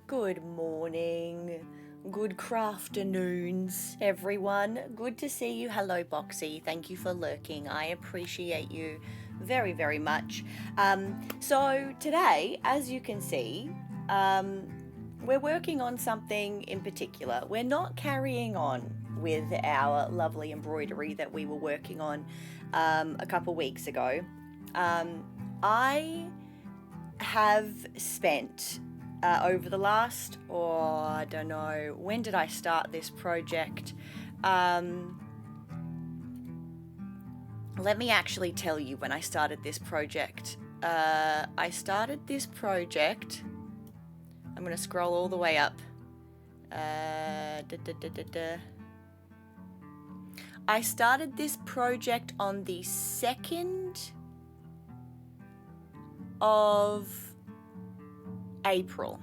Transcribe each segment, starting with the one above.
Good morning, good crafternoons, everyone. Good to see you. Hello, Boxy. Thank you for lurking. I appreciate you very, very much. So today, as you can see, we're working on something in particular. We're not carrying on with our lovely embroidery that we were working on a couple weeks ago. I have spent over the last, I don't know, when did I start this project? Let me actually tell you when I started this project. I started this project, I'm going to scroll all the way up. I started this project on the 2nd of April.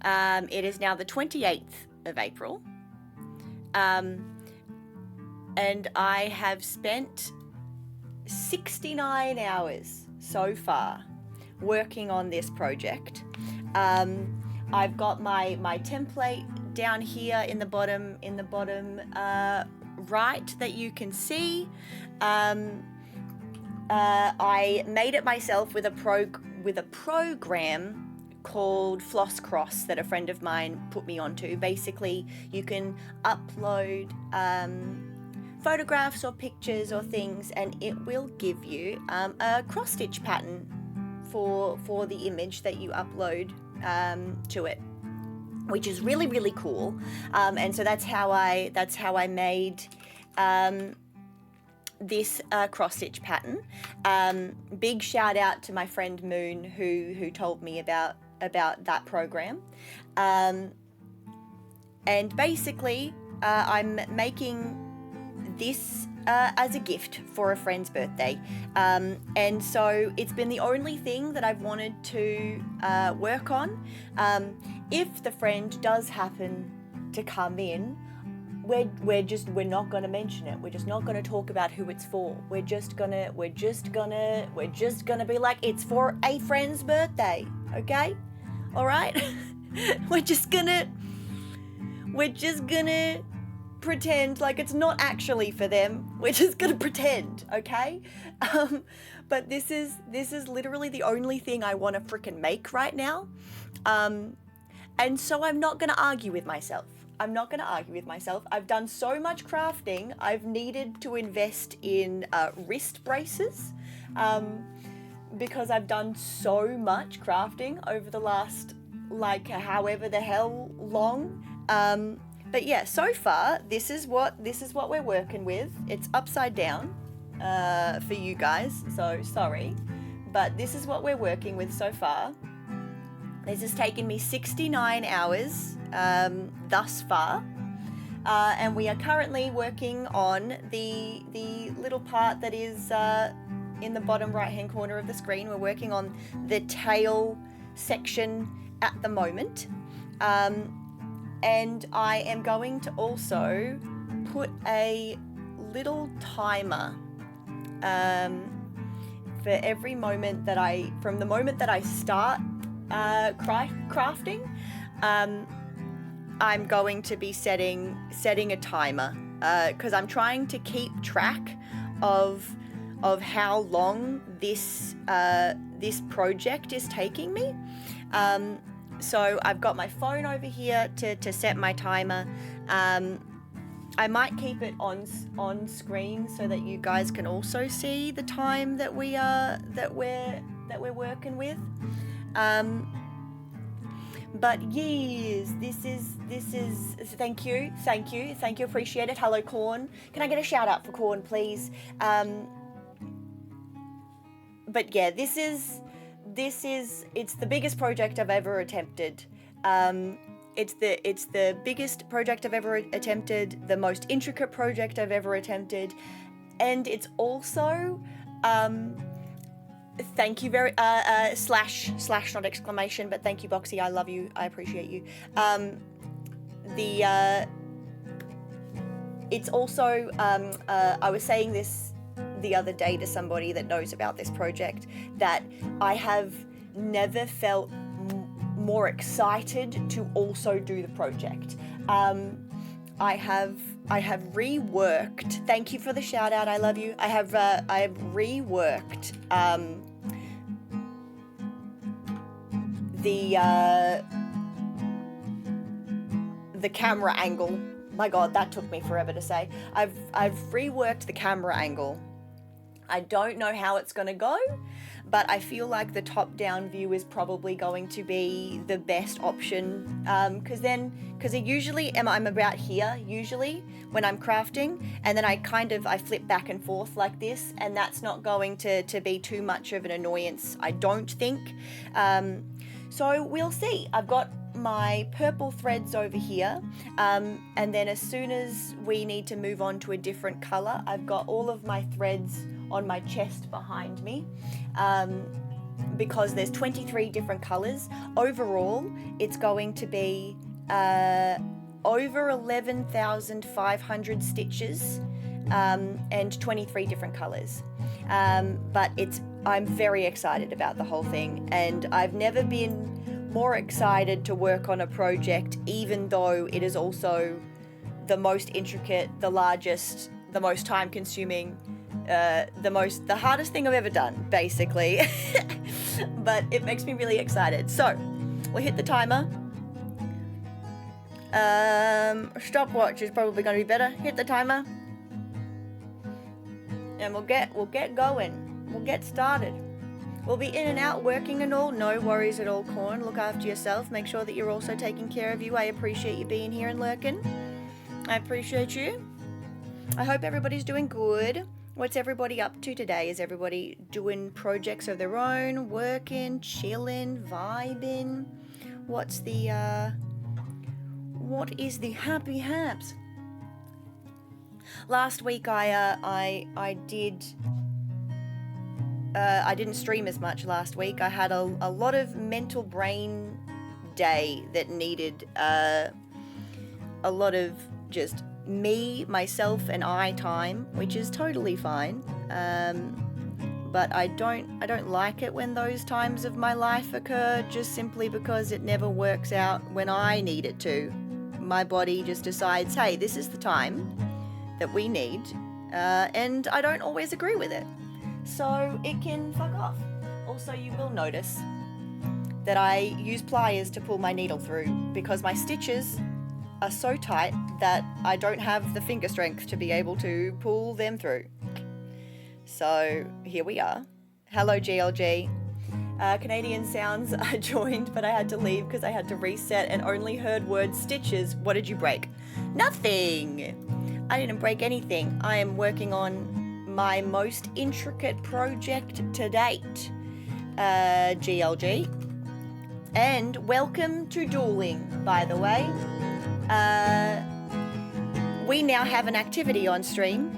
It is now the 28th of April. And I have spent 69 hours so far working on this project. I've got my template down here in the bottom right that you can see. I made it myself with a program called Floss Cross that a friend of mine put me onto. Basically, you can upload photographs or pictures or things, and it will give you a cross stitch pattern for the image that you upload to it, which is really, really cool. And so that's how I made this cross stitch pattern. Big shout out to my friend Moon who told me about that program. And basically I'm making this as a gift for a friend's birthday. And so it's been the only thing that I've wanted to work on. If the friend does happen to come in, we're not going to mention it. We're just not going to talk about who it's for. We're just gonna be like, it's for a friend's birthday, okay? All right? we're just gonna pretend like it's not actually for them. We're just gonna pretend, okay? But this is literally the only thing I want to frickin' make right now. And so I'm not gonna argue with myself. I've done so much crafting, I've needed to invest in wrist braces because I've done so much crafting over the last, like, however the hell long. But yeah, so far, this is what we're working with. It's upside down. for you guys, so sorry. But this is what we're working with so far. This has taken me 69 hours thus far. And we are currently working on the little part that is in the bottom right hand corner of the screen. We're working on the tail section at the moment. And I am going to also put a little timer for every moment that from the moment that I start crafting. I'm going to be setting a timer because I'm trying to keep track of how long this project is taking me. So I've got my phone over here to set my timer. I might keep it on screen so that you guys can also see the time that we're working with. But yes, this is thank you, appreciate it. Hello, Corn. Can I get a shout out for Corn, please? But yeah, it's the biggest project I've ever attempted. It's the biggest project I've ever attempted, the most intricate project I've ever attempted, and it's also thank you very slash not exclamation, but thank you, Boxy. I love you. I appreciate you. It's also I was saying this the other day to somebody that knows about this project, that I have never felt more excited to also do the project. I have reworked. Thank you for the shout out. I love you. I have reworked the camera angle. My God, that took me forever to say. I've reworked the camera angle. I don't know how it's going to go, but I feel like the top-down view is probably going to be the best option, because usually I'm about here usually when I'm crafting, and then I flip back and forth like this, and that's not going to be too much of an annoyance, I don't think. So we'll see. I've got my purple threads over here, and then as soon as we need to move on to a different color, I've got all of my threads on my chest behind me, because there's 23 different colors. Overall, it's going to be over 11,500 stitches, and 23 different colors. But I'm very excited about the whole thing, and I've never been more excited to work on a project, even though it is also the most intricate, the largest, the most time-consuming, the hardest thing I've ever done, basically. But it makes me really excited. So we'll hit the timer. Stopwatch is probably going to be better. Hit the timer, and we'll get going. We'll get started. We'll be in and out working and all. No worries at all, Corn. Look after yourself. Make sure that you're also taking care of you. I appreciate you being here and lurking. I appreciate you. I hope everybody's doing good. What's everybody up to today? Is everybody doing projects of their own, working, chilling, vibing? What is the happy haps? Last week I didn't stream as much last week. I had a lot of mental brain day that needed a lot of just me, myself, and I time, which is totally fine. But I don't like it when those times of my life occur, just simply because it never works out when I need it to. My body just decides, hey, this is the time that we need, and I don't always agree with it. So it can fuck off. Also, you will notice that I use pliers to pull my needle through because my stitches are so tight that I don't have the finger strength to be able to pull them through. So here we are. Hello, GLG. Canadian Sounds, I joined, but I had to leave because I had to reset and only heard word stitches. What did you break? Nothing. I didn't break anything. I am working on my most intricate project to date, GLG. And welcome to dueling, by the way. We now have an activity on stream,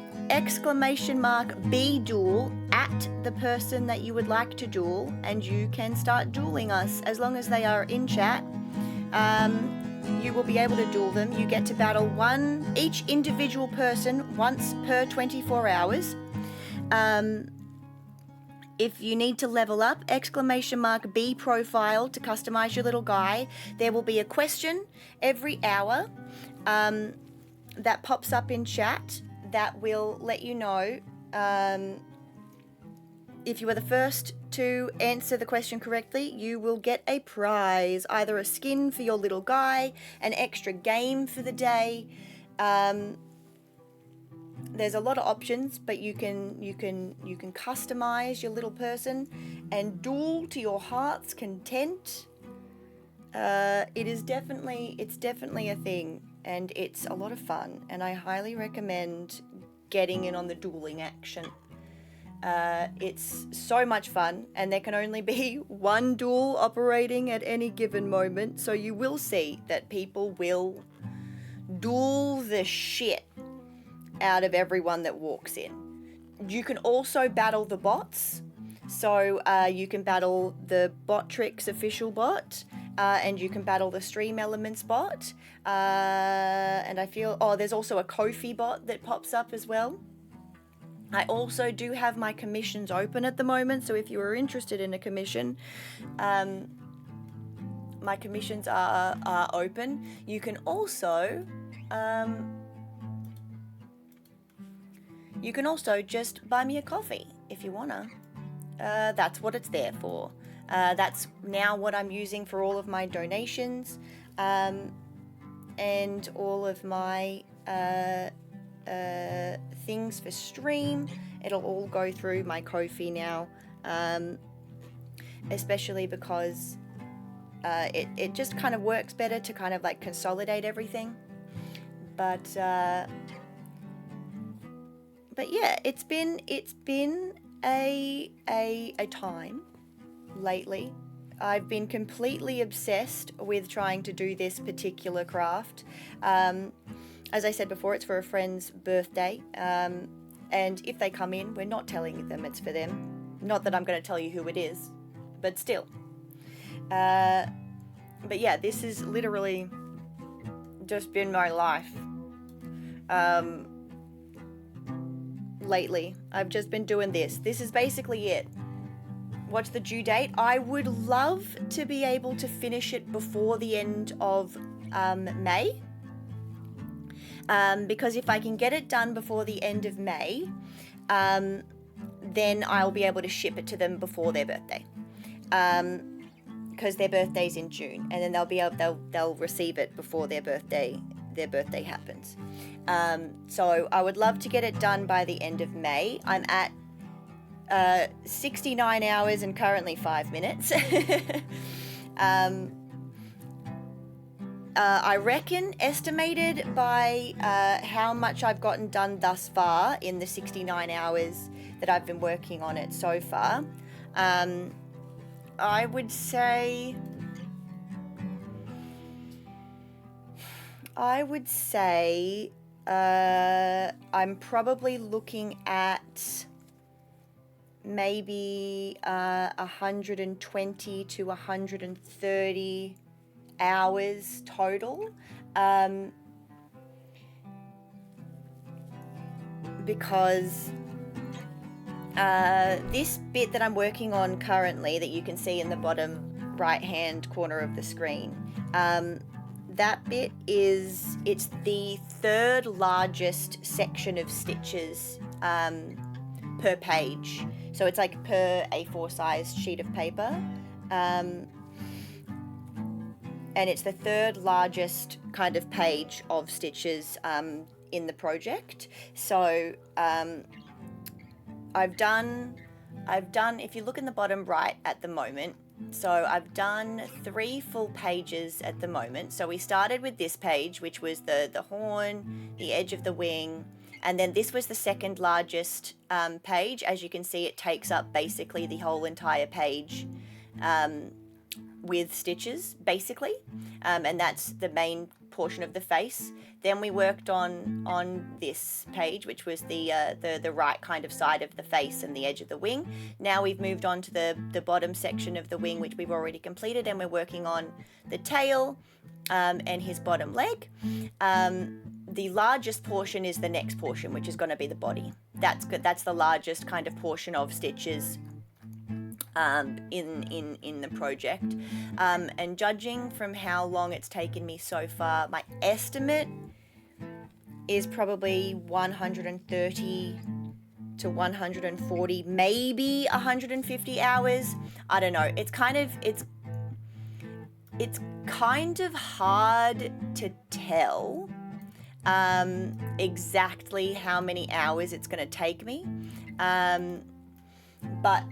!be duel at the person that you would like to duel, and you can start dueling us as long as they are in chat. You will be able to duel them. You get to battle each individual person once per 24 hours. If you need to level up, !be profile to customize your little guy. There will be a question every hour that pops up in chat that will let you know if you are the first to answer the question correctly, you will get a prize, either a skin for your little guy, an extra game for the day. There's a lot of options, but you can customize your little person and duel to your heart's content. It's definitely a thing, and it's a lot of fun, and I highly recommend getting in on the dueling action. It's so much fun, and there can only be one duel operating at any given moment, so you will see that people will duel the shit out of everyone that walks in. You can also battle the bots, so you can battle the Botrix official bot, and you can battle the Stream Elements bot, and I feel, there's also a Ko-fi bot that pops up as well. I also do have my commissions open at the moment, so if you are interested in a commission, my commissions are open. You can also just buy me a coffee if you wanna. That's what it's there for. That's now what I'm using for all of my donations, and all of my things for stream. It'll all go through my Ko-fi now, especially because it just kind of works better to kind of like consolidate everything. But yeah, it's been a time lately. I've been completely obsessed with trying to do this particular craft. As I said before, it's for a friend's birthday, and if they come in, we're not telling them it's for them. Not that I'm going to tell you who it is, but still. But yeah, this has literally just been my life. Lately, I've just been doing this. This is basically it. What's the due date? I would love to be able to finish it before the end of May. Because if I can get it done before the end of May, then I'll be able to ship it to them before their birthday. Because their birthday's in June, and then they'll receive it before their birthday happens. So I would love to get it done by the end of May. I'm at 69 hours and currently 5 minutes. I reckon, estimated by how much I've gotten done thus far in the 69 hours that I've been working on it so far, I would say I'm probably looking at maybe 120 to 130 hours total, because this bit that I'm working on currently, that you can see in the bottom right hand corner of the screen, that bit it's the third largest section of stitches per page, so it's like per A4 sized sheet of paper, and it's the third largest kind of page of stitches in the project. So I've done, if you look in the bottom right at the moment, so I've done 3 full pages at the moment. So we started with this page, which was the horn, the edge of the wing, And then this was the second largest page. As you can see, it takes up basically the whole entire page with stitches, basically. And that's the main portion of the face. Then we worked on this page, which was the right kind of side of the face and the edge of the wing. Now we've moved on to the bottom section of the wing, which we've already completed, and we're working on the tail and his bottom leg. The largest portion is the next portion, which is going to be the body. That's good. That's the largest kind of portion of stitches in the project. And judging from how long it's taken me so far, my estimate is probably 130 to 140, maybe 150 hours. I don't know. It's kind of hard to tell exactly how many hours it's going to take me. But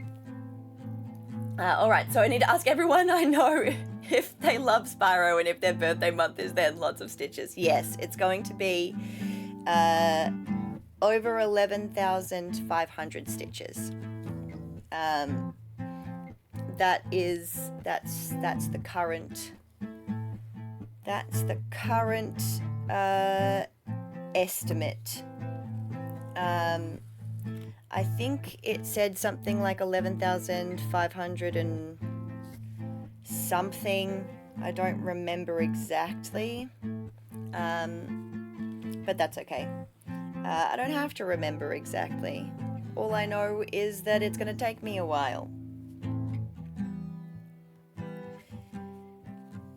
all right, so I need to ask everyone I know if they love Spyro and if their birthday month is then lots of stitches. Yes, it's going to be over 11,500 stitches. That's the current estimate. I think it said something like 11,500 and something. I don't remember exactly, but that's okay. I don't have to remember exactly. All I know is that it's going to take me a while.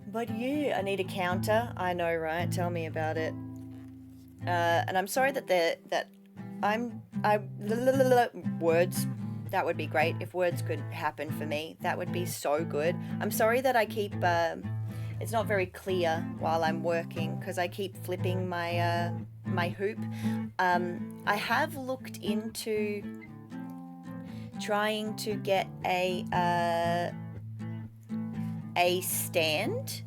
But yeah, I need a counter. I know, right? Tell me about it. And I'm sorry that words. That would be great if words could happen for me. That would be so good. I'm sorry that I keep. It's not very clear while I'm working because I keep flipping my my hoop. I have looked into trying to get a stand.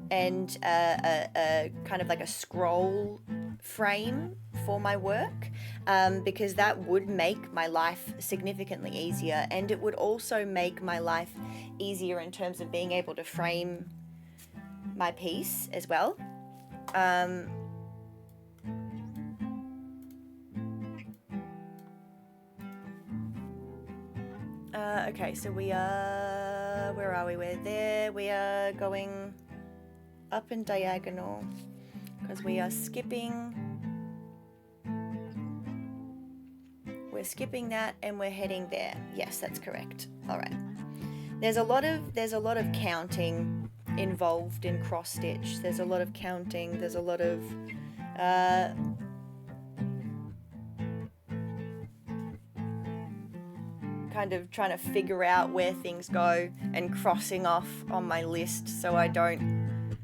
And a kind of like a scroll frame for my work, because that would make my life significantly easier, and it would also make my life easier in terms of being able to frame my piece as well. Okay, so we are, where are we? We're there. We are going up and diagonal because we are skipping. We're skipping that and we're heading there. Yes, that's correct. All right. There's a lot of counting involved in cross stitch. There's a lot of counting. There's a lot of kind of trying to figure out where things go and crossing off on my list so I don't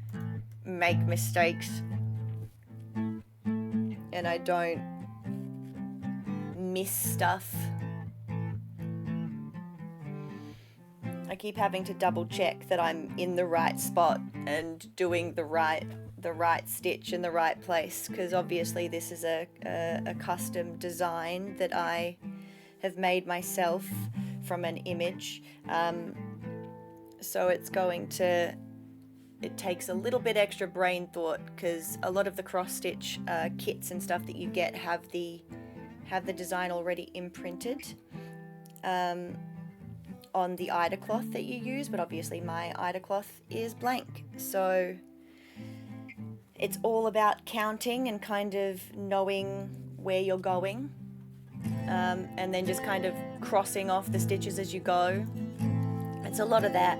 make mistakes and I don't miss stuff. I keep having to double check that I'm in the right spot and doing the right stitch in the right place, because obviously this is a custom design that I have made myself from an image, so it takes a little bit extra brain thought, because a lot of the cross stitch kits and stuff that you get have the design already imprinted on the Ida cloth that you use, but obviously my Ida cloth is blank, so it's all about counting and kind of knowing where you're going. And then just kind of crossing off the stitches as you go. It's a lot of that.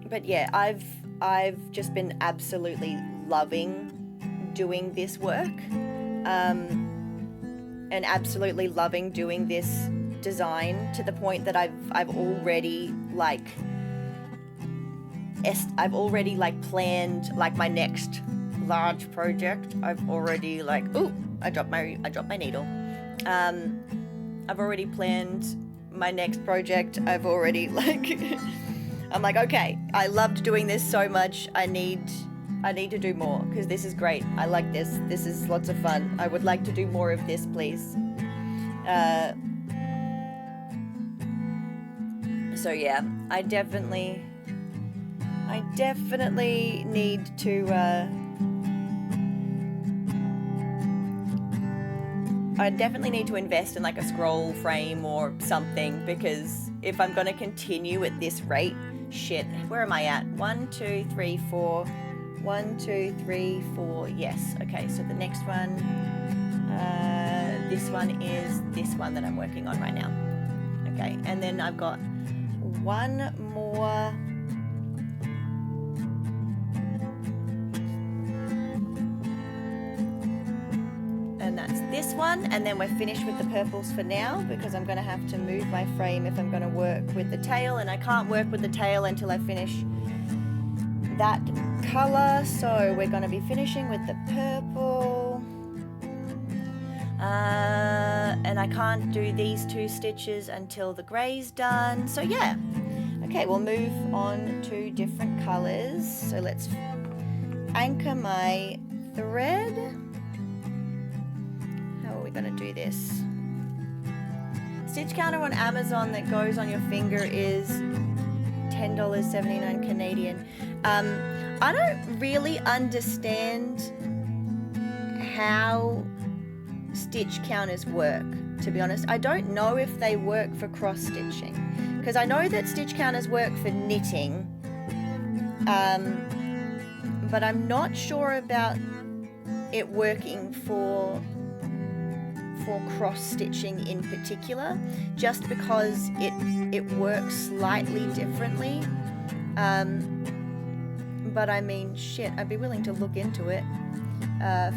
But yeah, I've just been absolutely loving doing this work, and absolutely loving doing this design to the point that I've already planned like my next large project. I've already I dropped my needle. I've already planned my next project. I've already I'm like, okay, I loved doing this so much. I need to do more because this is great. I like this. This is lots of fun. I would like to do more of this, please. So yeah, I definitely need to I definitely need to invest in like a scroll frame or something, because if I'm going to continue at this rate, shit, where am I at? 1, 2, 3, 4. 1, 2, 3, 4. Yes. Okay, so the next one, this one is this one that I'm working on right now. Okay, and then I've got one more. And that's this one, and then we're finished with the purples for now, because I'm going to have to move my frame if I'm going to work with the tail, and I can't work with the tail until I finish that color. So we're going to be finishing with the purple, and I can't do these 2 stitches until the gray's done. So yeah, okay, we'll move on to different colors. So let's anchor my thread. Gonna do this. Stitch counter on Amazon that goes on your finger is $10.79 Canadian. I don't really understand how stitch counters work, to be honest. I don't know if they work for cross stitching, because I know that stitch counters work for knitting, but I'm not sure about it working for cross stitching in particular, just because it works slightly differently. But I mean, shit, I'd be willing to look into it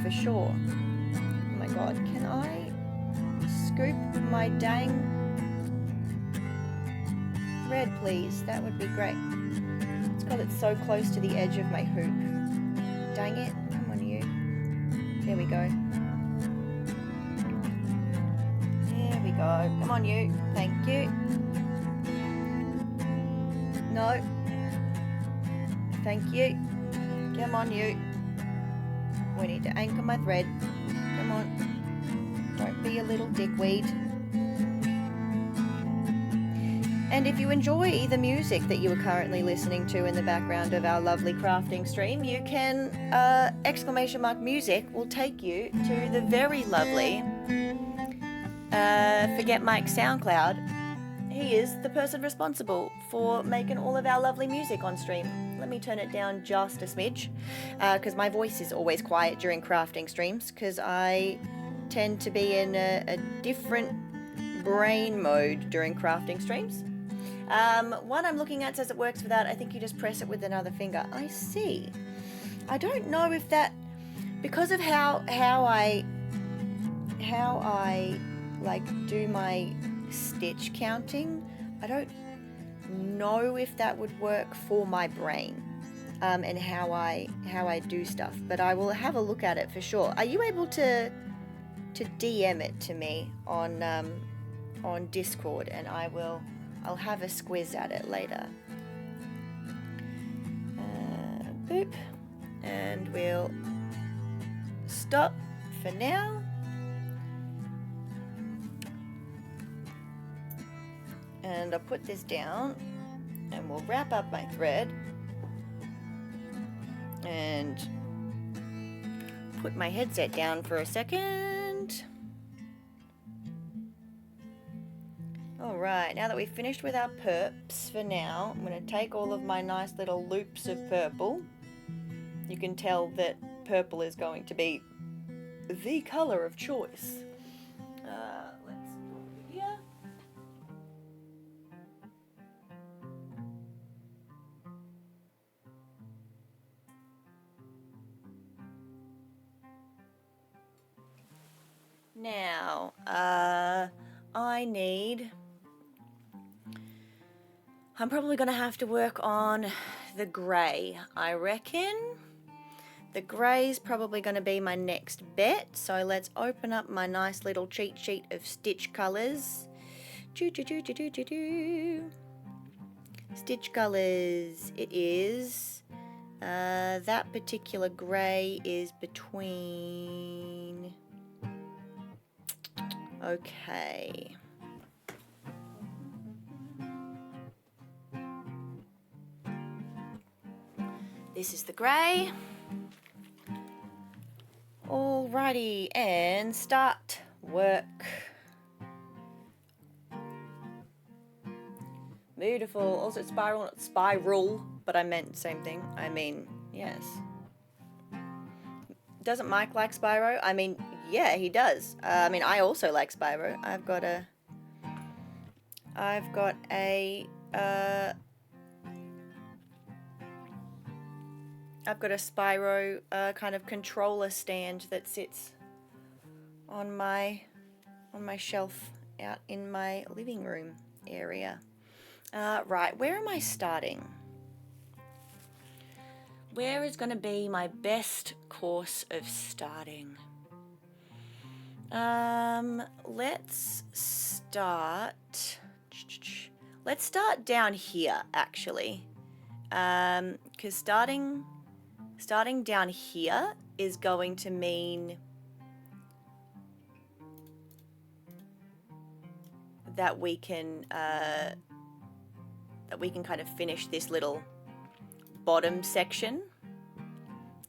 for sure. Oh my god, can I scoop my dang thread, please? That would be great. It's got it so close to the edge of my hoop. Dang it, come on you. There we go. Go. Come on you. Thank you. No. Thank you. Come on you. We need to anchor my thread. Come on. Don't be a little dickweed. And if you enjoy the music that you are currently listening to in the background of our lovely crafting stream, you can !music will take you to the very lovely ForgetMike SoundCloud. He is the person responsible for making all of our lovely music on stream. Let me turn it down just a smidge, because my voice is always quiet during crafting streams, because I tend to be in a different brain mode during crafting streams. One I'm looking at says it works for that. I think you just press it with another finger. I see. I don't know if that, because of how I like do my stitch counting, I don't know if that would work for my brain, and how I do stuff, but I will have a look at it for sure. Are you able to DM it to me on Discord, and I'll have a squiz at it later. Boop, and we'll stop for now. And I'll put this down, and we'll wrap up my thread and put my headset down for a second. Alright, now that we've finished with our purps for now, I'm going to take all of my nice little loops of purple. You can tell that purple is going to be the color of choice. Let's go here. Now, I'm probably going to have to work on the grey, I reckon. The grey's probably going to be my next bet, so let's open up my nice little cheat sheet of stitch colours. Stitch colors. It is that particular grey is between. Okay. This is the grey. Alrighty, and start work. Beautiful. Also spiral, not spiral, but I meant the same thing. I mean, yes. Doesn't Mike like Spyro? I mean, yeah, he does. I mean, I also like Spyro. I've got a Spyro kind of controller stand that sits on my shelf out in my living room area. Right, where am I starting? Where is going to be my best course of starting? Let's start down here, actually. Because starting down here is going to mean that we can kind of finish this little bottom section,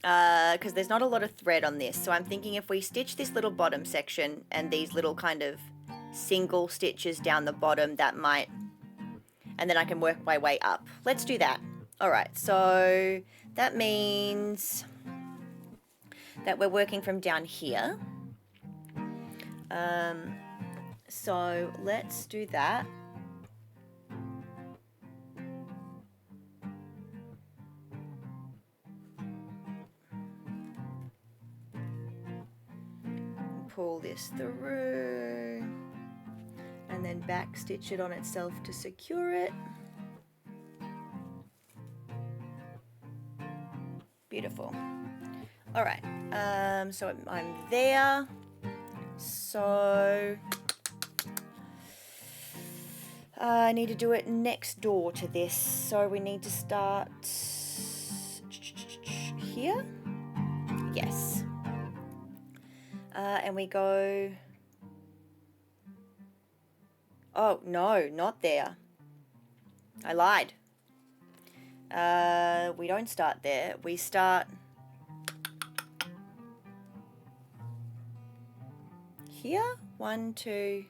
because there's not a lot of thread on this. So I'm thinking if we stitch this little bottom section and these little kind of single stitches down the bottom, that might, and then I can work my way up. Let's do that. All right, so that means that we're working from down here. So let's do that. Pull this through and then back stitch it on itself to secure it. Beautiful. All right, so I'm there. So I need to do it next door to this. So we need to start here. Yes. And we go. Oh, no, not there. I lied. We don't start there. We start here. 1, 2,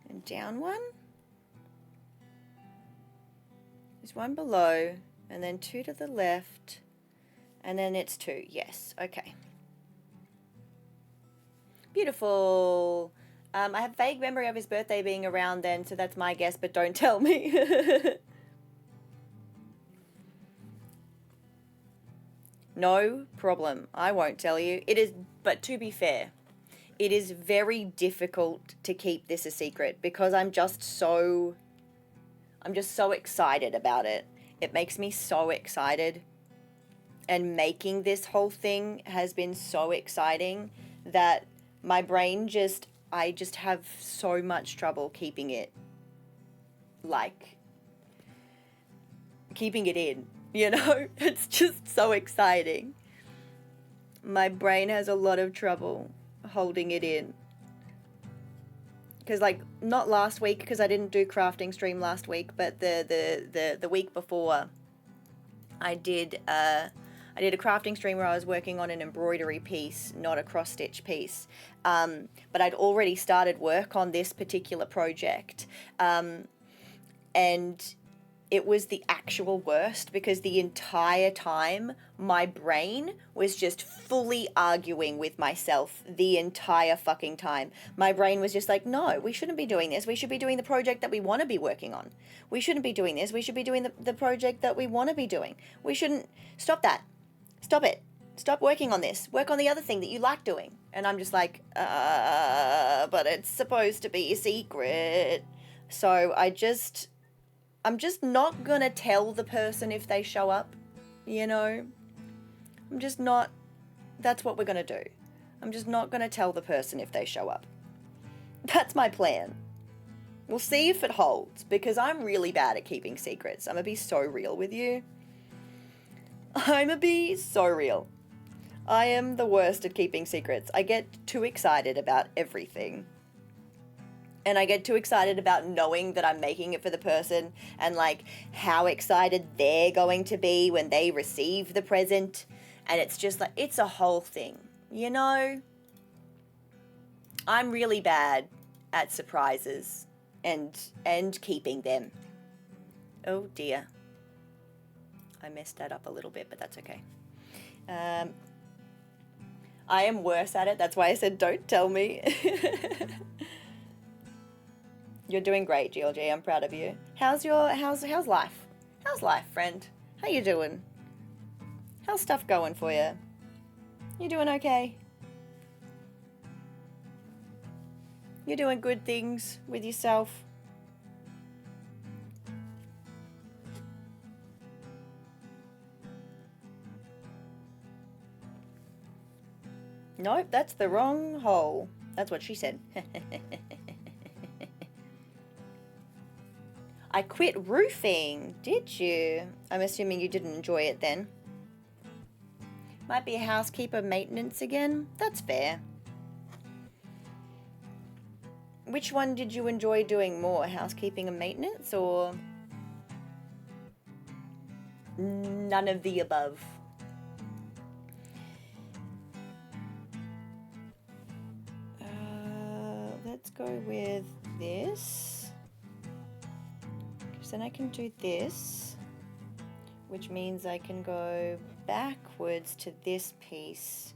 and down 1. There's 1 below, and then 2 to the left, and then it's 2. Yes, okay. Beautiful. I have vague memory of his birthday being around then, so that's my guess, but don't tell me. No problem. I won't tell you. It is, but to be fair, it is very difficult to keep this a secret because I'm just so excited about it. It makes me so excited. And making this whole thing has been so exciting that my brain I just have so much trouble keeping it in, you know? It's just so exciting. My brain has a lot of trouble holding it in. Because, like, not last week, because I didn't do crafting stream last week, but the week before, I did a crafting stream where I was working on an embroidery piece, not a cross-stitch piece. But I'd already started work on this particular project. And it was the actual worst because the entire time my brain was just fully arguing with myself the entire fucking time. My brain was just like, no, we shouldn't be doing this. We should be doing the project that we want to be working on. We shouldn't be doing this. We should be doing the project that we want to be doing. We shouldn't. Stop that. Stop it. Stop working on this. Work on the other thing that you like doing. And I'm just like, but it's supposed to be a secret. So I'm just not gonna tell the person if they show up, you know? I'm just not, that's what we're gonna do. I'm just not gonna tell the person if they show up. That's my plan. We'll see if it holds, because I'm really bad at keeping secrets. I'm gonna be so real with you. I'm gonna be so real. I am the worst at keeping secrets. I get too excited about everything. And I get too excited about knowing that I'm making it for the person and like how excited they're going to be when they receive the present. And it's just like, it's a whole thing, you know? I'm really bad at surprises and keeping them. Oh dear. I messed that up a little bit, but that's okay. I am worse at it. That's why I said don't tell me. You're doing great, GLG. I'm proud of you. How's life? How's life, friend? How you doing? How's stuff going for you? You doing okay? You doing good things with yourself? Nope, that's the wrong hole. That's what she said. I quit roofing, did you? I'm assuming you didn't enjoy it then. Might be a housekeeper maintenance again. That's fair. Which one did you enjoy doing more? Housekeeping and maintenance, or none of the above? Let's go with this. Then I can do this, which means I can go backwards to this piece,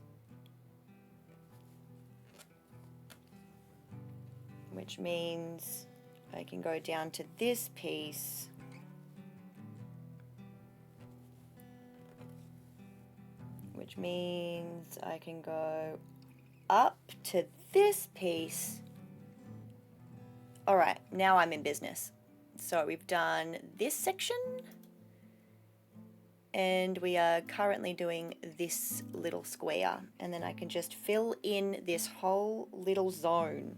which means I can go down to this piece, which means I can go up to this piece. All right, now I'm in business. So we've done this section, and we are currently doing this little square, and then I can just fill in this whole little zone.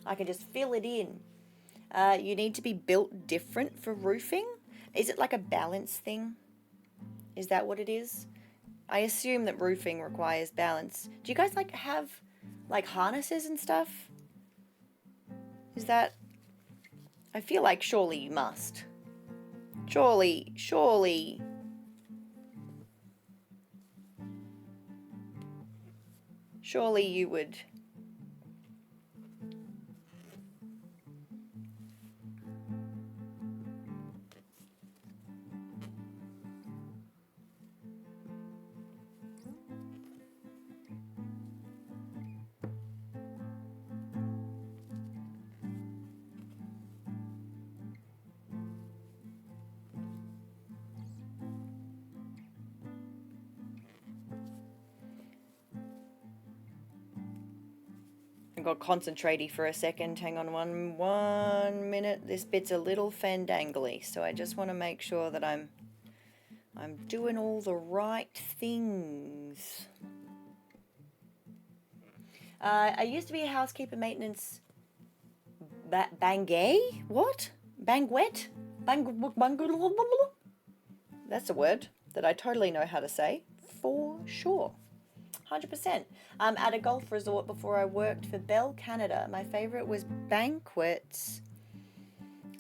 I can just fill it in. You need to be built different for roofing. Is it like a balance thing? Is that what it is? I assume that roofing requires balance. Do you guys like have like harnesses and stuff? Is that... I feel like surely you must. Surely. Surely you would. I got concentraty for a second. Hang on one minute. This bit's a little fandangly, so I just want to make sure that I'm doing all the right things. I used to be a housekeeper maintenance bangay? What? Banguet? That's a word that I totally know how to say for sure. 100%. At a golf resort before I worked for Bell Canada. My favorite was banquets.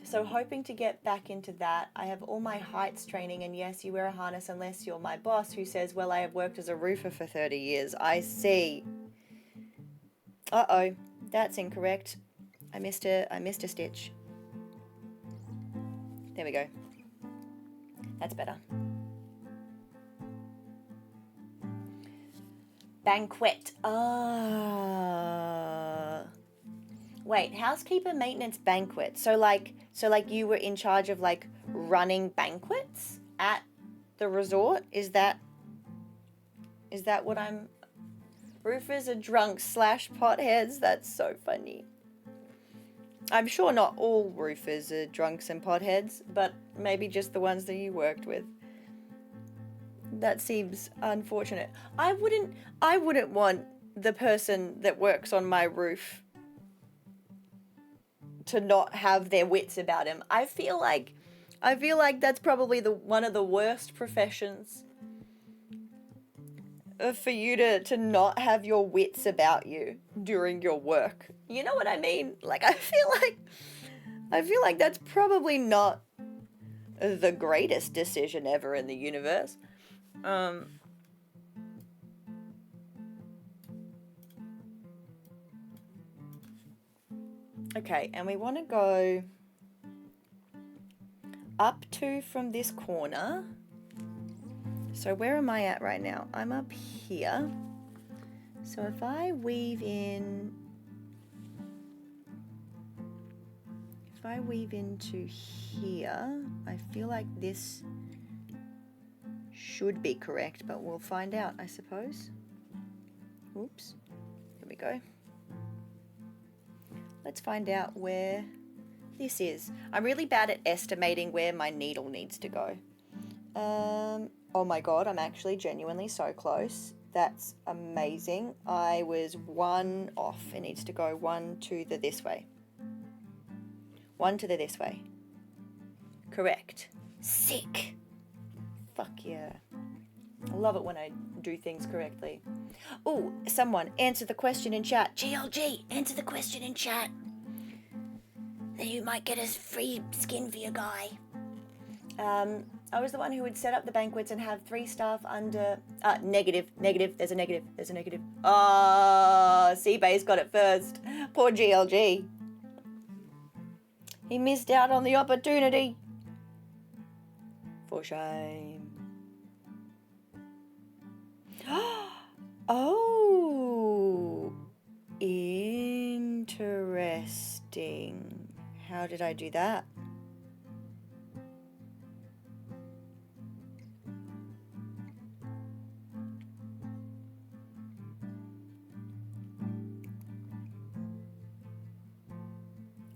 So hoping to get back into that. I have all my heights training, and yes, you wear a harness unless you're my boss who says, well, I have worked as a roofer for 30 years. I see. Uh-oh, that's incorrect. I missed a stitch. There we go. That's better. Banquet. Wait, housekeeper maintenance banquet. So like you were in charge of like running banquets at the resort? Is that what I'm... Roofers are drunks / potheads. That's so funny. I'm sure not all roofers are drunks and potheads, but maybe just the ones that you worked with. That seems unfortunate. I wouldn't want the person that works on my roof to not have their wits about him. I feel like that's probably one of the worst professions for you to not have your wits about you during your work. You know what I mean? Like, I feel like that's probably not the greatest decision ever in the universe. Okay, and we want to go up 2 from this corner. So where am I at right now? I'm up here. So if I weave into here, I feel like this should be correct, but we'll find out, I suppose. Oops. Here we go. Let's find out where this is. I'm really bad at estimating where my needle needs to go. Oh my god, I'm actually genuinely so close. That's amazing. I was 1 off. It needs to go 1 to the this way. 1 to the this way. Correct. Sick. Fuck yeah. I love it when I do things correctly. Oh, someone answer the question in chat. GLG, answer the question in chat. Then you might get a free skin for your guy. I was the one who would set up the banquets and have 3 staff under... negative. There's a negative. Seabase got it first. Poor GLG. He missed out on the opportunity. For shame. Oh, interesting. How did I do that?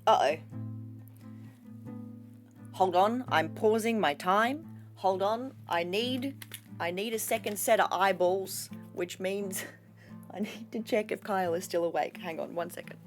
Uh-oh. Hold on, I'm pausing my time. Hold on, I need a second set of eyeballs, which means I need to check if Kyle is still awake. Hang on 1 second.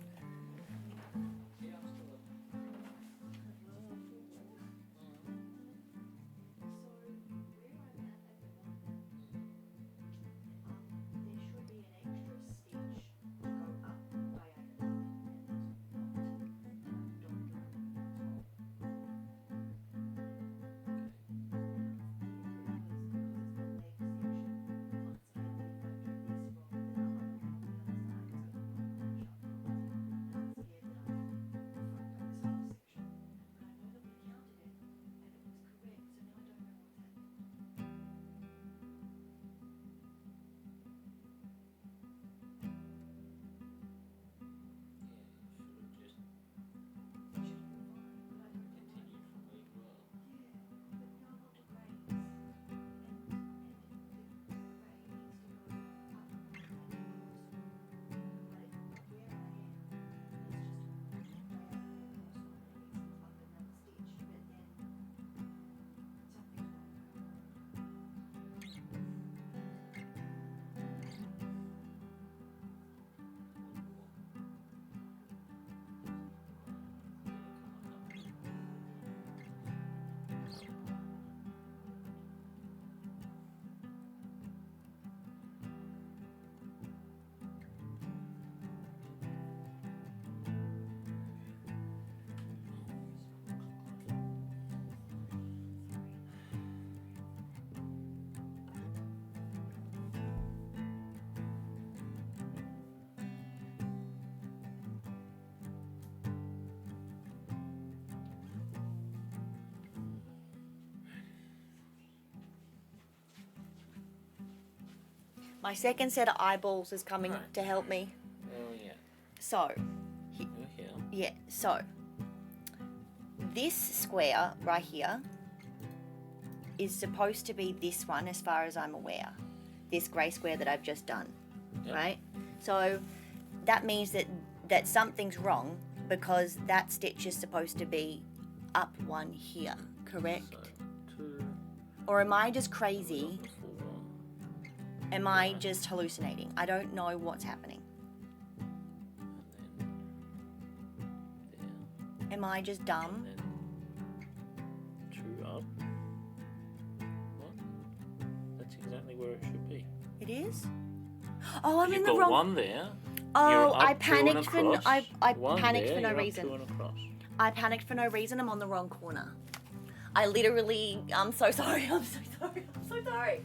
My second set of eyeballs is coming to help me. Oh, yeah. So, yeah, so this square right here is supposed to be this one as far as I'm aware. This grey square that I've just done, right? So that means that something's wrong because that stitch is supposed to be up 1 here, correct? So, 2. Or am I just crazy? Am I just hallucinating? I don't know what's happening. Am I just dumb? And then 2 up. What? That's exactly where it should be. It is? Oh, I'm in You've the got wrong... one there. Oh, You're up I 2 and panicked for no, across. I One panicked there, for no you're reason. Up 2 and across. I panicked for no reason. I'm on the wrong corner. I literally... I'm so sorry. I'm so sorry. I'm so sorry.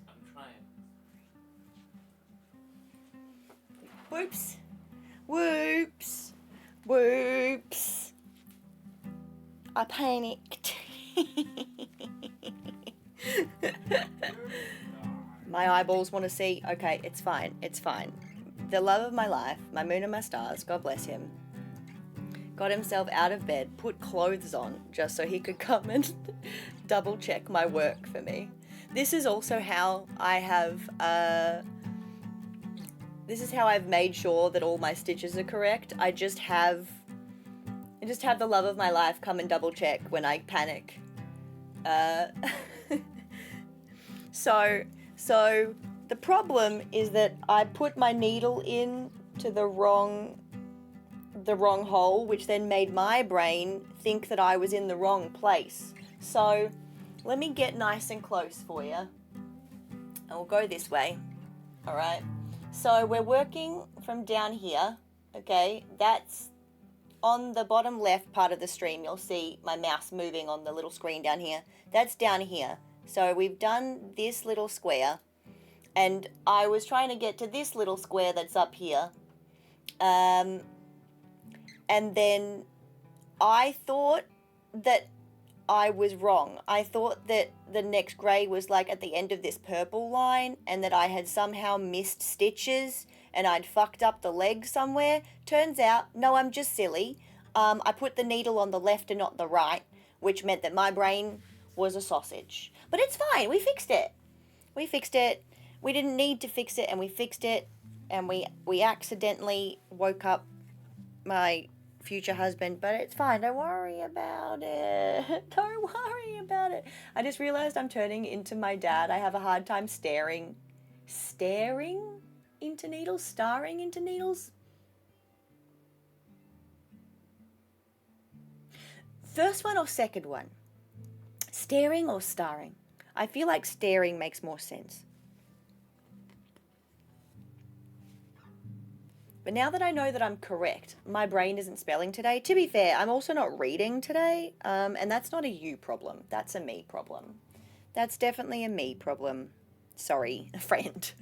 I'm trying. Whoops. Whoops. Whoops. I panicked. My eyeballs want to see. Okay, it's fine. It's fine. The love of my life, my moon and my stars, God bless him, got himself out of bed, put clothes on just so he could come and double check my work for me. This is also how I have, this is how I've made sure that all my stitches are correct. I just have the love of my life come and double check when I panic. So the problem is that I put my needle in to the wrong hole, which then made my brain think that I was in the wrong place. So let me get nice and close for you. And we'll go this way. All right. So we're working from down here. Okay. That's on the bottom left part of the stream. You'll see my mouse moving on the little screen down here. That's down here. So we've done this little square. And I was trying to get to this little square that's up here. And then I thought that I was wrong. I thought that the next grey was like at the end of this purple line and that I had somehow missed stitches and I'd fucked up the leg somewhere. Turns out, no, I'm just silly. I put the needle on the left and not the right, which meant that my brain was a sausage. But it's fine. We fixed it. We fixed it. We didn't need to fix it and we fixed it. And we accidentally woke up my future husband, but it's fine. Don't worry about it. Don't worry about it. I just realized I'm turning into my dad. I have a hard time staring into needles, starring into needles. First one or second one? Staring or starring? I feel like staring makes more sense. But now that I know that I'm correct, my brain isn't spelling today. To be fair, I'm also not reading today, and that's not a you problem. That's a me problem. That's definitely a me problem. Sorry, friend.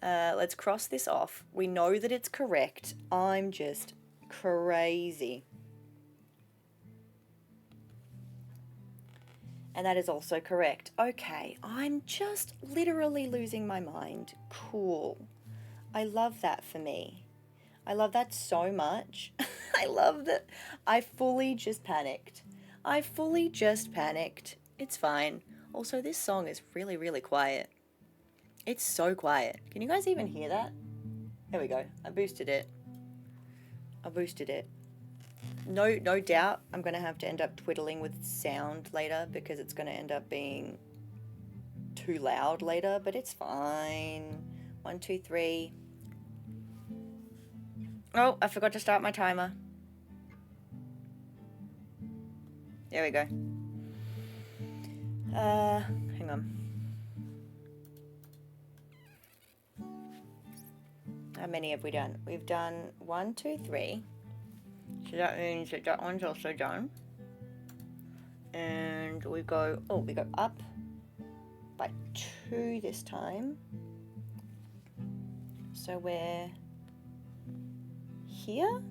Let's cross this off. We know that it's correct. I'm just crazy. And that is also correct. Okay, I'm just literally losing my mind. Cool. I love that for me. I love that so much. I love that I fully just panicked. I fully just panicked. It's fine. Also, this song is really, really quiet. It's so quiet. Can you guys even hear that? There we go. I boosted it. I boosted it. No doubt I'm going to have to end up twiddling with sound later because it's going to end up being too loud later, but it's fine. 1, 2, 3. Oh, I forgot to start my timer. There we go. Hang on. How many have we done? We've done 1, 2, 3. So that means that that one's also done. And we go up by 2 this time. So we're here.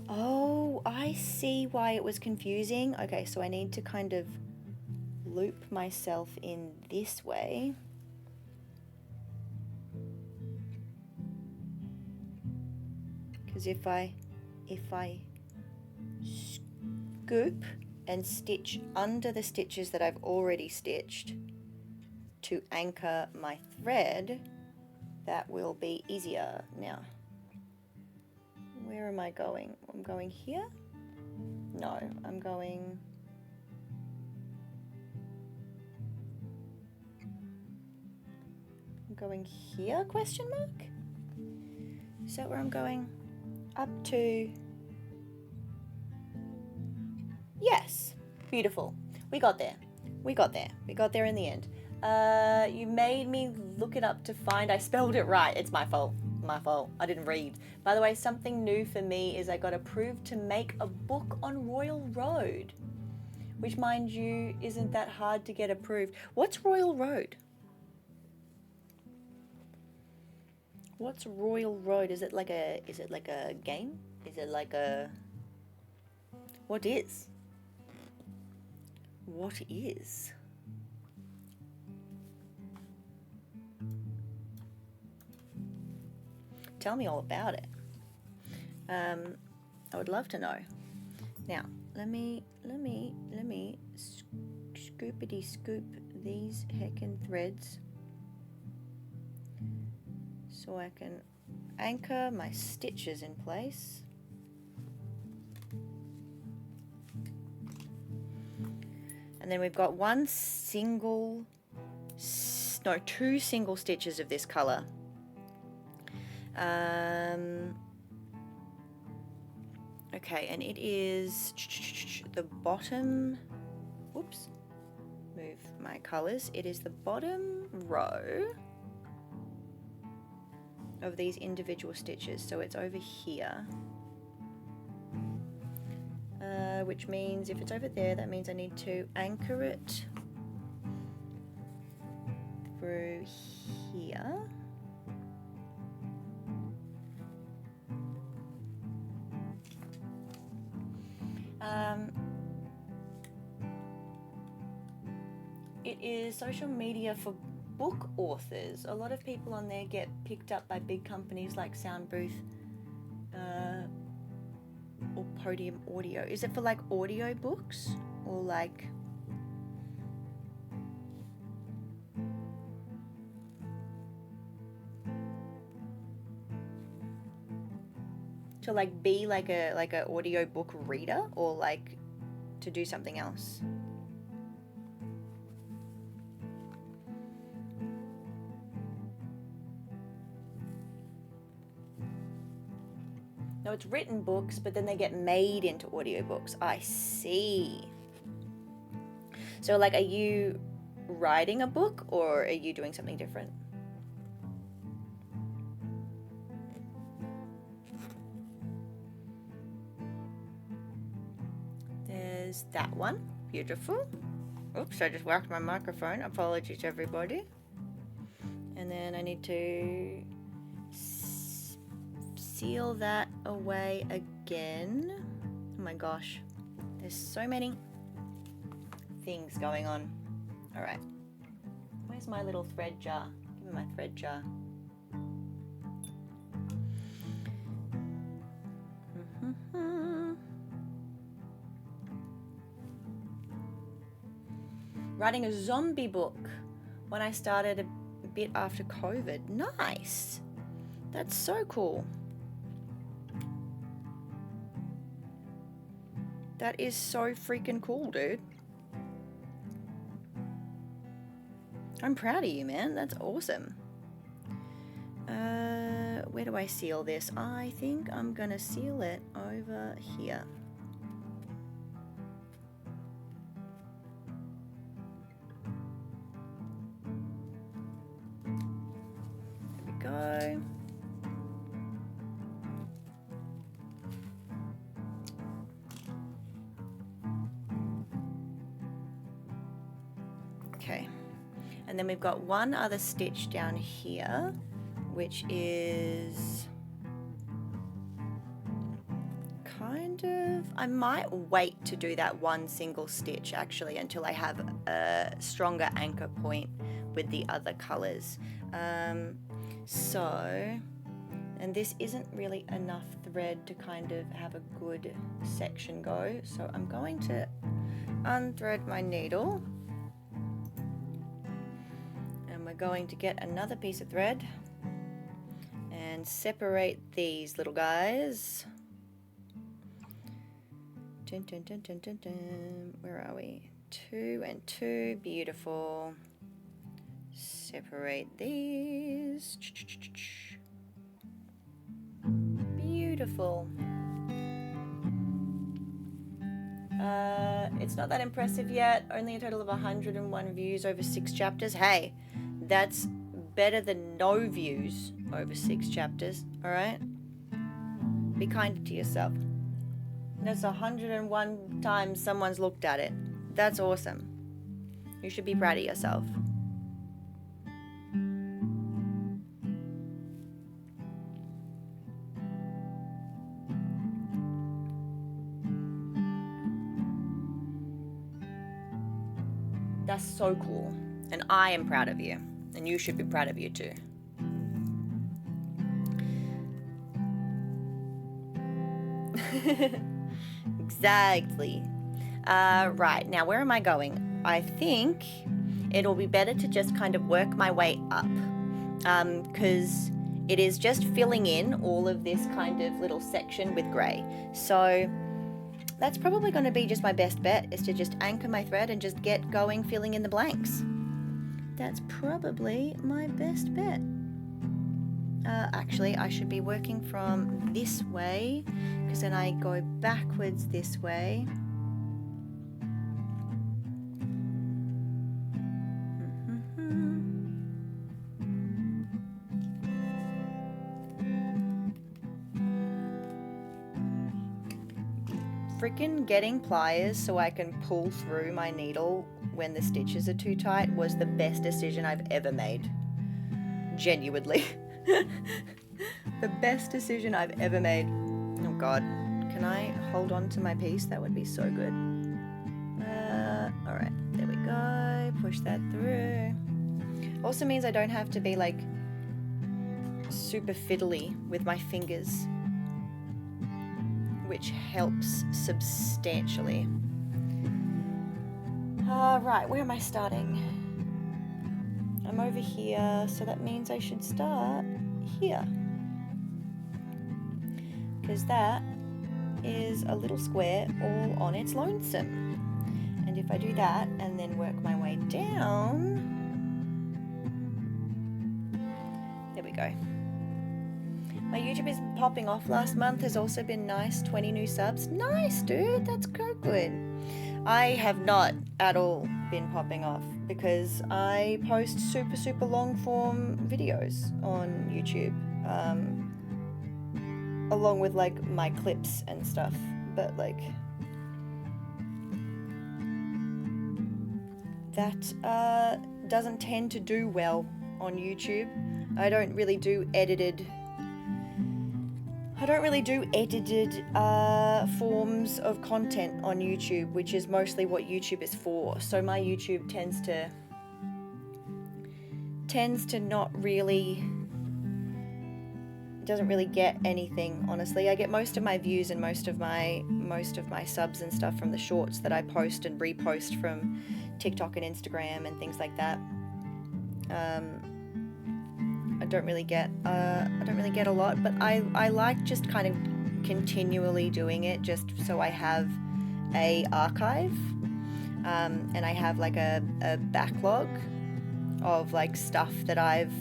Oh, I see why it was confusing. Okay, so I need to kind of loop myself in this way. Because if I scoop and stitch under the stitches that I've already stitched, to anchor my thread, that will be easier. Now, where am I going? I'm going here? No, I'm going... here, question mark? Is that where I'm going? Up to... Yes, beautiful. We got there. We got there. We got there in the end. You made me look it up to find I spelled it right. It's my fault. My fault. I didn't read. By the way, something new for me is I got approved to make a book on Royal Road, which, mind you, isn't that hard to get approved. What's Royal Road? What's Royal Road? Is it like a game? Is it like a... What is? What is? Tell me all about it. I would love to know. Now, let me scoopity scoop these heckin' threads so I can anchor my stitches in place. And then we've got two single stitches of this color. Okay, and it is the bottom, whoops, move my colors. It is the bottom row of these individual stitches. So it's over here. Which means if it's over there, that means I need to anchor it through here. It is social media for book authors. A lot of people on there get picked up by big companies like Sound Booth or Podium Audio. Is it for like audio books or like... to like be like a audio book reader, or like to do something else? No, it's written books, but then they get made into audiobooks. I see. So like, are you writing a book or are you doing something different? There's that one. Beautiful. Oops, I just whacked my microphone. Apologies, everybody. And then I need to seal that away again. Oh my gosh, there's so many things going on. All right, where's my little thread jar? Give me my thread jar. Writing a zombie book when I started a bit after COVID. Nice. That's so cool. That is so freaking cool, dude. I'm proud of you, man. That's awesome. Where do I seal this? I think I'm gonna seal it over here. There we go. Okay, and then we've got one other stitch down here, which is kind of, I might wait to do that one single stitch actually until I have a stronger anchor point with the other colors. And this isn't really enough thread to kind of have a good section go, so I'm going to unthread my needle. going to get another piece of thread and separate these little guys. Dun, dun, dun, dun, dun, dun. Where are we? 2 and 2. Beautiful. Separate these. Beautiful. It's not that impressive yet. Only a total of 101 views over 6 chapters. Hey, that's better than no views over 6 chapters. Alright? Be kinder to yourself. That's 101 times someone's looked at it. That's awesome. You should be proud of yourself. That's so cool. And I am proud of you. And you should be proud of you too. Exactly. Right, now where am I going? I think it'll be better to just kind of work my way up. Because it is just filling in all of this kind of little section with grey. So that's probably going to be just my best bet, is to just anchor my thread and just get going filling in the blanks. That's probably my best bet. Actually, I should be working from this way, because then I go backwards this way. Freaking getting pliers so I can pull through my needle when the stitches are too tight was the best decision I've ever made. Genuinely. The best decision I've ever made. Oh god. Can I hold on to my piece? That would be so good. Alright, there we go. Push that through. Also means I don't have to be like super fiddly with my fingers, which helps substantially. Right, where am I starting? I'm over here, so that means I should start here. Because that is a little square all on its lonesome. And if I do that and then work my way down, there we go. My YouTube is popping off last month, has also been nice, 20 new subs. Nice, dude, that's so good. I have not at all been popping off because I post super long form videos on YouTube, along with like my clips and stuff, but like that doesn't tend to do well on YouTube. I don't really do edited forms of content on YouTube, which is mostly what YouTube is for. So my YouTube tends to not really, doesn't really get anything, honestly. I get most of my views and most of my subs and stuff from the shorts that I post and repost from TikTok and Instagram and things like that. I don't really get a lot, but I like just kind of continually doing it just so I have a archive, and I have like a backlog of like stuff that I've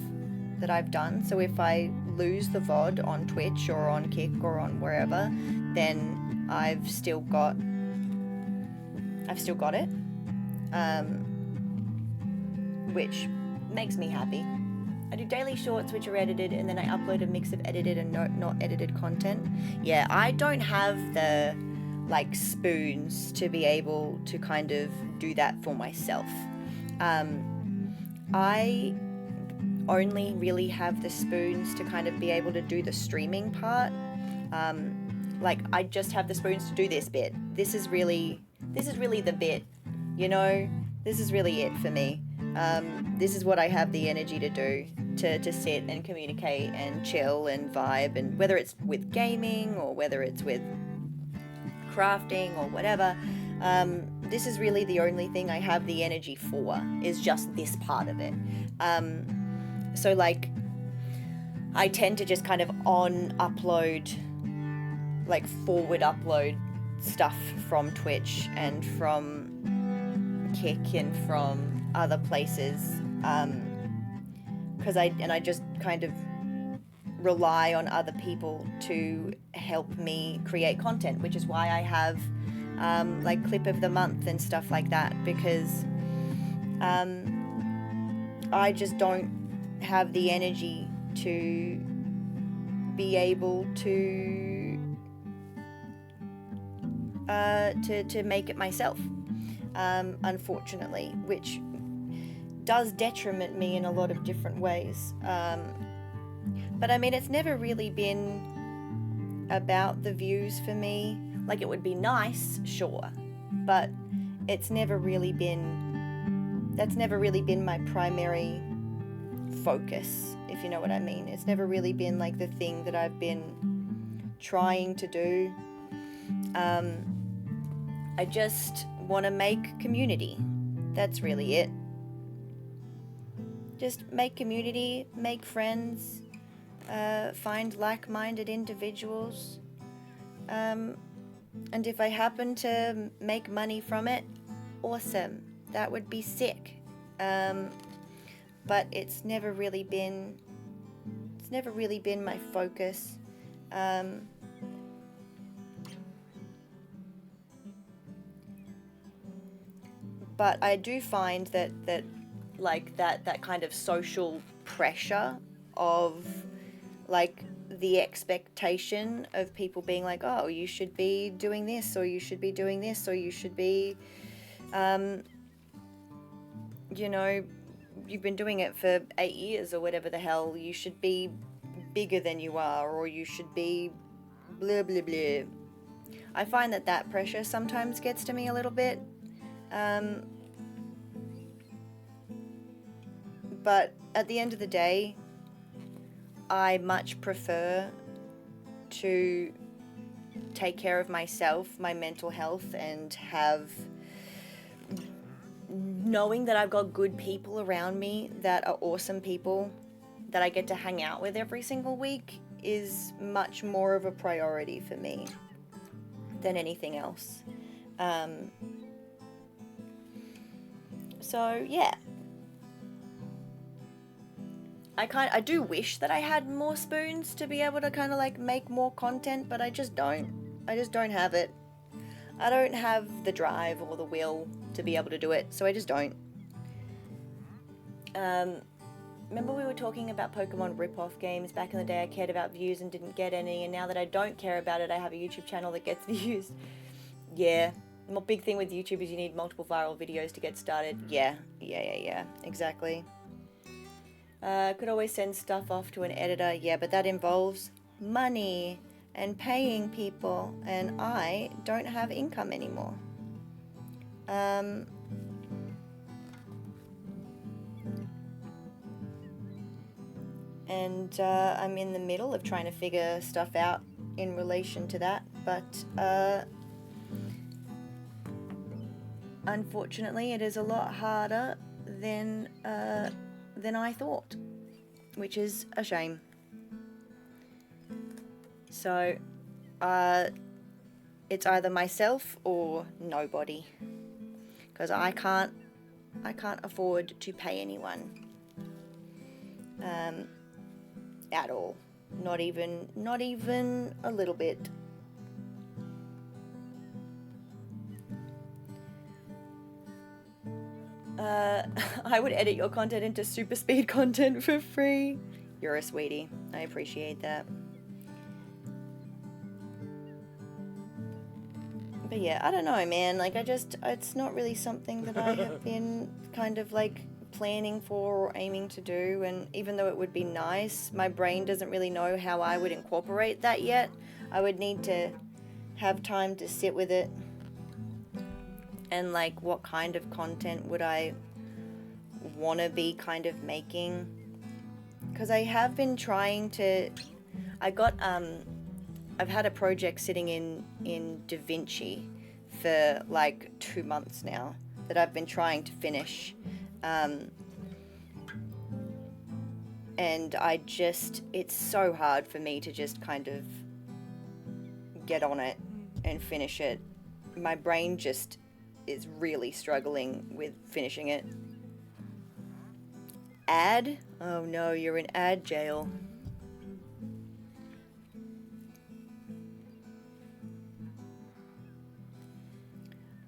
done. So if I lose the VOD on Twitch or on Kick or on wherever, then I've still got it, which makes me happy. I do daily shorts which are edited, and then I upload a mix of edited and not edited content. Yeah, I don't have the like spoons to be able to kind of do that for myself. I only really have the spoons to kind of be able to do the streaming part. Like I just have the spoons to do this bit. This is really the bit, you know? This is really it for me. This is what I have the energy to do, to sit and communicate and chill and vibe, and whether it's with gaming or whether it's with crafting or whatever, This is really the only thing I have the energy for, is just this part of it. So like, I tend to just kind of forward upload stuff from Twitch and from Kick and from other places, because I just kind of rely on other people to help me create content, which is why I have like clip of the month and stuff like that, because I just don't have the energy to be able to make it myself, unfortunately, which does detriment me in a lot of different ways. But I mean, it's never really been about the views for me. Like, it would be nice, sure, but that's never really been my primary focus, if you know what I mean. It's never really been like the thing that I've been trying to do. I just want to make community. That's really it. Just make community, make friends, find like-minded individuals, and if I happen to make money from it, awesome, that would be sick. But it's never really been my focus. But I do find that kind of social pressure of like the expectation of people being like, oh, you should be doing this, or you should be doing this, or you should be, you know, you've been doing it for 8 years or whatever the hell, you should be bigger than you are, or you should be blah, blah, blah. I find that pressure sometimes gets to me a little bit. But at the end of the day, I much prefer to take care of myself, my mental health, and knowing that I've got good people around me that are awesome people that I get to hang out with every single week is much more of a priority for me than anything else. So yeah, I do wish that I had more spoons to be able to kind of like make more content, but I just don't have it. I don't have the drive or the will to be able to do it, so I just don't. Remember we were talking about Pokemon rip-off games back in the day? I cared about views and didn't get any, and now that I don't care about it, I have a YouTube channel that gets views. Yeah. The big thing with YouTube is you need multiple viral videos to get started. Yeah, exactly. Could always send stuff off to an editor. Yeah, but that involves money and paying people, and I don't have income anymore. And I'm in the middle of trying to figure stuff out in relation to that, but unfortunately it is a lot harder than I thought, which is a shame. So it's either myself or nobody, because I can't afford to pay anyone at all, not even a little bit. I would edit your content into super speed content for free. You're a sweetie. I appreciate that. But yeah, I don't know, man. Like, it's not really something that I have been kind of like planning for or aiming to do. And even though it would be nice, my brain doesn't really know how I would incorporate that yet. I would need to have time to sit with it. And like, what kind of content would I want to be kind of making? Because I have been trying to, I've had a project sitting in DaVinci for like 2 months now that I've been trying to finish. And it's so hard for me to just kind of get on it and finish it. My brain just is really struggling with finishing it. Ad? Oh no, you're in ad jail.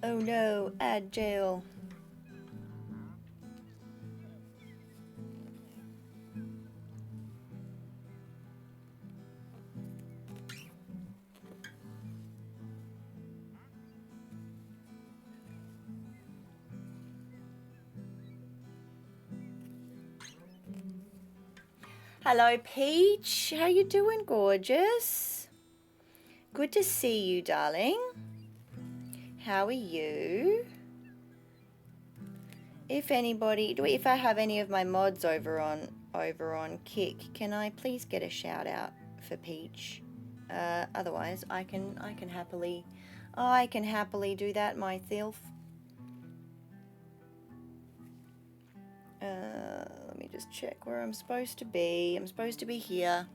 Oh no, ad jail. Hello, Peach. How you doing, gorgeous? Good to see you, darling. How are you? If I have any of my mods over on Kick, can I please get a shout out for Peach? Otherwise, I can happily do that myself. Let me just check where I'm supposed to be. I'm supposed to be here.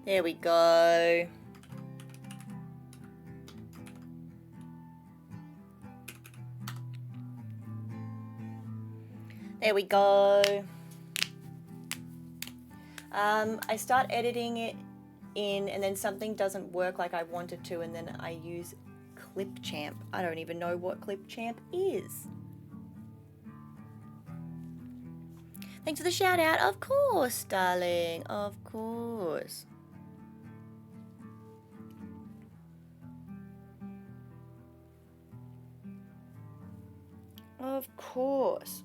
There we go. There we go. I start editing it in, and then something doesn't work like I wanted to, and then I use Clipchamp. I don't even know what Clipchamp is. Thanks for the shout out. Of course, darling. Of course. Of course.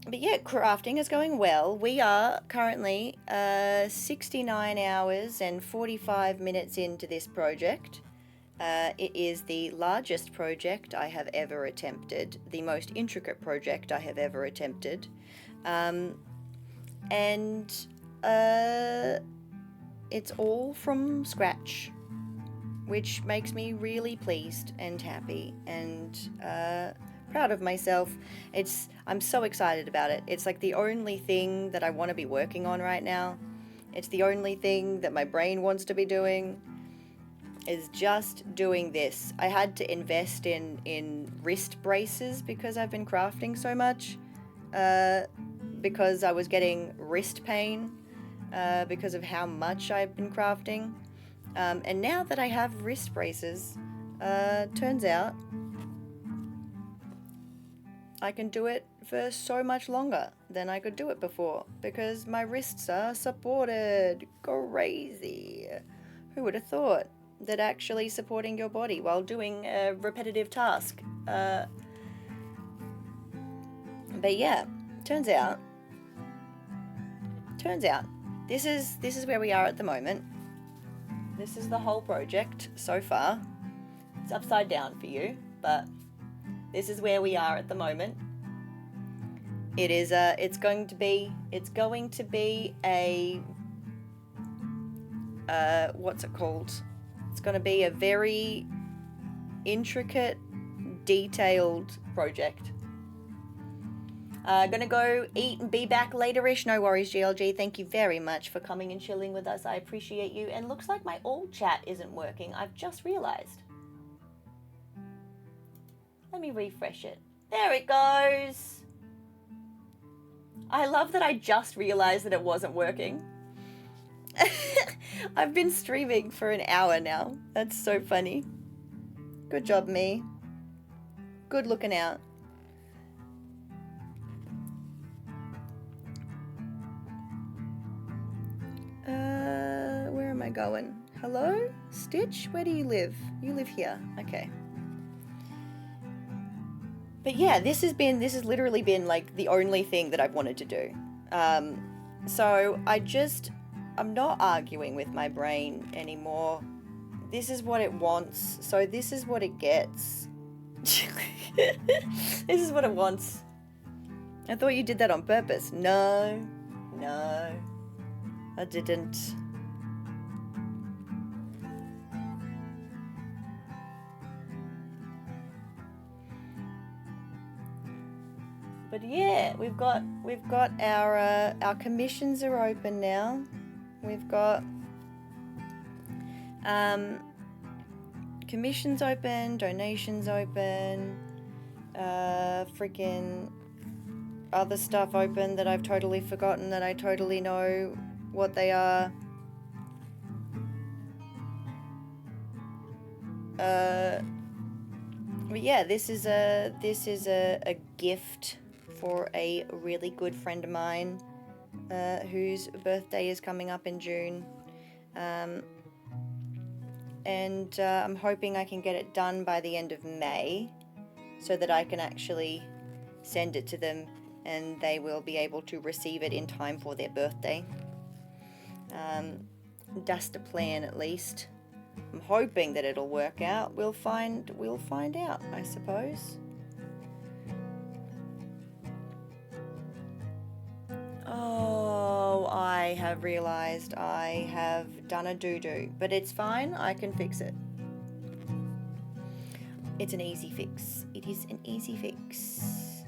But yeah, crafting is going well. We are currently 69 hours and 45 minutes into this project. It is the largest project I have ever attempted, the most intricate project I have ever attempted. It's all from scratch, which makes me really pleased and happy and proud of myself. I'm so excited about it. It's like the only thing that I want to be working on right now. It's the only thing that my brain wants to be doing, is just doing this. I had to invest in wrist braces because I've been crafting so much, because I was getting wrist pain because of how much I've been crafting. And now that I have wrist braces, turns out I can do it for so much longer than I could do it before because my wrists are supported. Crazy. Who would have thought that actually supporting your body while doing a repetitive task? But yeah, turns out this is where we are at the moment. This is the whole project so far. It's upside down for you, but this is where we are at the moment. It is it's going to be a what's it called? It's going to be a very intricate, detailed project. Gonna go eat and be back later-ish. No worries, GLG. Thank you very much for coming and chilling with us. I appreciate you. And looks like my all chat isn't working. I've just realized. Let me refresh it. There it goes. I love that I just realized that it wasn't working. I've been streaming for an hour now. That's so funny. Good job, me. Good looking out. Where am I going? Hello? Stitch? Where do you live? You live here. Okay. But yeah, this has literally been like the only thing that I've wanted to do. So I'm not arguing with my brain anymore. This is what it wants, so this is what it gets. This is what it wants. I thought you did that on purpose. No, no, I didn't. But yeah, we've got our commissions are open now. We've got commissions open, donations open, freaking other stuff open that I've totally forgotten that I totally know what they are. But yeah, this is a gift for a really good friend of mine whose birthday is coming up in June. And I'm hoping I can get it done by the end of May so that I can actually send it to them and they will be able to receive it in time for their birthday. That's the plan, at least. I'm hoping that it'll work out. We'll find out, I suppose. Oh, I have realized I have done a doo-doo, but it's fine. I can fix it. It's an easy fix. It is an easy fix.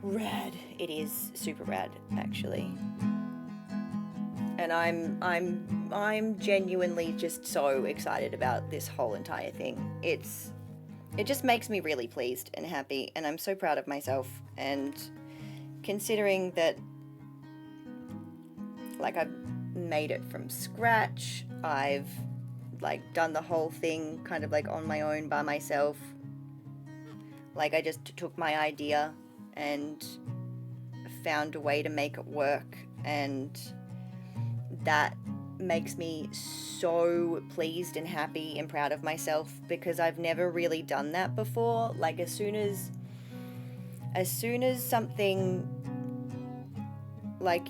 Rad. It is super rad, actually. And I'm genuinely just so excited about this whole entire thing. It just makes me really pleased and happy, and I'm so proud of myself. And considering that, like, I've made it from scratch, I've like done the whole thing kind of like on my own by myself. Like, I just took my idea and found a way to make it work, and that makes me so pleased and happy and proud of myself, because I've never really done that before. Like, as soon as something like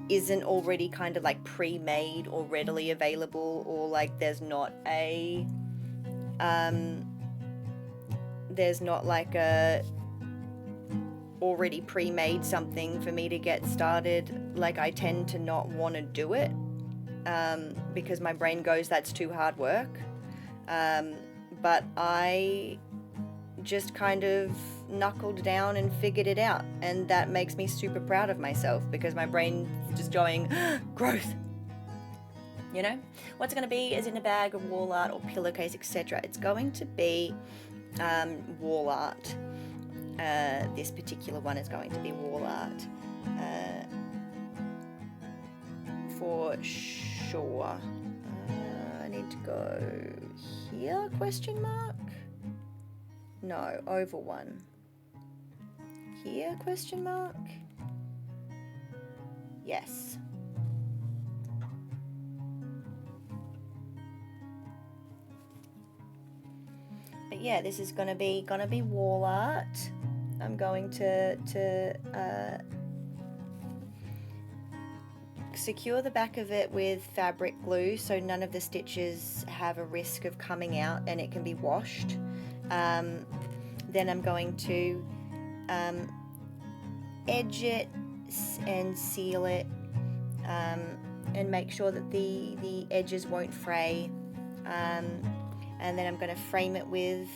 isn't already kind of like pre-made or readily available, or like there's not like a already pre-made something for me to get started, like, I tend to not want to do it because my brain goes, that's too hard work. But I just kind of knuckled down and figured it out, and that makes me super proud of myself, because my brain's just going, growth. You know, what's it going to be? Is it in a bag of wall art or pillowcase, etc.? It's going to be wall art. This particular one is going to be wall art, for sure. I need to go here, question mark? No, over one. Here, question mark? Yes. But yeah, this is gonna be wall art. I'm going to secure the back of it with fabric glue so none of the stitches have a risk of coming out and it can be washed. Then I'm going to edge it and seal it, and make sure that the edges won't fray. And then I'm going to frame it with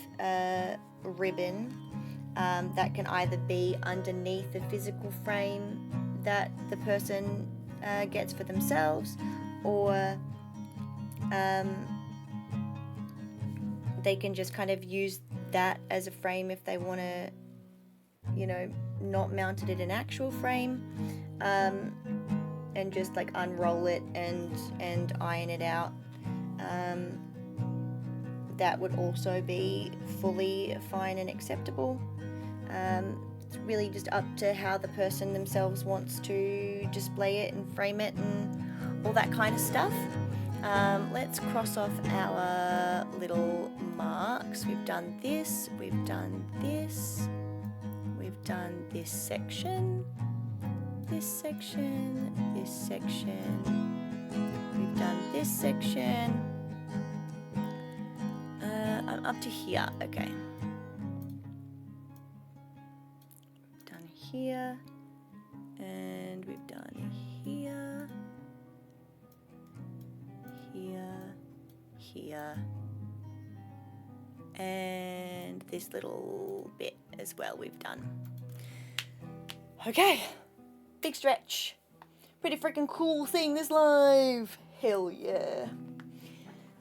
ribbon that can either be underneath the physical frame that the person gets for themselves, or they can just kind of use that as a frame if they want to, you know, not mount it in an actual frame, and just like unroll it and iron it out. That would also be fully fine and acceptable. It's really just up to how the person themselves wants to display it and frame it and all that kind of stuff. Let's cross off our little marks. We've done this, we've done this, we've done this section, this section, this section, we've done this section. I'm up to here. Okay. Done here. And we've done here. Here. Here. And this little bit as well we've done. Okay. Big stretch. Pretty freaking cool thing, this live. Hell yeah.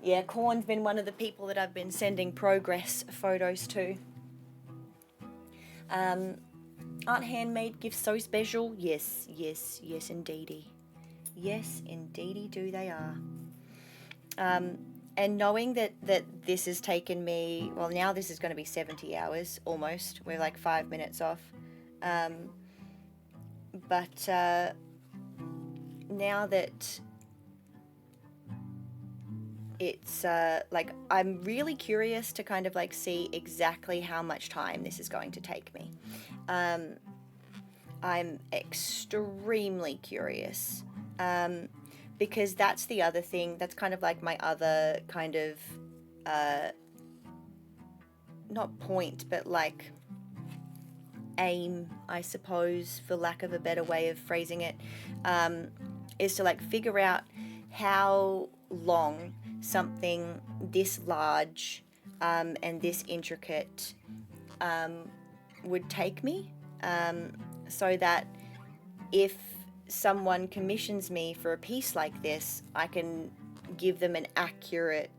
Yeah, Corn's been one of the people that I've been sending progress photos to. Aren't handmade gifts so special? Yes, yes, yes indeedy. Yes, indeedy do they are. And knowing that this has taken me, well now this is going to be 70 hours almost. We're like 5 minutes off. But now that it's like I'm really curious to kind of like see exactly how much time this is going to take me. I'm extremely curious because that's the other thing. That's kind of like my other kind of not point, but like aim, I suppose, for lack of a better way of phrasing it, is to like figure out how long something this large and this intricate would take me, so that if someone commissions me for a piece like this, I can give them an accurate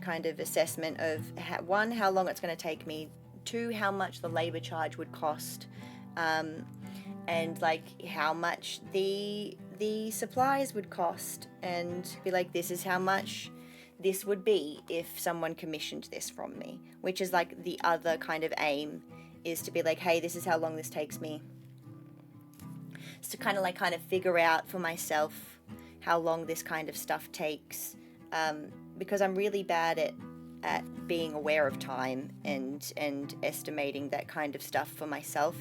kind of assessment of one, how long it's going to take me, two, how much the labor charge would cost, and like how much the supplies would cost, and be like, this is how much this would be if someone commissioned this from me, which is like the other kind of aim, is to be like, hey, this is how long this takes me. It's to kind of figure out for myself how long this kind of stuff takes, because I'm really bad at being aware of time and estimating that kind of stuff for myself.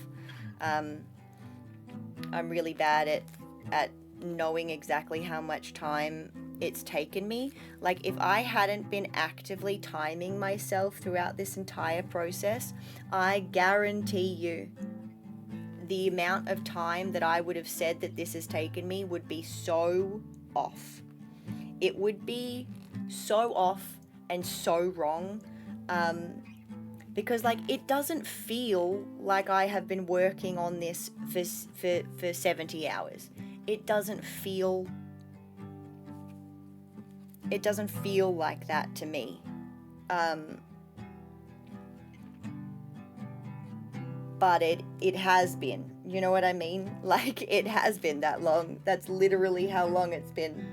I'm really bad at knowing exactly how much time it's taken me. Like, if I hadn't been actively timing myself throughout this entire process, I guarantee you the amount of time that I would have said that this has taken me would be so off. It would be so off and so wrong, because like it doesn't feel like I have been working on this for 70 hours. It doesn't feel like that to me. But it has been, you know what I mean? Like, it has been that long. That's literally how long it's been.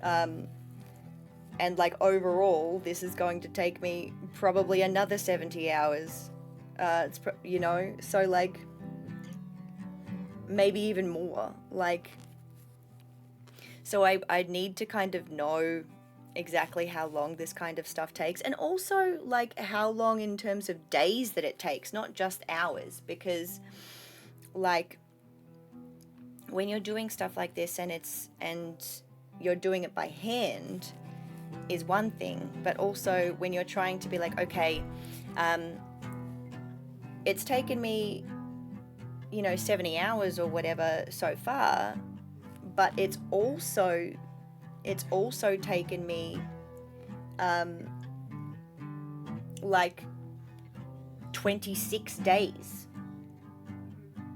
And like overall, this is going to take me probably another 70 hours. So like maybe even more. Like, so I need to kind of know exactly how long this kind of stuff takes, and also like how long in terms of days that it takes, not just hours, because like when you're doing stuff like this and you're doing it by hand is one thing, but also when you're trying to be like, okay, it's taken me 70 hours or whatever so far, but it's also taken me like 26 days.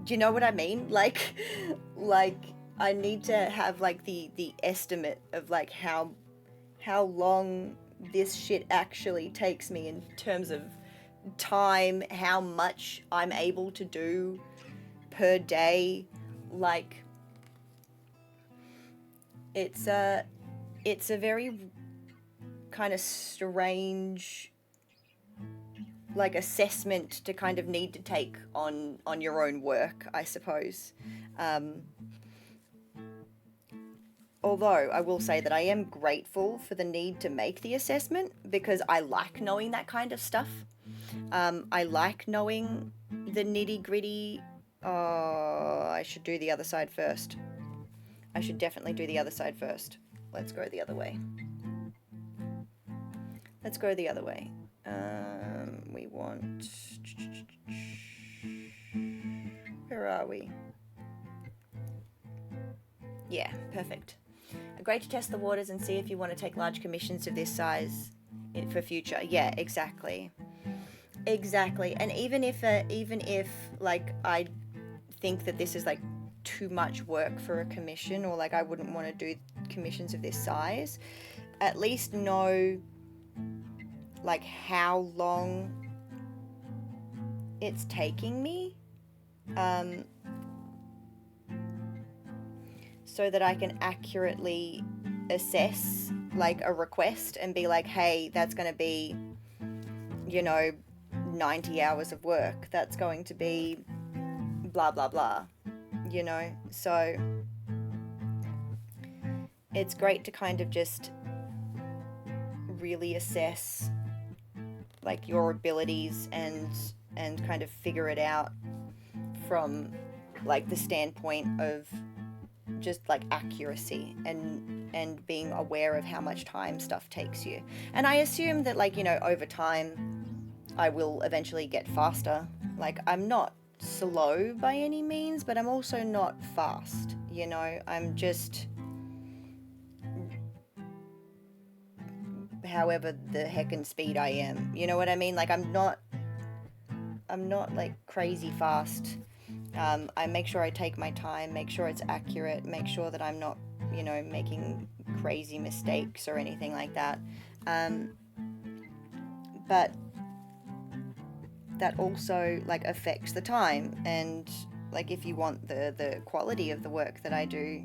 Do you know what I mean? Like I need to have like the estimate of like how long this shit actually takes me in terms of time, how much I'm able to do per day. Like, it's a very kind of strange like assessment to kind of need to take on your own work, I suppose. Although I will say that I am grateful for the need to make the assessment, because I like knowing that kind of stuff. I like knowing the nitty gritty. Oh, I should do the other side first. I should definitely do the other side first. Let's go the other way. let's go the other way. We want, where are we? Yeah, perfect. Great to test the waters and see if you want to take large commissions of this size for future. Yeah, exactly. Exactly. And even if like I think that this is like too much work for a commission, or like I wouldn't want to do commissions of this size, at least know like how long it's taking me, so that I can accurately assess like a request and be like, hey, that's going to be, 90 hours of work. That's going to be blah, blah, blah, So it's great to kind of just really assess like your abilities and kind of figure it out from like the standpoint of just like accuracy and being aware of how much time stuff takes you. And I assume that like, over time I will eventually get faster. Like I'm not slow by any means, but I'm also not fast, I'm just however the heckin' speed I am. You know what I mean? Like I'm not like crazy fast. I make sure I take my time, make sure it's accurate, make sure that I'm not, making crazy mistakes or anything like that. But that also like affects the time, and like if you want the quality of the work that I do,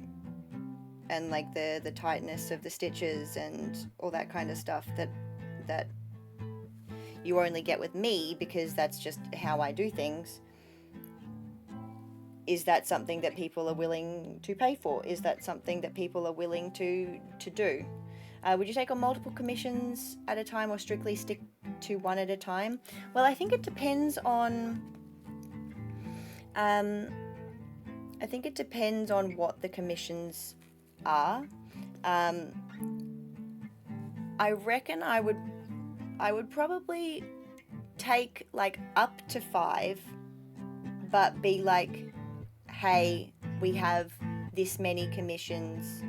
and like the tightness of the stitches and all that kind of stuff that you only get with me, because that's just how I do things. Is that something that people are willing to pay for? Is that something that people are willing to do? Would you take on multiple commissions at a time or strictly stick to one at a time? Well, I think it depends on what the commissions are. I reckon I would probably take like up to 5, but be like, hey, we have this many commissions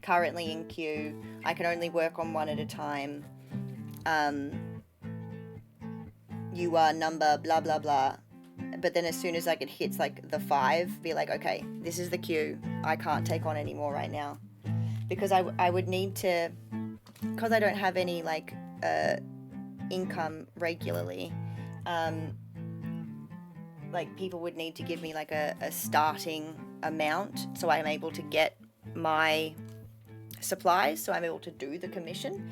currently in queue. I can only work on one at a time. You are number blah, blah, blah. But then as soon as like it hits like the 5, be like, okay, this is the queue. I can't take on any more right now. Because I would need to, because I don't have any like income regularly, like people would need to give me like a starting amount so I'm able to get my supplies, so I'm able to do the commission,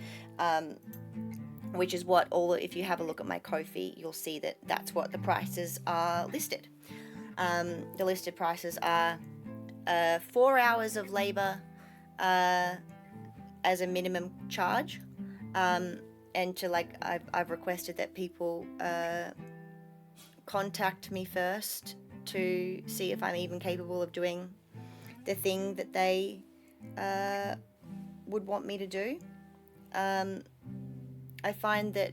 which is what if you have a look at my Ko-fi, you'll see that that's what the prices are listed. The listed prices are 4 hours of labor as a minimum charge, and to like I've requested that people contact me first to see if I'm even capable of doing the thing that they would want me to do. I find that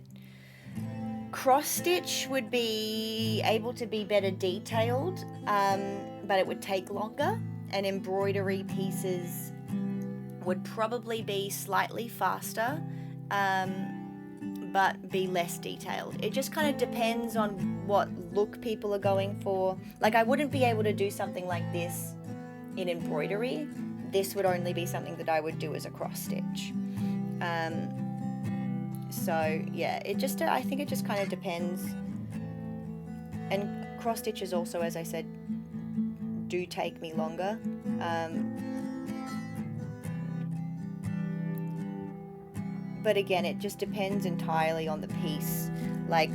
cross stitch would be able to be better detailed, but it would take longer, and embroidery pieces would probably be slightly faster, but be less detailed. It just kind of depends on what look people are going for. Like I wouldn't be able to do something like this in embroidery. This would only be something that I would do as a cross stitch. So yeah, I think it just kind of depends. And cross stitches also, as I said, do take me longer. But again, it just depends entirely on the piece. Like,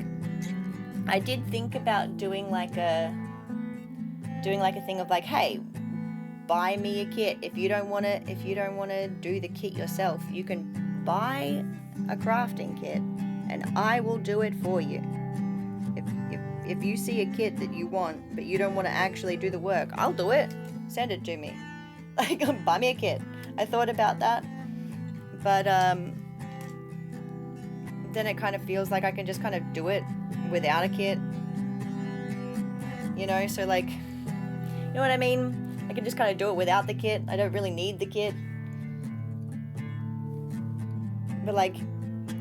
I did think about doing like a thing of like, hey, buy me a kit. If you don't want to do the kit yourself, you can buy a crafting kit and I will do it for you. If you see a kit that you want but you don't want to actually do the work, I'll do it. Send it to me. Like, buy me a kit. I thought about that, but then it kind of feels like I can just kind of do it without a kit. You know, so like, you know what I mean? I can just kind of do it without the kit. I don't really need the kit. But like,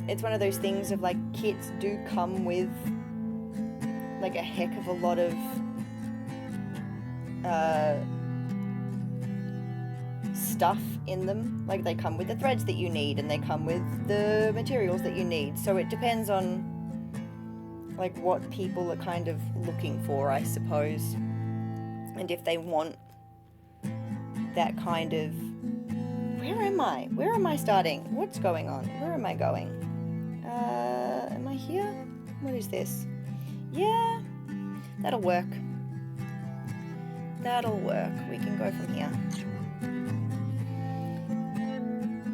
it's one of those things of like, kits do come with like a heck of a lot of stuff in them. Like, they come with the threads that you need, and they come with the materials that you need. So it depends on like what people are kind of looking for, I suppose, and if they want that kind of, where am I starting? What's going on? Where am I going? Am I here? What is this? Yeah, that'll work. That'll work. We can go from here.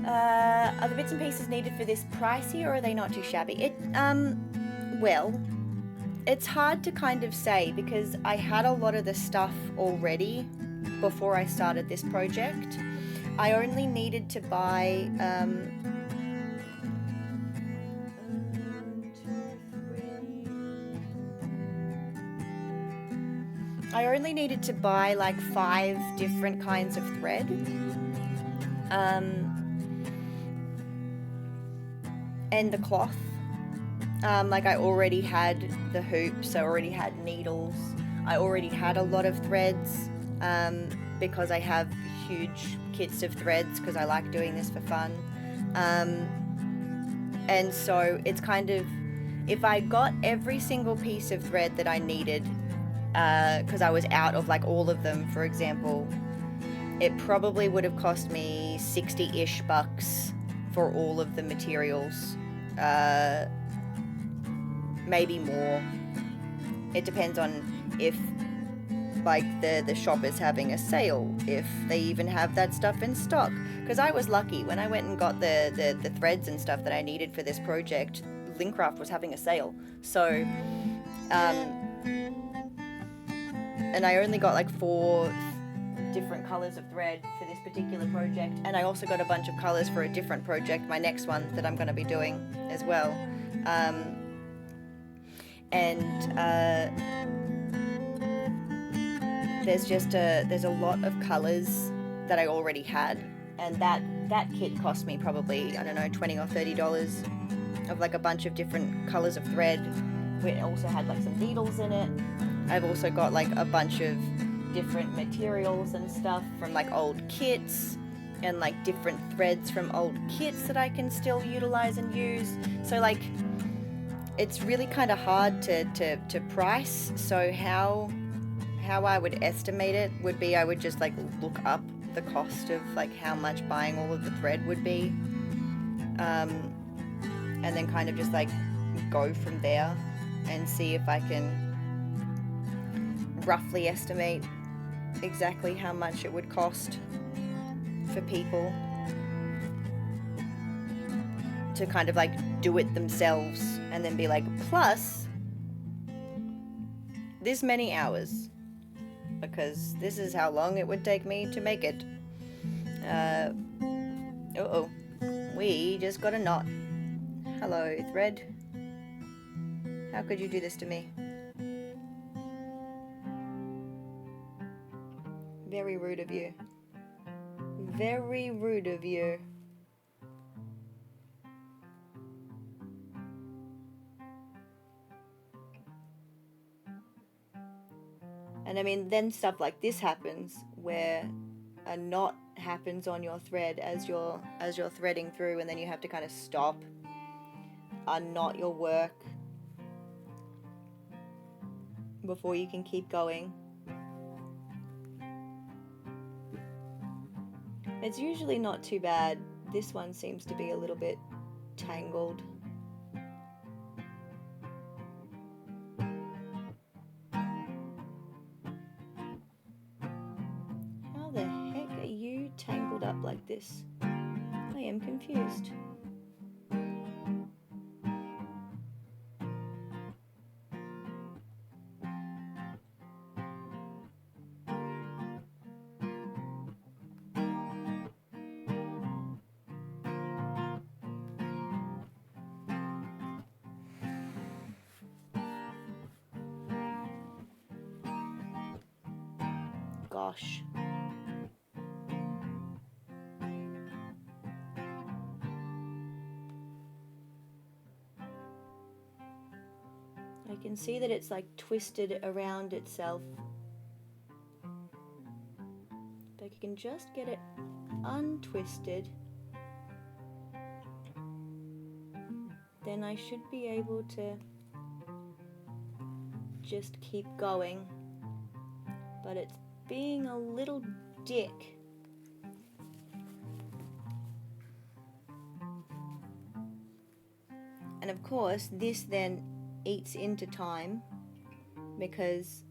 Are the bits and pieces needed for this pricey, or are they not too shabby? Well, it's hard to kind of say, because I had a lot of the stuff already before I started this project. I only needed to buy I only needed to buy like 5 different kinds of thread. And the cloth. Like, I already had the hoops, I already had needles, I already had a lot of threads, because I have huge kits of threads because I like doing this for fun. And so it's kind of, if I got every single piece of thread that I needed, because I was out of like all of them, for example, it probably would have cost me 60-ish bucks for all of the materials. Maybe more. It depends on if like the shop is having a sale, if they even have that stuff in stock. Because I was lucky when I went and got the threads and stuff that I needed for this project. Linkcraft was having a sale, so and I only got like 4 different colors of thread for this particular project, and I also got a bunch of colors for a different project, my next one that I'm going to be doing as well. There's a lot of colors that I already had, and that kit cost me probably, I don't know, $20 or $30 of like a bunch of different colors of thread. It also had like some needles in it. I've also got like a bunch of different materials and stuff from like old kits, and like different threads from old kits that I can still utilize and use. So like, it's really kind of hard to price. So how I would estimate it would be, I would just like look up the cost of like how much buying all of the thread would be, and then kind of just like go from there and see if I can roughly estimate exactly how much it would cost for people to kind of like do it themselves, and then be like, plus this many hours, because this is how long it would take me to make it. Uh-oh, we just got a knot. Hello, thread. How could you do this to me? Very rude of you. Very rude of you. And I mean, then stuff like this happens, where a knot happens on your thread as you're threading through, and then you have to kind of stop, unknot your work before you can keep going. It's usually not too bad. This one seems to be a little bit tangled. How the heck are you tangled up like this? I am confused. gosh. I can see that it's like twisted around itself. If I can just get it untwisted, then I should be able to just keep going. But it's being a little dick. And of course, this then eats into time because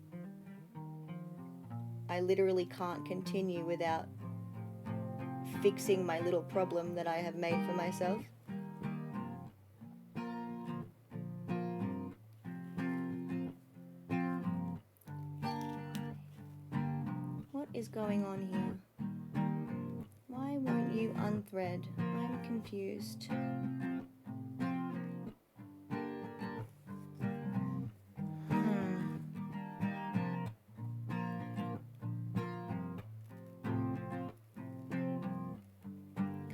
I literally can't continue without fixing my little problem that I have made for myself. What is going on here? Why won't you unthread? I'm confused.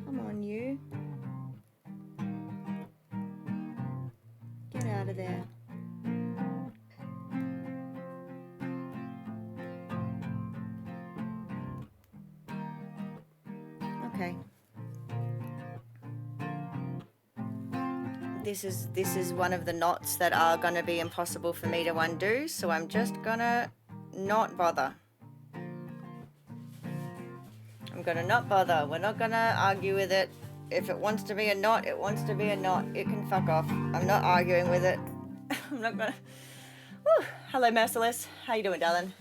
Come on, you. Get out of there. Okay. This is one of the knots that are gonna be impossible for me to undo, so I'm just gonna not bother. I'm gonna not bother. We're not gonna argue with it. If it wants to be a knot, it wants to be a knot. It can fuck off. I'm not arguing with it. I'm not gonna... Whew. Hello, Merciless. How you doing, darling?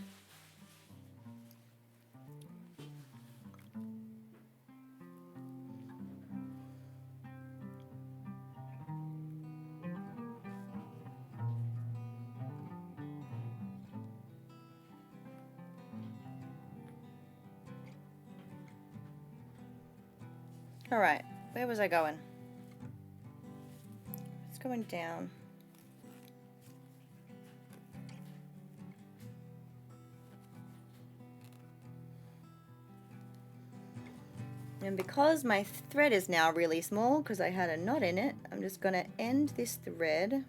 Alright, where was I going? It's going down. And because my thread is now really small, because I had a knot in it, I'm just going to end this thread.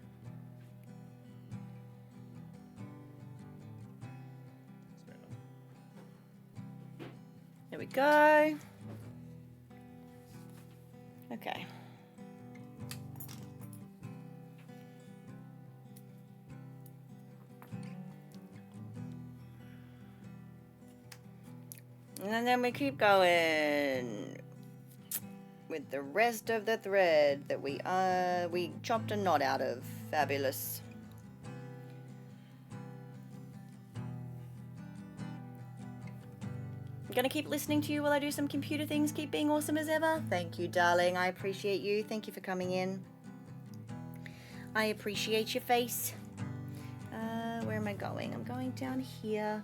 There we go. Okay. And then we keep going with the rest of the thread that we chopped a knot out of. Fabulous. I'm gonna keep listening to you while I do some computer things. Keep being awesome as ever. Thank you, darling. I appreciate you. Thank you for coming in. I appreciate your face. Where am I going? I'm going down here.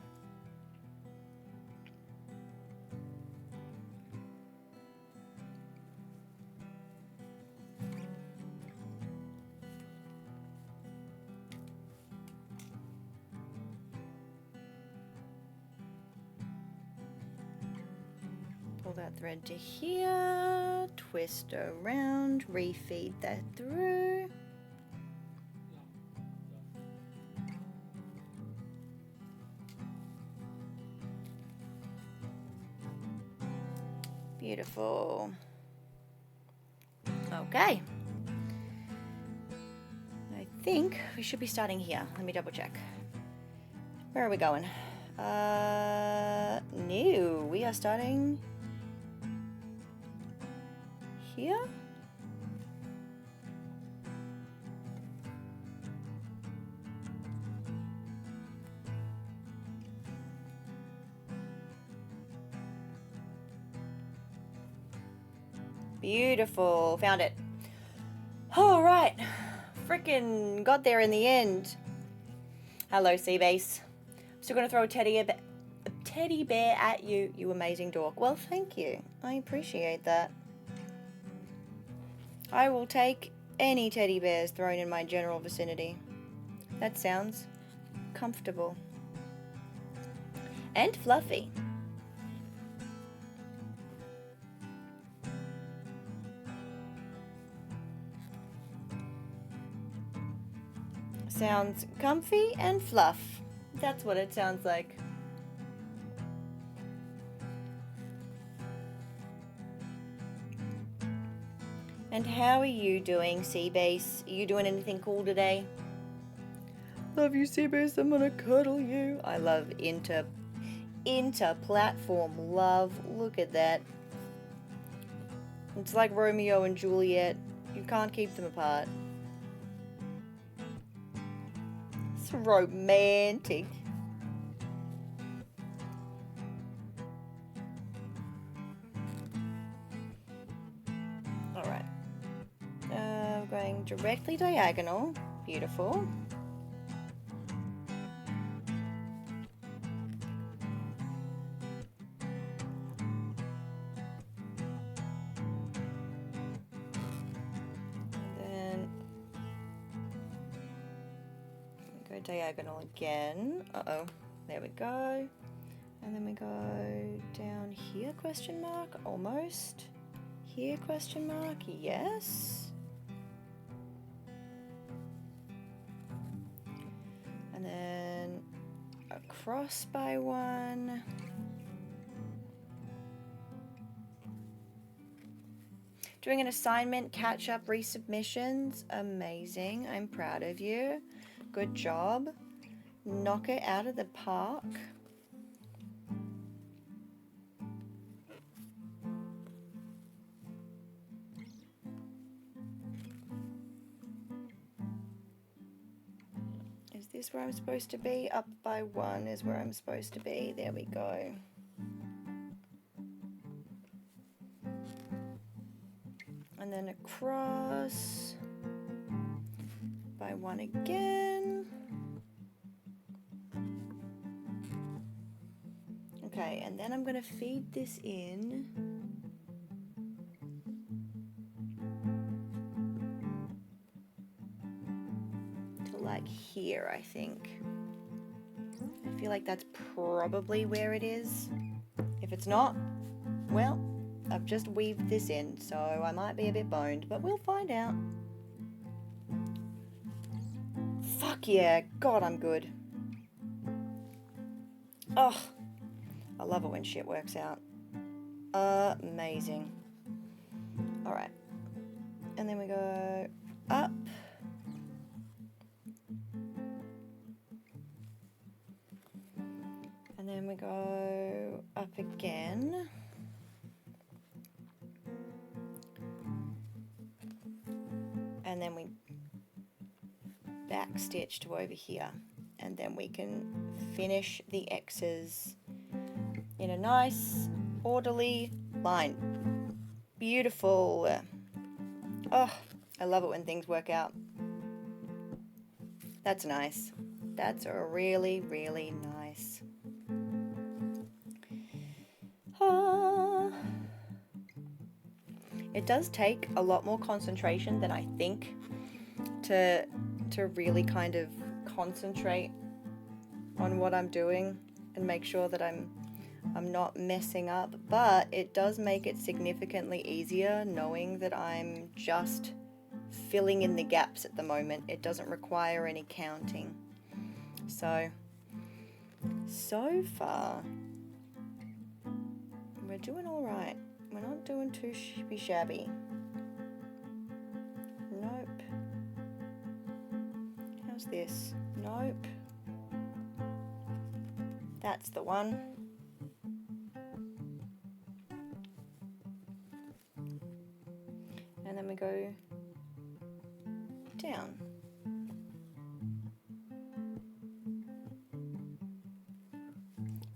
Pull that thread to here, twist around, refeed that through. Beautiful. Okay. I think we should be starting here. Let me double check. Where are we going? No, we are starting here. Beautiful. Found it. All right. Frickin' got there in the end. Hello, Seabase. I'm still going to throw a teddy bear at you, you amazing dork. Well, thank you. I appreciate that. I will take any teddy bears thrown in my general vicinity. That sounds comfortable. And fluffy. Sounds comfy and fluff. That's what it sounds like. And how are you doing, Seabase? Are you doing anything cool today? Love you, Seabase. I'm gonna cuddle you. I love inter-platform love. Look at that. It's like Romeo and Juliet. You can't keep them apart. It's romantic. Alright. Going directly diagonal. Beautiful. Diagonal again. Uh-oh. There we go. And then we go down here, question mark. Almost. Here, question mark. Yes. And then across by one. Doing an assignment, catch up, resubmissions. Amazing. I'm proud of you. Good job. Knock it out of the park. Is this where I'm supposed to be? Up by one is where I'm supposed to be. There we go. And then across by one again. Okay, and then I'm going to feed this in. To like here, I think. I feel like that's probably where it is. If it's not, well, I've just weaved this in, so I might be a bit boned, but we'll find out. Fuck yeah, God, I'm good. Oh, I love it when shit works out. Amazing. Alright. And then we go up. And then we go up again. And then we back stitch to over here. And then we can finish the X's in a nice, orderly line. Beautiful. Oh, I love it when things work out. That's nice. That's really, really nice. It does take a lot more concentration than I think to really kind of concentrate on what I'm doing and make sure that I'm not messing up, but it does make it significantly easier knowing that I'm just filling in the gaps at the moment. It doesn't require any counting. So far, we're doing all right. We're not doing too shabby. Nope. How's this? Nope. That's the one. And then we go down.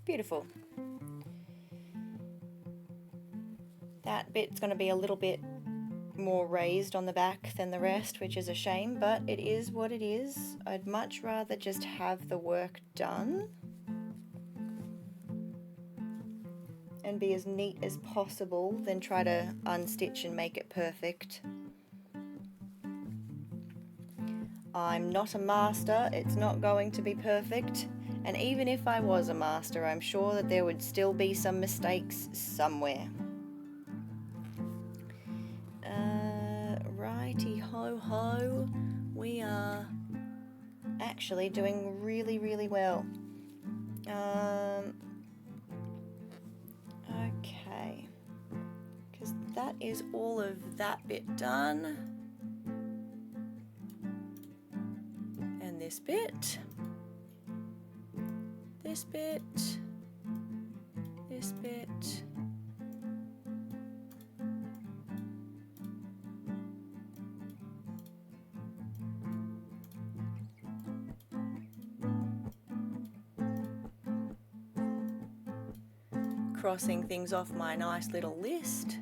Beautiful. That bit's going to be a little bit more raised on the back than the rest, which is a shame, but it is what it is. I'd much rather just have the work done and be as neat as possible than try to unstitch and make it perfect. I'm not a master, it's not going to be perfect, And even if I was a master, I'm sure that there would still be some mistakes somewhere. Righty ho ho, we are actually doing really, really well. Okay, because that is all of that bit done. And this bit, this bit, this bit. Crossing things off my nice little list.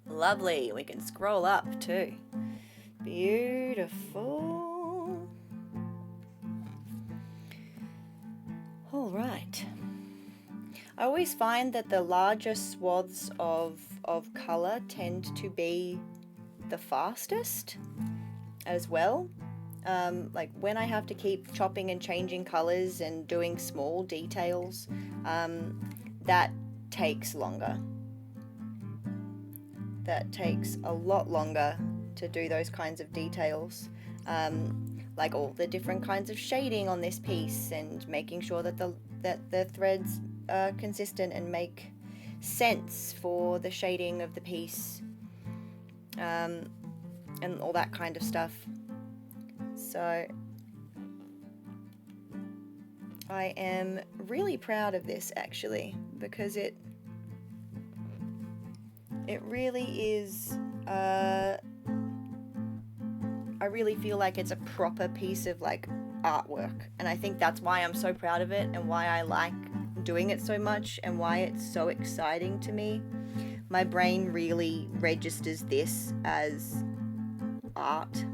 Lovely, we can scroll up too. Beautiful. All right. I always find that the larger swaths of colour tend to be the fastest as well. Like when I have to keep chopping and changing colours and doing small details, that takes longer. That takes a lot longer to do those kinds of details. Like all the different kinds of shading on this piece and making sure that the threads are consistent and make sense for the shading of the piece, and all that kind of stuff. So I am really proud of this actually, because it really is, I really feel like it's a proper piece of like artwork, and I think that's why I'm so proud of it and why I like doing it so much and why it's so exciting to me. My brain really registers this as art,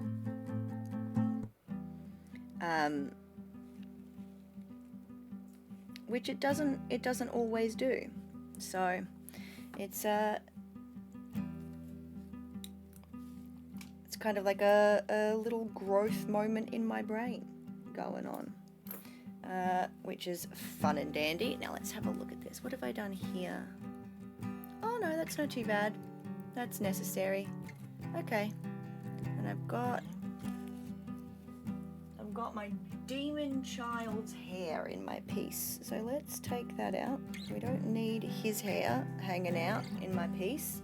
which it doesn't always do. So it's kind of like a little growth moment in my brain going on, which is fun and dandy. Now let's have a look at this. What have I done here? Oh no, that's not too bad. That's necessary. Okay, and I've got my demon child's hair in my piece, so let's take that out. We don't need his hair hanging out in my piece.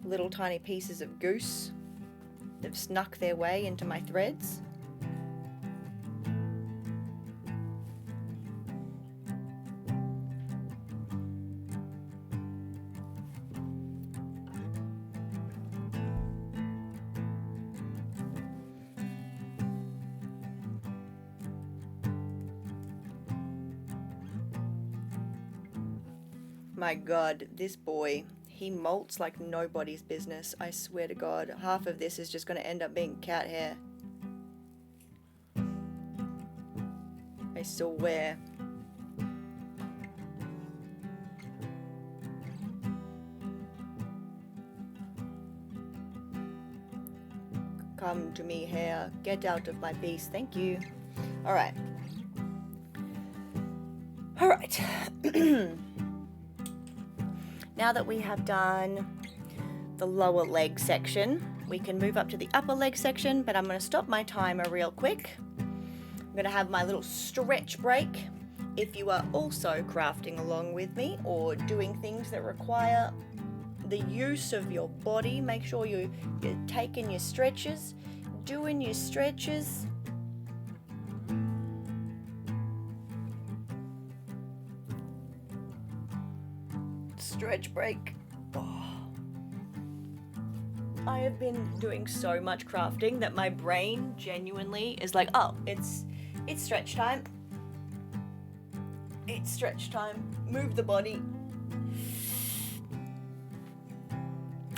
Little tiny pieces of goose that have snuck their way into my threads. My God, this boy, he molts like nobody's business. I swear to God, half of this is just going to end up being cat hair. I swear. Come to me, hair. Get out of my piece. Thank you. All right. All right. Now that we have done the lower leg section, we can move up to the upper leg section, but I'm going to stop my timer real quick. I'm going to have my little stretch break. If you are also crafting along with me or doing things that require the use of your body, make sure you're taking your stretches, doing your stretches. Stretch break. Oh. I have been doing so much crafting that my brain genuinely is like, oh, it's stretch time. It's stretch time. Move the body.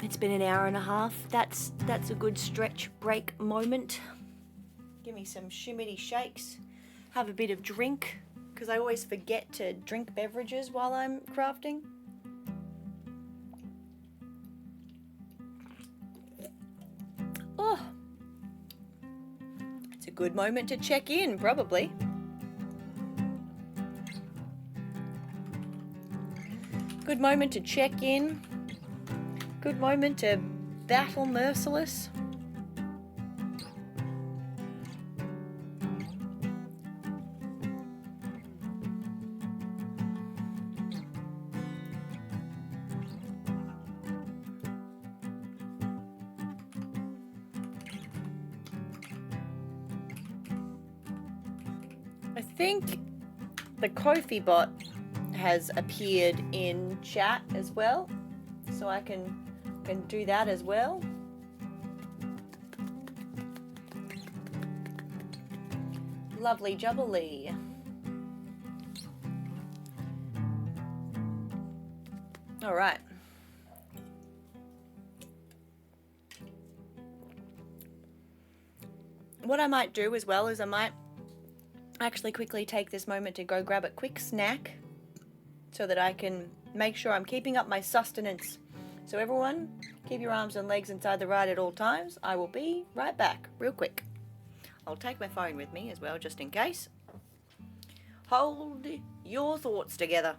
It's been an hour and a half. That's a good stretch break moment. Give me some shimmity shakes. Have a bit of drink, because I always forget to drink beverages while I'm crafting. Oh, it's a good moment to check in, probably. Good moment to check in. Good moment to battle merciless. I think the Ko-fi bot has appeared in chat as well, so I can do that as well. Lovely jubbly. All right. What I might do as well is I might actually quickly take this moment to go grab a quick snack so that I can make sure I'm keeping up my sustenance. So everyone, keep your arms and legs inside the ride at all times. I will be right back, real quick. I'll take my phone with me as well, just in case. Hold your thoughts together.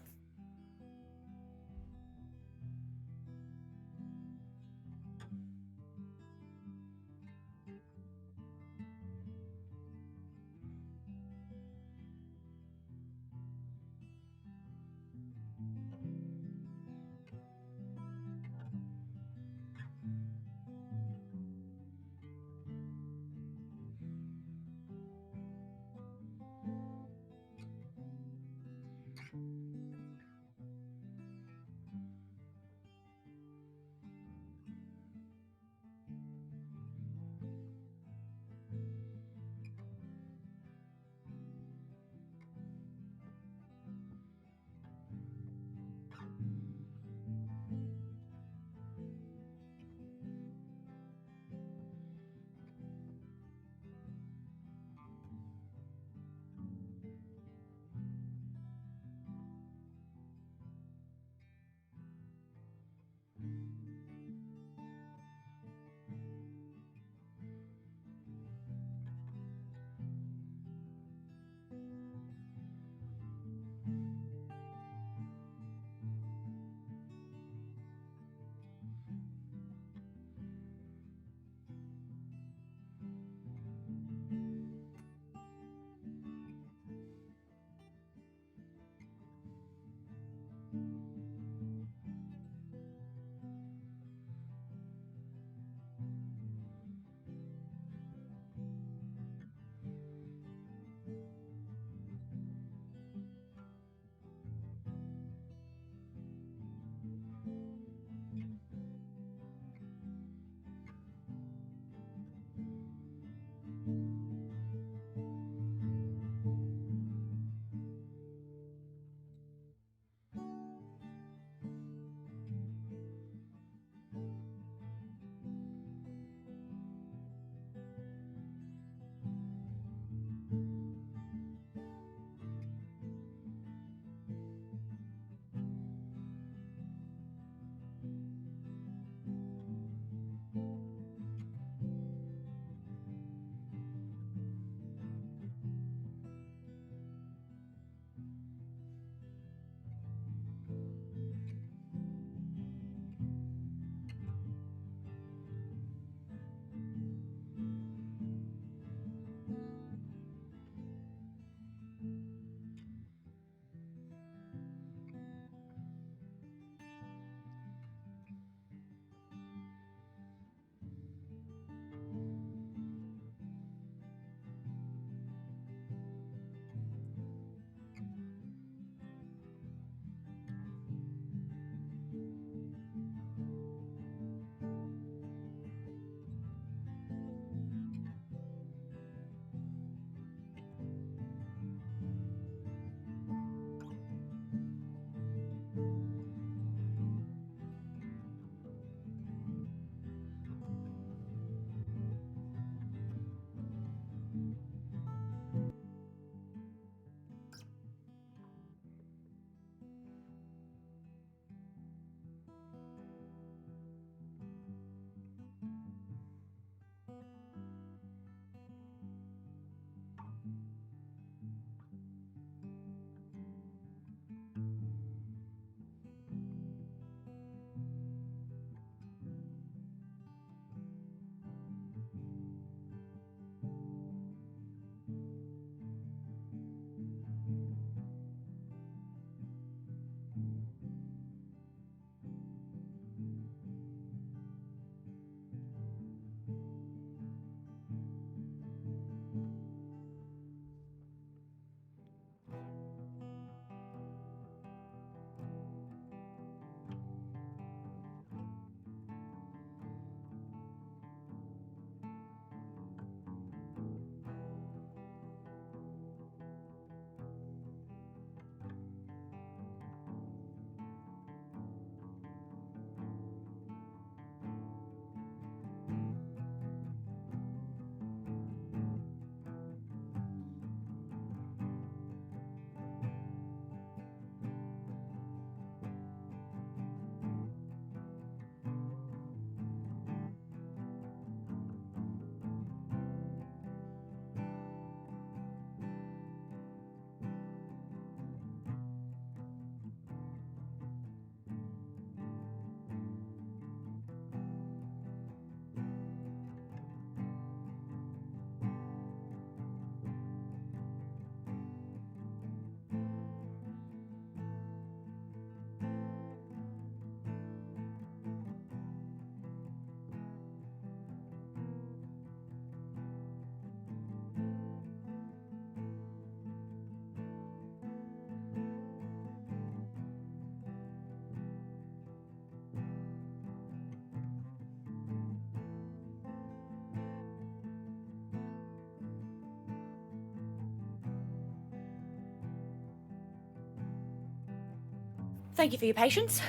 Thank you for your patience.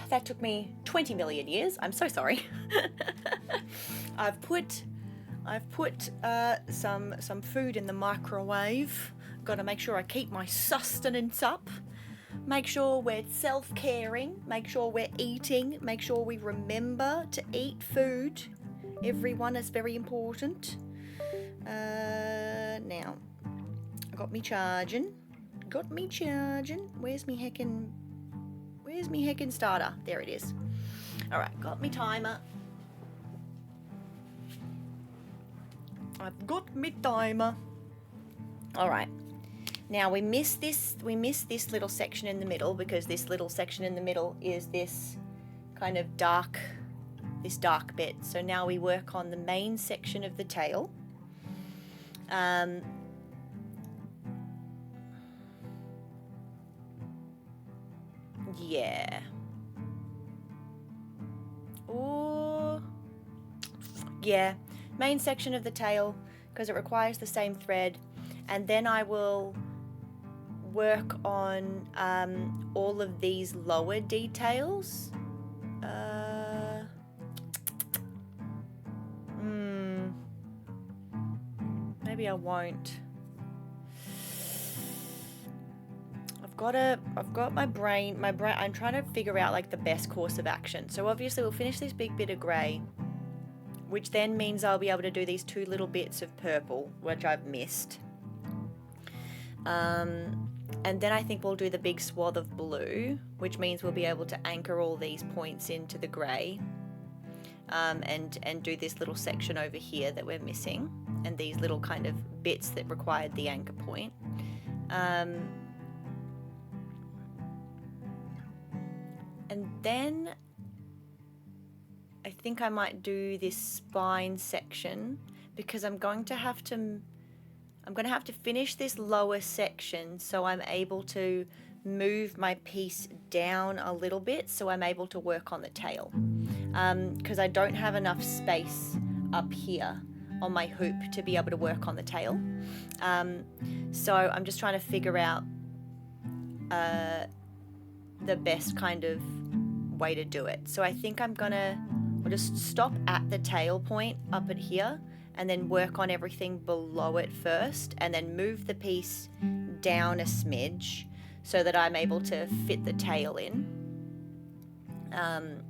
That took me 20 million years. I'm so sorry. I've put some food in the microwave. Got to make sure I keep my sustenance up. Make sure we're self-caring. Make sure we're eating. Make sure we remember to eat food. Everyone is very important. Now, got me charging. Where's me heckin' starter? There it is. All right, got me timer. I've got me timer. All right. Now we missed this little section in the middle, because this little section in the middle is this kind of dark bit. So now we work on the main section of the tail. Yeah. Or yeah, main section of the tail, because it requires the same thread. And then I will work on all of these lower details. Maybe I won't. I've got my brain, I'm trying to figure out like the best course of action. So obviously we'll finish this big bit of grey, which then means I'll be able to do these two little bits of purple, which I've missed. And then I think we'll do the big swath of blue, which means we'll be able to anchor all these points into the grey, and do this little section over here that we're missing, and these little kind of bits that required the anchor point. And then I think I might do this spine section, because I'm going to have to finish this lower section so I'm able to move my piece down a little bit so I'm able to work on the tail. Because I don't have enough space up here on my hoop to be able to work on the tail. So I'm just trying to figure out the best kind of way to do it. So I think I'll just stop at the tail point up at here, and then work on everything below it first, and then move the piece down a smidge so that I'm able to fit the tail in. And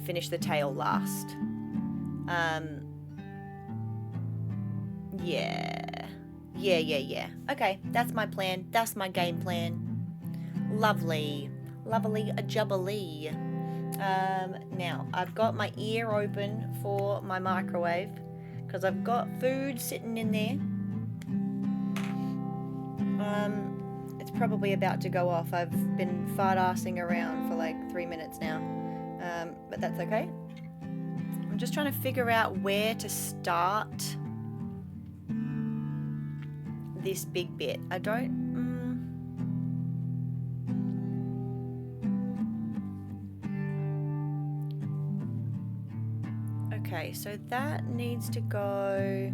finish the tail last. Yeah. Okay, that's my plan. That's my game plan. Lovely a jubilee. Now I've got my ear open for my microwave, because I've got food sitting in there. It's probably about to go off. I've been fart-arsing around for like 3 minutes now, but that's okay. I'm just trying to figure out where to start this big bit. I don't... Okay, so that needs to go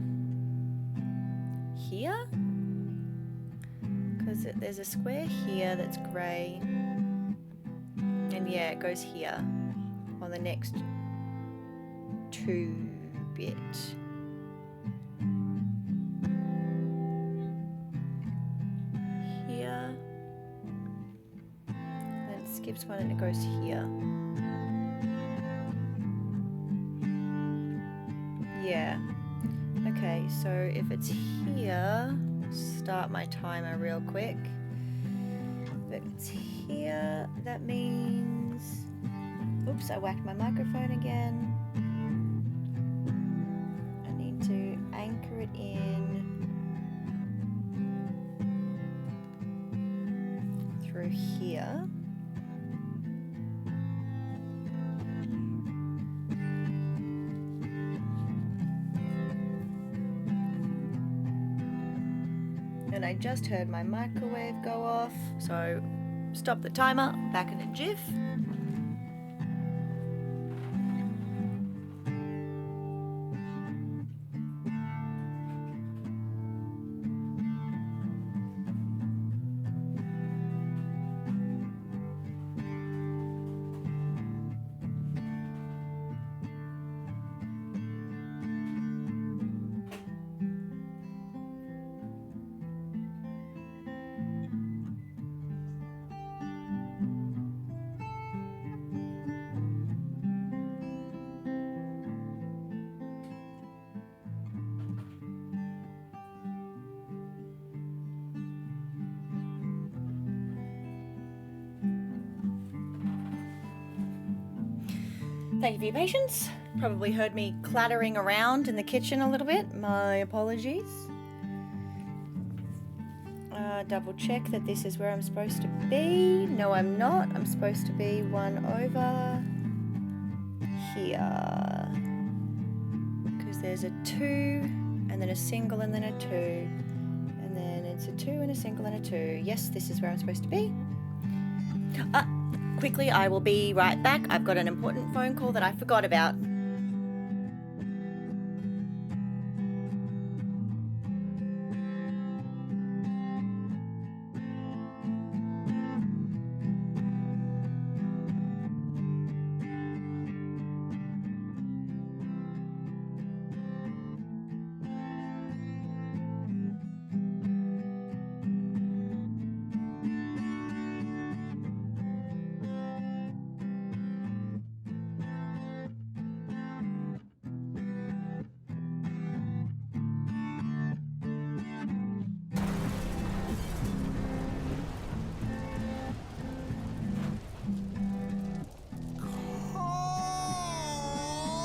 here, because there's a square here that's grey, and yeah, it goes here on the next 2 bit. Here, then it skips one and it goes here. Yeah. Okay, so if it's here, start my timer real quick. If it's here, that means... Oops, I whacked my microphone again. I need to anchor it in through here. And I just heard my microwave go off, so stop the timer, back in a jiff. Thank you for your patience. Probably heard me clattering around in the kitchen a little bit. My apologies. Double check that this is where I'm supposed to be. No, I'm not. I'm supposed to be one over here. Because there's a 2, and then a single, and then a 2. And then it's a 2 and a single and a 2. Yes, this is where I'm supposed to be. Quickly, I will be right back. I've got an important phone call that I forgot about.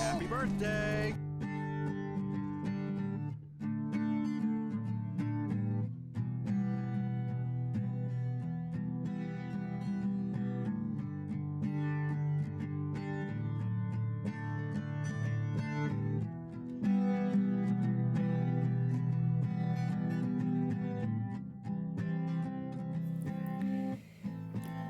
Happy birthday!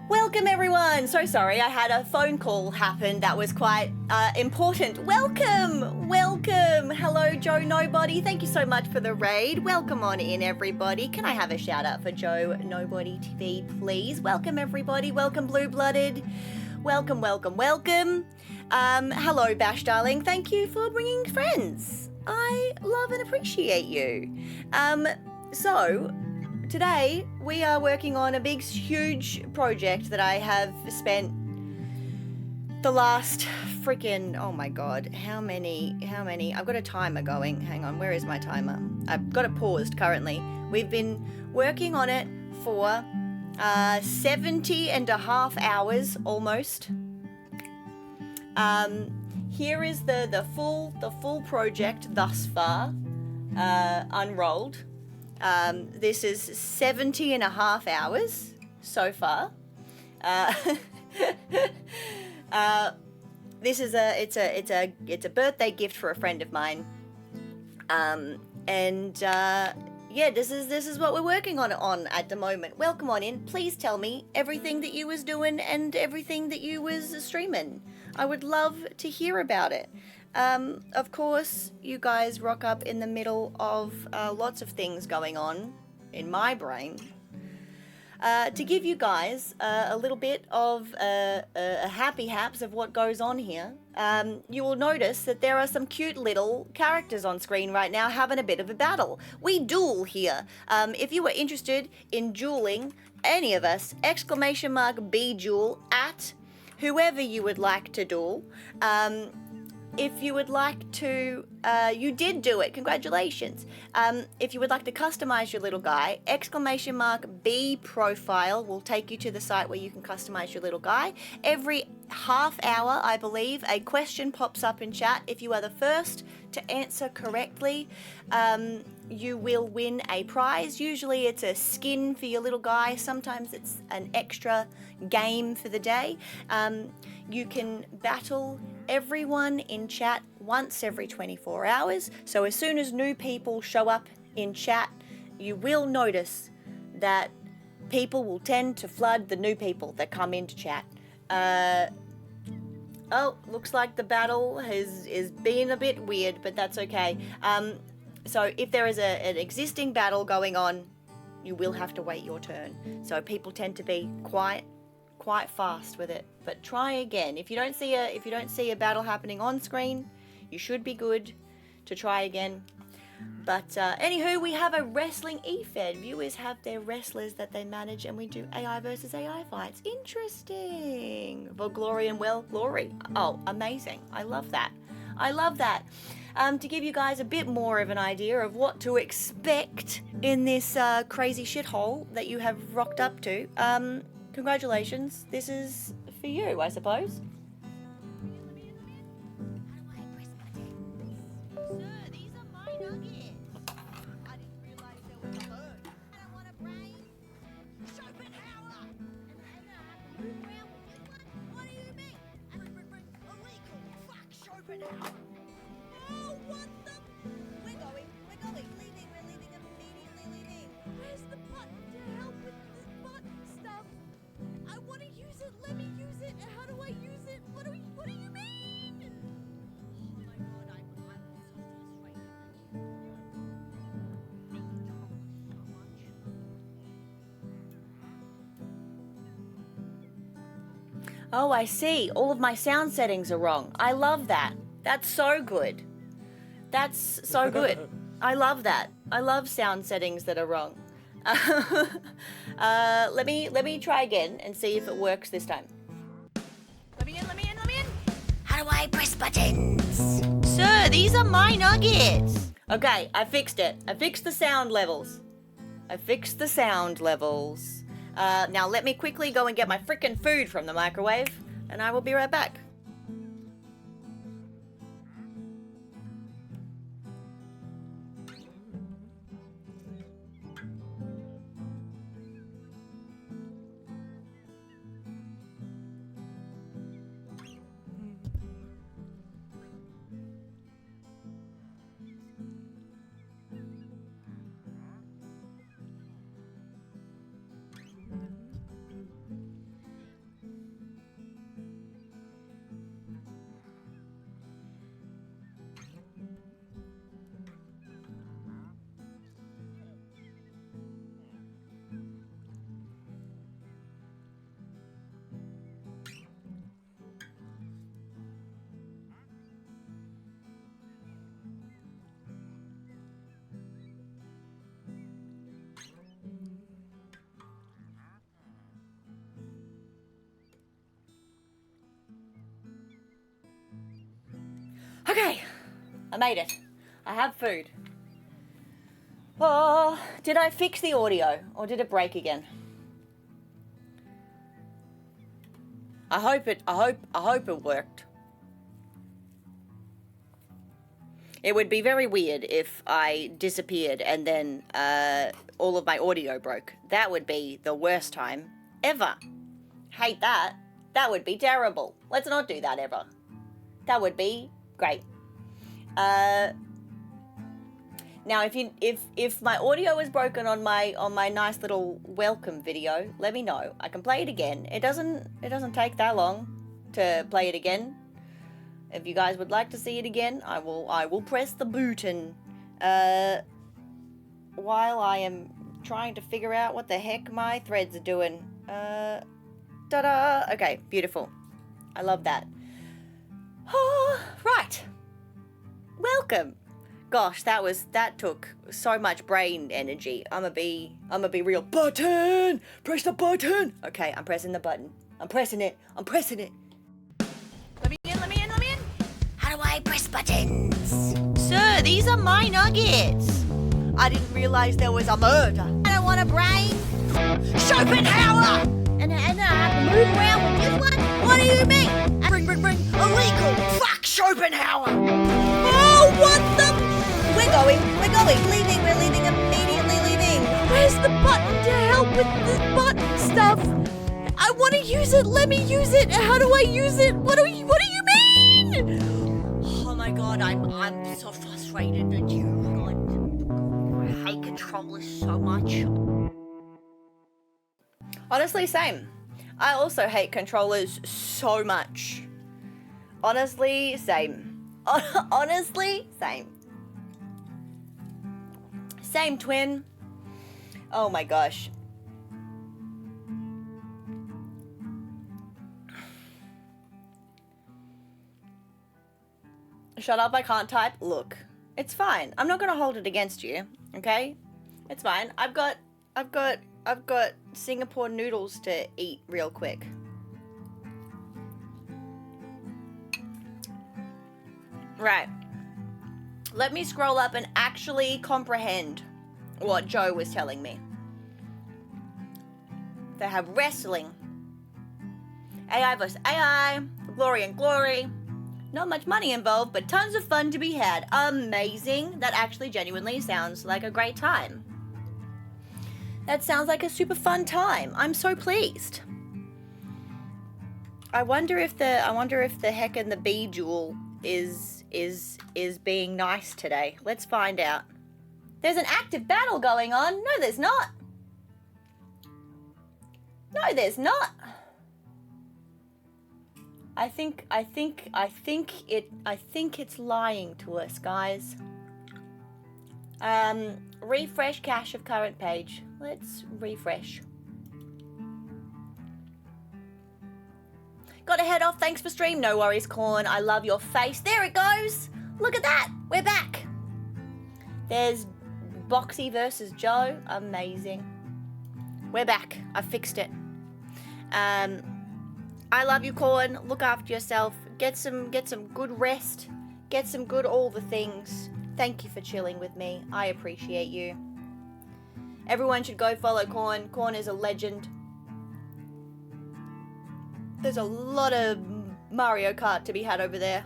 Welcome everyone! So sorry, I had a phone call happen that was quite important. Welcome! Welcome! Hello Joe Nobody, thank you so much for the raid. Welcome on in everybody. Can I have a shout out for Joe Nobody TV please? Welcome everybody, welcome Blue Blooded. Welcome, welcome, welcome. Hello Bash darling, thank you for bringing friends. I love and appreciate you. So, today, we are working on a big, huge project that I have spent the last freaking, oh my god, how many, I've got a timer going, hang on, where is my timer? I've got it paused currently. We've been working on it for 70 and a half hours, almost. Here is the full project thus far, unrolled. This is 70 and a half hours so far. This is it's a birthday gift for a friend of mine. Yeah, this is what we're working on at the moment. Welcome on in. Please tell me everything that you was doing and everything that you was streaming. I would love to hear about it. Of course, you guys rock up in the middle of lots of things going on in my brain. To give you guys a little bit of a happy haps of what goes on here, you will notice that there are some cute little characters on screen right now having a bit of a battle. We duel here. If you were interested in dueling any of us, !B-duel at whoever you would like to duel. If you would like to, you did do it, congratulations. If you would like to customize your little guy, !B profile will take you to the site where you can customize your little guy. Every half hour, I believe, a question pops up in chat. If you are the first to answer correctly, you will win a prize. Usually it's a skin for your little guy. Sometimes it's an extra game for the day. You can battle everyone in chat once every 24 hours. So as soon as new people show up in chat, you will notice that people will tend to flood the new people that come into chat. Oh, looks like the battle is being a bit weird, but that's okay. So if there is an existing battle going on, you will have to wait your turn. So people tend to be quite fast with it, but try again. If you don't see a battle happening on screen, you should be good to try again. But anywho, we have a wrestling e-fed. Viewers have their wrestlers that they manage, and we do AI versus AI fights. Interesting. For glory and well glory. Oh, amazing. I love that. I love that. To give you guys a bit more of an idea of what to expect in this crazy shithole that you have rocked up to, congratulations. This is for you, I suppose. Schopenhauer. Oh, what the? We're leaving immediately leaving. Where's the button to help with the button stuff? I want to use it, let me use it. How do I use it? What do you mean? Oh my god, I'm so frustrated. Oh, I see. All of my sound settings are wrong. I love that. That's so good. That's so good. I love that. I love sound settings that are wrong. Let me try again and see if it works this time. Let me in. How do I press buttons? Sir, these are my nuggets. Okay, I fixed it. I fixed the sound levels. Now let me quickly go and get my frickin' food from the microwave, and I will be right back. Okay, I made it. I have food. Oh, did I fix the audio or did it break again? I hope it worked. It would be very weird if I disappeared and then all of my audio broke. That would be the worst time ever. Hate that. That would be terrible. Let's not do that ever. That would be great. Now, if my audio is broken on my nice little welcome video, let me know. I can play it again. It doesn't take that long to play it again. If you guys would like to see it again, I will press the button while I am trying to figure out what the heck my threads are doing. Ta-da! Okay, beautiful. I love that. Oh, right. Welcome. Gosh, that took so much brain energy. I'ma be real. Button! Press the button! Okay, I'm pressing the button. I'm pressing it. Let me in. How do I press buttons? Sir, these are my nuggets. I didn't realize there was a murder. I don't want a brain. Schopenhauer! And I have to move around with this one? What do you mean? Bring. Illegal. Fuck Schopenhauer. Oh, what the? We're going. We're leaving immediately leaving. Where's the button to help with the button stuff? I want to use it. Let me use it. How do I use it? What do you mean? Oh my god, I'm so frustrated at you. I hate controllers so much. Honestly, same. I also hate controllers so much. Honestly, same. Honestly, same. Same, twin. Oh my gosh. Shut up, I can't type. Look, it's fine. I'm not gonna hold it against you, okay? It's fine. I've got Singapore noodles to eat real quick. Right. Let me scroll up and actually comprehend what Joe was telling me. They have wrestling, AI versus AI, glory and glory. Not much money involved, but tons of fun to be had. Amazing. That actually genuinely sounds like a great time. That sounds like a super fun time. I'm so pleased. I wonder if the heck and the bee duel being nice today? Let's find out. There's an active battle going on. No, there's not. No, there's not. I think it's lying to us, guys. Refresh cache of current page. Let's refresh. Gotta head off. Thanks for stream. No worries, Corn. I love your face. There it goes. Look at that. We're back. There's Boxy versus Joe. Amazing. We're back. I fixed it. I love you, Corn. Look after yourself. Get some good rest. Get some good all the things. Thank you for chilling with me. I appreciate you. Everyone should go follow Corn. Corn is a legend. There's a lot of Mario Kart to be had over there.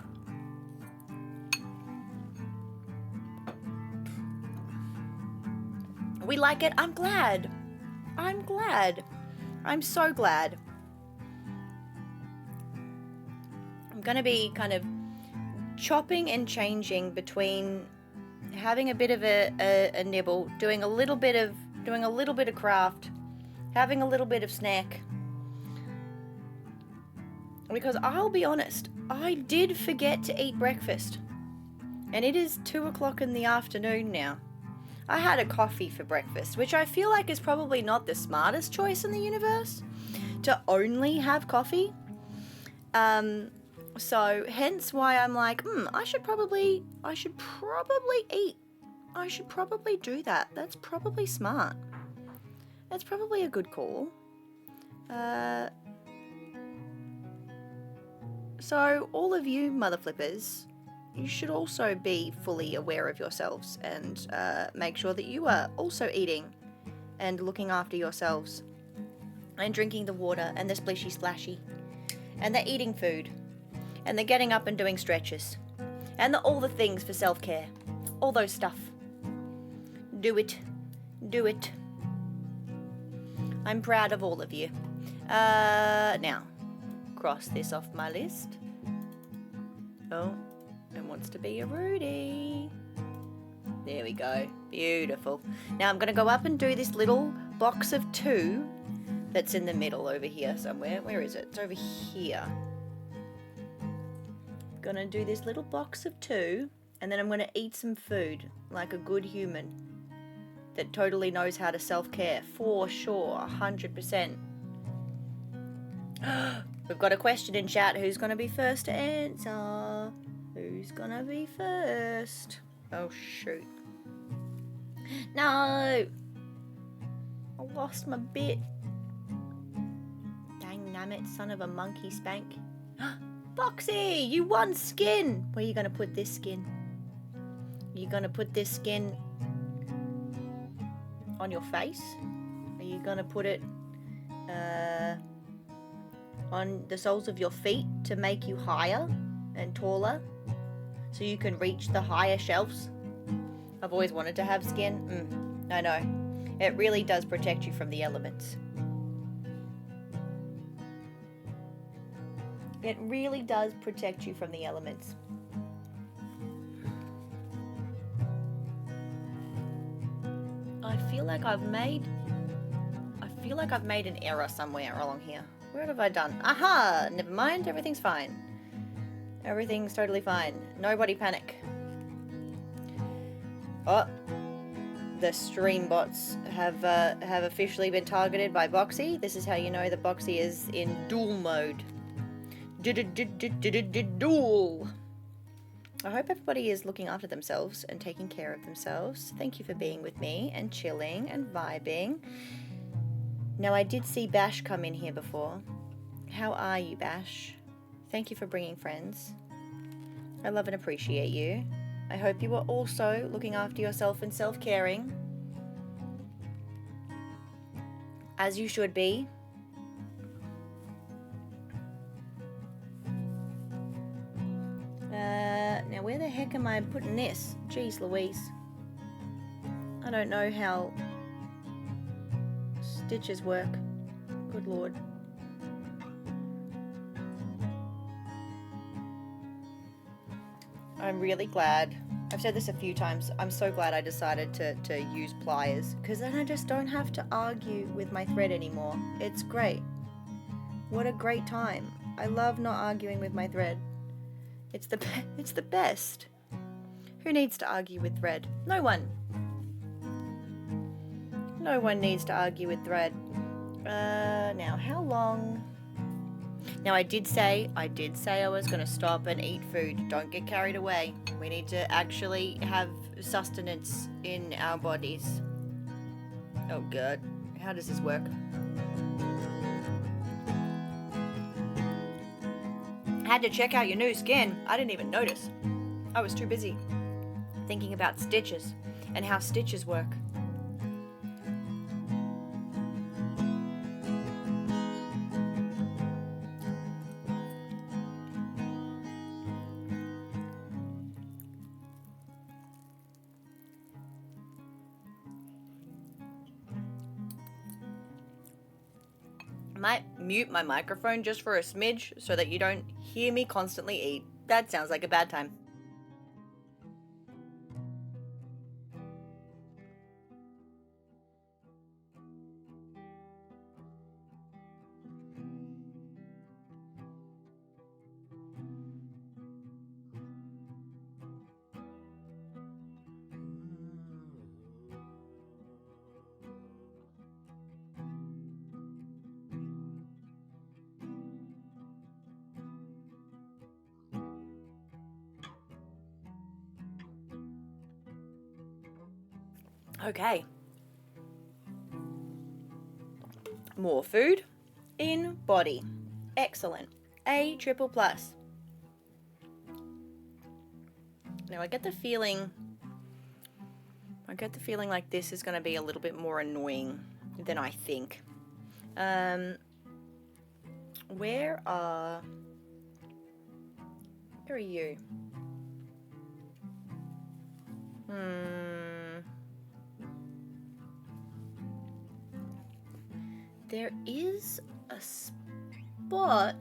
We like it. I'm glad. I'm glad. I'm so glad. I'm gonna be kind of chopping and changing between having a bit of a nibble, doing a little bit of craft, having a little bit of snack. Because I'll be honest, I did forget to eat breakfast. And it is 2 o'clock in the afternoon now. I had a coffee for breakfast, which I feel like is probably not the smartest choice in the universe, to only have coffee. So hence why I'm like, I should probably eat. I should probably do that. That's probably smart. That's probably a good call. So all of you mother flippers, you should also be fully aware of yourselves and make sure that you are also eating and looking after yourselves and drinking the water and the splishy splashy, and they're eating food and they're getting up and doing stretches and all the things for self-care, all those stuff. Do it. Do it. I'm proud of all of you. Now, cross this off my list. Oh, and wants to be a Rudy. There we go. Beautiful. Now I'm going to go up and do this little box of 2 that's in the middle over here somewhere. Where is it? It's over here. Going to do this little box of 2, and then I'm going to eat some food like a good human that totally knows how to self-care. For sure. 100%. We've got a question in chat. Who's going to be first to answer? Who's going to be first? Oh, shoot. No! I lost my bit. Dang nammit, son of a monkey spank. Boxy, you won skin! Where are you going to put this skin? Are you going to put this skin on your face? Are you going to put it on the soles of your feet to make you higher and taller so you can reach the higher shelves? I've always wanted to have skin. I know. It really does protect you from the elements. It really does protect you from the elements. I feel like I've made an error somewhere along here. What have I done? Aha! Never mind. Everything's fine. Everything's totally fine. Nobody panic. Oh, the stream bots have officially been targeted by Boxy. This is how you know that Boxy is in duel mode. Duel. I hope everybody is looking after themselves and taking care of themselves. Thank you for being with me and chilling and vibing. Now, I did see Bash come in here before. How are you, Bash? Thank you for bringing friends. I love and appreciate you. I hope you are also looking after yourself and self-caring, as you should be. Now where the heck am I putting this? Jeez Louise. I don't know how stitches work. Good Lord. I'm really glad. I've said this a few times. I'm so glad I decided to use pliers, because then I just don't have to argue with my thread anymore. It's great. What a great time. I love not arguing with my thread. It's the best. Who needs to argue with thread? No one. No one needs to argue with thread. Now how long? Now I did say I was gonna stop and eat food. Don't get carried away. We need to actually have sustenance in our bodies. Oh god. How does this work? Had to check out your new skin. I didn't even notice. I was too busy thinking about stitches and how stitches work. I might mute my microphone just for a smidge so that you don't hear me constantly eat. That sounds like a bad time. Okay. More food in body. Excellent. A triple plus. Now I get the feeling like this is going to be a little bit more annoying than I think. Where are you? There is a spot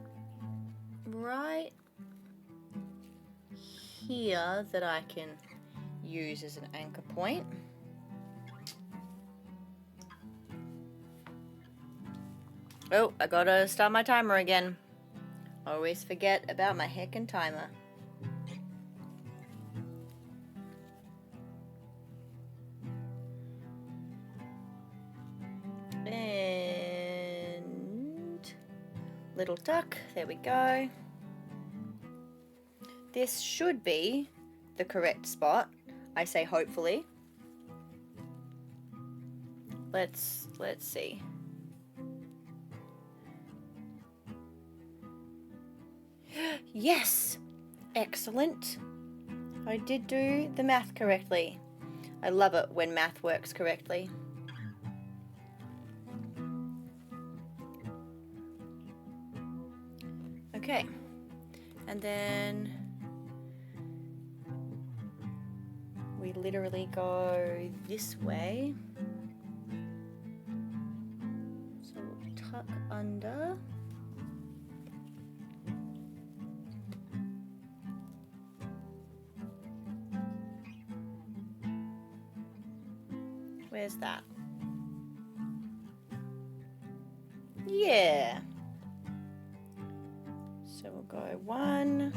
right here that I can use as an anchor point. Oh, I gotta start my timer again. Always forget about my heckin' timer. And little duck, there we go. This should be the correct spot. I say hopefully. Let's see. Yes! Excellent. I did do the math correctly. I love it when math works correctly. Okay. And then we literally go this way. So we'll tuck under. Where's that? Yeah. So we'll go 1,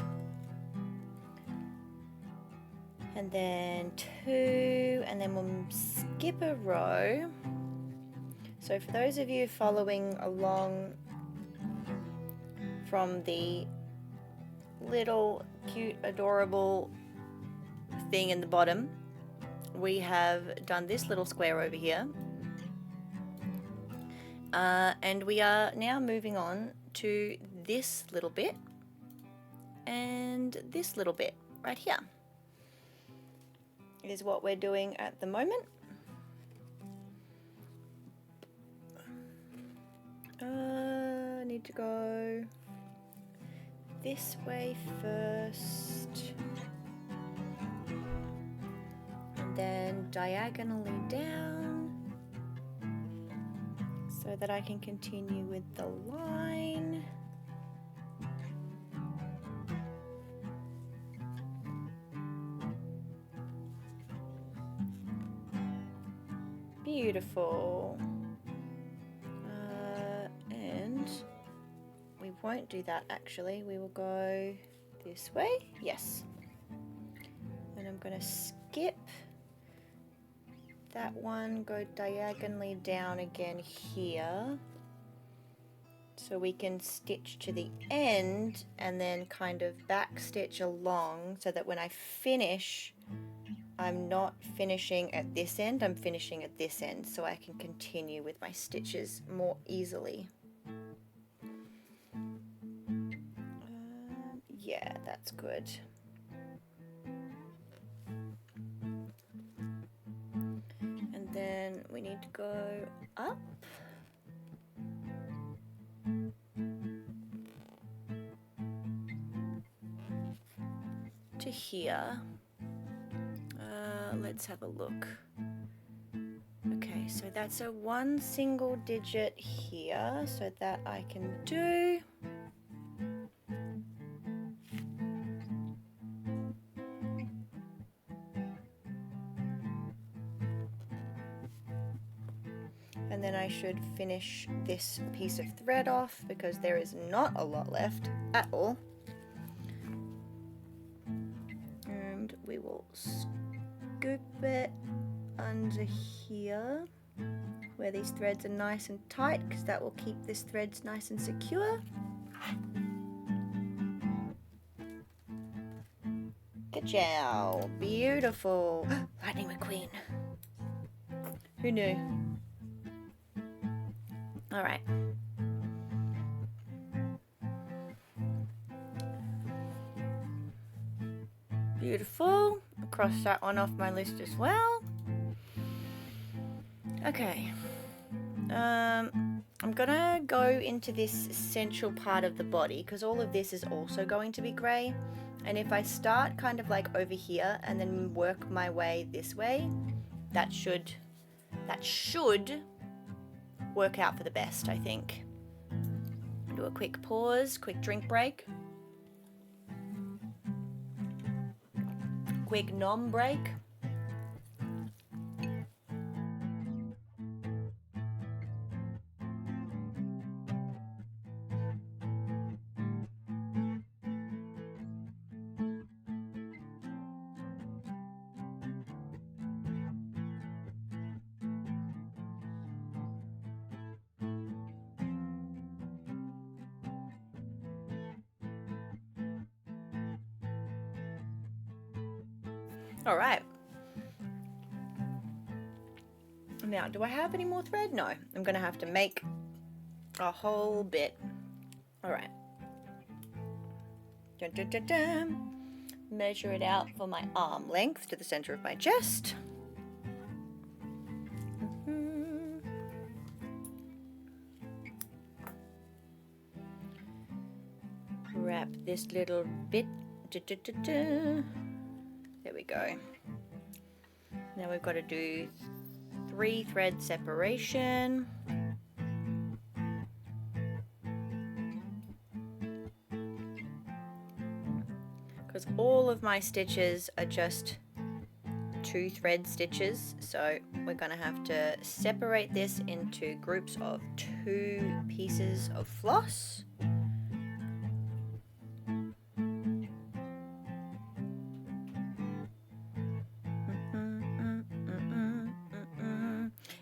and then 2, and then we'll skip a row. So for those of you following along from the little cute adorable thing in the bottom, we have done this little square over here, and we are now moving on to this little bit and this little bit right here is what we're doing at the moment. I need to go this way first, and then diagonally down so that I can continue with the line. Beautiful. And we won't do that actually. We will go this way. Yes. And I'm going to skip that one, go diagonally down again here. So we can stitch to the end and then kind of back stitch along so that when I finish, I'm not finishing at this end, I'm finishing at this end so I can continue with my stitches more easily. Yeah, that's good. And then we need to go up. To here. Let's have a look. Okay, so that's a 1 single digit here, so that I can do. And then I should finish this piece of thread off because there is not a lot left at all. And we will scoop it under here where these threads are nice and tight because that will keep this threads nice and secure. Ka-chow! Beautiful! Lightning McQueen! Who knew? Alright. Beautiful. I'll cross that one off my list as well. Okay. I'm gonna go into this central part of the body because all of this is also going to be grey. And if I start kind of like over here and then work my way this way, that should work out for the best, I think. Do a quick pause, quick drink break. Quick nom break. All right. Now, do I have any more thread? No. I'm going to have to make a whole bit. All right. Dun, dun, dun, dun. Measure it out for my arm length to the center of my chest. Wrap this little bit. There we go. Now we've got to do 3 thread separation. Because all of my stitches are just 2 thread stitches, so we're going to have to separate this into groups of 2 pieces of floss.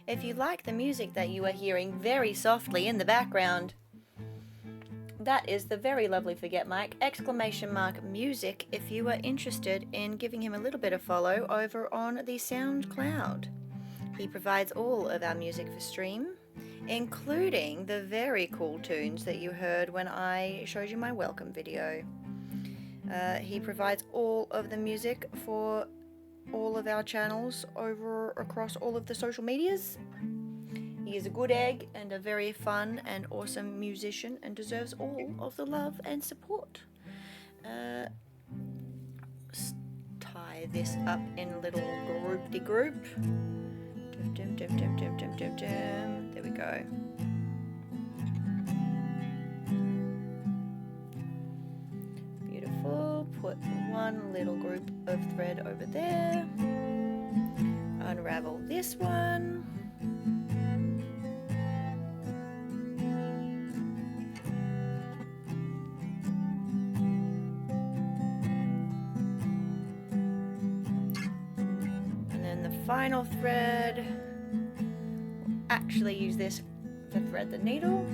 If you like the music that you are hearing very softly in the background, that is the very lovely ForgetMike ! Music if you are interested in giving him a little bit of follow over on the SoundCloud. He provides all of our music for stream, including the very cool tunes that you heard when I showed you my welcome video. He provides all of the music for all of our channels over across all of the social medias. He is a good egg and a very fun and awesome musician and deserves all of the love and support. Tie this up in a little groupty-group. There we go. Beautiful. Put one little group of thread over there. Unravel this one. final thread. Actually use this to thread the needle.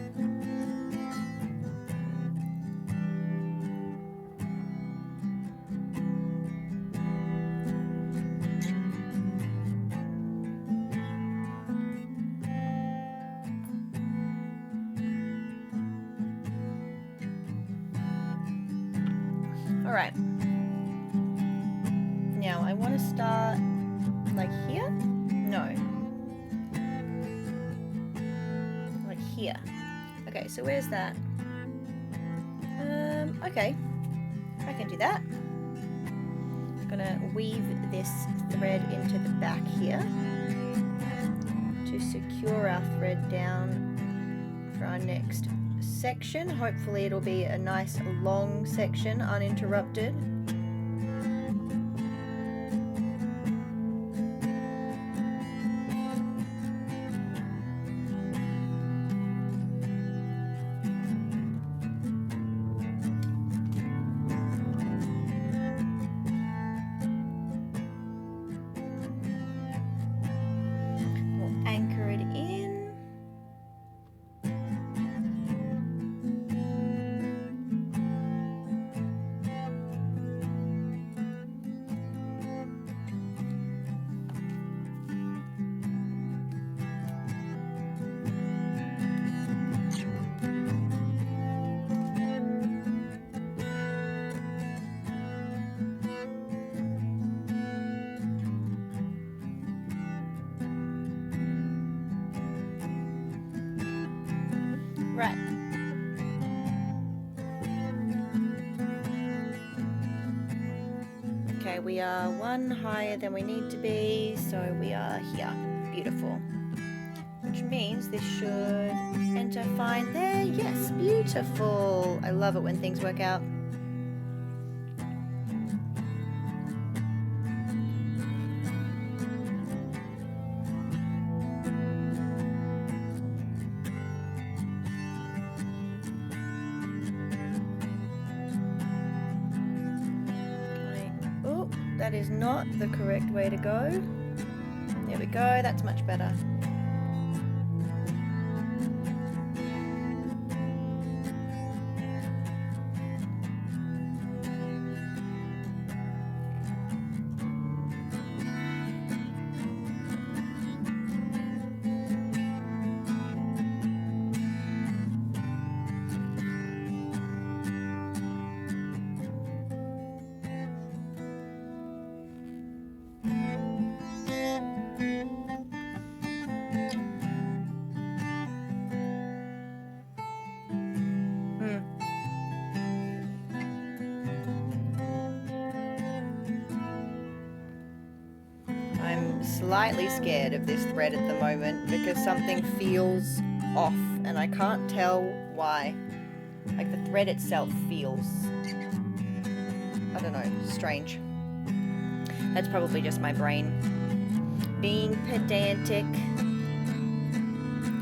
All right. Now I want to start like here? No. Like here. Okay, so where's that? Okay. I can do that. I'm gonna weave this thread into the back here to secure our thread down for our next section. Hopefully it'll be a nice long section, uninterrupted. Right. Okay, we are one higher than we need to be, so we are here. Beautiful. Which means this should enter fine there. Yes, beautiful. I love it when things work out. That is not the correct way to go. There we go, that's much better. Slightly scared of this thread at the moment because something feels off and I can't tell why. Like the thread itself feels, I don't know, strange. That's probably just my brain being pedantic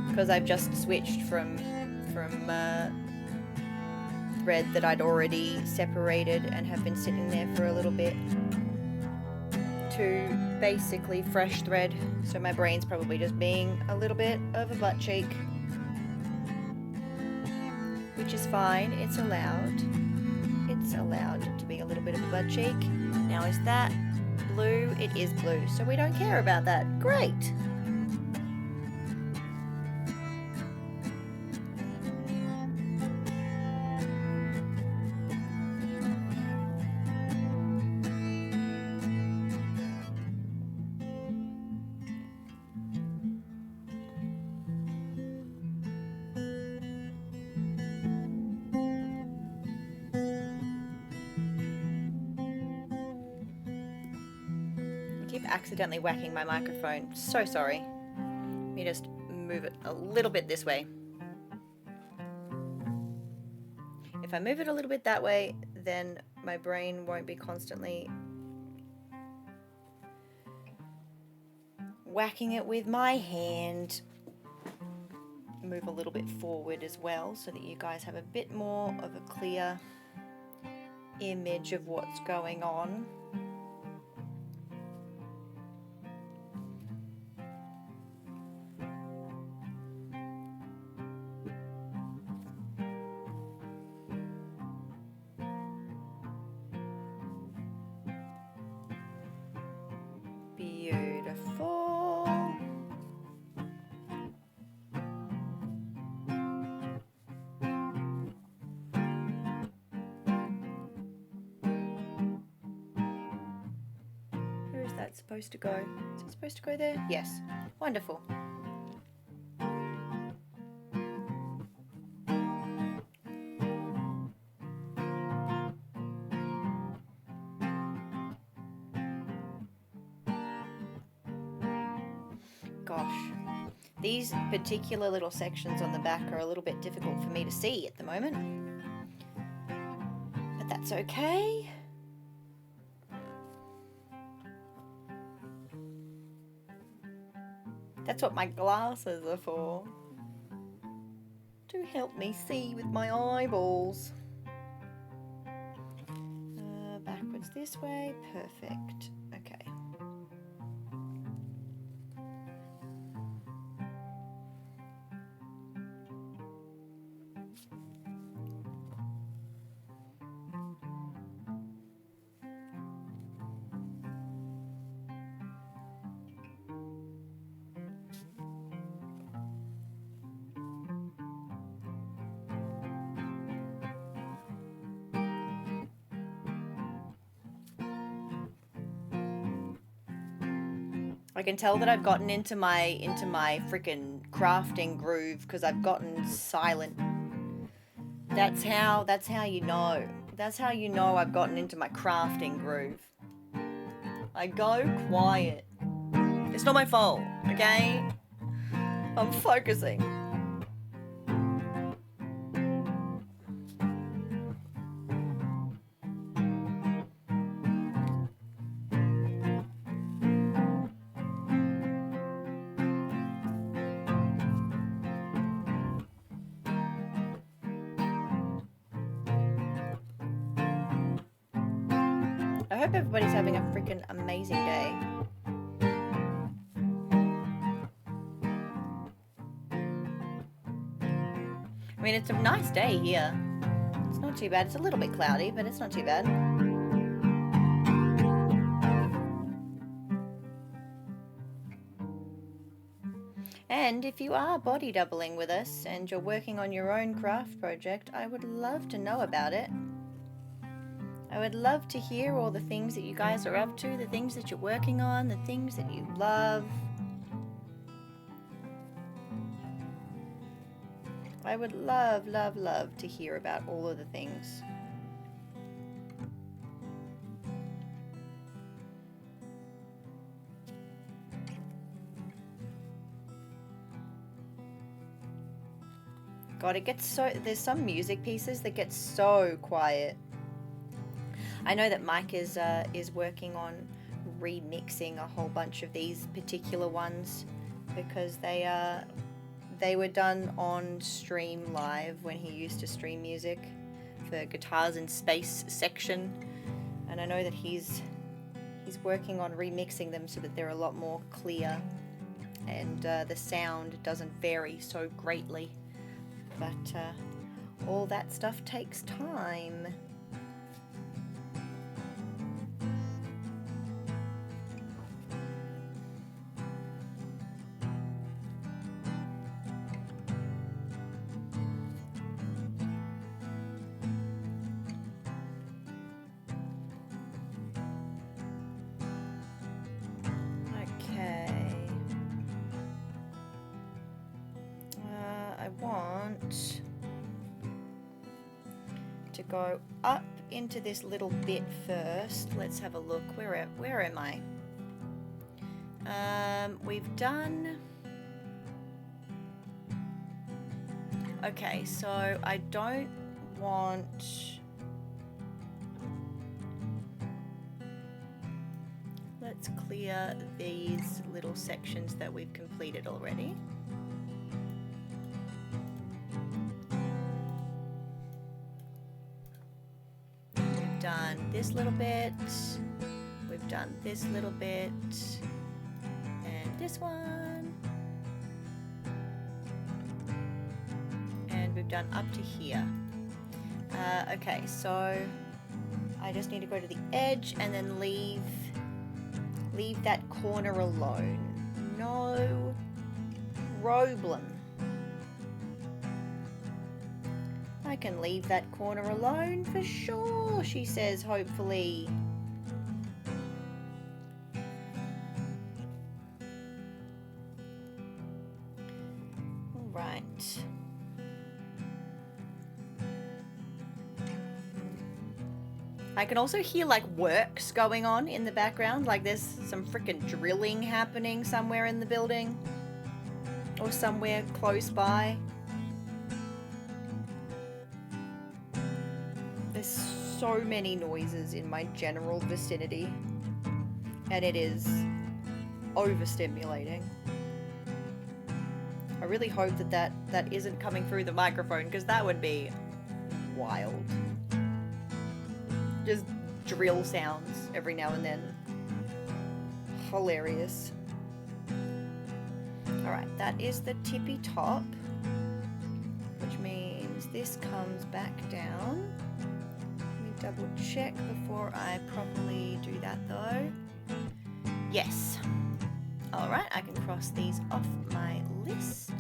because I've just switched from thread that I'd already separated and have been sitting there for a little bit to basically fresh thread, so my brain's probably just being a little bit of a butt cheek, which is fine. It's allowed to be a little bit of a butt cheek. Now, is that blue? It is blue, so we don't care about that. Great. Accidentally whacking my microphone. So sorry. Let me just move it a little bit this way. If I move it a little bit that way, then my brain won't be constantly whacking it with my hand. Move a little bit forward as well so that you guys have a bit more of a clear image of what's going on. it supposed to go? Is it supposed to go there? Yes. Wonderful. Gosh. These particular little sections on the back are a little bit difficult for me to see at the moment. But that's okay. That's what my glasses are for. To help me see with my eyeballs. Backwards this way. Perfect. Okay. I can tell that I've gotten into my freaking crafting groove because I've gotten silent. That's how you know. That's how you know I've gotten into my crafting groove. I go quiet. It's not my fault, okay? I'm focusing. I hope everybody's having a freaking amazing day. I mean, it's a nice day here. It's not too bad. It's a little bit cloudy, but it's not too bad. And if you are body doubling with us and you're working on your own craft project, I would love to know about it. I would love to hear all the things that you guys are up to, the things that you're working on, the things that you love. I would love, love, love to hear about all of the things. God, it gets so... There's some music pieces that get so quiet. I know that Mike is working on remixing a whole bunch of these particular ones because they were done on Stream Live when he used to stream music for Guitars in Space section, and I know that he's working on remixing them so that they're a lot more clear and the sound doesn't vary so greatly, but all that stuff takes time. I want to go up into this little bit first. Let's have a look. Where am I? We've done... Okay, so I don't want... Let's clear these little sections that we've completed already. Done this little bit, we've done this little bit, and this one, and we've done up to here. Okay, so I just need to go to the edge and then leave that corner alone. No problem. I can leave that corner alone for sure, she says, hopefully. I can also hear like works going on in the background, like there's some freaking drilling happening somewhere in the building or somewhere close by. There's so many noises in my general vicinity, and it is overstimulating. I really hope that isn't coming through the microphone, because that would be wild. Just drill sounds every now and then. Hilarious. Alright, that is the tippy top, which means this comes back down. Let me double check before I properly do that though. Yes. Alright, I can cross these off my list.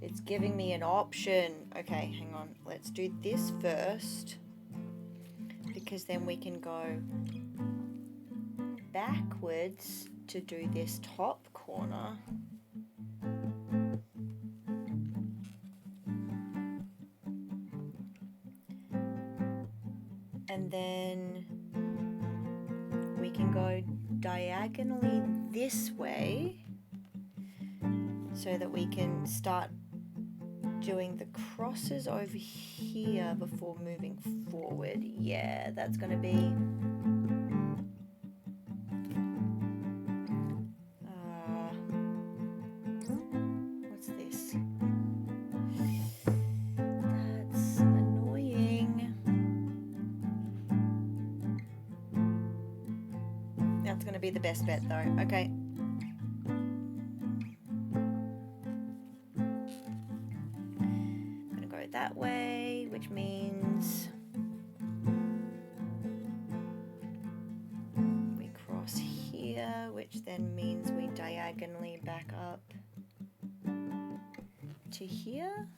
It's giving me an option. Okay, hang on. Let's do this first, because then we can go backwards to do this top corner. And then we can go diagonally this way so that we can start doing the crosses over here before moving forward. Yeah, that's gonna be what's this? That's annoying. That's gonna be the best bet though. Okay. That way, which means we cross here, which then means we diagonally back up to here,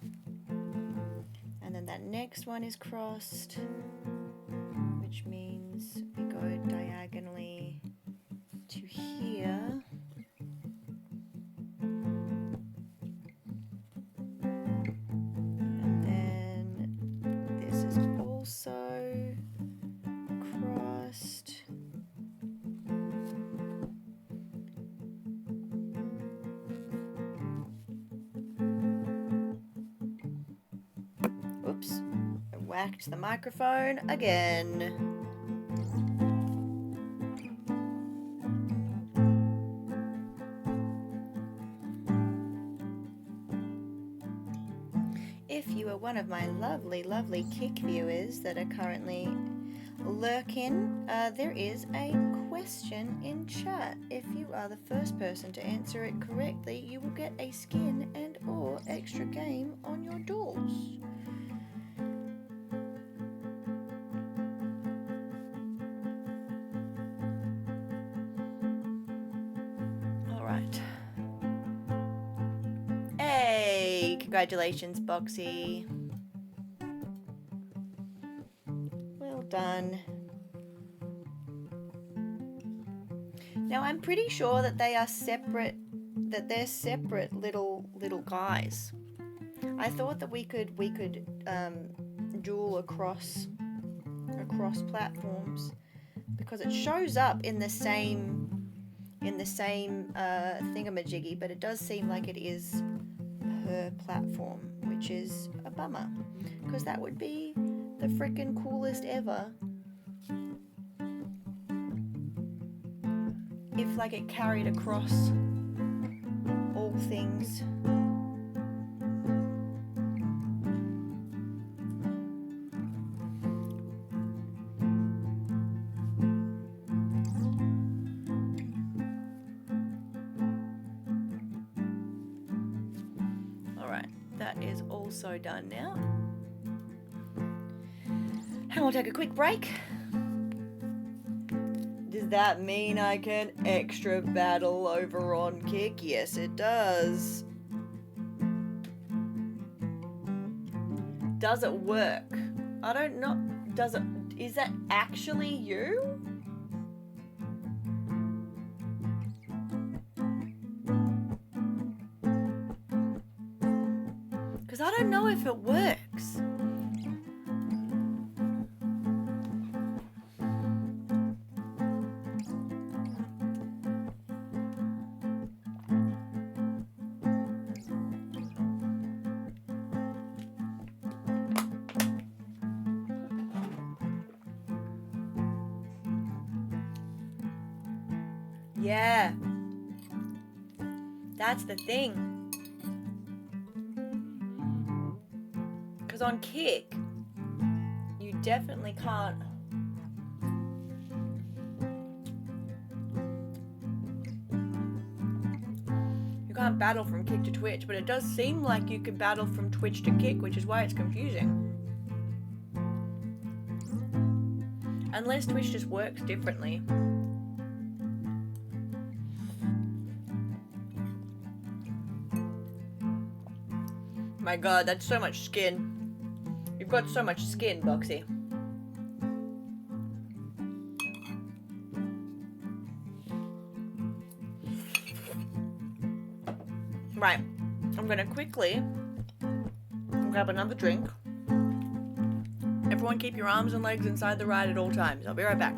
and then that next one is crossed, which means we go diagonally to here. Crossed. Oops, I whacked the microphone again. If you are one of my lovely Kick viewers that are currently lurking, there is a question in chat. If you are the first person to answer it correctly, you will get a skin and or extra game on your dolls. Alright. Hey, congratulations, Boxy. Well done. Now I'm pretty sure that they are separate, that they're separate little guys. I thought that we could duel across platforms, because it shows up in the same thingamajiggy, but it does seem like it is per platform, which is a bummer, because that would be the freaking coolest ever. if like it carried across all things. Alright, that is also done now. And we'll take a quick break. Does that mean I can extra battle over on Kick? Yes, it does. Does it work? I don't know. Does it? Is that actually you? Because I don't know if it works. Yeah, that's the thing. Because on Kick, you definitely can't. You can't battle from Kick to Twitch, but it does seem like you can battle from Twitch to Kick, which is why it's confusing. Unless Twitch just works differently. My god, that's so much skin. You've got so much skin, Boxy. Right, I'm gonna quickly grab another drink. Everyone keep your arms and legs inside the ride at all times. I'll be right back.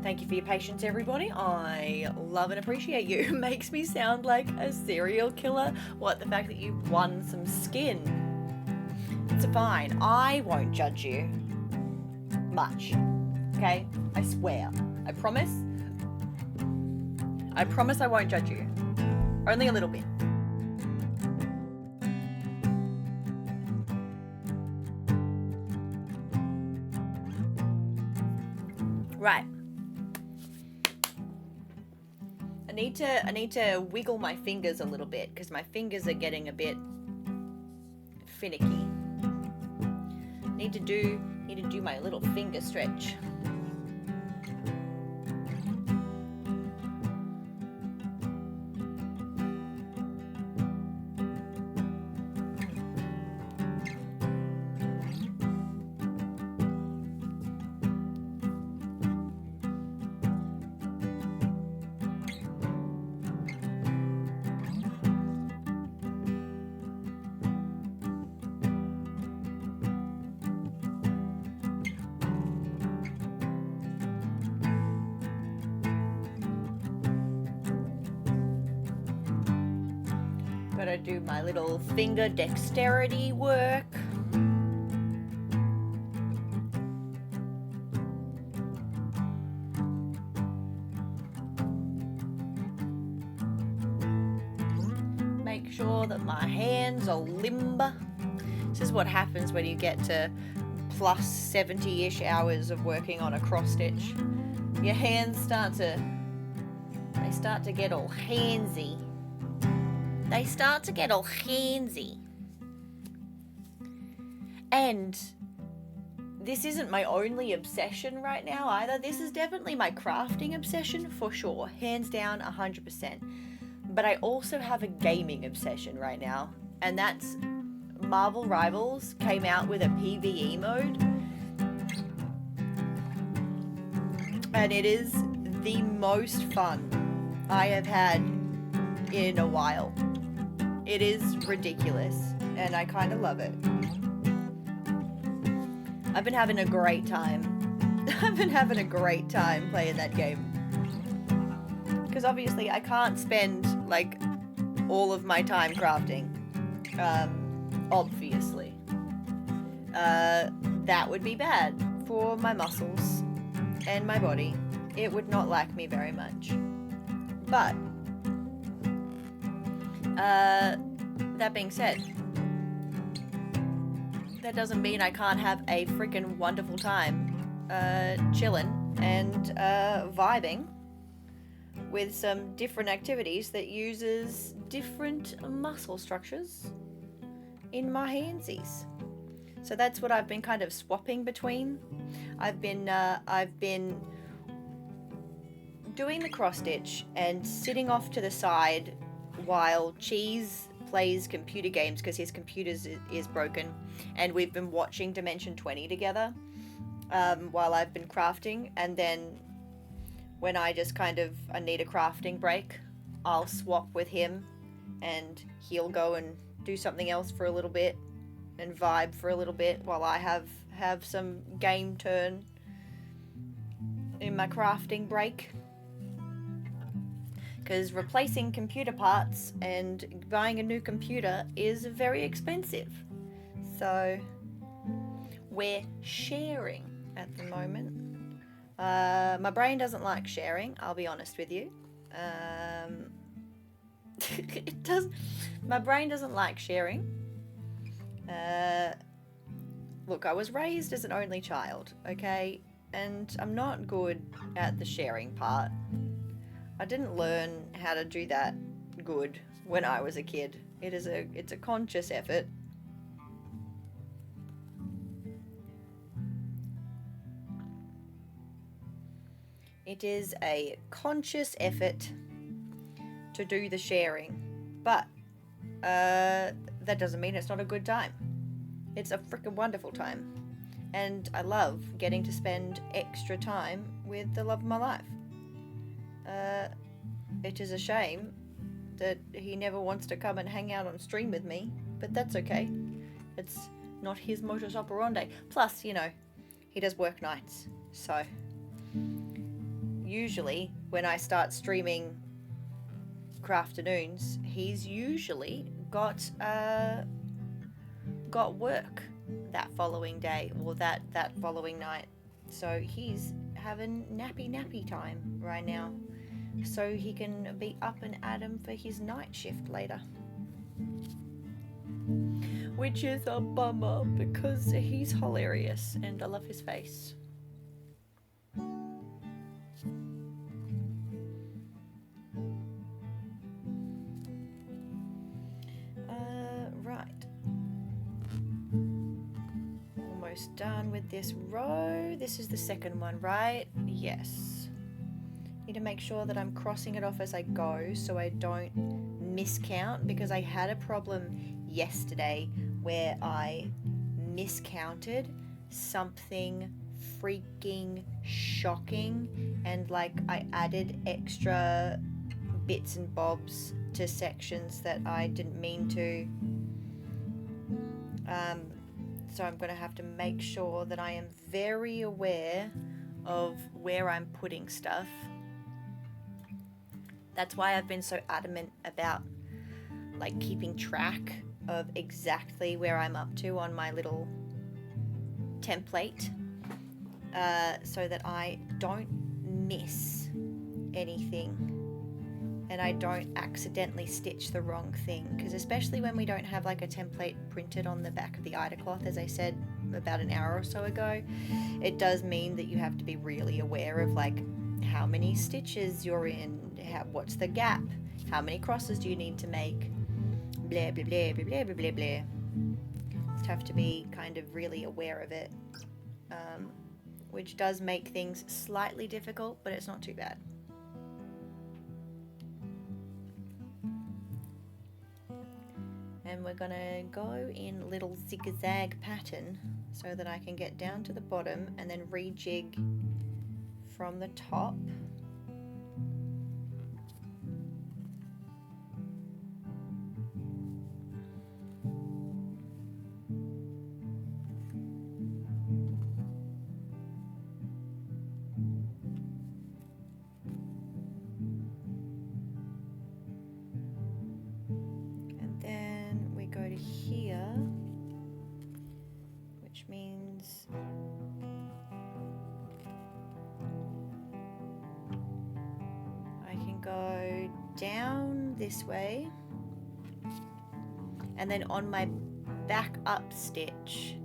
Thank you for your patience, everybody. I love and appreciate you. It makes me sound like a serial killer. What, the fact that you won some skin? It's fine. I won't judge you much. Okay? I swear. I promise. I promise I won't judge you. Only a little bit. Right. I need to wiggle my fingers a little bit because my fingers are getting a bit finicky. Need to do my little finger stretch. Gotta do my little finger dexterity work. Make sure that my hands are limber. This is what happens when you get to plus 70-ish hours of working on a cross stitch. your hands start to get all handsy. They start to get all handsy. And this isn't my only obsession right now either. This is definitely my crafting obsession for sure. Hands down, 100%. But I also have a gaming obsession right now. And that's Marvel Rivals came out with a PvE mode. And it is the most fun I have had in a while. It is ridiculous, and I kind of love it. I've been having a great time. I've been having a great time playing that game. Because obviously I can't spend, like, all of my time crafting. Obviously. That would be bad for my muscles and my body. It would not like me very much. But that being said, that doesn't mean I can't have a freaking wonderful time chilling and vibing with some different activities that uses different muscle structures in my handsies. So that's what I've been kind of swapping between. I've been doing the cross stitch and sitting off to the side while Cheese plays computer games because his computer is broken, and we've been watching Dimension 20 together while I've been crafting. And then when I just I need a crafting break, I'll swap with him and he'll go and do something else for a little bit and vibe for a little bit while I have some game turn in my crafting break. Because replacing computer parts and buying a new computer is very expensive. So we're sharing at the moment. My brain doesn't like sharing, I'll be honest with you. My brain doesn't like sharing. Look, I was raised as an only child, okay? And I'm not good at the sharing part. I didn't learn how to do that good when I was a kid. It's a conscious effort. It is a conscious effort to do the sharing, but that doesn't mean it's not a good time. It's a freaking wonderful time, and I love getting to spend extra time with the love of my life. It is a shame that he never wants to come and hang out on stream with me, but that's okay. It's not his modus operandi. Plus, you know, he does work nights, so usually when I start streaming Crafternoons, he's usually got work that following day or that following night. So he's having nappy time right now, so he can be up and at 'em for his night shift later. Which is a bummer because he's hilarious and I love his face. Right. Almost done with this row. This is the second one, right? Yes. Need to make sure that I'm crossing it off as I go so I don't miscount, because I had a problem yesterday where I miscounted something freaking shocking, and like I added extra bits and bobs to sections that I didn't mean to. So I'm going to have to make sure that I am very aware of where I'm putting stuff. That's why I've been so adamant about like keeping track of exactly where I'm up to on my little template, so that I don't miss anything and I don't accidentally stitch the wrong thing. Because especially when we don't have like a template printed on the back of the Ida cloth, as I said about an hour or so ago, it does mean that you have to be really aware of like how many stitches you're in, what's the gap, how many crosses do you need to make, blah blah blah blah blah blah blah blah. Just have to be kind of really aware of it, which does make things slightly difficult, but it's not too bad. And we're gonna go in little zigzag pattern so that I can get down to the bottom and then rejig from the top. Go down this way, and then on my back up stitch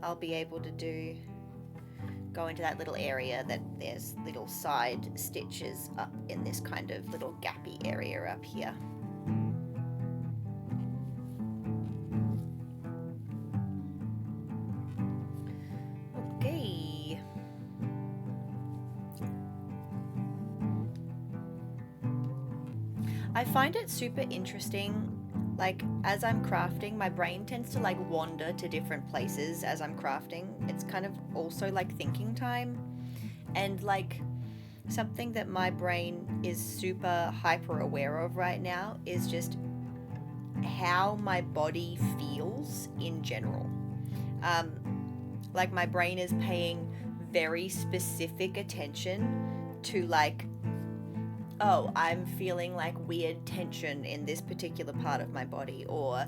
I'll be able to go into that little area that there's little side stitches up in this kind of little gappy area up here. I find it super interesting, like as I'm crafting, my brain tends to like wander to different places as I'm crafting. It's kind of also like thinking time, and like something that my brain is super hyper aware of right now is just how my body feels in general. Like my brain is paying very specific attention to like, oh, I'm feeling like weird tension in this particular part of my body, or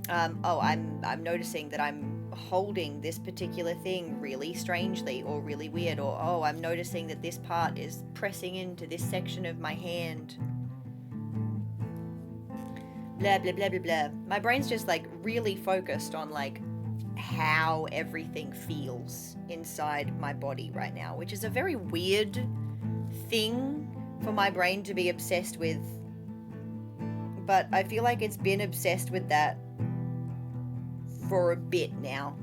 oh, I'm noticing that I'm holding this particular thing really strangely or really weird, or oh, I'm noticing that this part is pressing into this section of my hand. Blah blah blah blah blah. My brain's just like really focused on like how everything feels inside my body right now, which is a very weird thing for my brain to be obsessed with, but I feel like it's been obsessed with that for a bit now.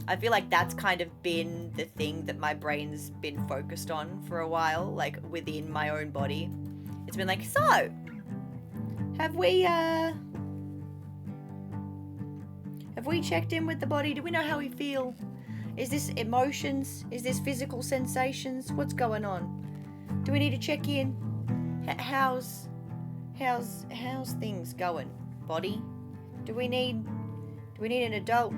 I feel like that's kind of been the thing that my brain's been focused on for a while, like within my own body. It's been like, so have we checked in with the body? Do we know how we feel? Is this emotions? Is this physical sensations? What's going on? Do we need to check in? How's things going, body? Do we need an adult?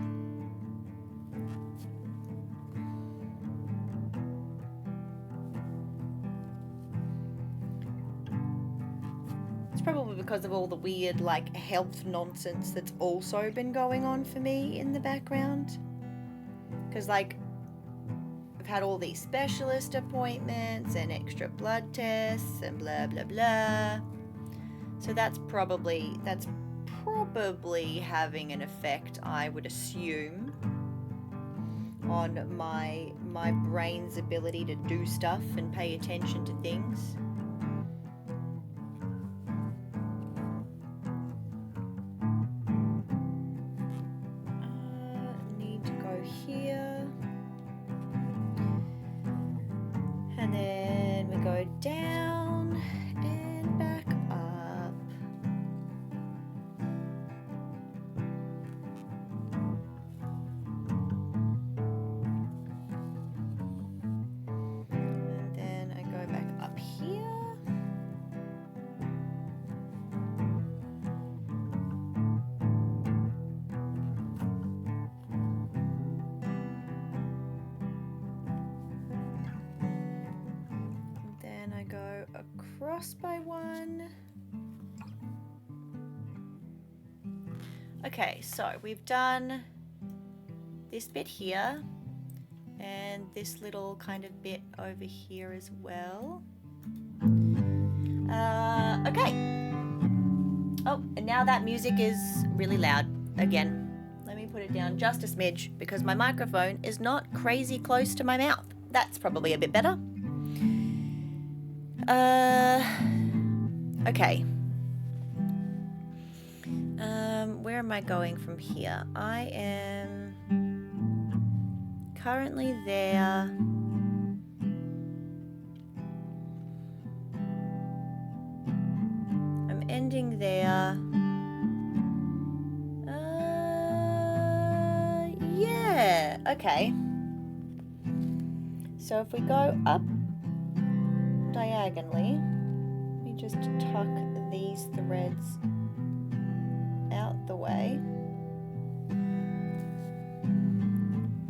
It's probably because of all the weird like health nonsense that's also been going on for me in the background. Because like I've had all these specialist appointments and extra blood tests and blah blah blah. So that's probably having an effect, I would assume, on my brain's ability to do stuff and pay attention to things. Need to go here. And then we go down and back up. And then I go back up here. Across by one. Okay, so we've done this bit here and this little kind of bit over here as well. Okay. Oh, and now that music is really loud again. Let me put it down just a smidge because my microphone is not crazy close to my mouth. That's probably a bit better. Okay. Where am I going from here? I am currently there. I'm ending there. Yeah, okay. So if we go up diagonally, let me just tuck these threads out the way.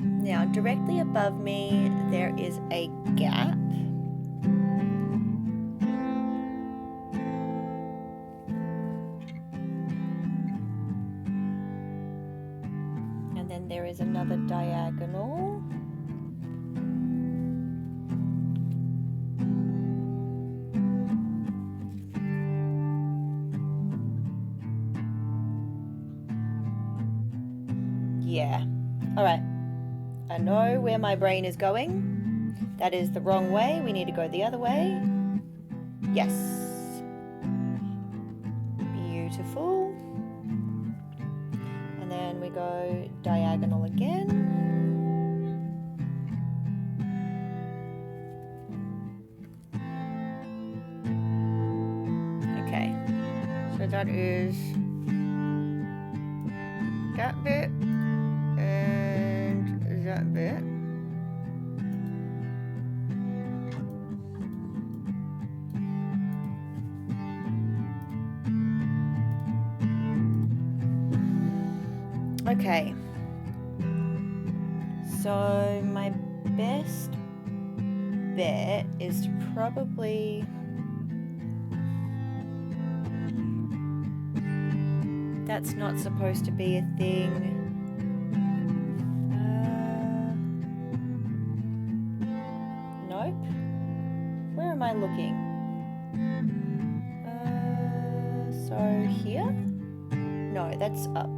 Now, directly above me, there is a gap. And then there is another diagonal. Yeah. All right. I know where my brain is going. That is the wrong way. We need to go the other way. Yes. Beautiful. And then we go diagonal again. Okay. So that is that bit. And that bit. Okay. So my best bet is to probably that's not supposed to be a thing. Nope. Where am I looking? So here? No, that's up.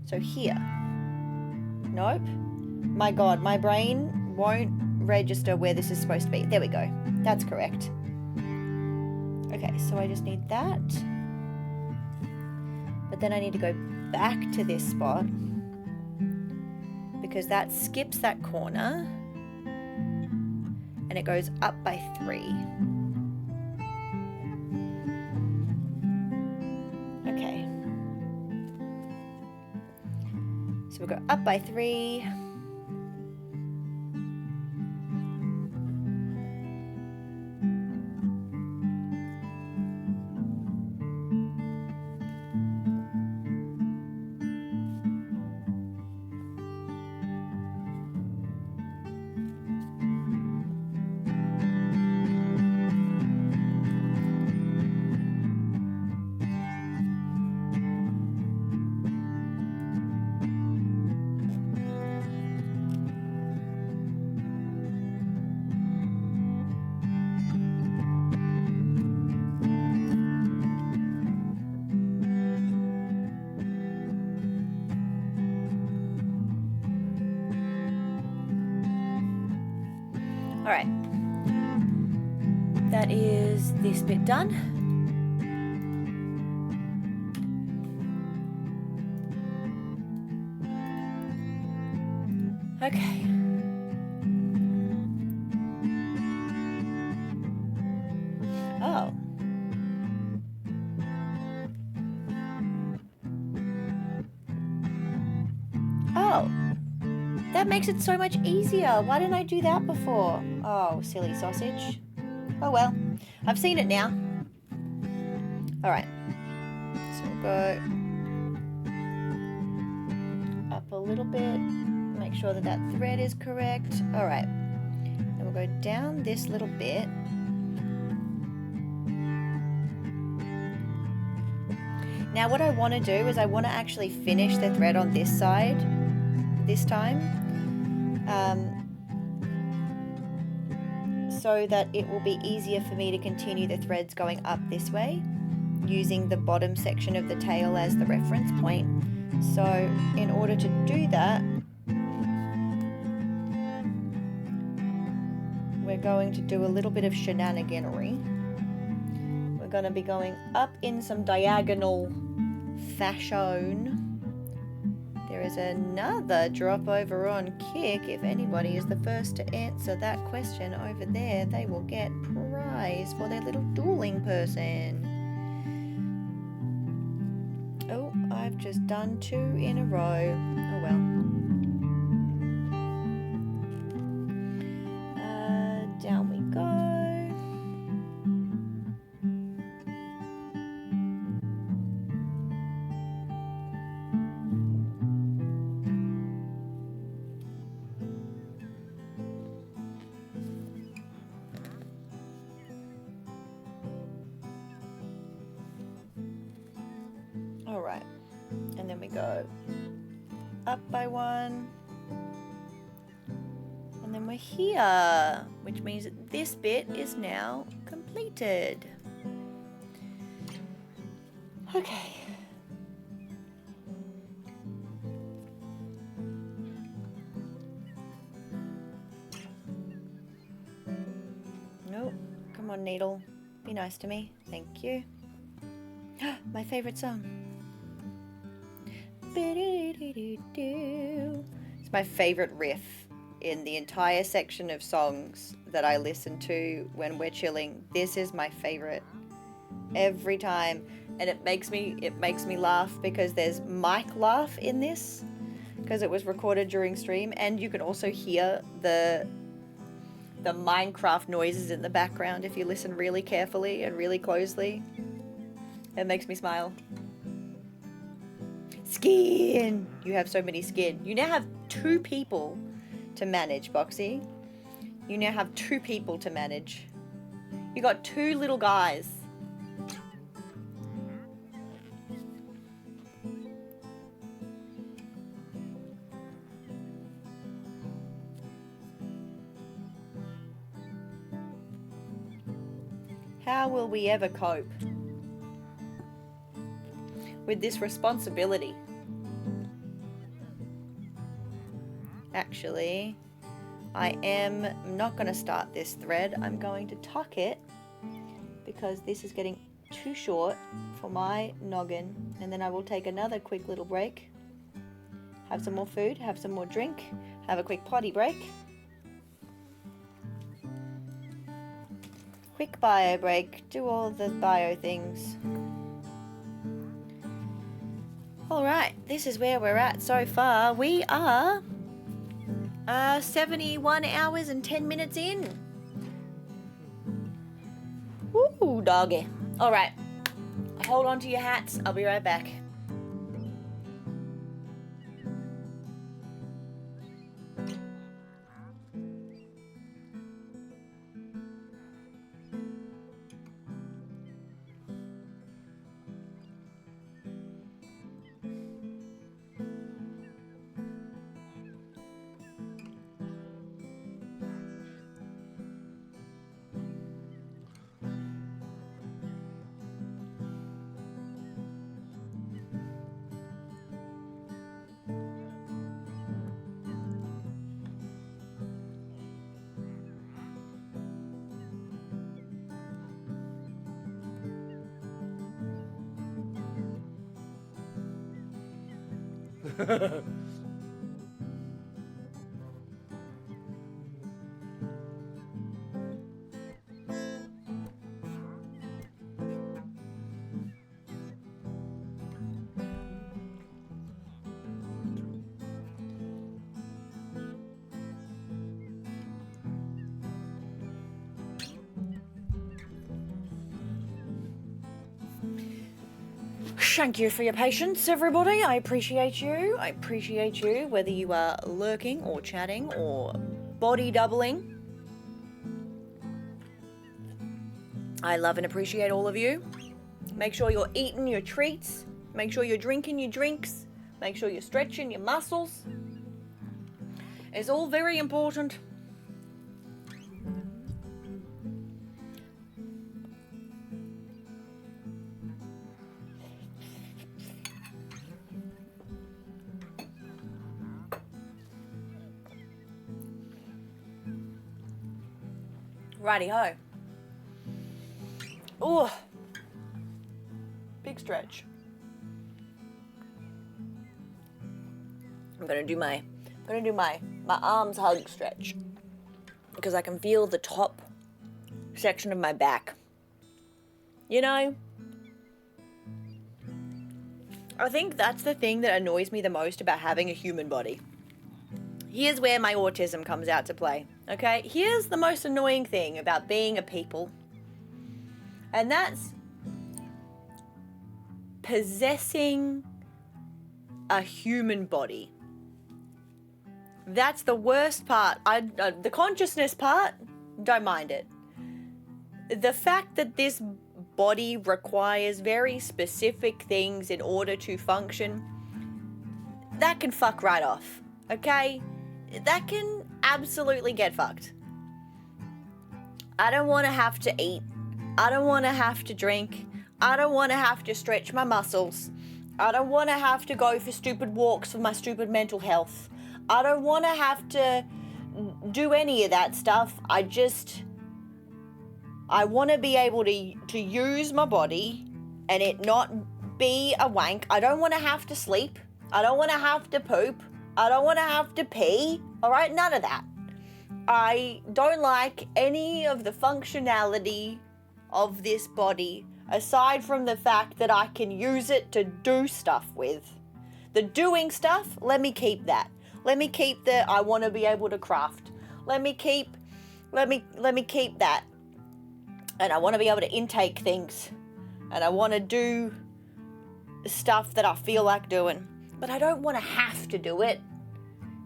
So here. Nope. My God, my brain won't register where this is supposed to be. There we go. That's correct. Okay, so I just need that. But then I need to go back to this spot because that skips that corner and it goes up by 3. Okay. So we'll go up by 3. All right, that is this bit done. Okay. Oh. Oh. That makes it so much easier. Why didn't I do that before? Oh, silly sausage. Oh well. I've seen it now. Alright. So we'll go up a little bit. Make sure that that thread is correct. Alright. Then we'll go down this little bit. Now what I want to do is I want to actually finish the thread on this side this time. So that it will be easier for me to continue the threads going up this way using the bottom section of the tail as the reference point. So in order to do that, we're we're going to do a little bit of shenaniganery. We're going to be going up in some diagonal fashion. There is another drop over on Kick. If anybody is the first to answer that question over there, they will get prize for their little dueling person. Oh, I've just done 2 in a row. Oh well. Down we go. All right, and then we go up by 1. And then we're here, which means that this bit is now completed. Okay. Nope. Come on, Needle. Be nice to me. Thank you. My favorite song. It's my favorite riff in the entire section of songs that I listen to when we're chilling. This is my favorite every time, and it makes me laugh because there's mic laugh in this because it was recorded during stream, and you can also hear the Minecraft noises in the background if you listen really carefully and really closely. It makes me smile. Skin! You have so many skin. You now have 2 people to manage, Boxy. You now have 2 people to manage. You got 2 little guys. How will we ever cope with this responsibility? Actually, I am not going to start this thread. I'm going to tuck it because this is getting too short for my noggin, and then I will take another quick little break, have some more food, have some more drink, have a quick potty break, quick bio break, do all the bio things. Alright, this is where we're at so far. We are 71 hours and 10 minutes in. Woo, doggy. Alright, hold on to your hats. I'll be right back. Thank you for your patience, everybody. I appreciate you. I appreciate you, whether you are lurking or chatting or body doubling. I love and appreciate all of you. Make sure you're eating your treats. Make sure you're drinking your drinks. Make sure you're stretching your muscles. It's all very important. Righty-ho. Ooh. Big stretch. I'm gonna do my arms hug stretch because I can feel the top section of my back. You know, I think that's the thing that annoys me the most about having a human body. Here's where my autism comes out to play, okay? Here's the most annoying thing about being a people, and that's possessing a human body. That's the worst part. The consciousness part, don't mind it. The fact that this body requires very specific things in order to function, that can fuck right off, okay? That can absolutely get fucked. I don't want to have to eat. I don't want to have to drink. I don't want to have to stretch my muscles. I don't want to have to go for stupid walks for my stupid mental health. I don't want to have to do any of that stuff. I want to be able to use my body and it not be a wank. I don't want to have to sleep. I don't want to have to poop. I don't want to have to pee. All right, none of that. I don't like any of the functionality of this body aside from the fact that I can use it to do stuff with. The doing stuff, let me keep that. Let me keep the I want to be able to craft. Let me keep that. And I want to be able to intake things. And I want to do stuff that I feel like doing. But I don't want to have to do it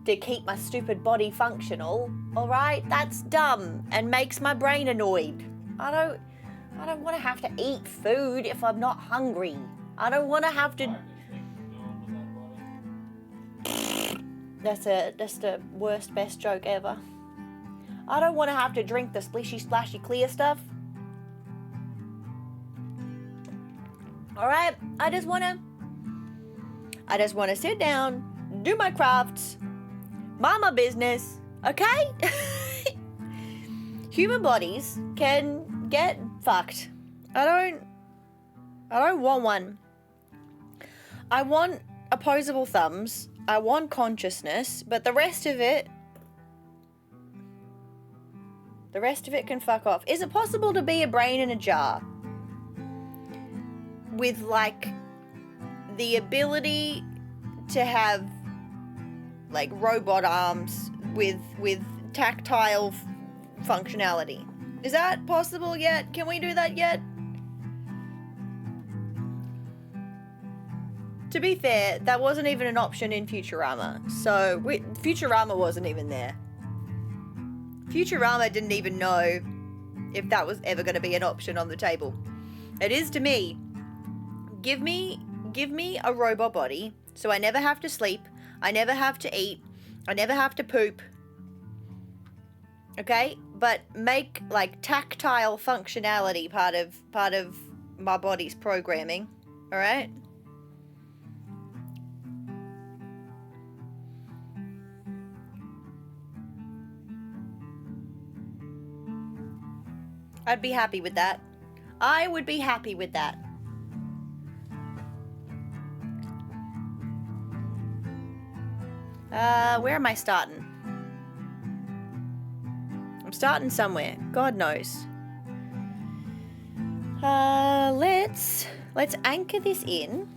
to keep my stupid body functional. All right? That's dumb and makes my brain annoyed. I don't want to have to eat food if I'm not hungry. I don't want to have to... That's the worst, best joke ever. I don't want to have to drink the splishy, splashy, clear stuff. Alright, I just want to sit down, do my crafts, mind my business, okay? Human bodies can get fucked. I don't want one. I want opposable thumbs. I want consciousness, but the rest of it can fuck off. Is it possible to be a brain in a jar? With, like, the ability to have, like, robot arms with tactile functionality. Is that possible yet? Can we do that yet? To be fair, that wasn't even an option in Futurama. So, Futurama wasn't even there. Futurama didn't even know if that was ever going to be an option on the table. It is to me. Give me a robot body, so I never have to sleep, I never have to eat, I never have to poop. Okay? But make, like, tactile functionality part of my body's programming. Alright? I'd be happy with that. I would be happy with that. Where am I starting? I'm starting somewhere. God knows. Let's anchor this in.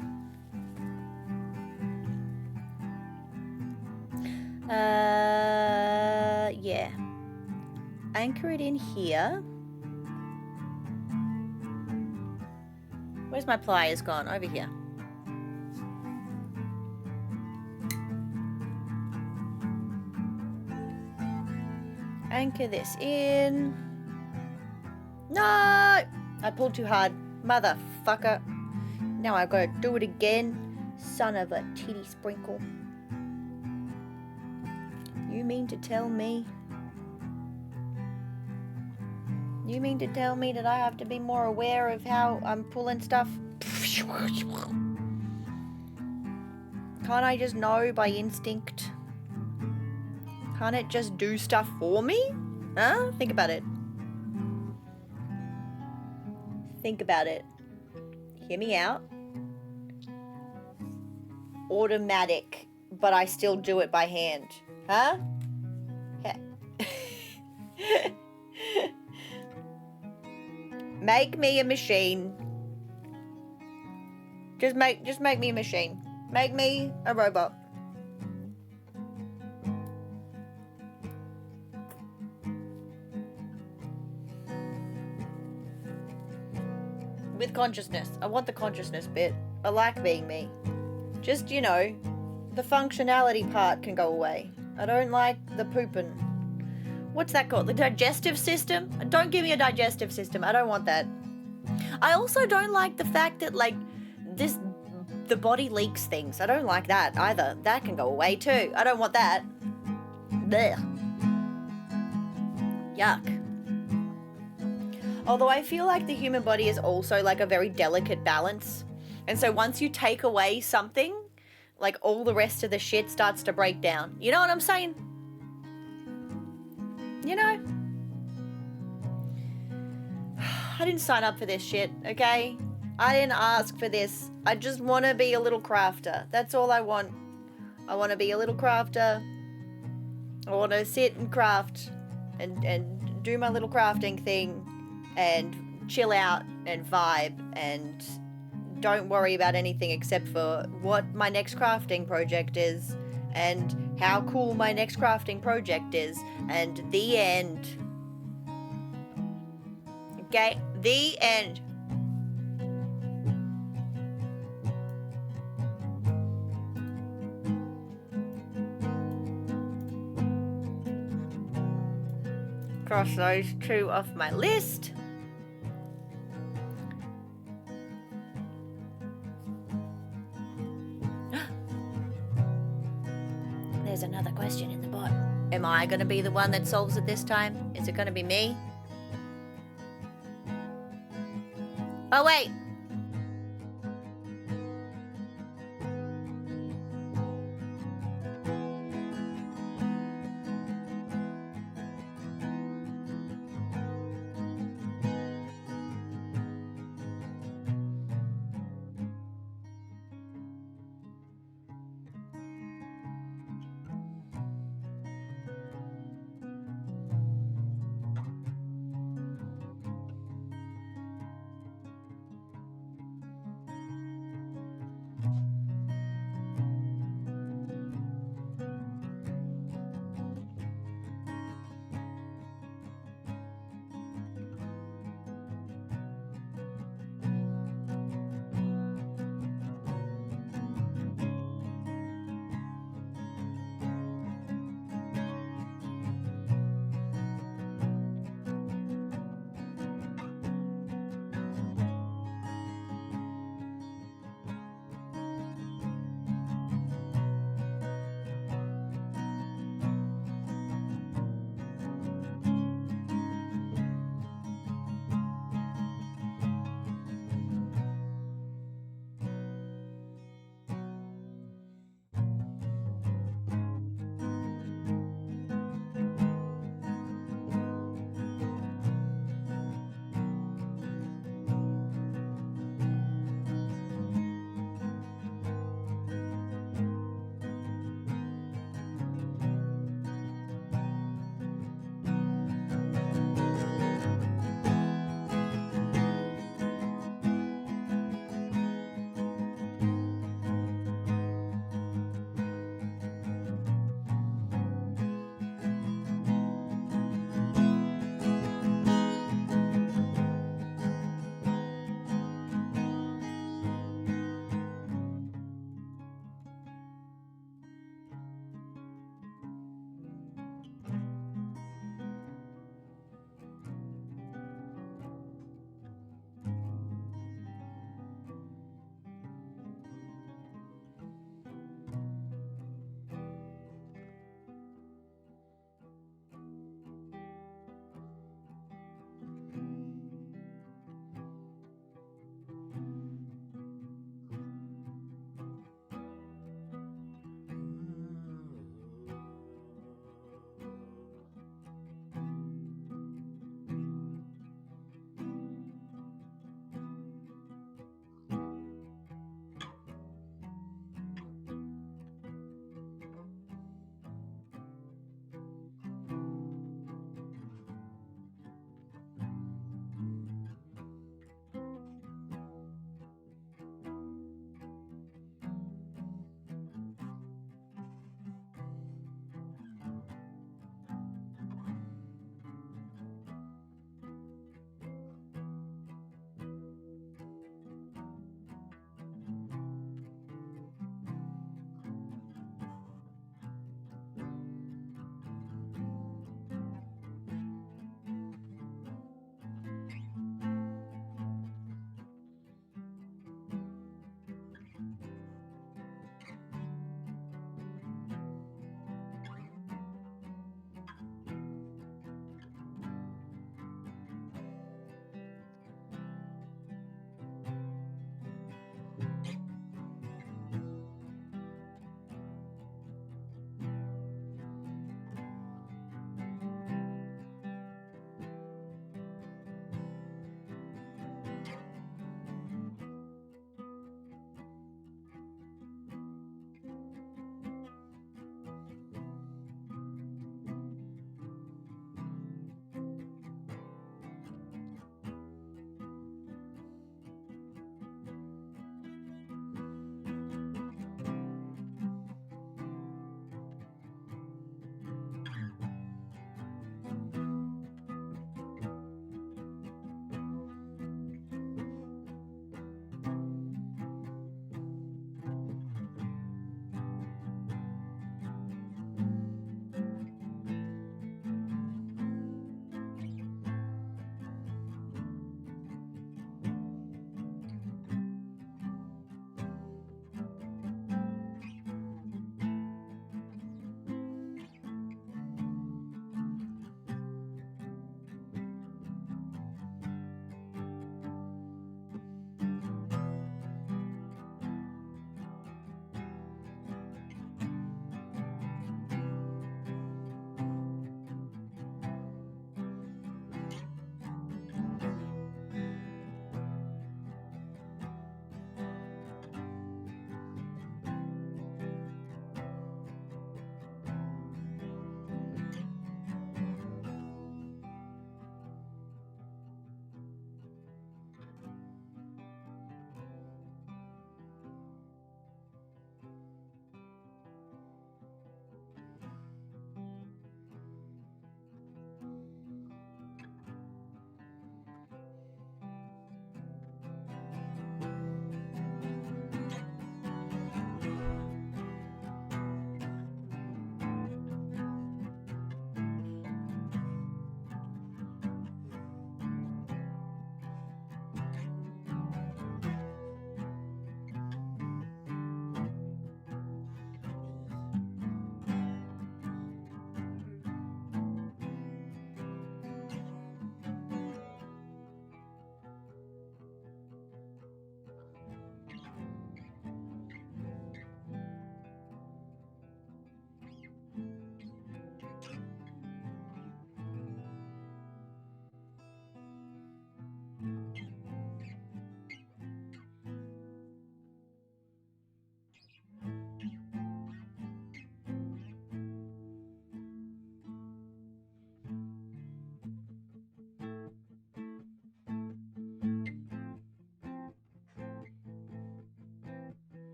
Yeah. Anchor it in here. Where's my pliers gone? Over here. Anchor this in. No! I pulled too hard. Motherfucker. Now I've got to do it again. Son of a titty sprinkle. You mean to tell me? You mean to tell me that I have to be more aware of how I'm pulling stuff? Can't I just know by instinct? Can't it just do stuff for me? Huh? Think about it. Think about it. Hear me out. Automatic, but I still do it by hand. Huh? Make me a machine. Just make me a machine. Make me a robot. With consciousness. I want the consciousness bit. I like being me. Just, you know, the functionality part can go away. I don't like the pooping. What's that called? The digestive system? Don't give me a digestive system. I don't want that. I also don't like the fact that, like, the body leaks things. I don't like that either. That can go away too. I don't want that. Blech. Yuck. Although I feel like the human body is also like a very delicate balance. And so once you take away something, like all the rest of the shit starts to break down. You know what I'm saying? You know? I didn't sign up for this shit, okay? I didn't ask for this. I just want to be a little crafter. That's all I want. I want to be a little crafter. I want to sit and craft and do my little crafting thing and chill out and vibe and don't worry about anything except for what my next crafting project is and how cool my next crafting project is, and the end. Okay, the end. Cross those two off my list. There's another question in the bot. Am I going to be the one that solves it this time? Is it going to be me? Oh, wait.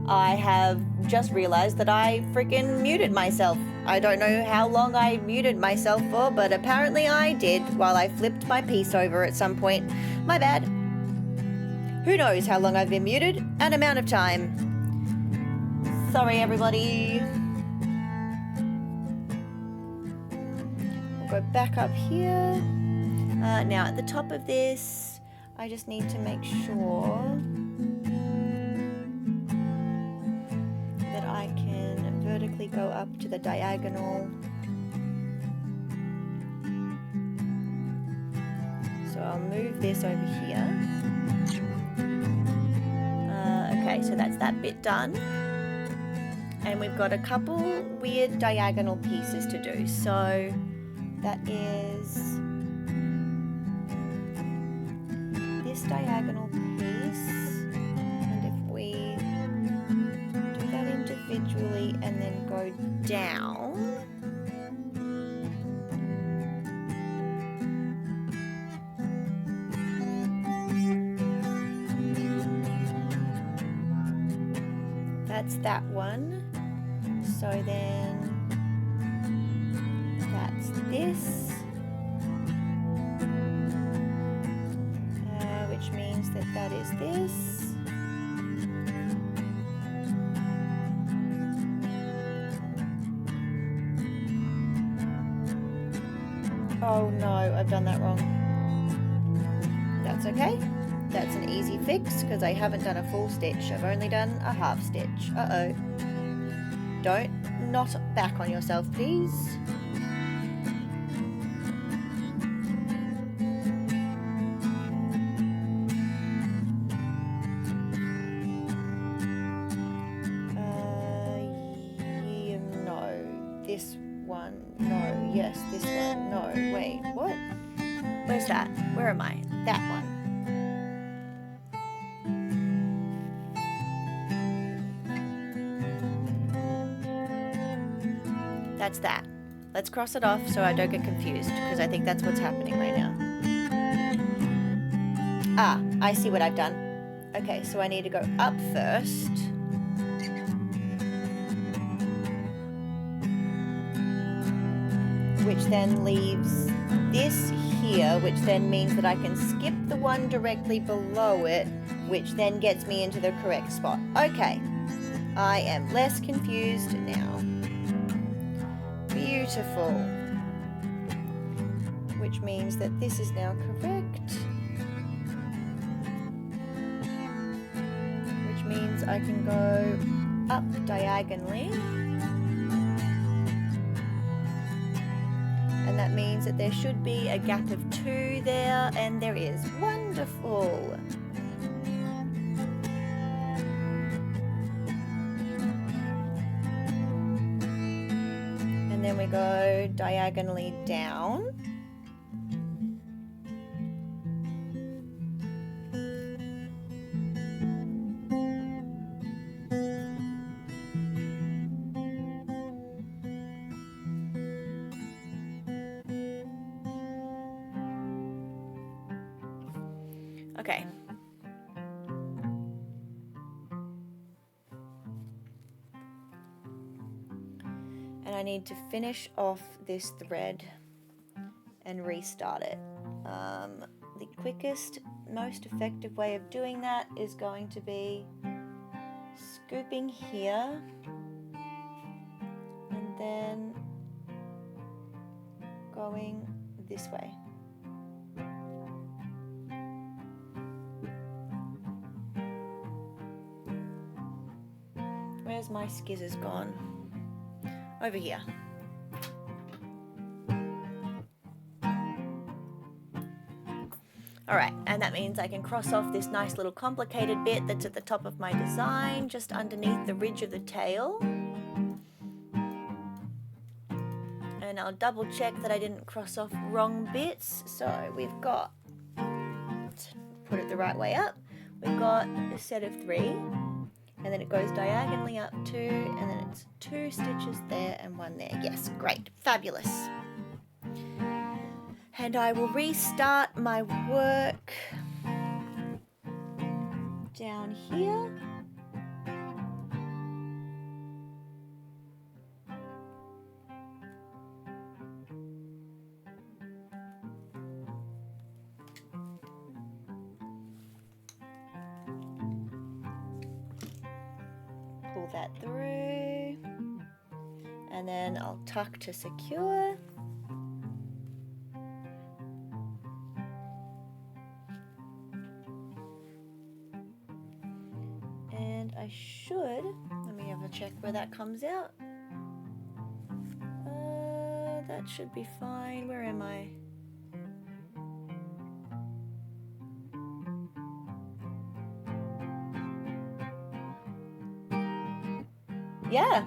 I have just realized that I freaking muted myself. I don't know how long I muted myself for, but apparently I did while I flipped my piece over at some point. My bad. Who knows how long I've been muted? An amount of time. Sorry, everybody. We'll go back up here. Now, at the top of this, I just need to make sure that I can vertically go up to the diagonal. So I'll move this over here. Okay, so that's that bit done. And we've got a couple weird diagonal pieces to do. So that is this diagonal piece. And if we do that individually and then go down, that's that one. So then that's this, which means that that is this. Oh no, I've done that wrong. That's okay. That's an easy fix because I haven't done a full stitch. I've only done a half stitch. Uh-oh. Don't knot back on yourself, please. No. This one, no. Yes, this one, no. Wait, what? Where's that? Where am I? That one. That's that. Let's cross it off so I don't get confused, because I think that's what's happening right now. Ah, I see what I've done. Okay, so I need to go up first. Which then leaves this here, which then means that I can skip the one directly below it, which then gets me into the correct spot. Okay, I am less confused now. Beautiful. Which means that this is now correct. Which means I can go up diagonally. And that means that there should be a gap of 2 there, and there is. Wonderful. And then we go diagonally down. Okay. And I need to finish off this thread and restart it. The quickest, most effective way of doing that is going to be scooping here and then going this way. Where's my skizzers gone? Over here. Alright, and that means I can cross off this nice little complicated bit that's at the top of my design, just underneath the ridge of the tail. And I'll double check that I didn't cross off wrong bits. So we've got, put it the right way up, we've got a set of 3. And then it goes diagonally up 2, and then it's 2 stitches there and 1 there. Yes, great, fabulous. And I will restart my work down here. pull that through. And then I'll tuck to secure. And I should, let me have a check where that comes out. That should be fine. Where am I? Yeah,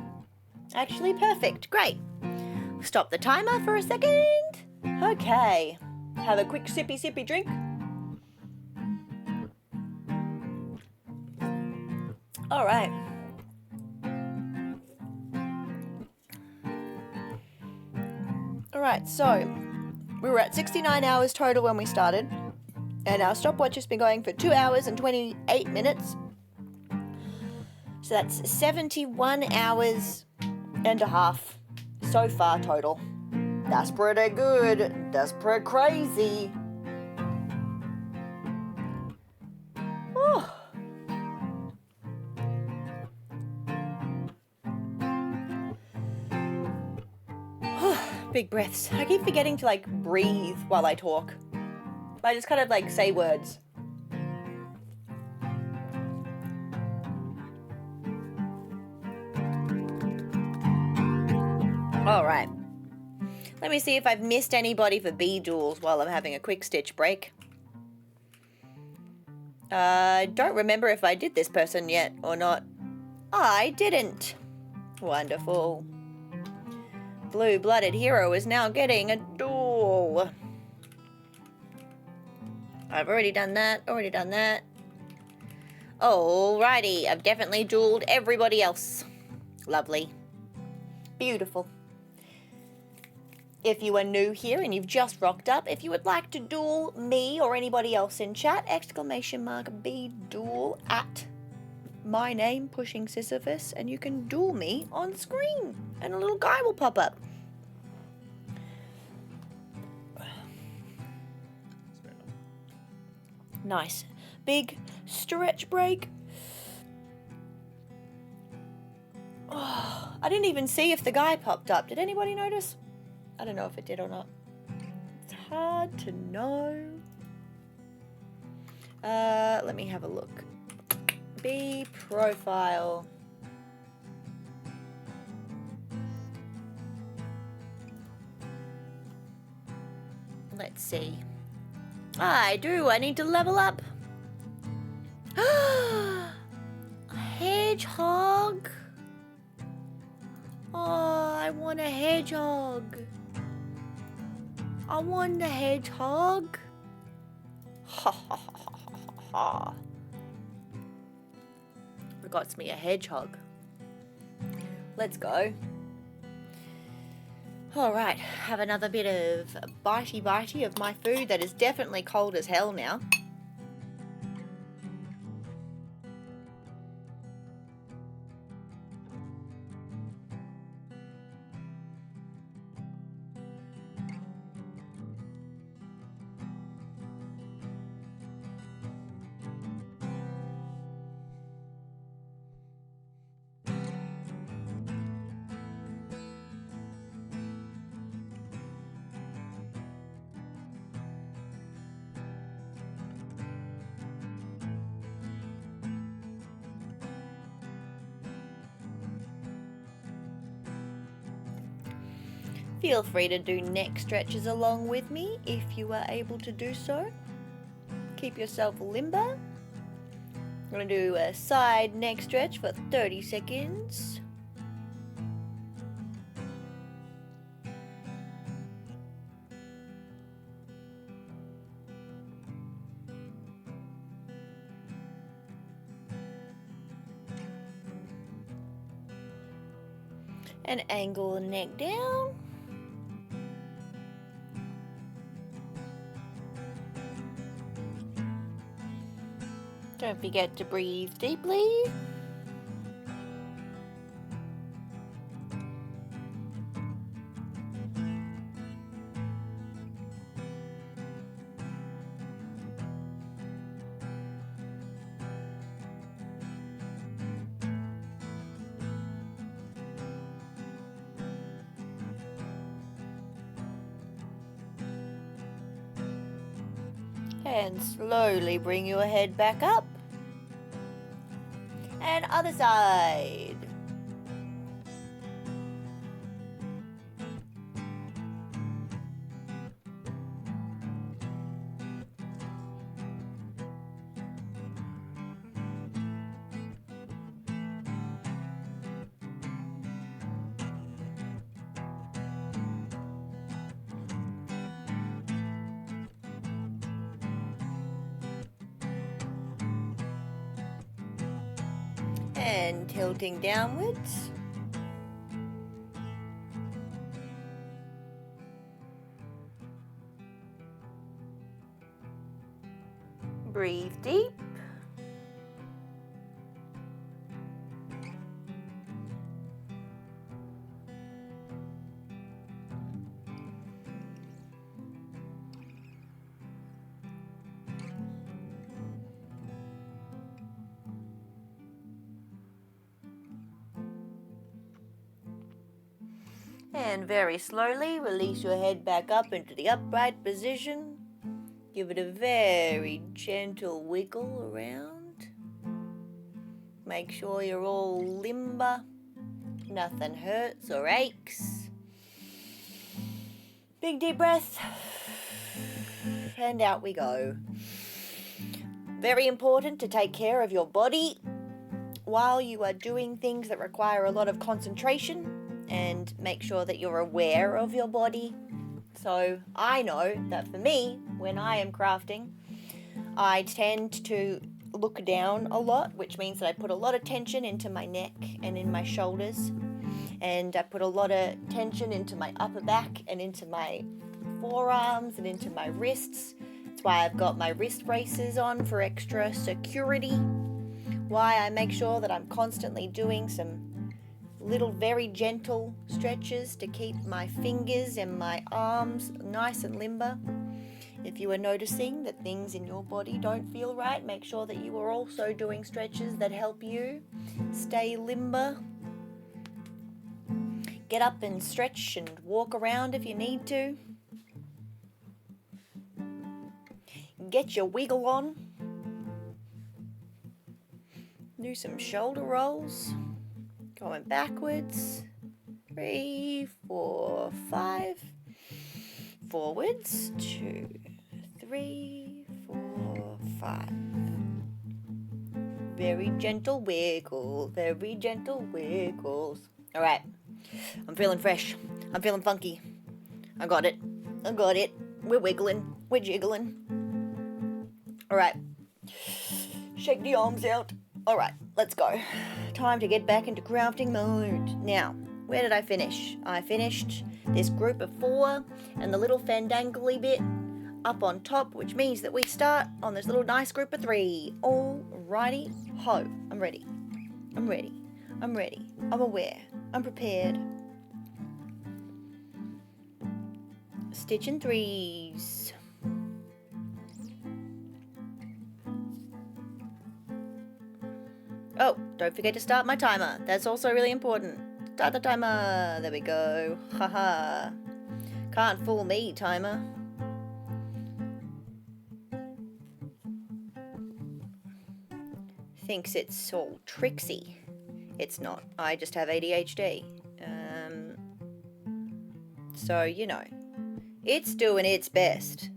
actually perfect. Great. Stop the timer for a second. Okay, have a quick sippy drink. All right. All right, so we were at 69 hours total when we started, and our stopwatch has been going for 2 hours and 28 minutes. So that's 71 hours and a half so far total. That's pretty good. That's pretty crazy. Oh. Big breaths. I keep forgetting to like breathe while I talk. I just kind of like say words. All right. Let me see if I've missed anybody for bee duels while I'm having a quick stitch break. I don't remember if I did this person yet or not. I didn't. Wonderful. Blue-blooded hero is now getting a duel. I've already done that. Alrighty, I've definitely dueled everybody else. Lovely. Beautiful. If you are new here and you've just rocked up, if you would like to duel me or anybody else in chat, !be duel at my name, Pushing Sisyphus, and you can duel me on screen and a little guy will pop up. Nice. Big stretch break. Oh, I didn't even see if the guy popped up. Did anybody notice? I don't know if it did or not. It's hard to know. Let me have a look. B profile. Let's see. I do. I need to level up. A hedgehog. Oh, I want a hedgehog. I want a hedgehog. Ha ha ha ha ha ha. Forgot me a hedgehog. Let's go. Alright, have another bit of bitey of my food that is definitely cold as hell now. Feel free to do neck stretches along with me if you are able to do so. Keep yourself limber. I'm going to do a side neck stretch for 30 seconds. And angle the neck down. Don't forget to breathe deeply. And slowly bring your head back up. And other side. And tilting downwards. Breathe deep. And very slowly release your head back up into the upright position. Give it a very gentle wiggle around. Make sure you're all limber. Nothing hurts or aches. Big deep breath. And out we go. Very important to take care of your body while you are doing things that require a lot of concentration. And make sure that you're aware of your body. So I know that for me, when I am crafting, I tend to look down a lot, which means that I put a lot of tension into my neck and in my shoulders. And I put a lot of tension into my upper back and into my forearms and into my wrists. That's why I've got my wrist braces on for extra security. Why I make sure that I'm constantly doing some little very gentle stretches to keep my fingers and my arms nice and limber. If you are noticing that things in your body don't feel right, make sure that you are also doing stretches that help you stay limber. Get up and stretch and walk around if you need to. Get your wiggle on. Do some shoulder rolls. Going backwards. 3, 4, 5. Forwards. 2, 3, 4, 5. Very gentle wiggle. Very gentle wiggles. All right. I'm feeling fresh. I'm feeling funky. I got it. I got it. We're wiggling. We're jiggling. All right. Shake the arms out. All right, let's go. Time to get back into crafting mode. Now, where did I finish? I finished this group of 4 and the little fandangly bit up on top, which means that we start on this little nice group of 3. Alrighty, ho. I'm ready. I'm ready. I'm ready. I'm aware. I'm prepared. Stitch in 3s. Oh, don't forget to start my timer. That's also really important. Start the timer. There we go. Haha. Can't fool me, timer. Thinks it's all tricksy. It's not. I just have ADHD. So, you know. It's doing its best.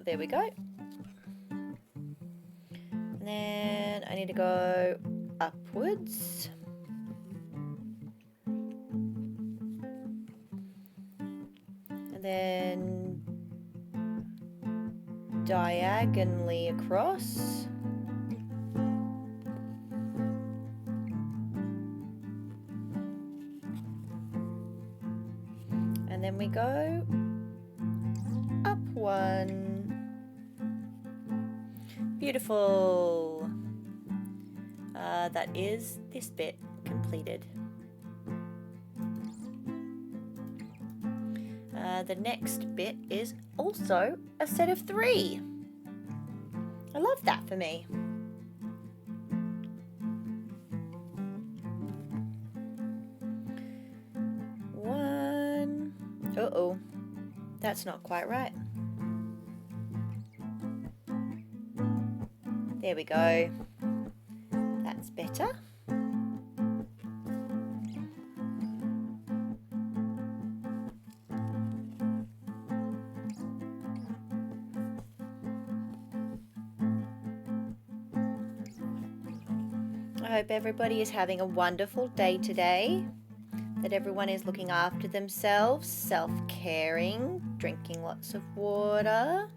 There we go. And then I need to go upwards. And then diagonally across. And then we go up 1. Beautiful. That is this bit completed. The next bit is also a set of 3. I love that for me. Uh-oh. That's not quite right. There we go. That's better. I hope everybody is having a wonderful day today, that everyone is looking after themselves, self-caring, drinking lots of water.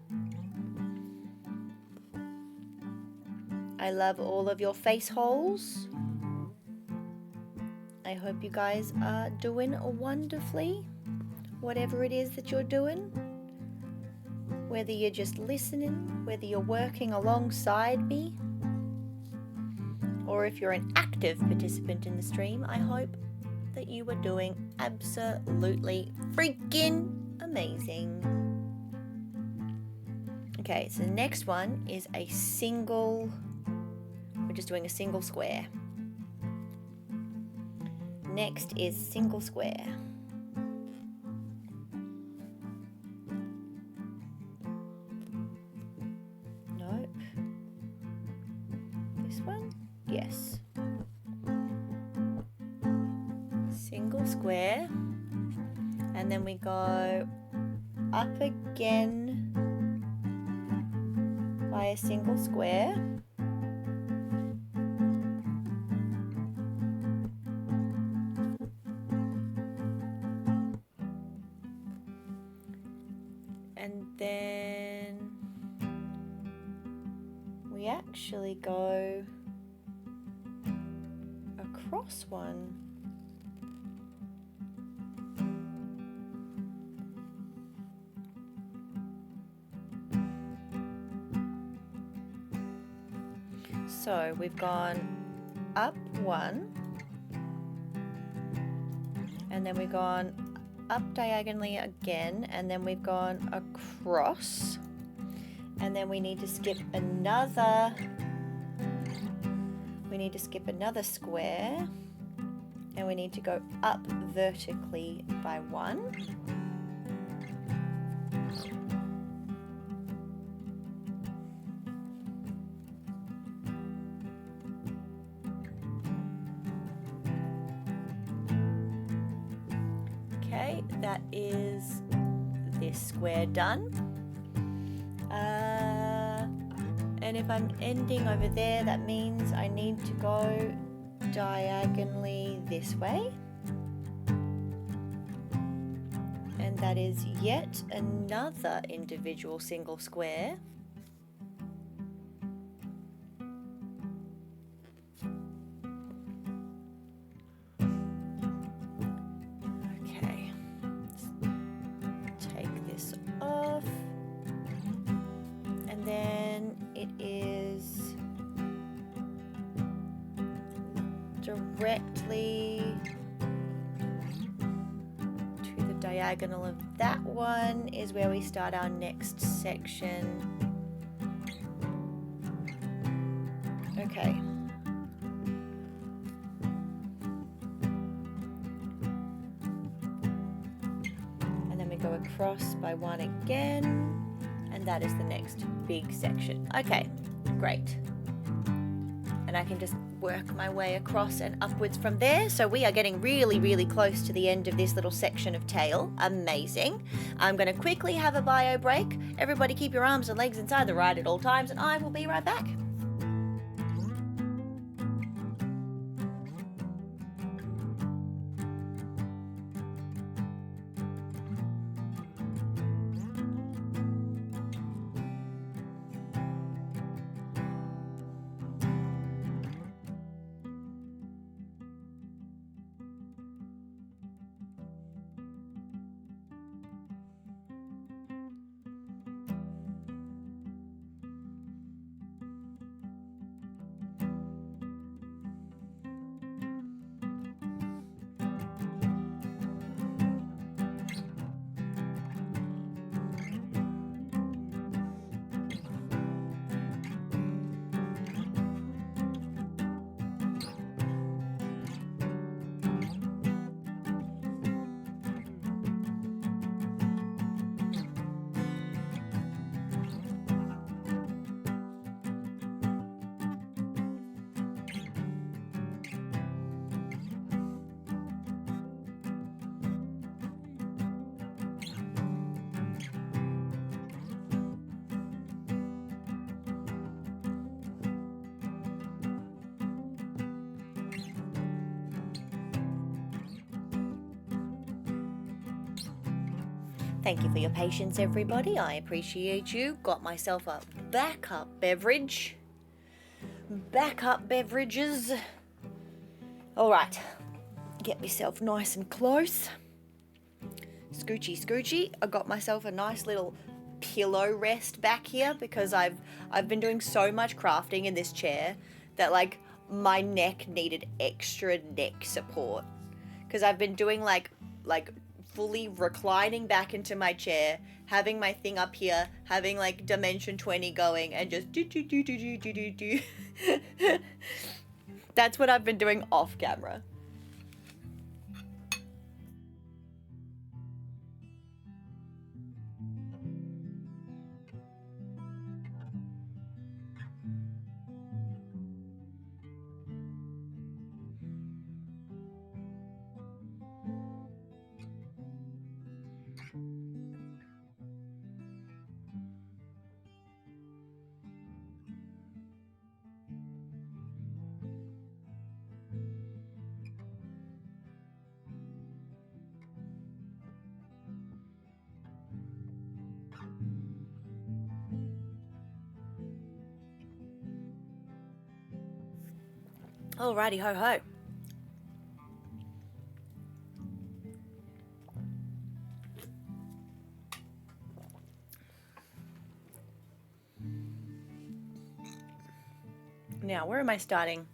I love all of your face holes. I hope you guys are doing wonderfully, whatever it is that you're doing. Whether you're just listening, whether you're working alongside me, or if you're an active participant in the stream, I hope that you are doing absolutely freaking amazing. Okay, so the next one is a single, we're just doing a single square. Next is single square. Nope. This one? Yes. Single square. And then we go up again by a single square. And then we actually go across one. So we've gone up one, and then we've gone up diagonally again, and then we've gone across, and then we need to skip another square, and we need to go up vertically by one. Okay, that is this square done. And if I'm ending over there, that means I need to go diagonally this way. And that is yet another individual single square. Okay, let's take this off. And then it is directly to the diagonal of that one is where we start our next section. Okay. And then we go across by one again. And that is the next big section. Okay, great. And I can just work my way across and upwards from there. So we are getting really, really close to the end of this little section of tail. Amazing. I'm going to quickly have a bio break. Everybody keep your arms and legs inside the ride at all times, and I will be right back. Thank you for your patience, everybody. I appreciate you. Got myself a backup beverage. Backup beverages. All right. Get myself nice and close. Scoochy, scoochy. I got myself a nice little pillow rest back here because I've been doing so much crafting in this chair that like my neck needed extra neck support because I've been doing like fully reclining back into my chair, having my thing up here, having like Dimension 20 going and just do. That's what I've been doing off camera. Alrighty ho ho. Now, where am I starting?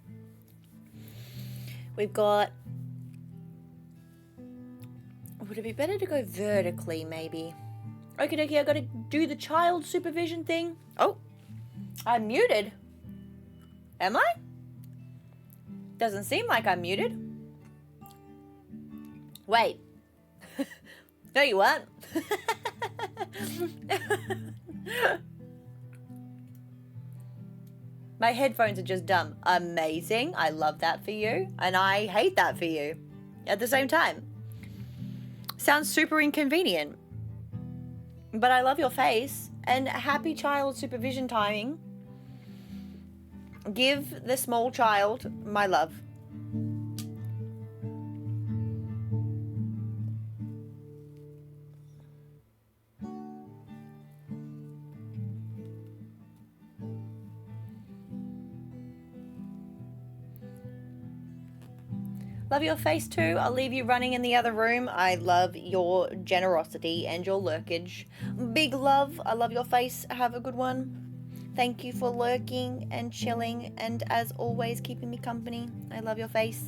We've got... Would it be better to go vertically, maybe? Okie dokie, I gotta do the child supervision thing. Oh, I'm muted. Am I? Doesn't seem like I'm muted. Wait. No, you aren't. My headphones are just dumb. Amazing. I love that for you. And I hate that for you at the same time. Sounds super inconvenient. But I love your face. And happy child supervision timing. Give the small child my love. Love your face too. I'll leave you running in the other room. I love your generosity and your lurkage. Big love. I love your face. Have a good one. Thank you for lurking and chilling and as always keeping me company. I love your face.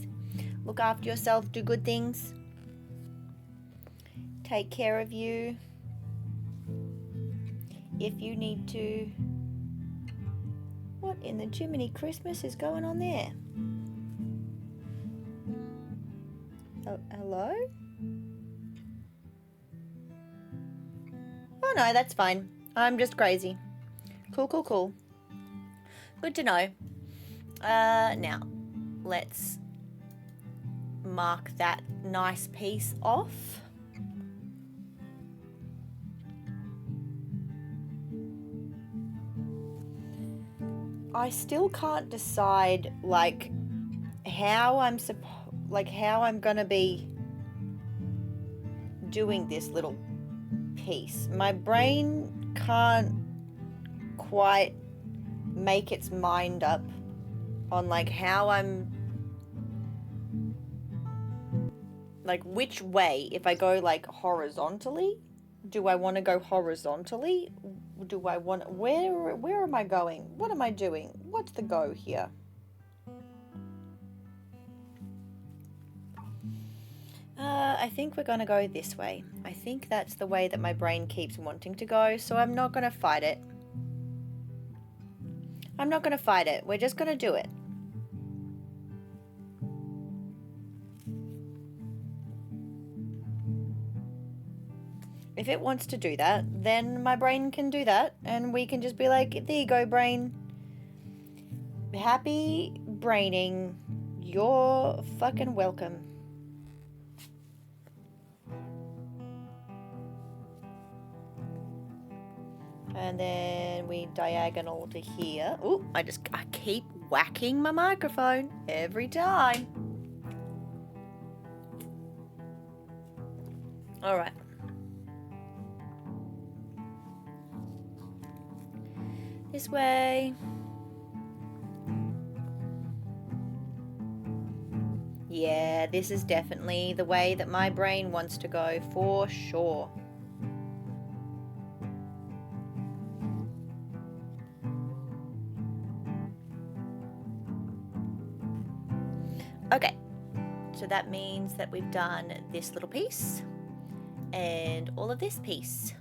Look after yourself. Do good things. Take care of you. If you need to. What in the Jiminy Christmas is going on there? Oh, hello? Oh no, that's fine. I'm just crazy. Cool, cool, cool. Good to know. Now, let's mark that nice piece off. I still can't decide, like, how I'm gonna be doing this little piece. My brain can't quite make its mind up on like how I'm like which way. If I go like horizontally, do I want to go horizontally? Do I want where am I going? What am I doing? What's the go here? I think we're gonna go this way. I think that's the way that my brain keeps wanting to go, so I'm not gonna fight it. I'm not gonna fight it. We're just gonna do it. If it wants to do that, then my brain can do that, and we can just be like, there you go, brain. Happy braining. You're fucking welcome. And then we diagonal to here. Ooh, I keep whacking my microphone every time. All right. This way. Yeah, this is definitely the way that my brain wants to go, for sure. Okay, so that means that we've done this little piece and all of this piece.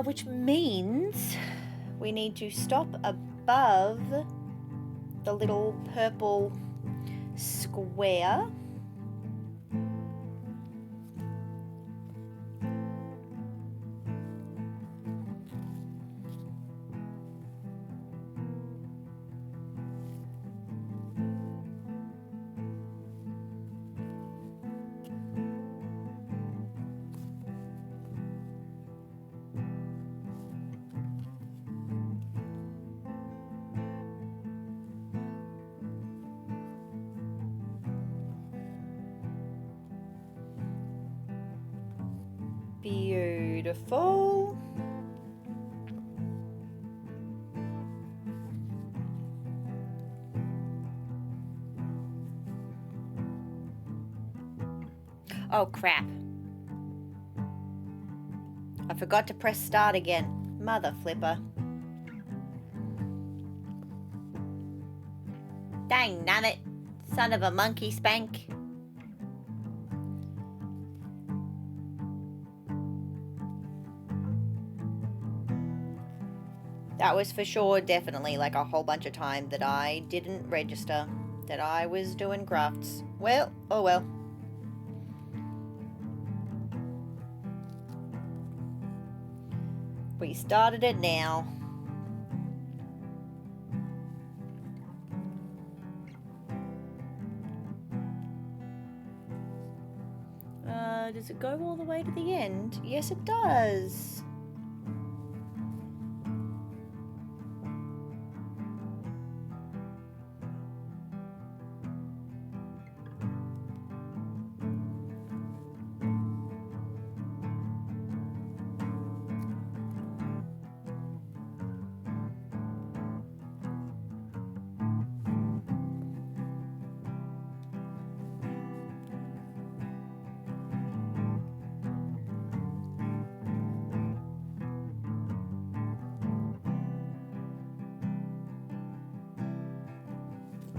Which means we need to stop above the little purple square. Beautiful. Oh crap. I forgot to press start again. Mother flipper. Dang nabbit. Son of a monkey spank. That was for sure definitely like a whole bunch of time that I didn't register that I was doing crafts. Well, oh well. We started it now. Does it go all the way to the end? Yes, it does.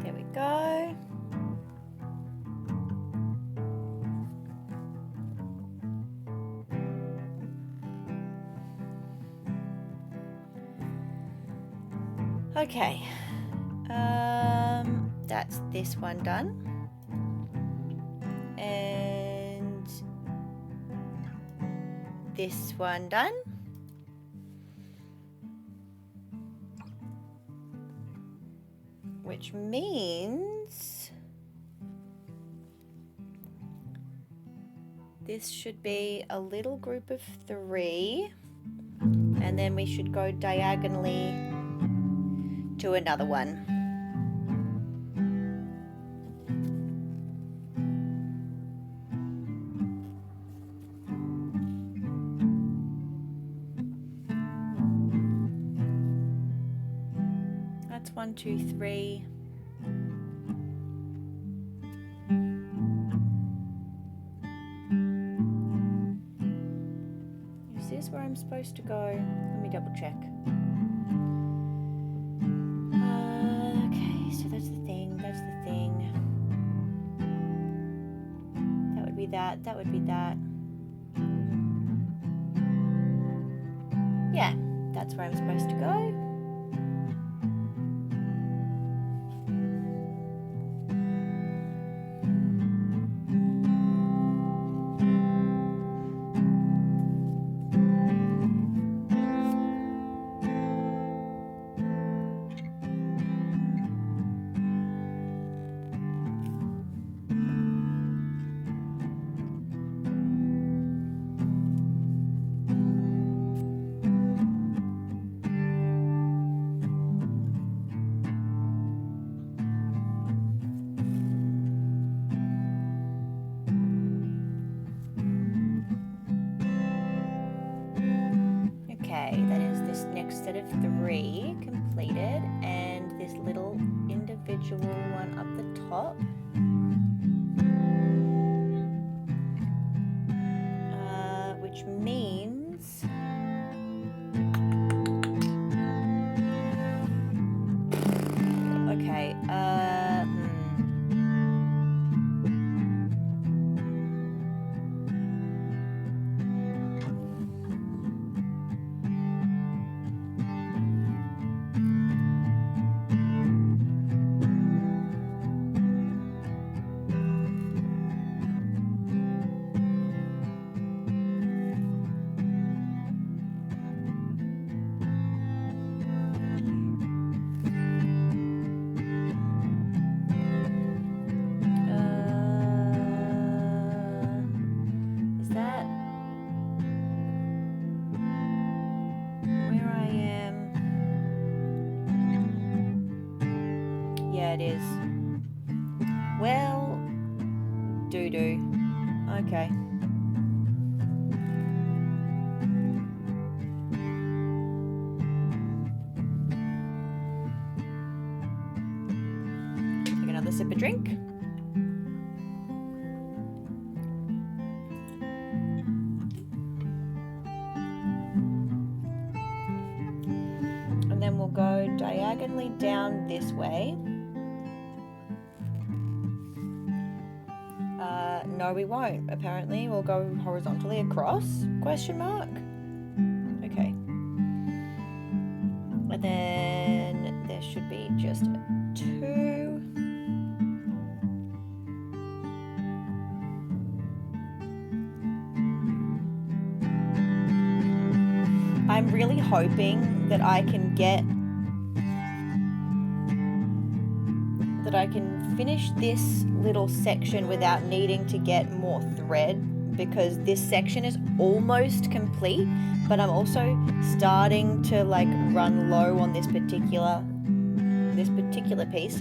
There we go. Okay. That's this one done. And this one done. Which means this should be a little group of 3, and then we should go diagonally to another one. That's 1, 2, 3. Is this where I'm supposed to go? Let me double check. Okay, so that's the thing, that's the thing. That would be that, that would be that. Yeah, that's where I'm supposed to go. individual one up the top. Which means okay, is that where I am? Yeah, it is. Well, doo-doo. Okay. Take another sip of drink. And then we'll go diagonally down this way. No, we won't, apparently. We'll go horizontally across, question mark. Okay. And then there should be just 2. I'm really hoping that I can finish this little section without needing to get more thread, because this section is almost complete, but I'm also starting to like run low on this particular piece.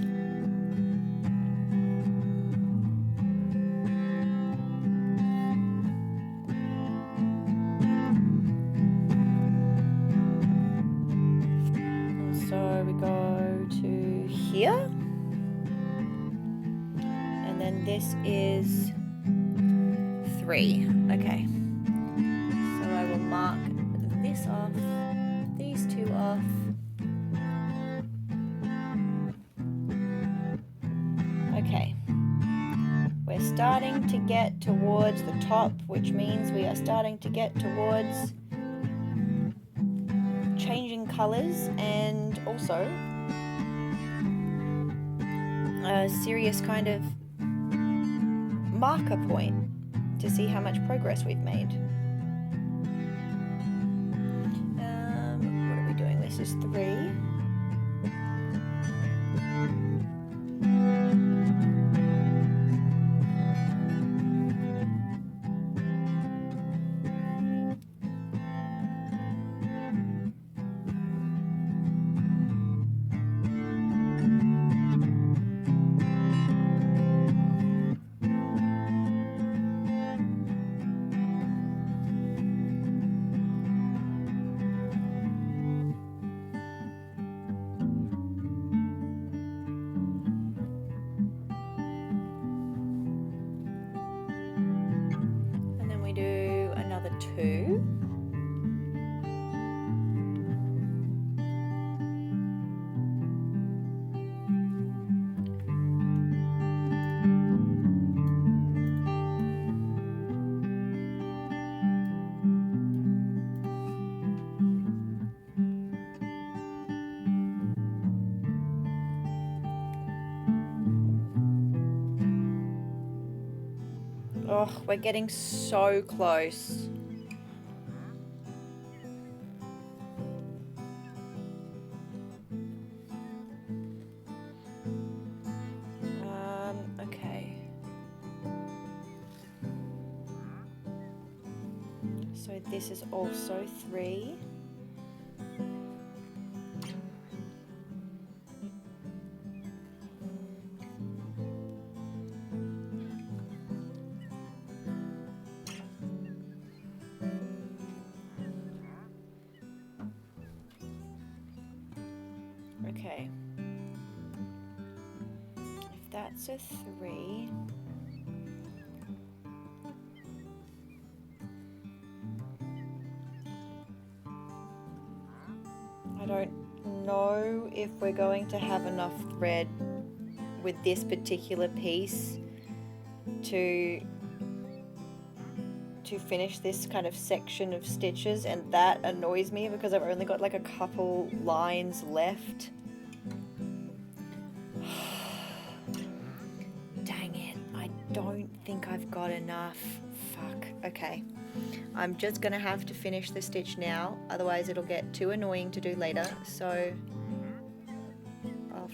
And so we go to here. And then this is 3. Okay. So I will mark this off, these 2 off. Okay. We're starting to get towards the top, which means we are starting to get towards changing colors and also a serious kind of marker point to see how much progress we've made. What are we doing? This is 3. Do another 2. Oh, we're getting so close. Okay. So this is also 3. Okay. that's a 3. I don't know if we're going to have enough thread with this particular piece to finish this kind of section of stitches, and that annoys me because I've only got like a couple lines left. Dang it, I don't think I've got enough. Fuck. Okay, I'm just gonna have to finish the stitch now, otherwise it'll get too annoying to do later, so I'll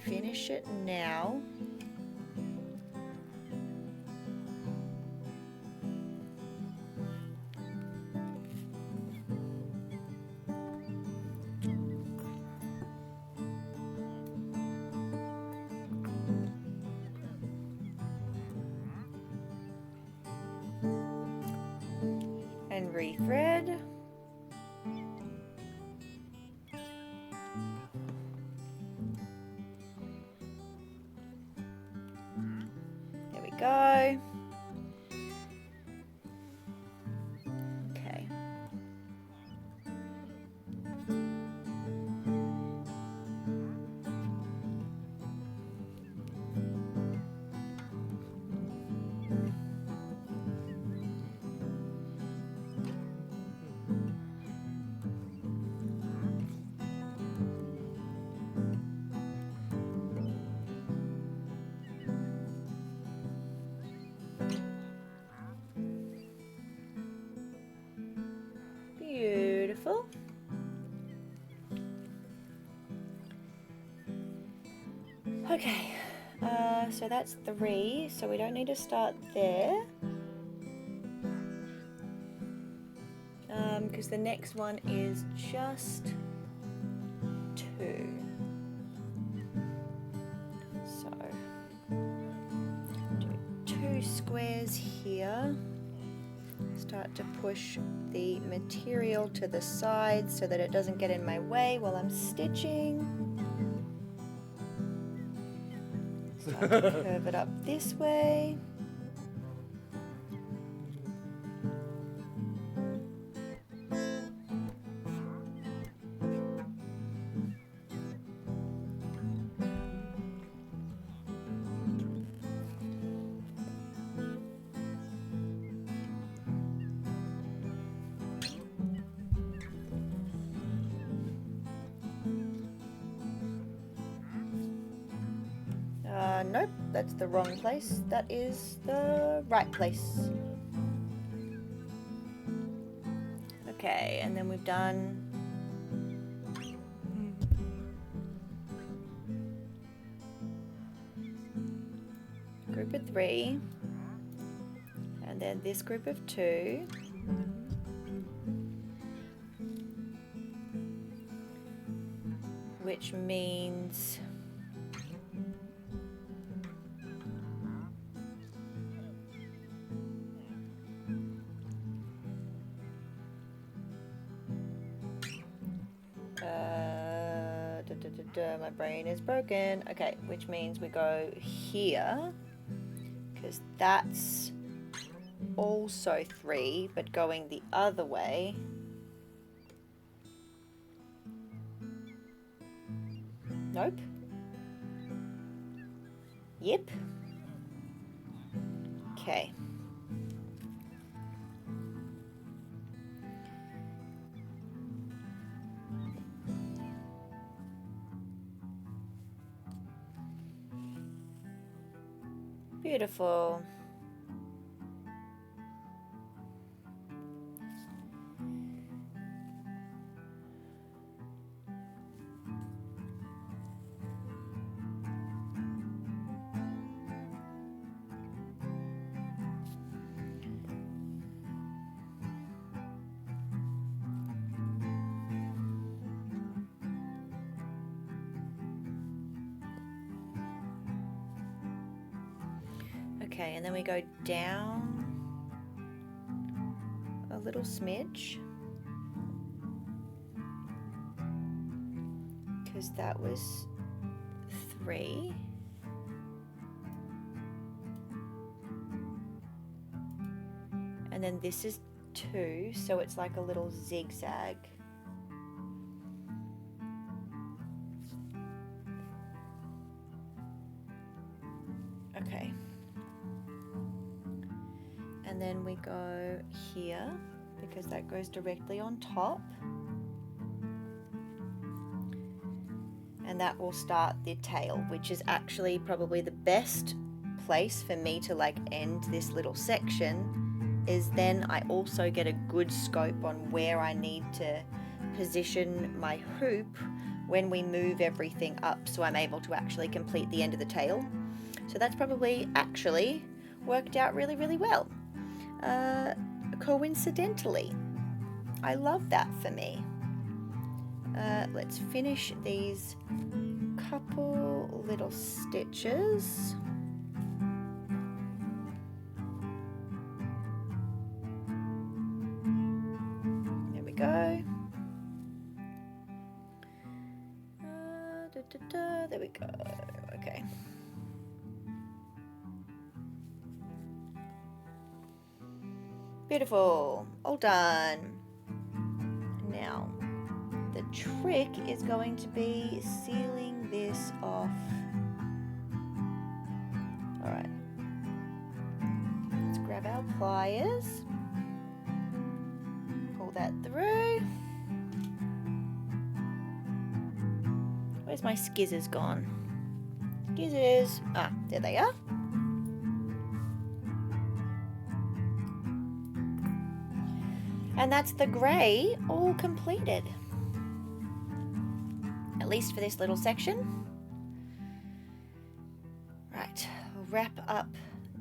finish it now. And rethread. There we go. Okay. Beautiful. Okay, so that's 3, so we don't need to start there. Because the next one is just 2. So, do 2 squares here. Start to push the material to the side so that it doesn't get in my way while I'm stitching. Start to curve it up this way. Nope, that's the wrong place. That is the right place. Okay, and then we've done group of 3, and then this group of 2. Which means my brain is broken. Okay, which means we go here, because that's also 3, but going the other way. Nope. Yep. Okay. Beautiful. Okay, and then we go down a little smidge, because that was 3. And then this is 2, so it's like a little zigzag. Okay. And then we go here because that goes directly on top. And that will start the tail, which is actually probably the best place for me to like end this little section, is then I also get a good scope on where I need to position my hoop when we move everything up, so I'm able to actually complete the end of the tail. So that's probably actually worked out really, really well. Coincidentally, I love that for me. Let's finish these couple little stitches. There we go. There we go. Okay. Beautiful. All done. Now, the trick is going to be sealing this off. All right. Let's grab our pliers. Pull that through. Where's my skizzers gone? Skizzers. Ah, there they are. And that's the grey all completed. At least for this little section. Right, we'll wrap up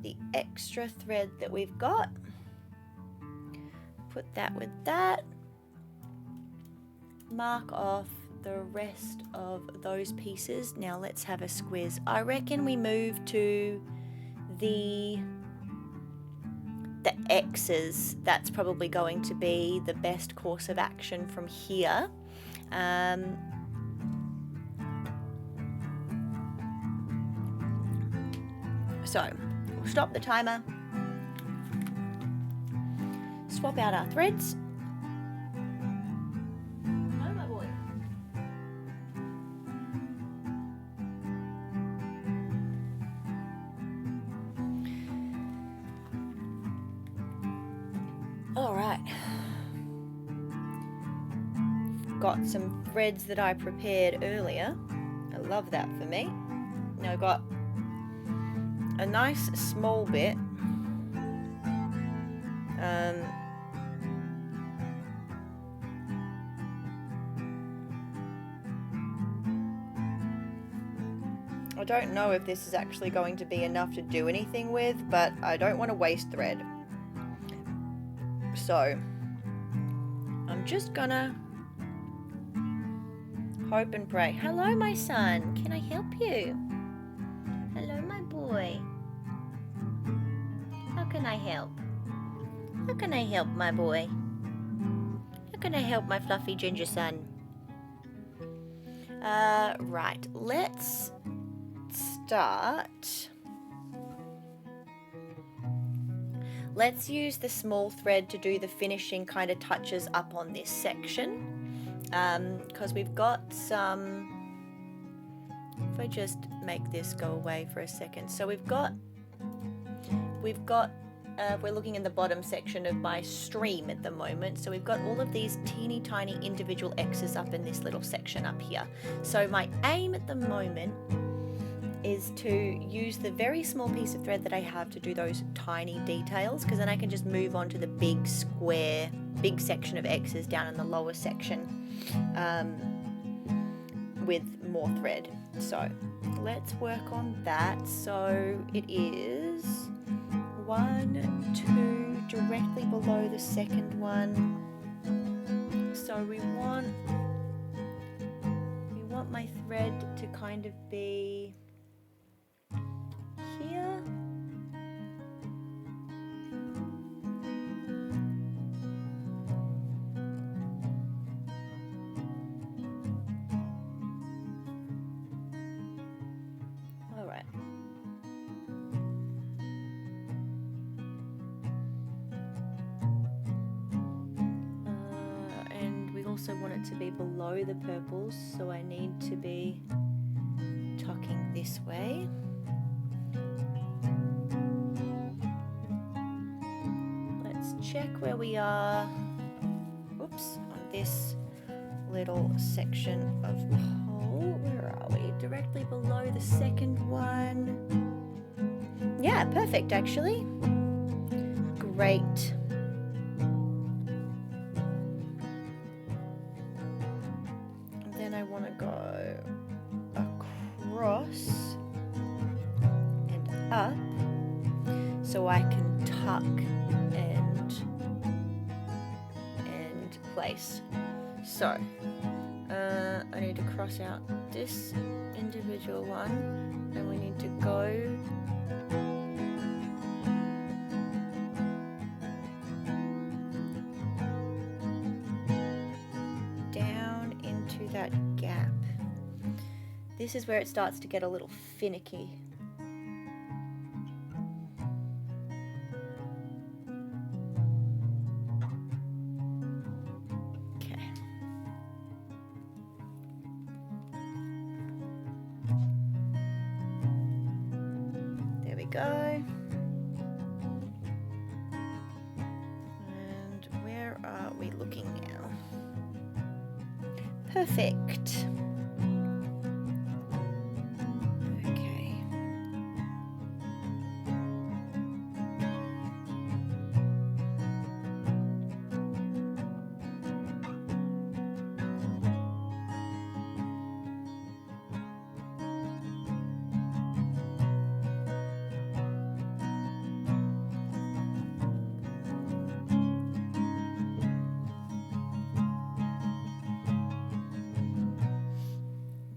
the extra thread that we've got. Put that with that. Mark off the rest of those pieces. Now let's have a squiz. I reckon we move to the X's. That's probably going to be the best course of action from here. So we'll stop the timer, swap out our threads. Oh my boy. All right. Got some threads that I prepared earlier. I love that for me. Now I've got a nice small bit. I don't know if this is actually going to be enough to do anything with, but I don't want to waste thread. So I'm just gonna hope and pray. Hello, my son. Can I help you? Hello, my boy. How can I help? How can I help, my boy? How can I help my fluffy ginger son? Right. Let's start. Let's use the small thread to do the finishing kind of touches up on this section. Because we've got some... If I just make this go away for a second. So we're looking in the bottom section of my stream at the moment. So we've got all of these teeny tiny individual X's up in this little section up here. So my aim at the moment is to use the very small piece of thread that I have to do those tiny details, because then I can just move on to the big square, big section of X's down in the lower section with more thread. So let's work on that. So it is 1, 2 directly below the second one. So we want my thread to kind of be here. All right. also want it to be below the purples, so I need to be tucking this way. Let's check where we are. Oops, on this little section of hole. Where are we? Directly below the second one. Yeah, perfect actually. Great. And then I want to go across and up so I can tuck and place. So I need to cross out this individual one, and we need to go down into that gap. This is where it starts to get a little finicky. Go. And where are we looking now? Perfect.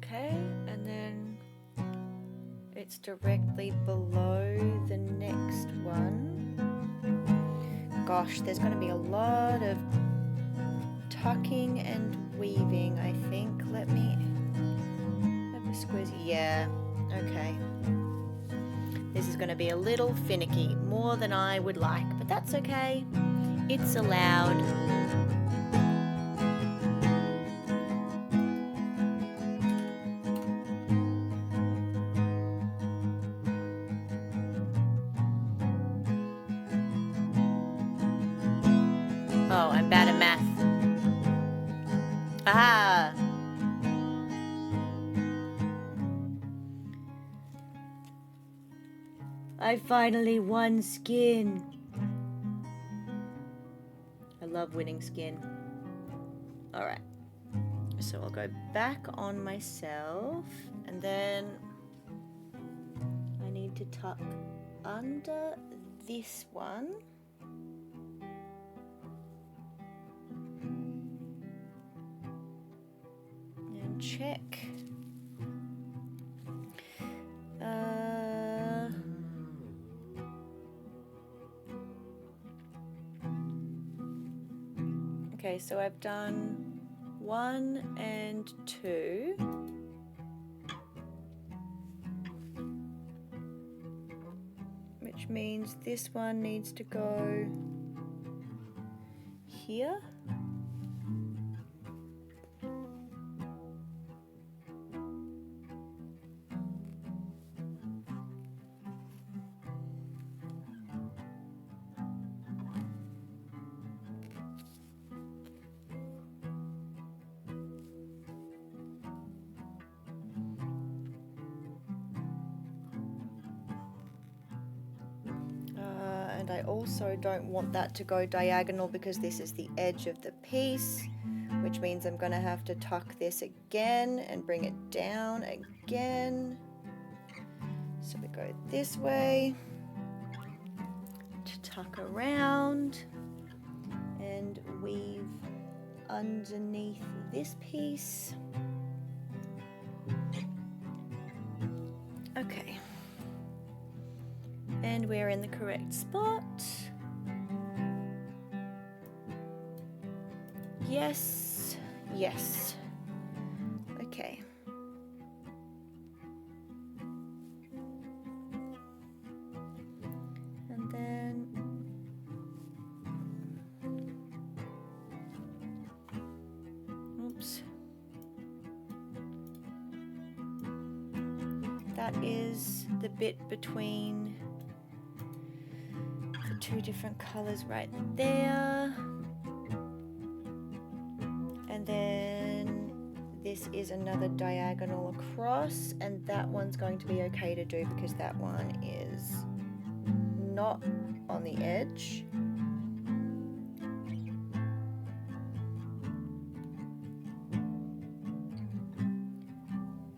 Okay. It's directly below the next one. Gosh, there's going to be a lot of tucking and weaving, I think. Let me have a squeeze. Yeah, okay. This is going to be a little finicky, more than I would like, but that's okay. It's allowed. Oh, I'm bad at math. Aha! I finally won skin. I love winning skin. Alright. So I'll go back on myself, and then I need to tuck under this one. Check. Okay, so I've done 1 and 2. Which means this one needs to go here. And I also don't want that to go diagonal because this is the edge of the piece, which means I'm going to have to tuck this again and bring it down again. So we go this way to tuck around and weave underneath this piece. Okay. And we're in the correct spot. Yes, yes. Okay. And then that is the bit between the two different colors right there. And then this is another diagonal across, and that one's going to be okay to do because that one is not on the edge.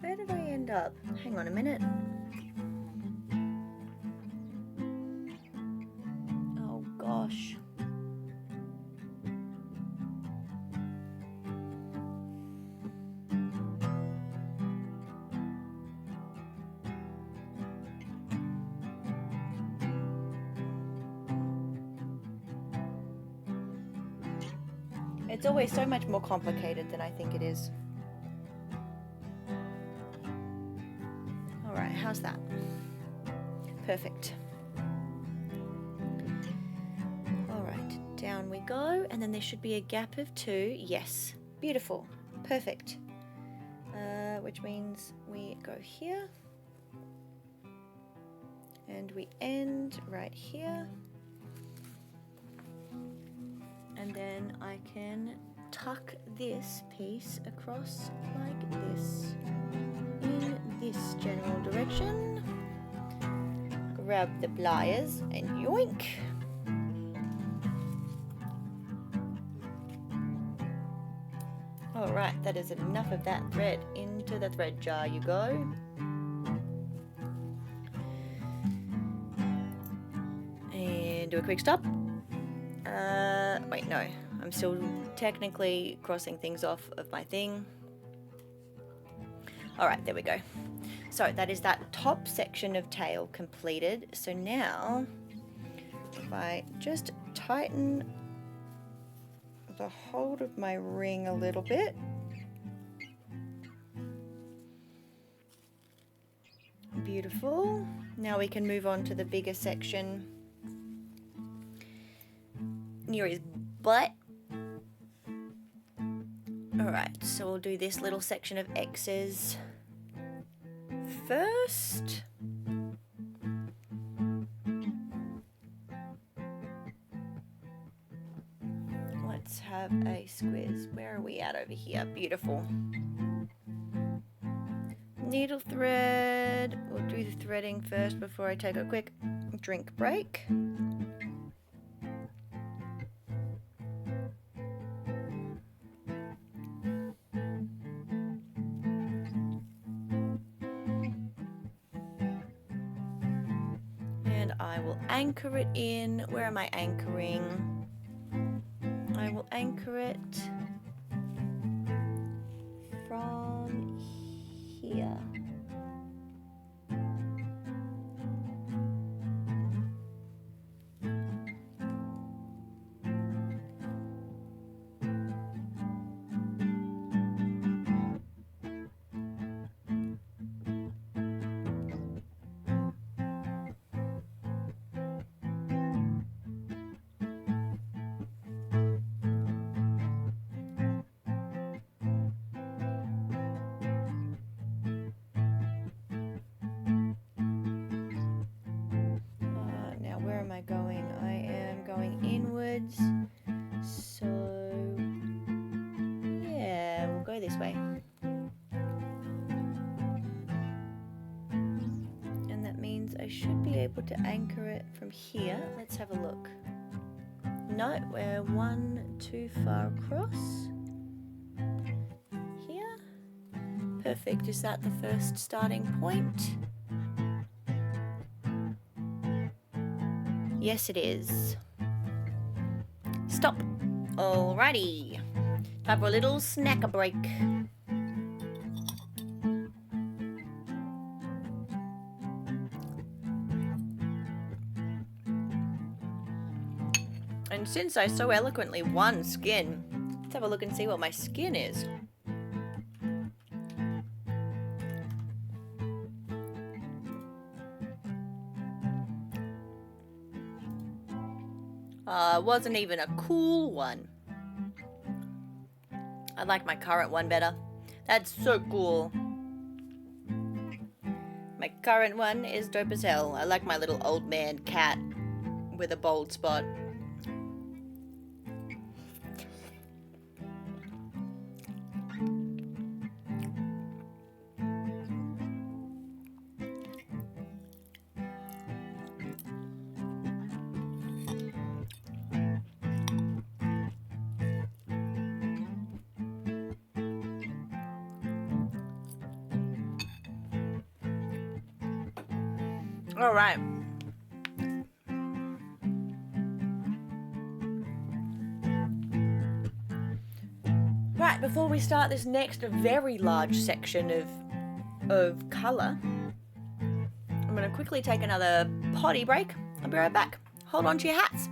Where did I end up? Hang on a minute. Oh gosh. It's always so much more complicated than I think it is. Alright, how's that? Perfect. Alright, down we go, and then there should be a gap of 2. Yes, beautiful, perfect. Which means we go here, and we end right here. And then I can tuck this piece across like this in this general direction. Grab the pliers and yoink. Alright, that is enough of that thread. Into the thread jar you go. And do a quick stop. Wait, no. I'm still technically crossing things off of my thing. Alright, there we go. So that is that top section of tail completed. So now, if I just tighten the hold of my ring a little bit. Beautiful. Now we can move on to the bigger section near his butt. Alright, so we'll do this little section of X's first. Let's have a squiz. Where are we at over here? Beautiful. Needle thread. We'll do the threading first before I take a quick drink break. And I will anchor it in. Where am I anchoring? I will anchor it from here. So yeah, we'll go this way. And that means I should be able to anchor it from here. Let's have a look. No, we're one too far across. Here. Perfect. Is that the first starting point? Yes, it is. Stop. Alrighty. Time for a little snack break. And since I so eloquently won skin, let's have a look and see what my skin is. It wasn't even a cool one. I like my current one better. That's so cool. My current one is dope as hell. I like my little old man cat with a bald spot. All right. Right, before we start this next very large section of colour, I'm going to quickly take another potty break. I'll be right back. Hold on to your hats.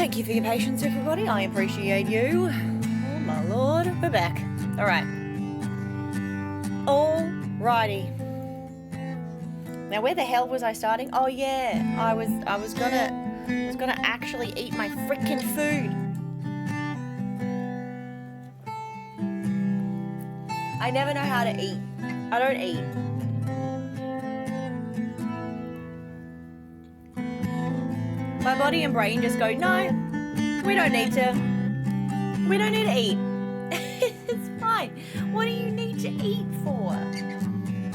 Thank you for your patience, everybody. I appreciate you. Oh my lord, we're back. All right. Alrighty. Now where the hell was I starting? Oh yeah, I was gonna actually eat my freaking food. I never know how to eat. I don't eat. My body and brain just go, no, we don't need to eat. It's fine. What do you need to eat for?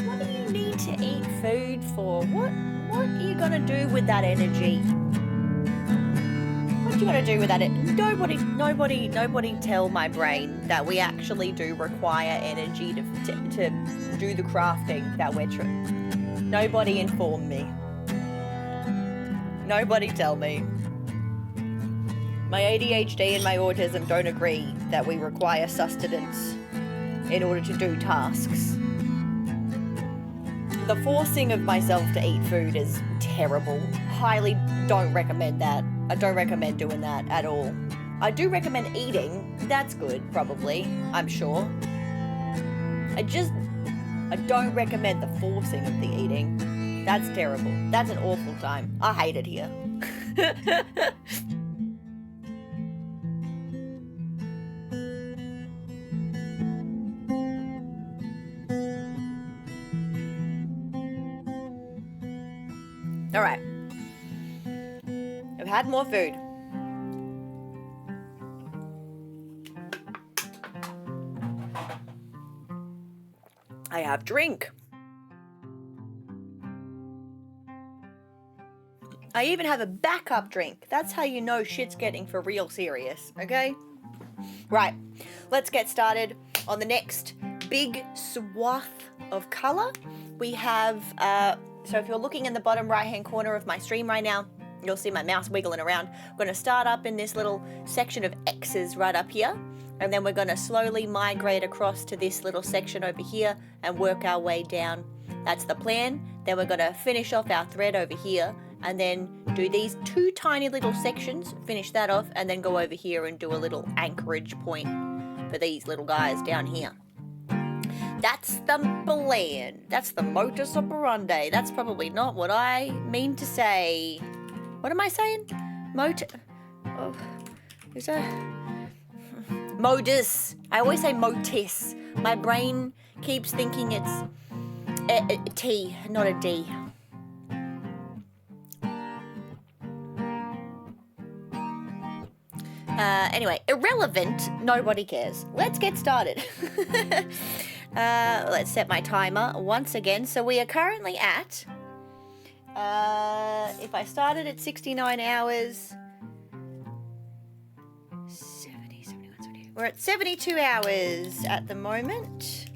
What do you need to eat food for? What are you gonna do with that energy? What are you gonna do with that? Nobody tell my brain that we actually do require energy to do the crafting that we're trying. Nobody inform me. Nobody tell me. My ADHD and my autism don't agree that we require sustenance in order to do tasks. The forcing of myself to eat food is terrible. Highly don't recommend that. I don't recommend doing that at all. I do recommend eating. That's good, probably. I'm sure. I don't recommend the forcing of the eating. That's terrible. That's an awful time. I hate it here. All right. I've had more food. I have drink. I even have a backup drink. That's how you know shit's getting for real serious, okay? Right, let's get started on the next big swath of color. We have, so if you're looking in the bottom right-hand corner of my stream right now, you'll see my mouse wiggling around. We're going to start up in this little section of X's right up here, and then we're going to slowly migrate across to this little section over here and work our way down. That's the plan. Then we're going to finish off our thread over here and then do these two tiny little sections, finish that off, and then go over here and do a little anchorage point for these little guys down here. That's the plan. That's the modus operandi. That's probably not what I mean to say. What am I saying? Is that modus? I always say motus. My brain keeps thinking it's a T, not a D. Anyway, irrelevant. Nobody cares. Let's get started. Let's set my timer once again. So we are currently at, if I started at 69 hours, 70, 71, 72. We're at 72 hours at the moment,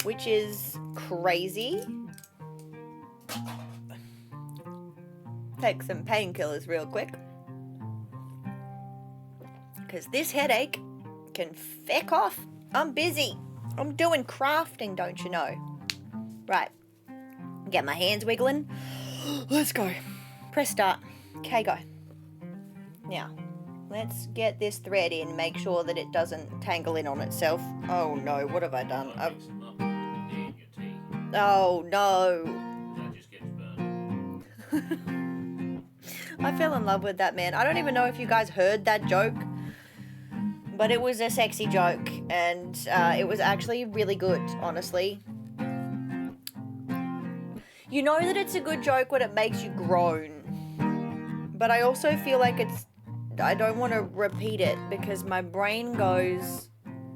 which is crazy. Take some painkillers real quick, because this headache can feck off. I'm busy. I'm doing crafting, don't you know? Right. Get my hands wiggling. Let's go. Press start. Okay, go. Now, let's get this thread in. Make sure that it doesn't tangle in on itself. Oh no, what have I done? Oh no. That just gets burned. I fell in love with that man. I don't even know if you guys heard that joke, but it was a sexy joke, and it was actually really good, honestly. You know that it's a good joke when it makes you groan, but I also feel like I don't want to repeat it because my brain goes,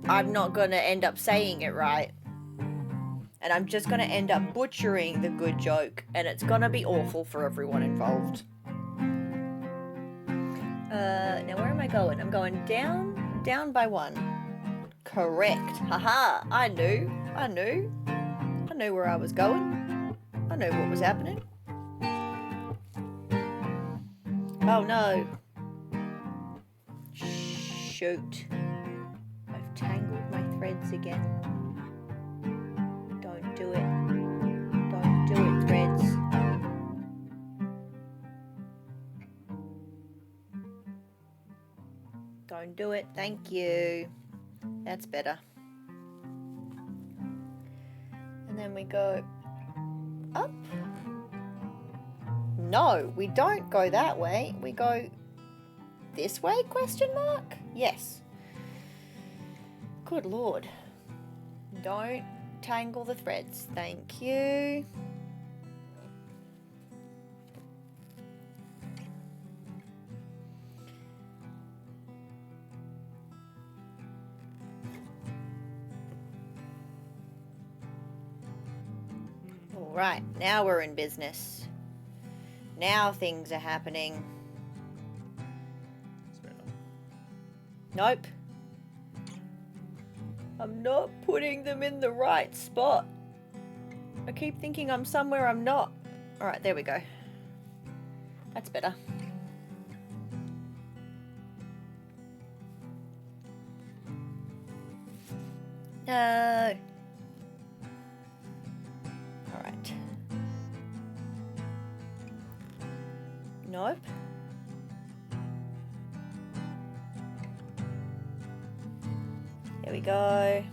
I'm not going to end up saying it right, and I'm just going to end up butchering the good joke, and it's going to be awful for everyone involved. Now where am I going? I'm going down by one. Correct. Haha, I knew where I was going. I knew what was happening. Oh no. Shoot. I've tangled my threads again. Don't do it. Don't do it, threads. Don't do it. Thank you. That's better. And then we go up No, we don't go that way. We go this way, question mark? Yes. Good Lord. Don't tangle the threads. Thank you. All right, now we're in business. Now things are happening. Nope. I'm not putting them in the right spot. I keep thinking I'm somewhere I'm not. All right, there we go. That's better. No. All right. Nope. There we go.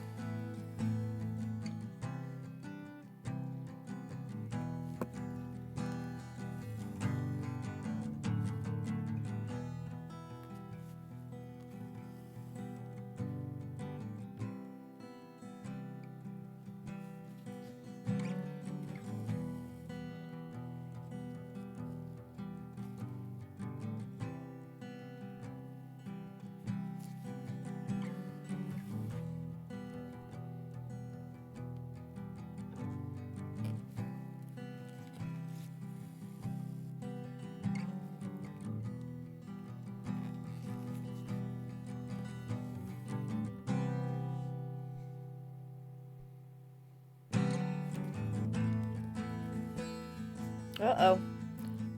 Uh-oh.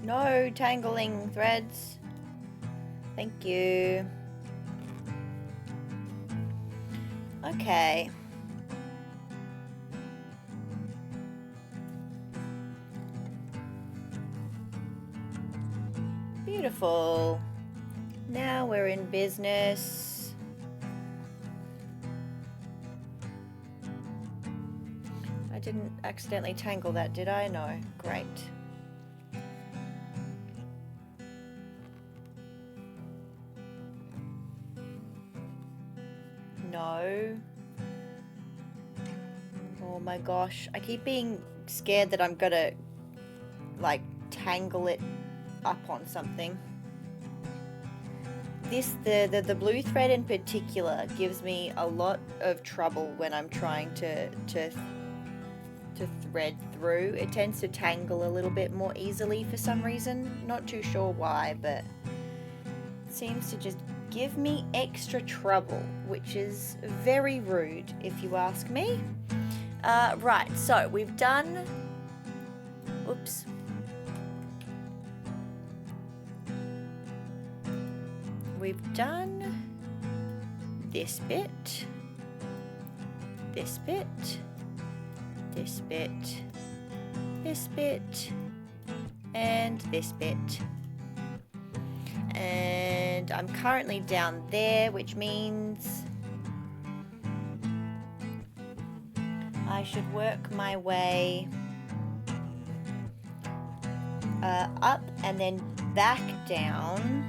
No tangling threads. Thank you. Okay. Beautiful. Now we're in business. I didn't accidentally tangle that, did I? No. Great. No. Oh my gosh. I keep being scared that I'm gonna, like, tangle it up on something. The blue thread in particular gives me a lot of trouble when I'm trying to thread through. It tends to tangle a little bit more easily for some reason. Not too sure why, but it seems to just give me extra trouble, which is very rude if you ask me. Right, so we've done... Oops. We've done this bit, this bit, this bit, this bit, and this bit. And I'm currently down there, which means I should work my way up and then back down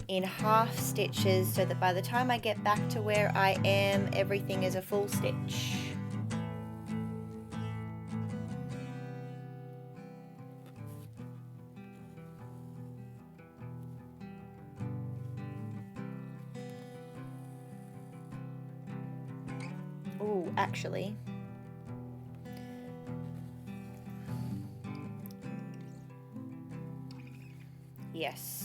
in half stitches so that by the time I get back to where I am, everything is a full stitch. Ooh, actually. Yes.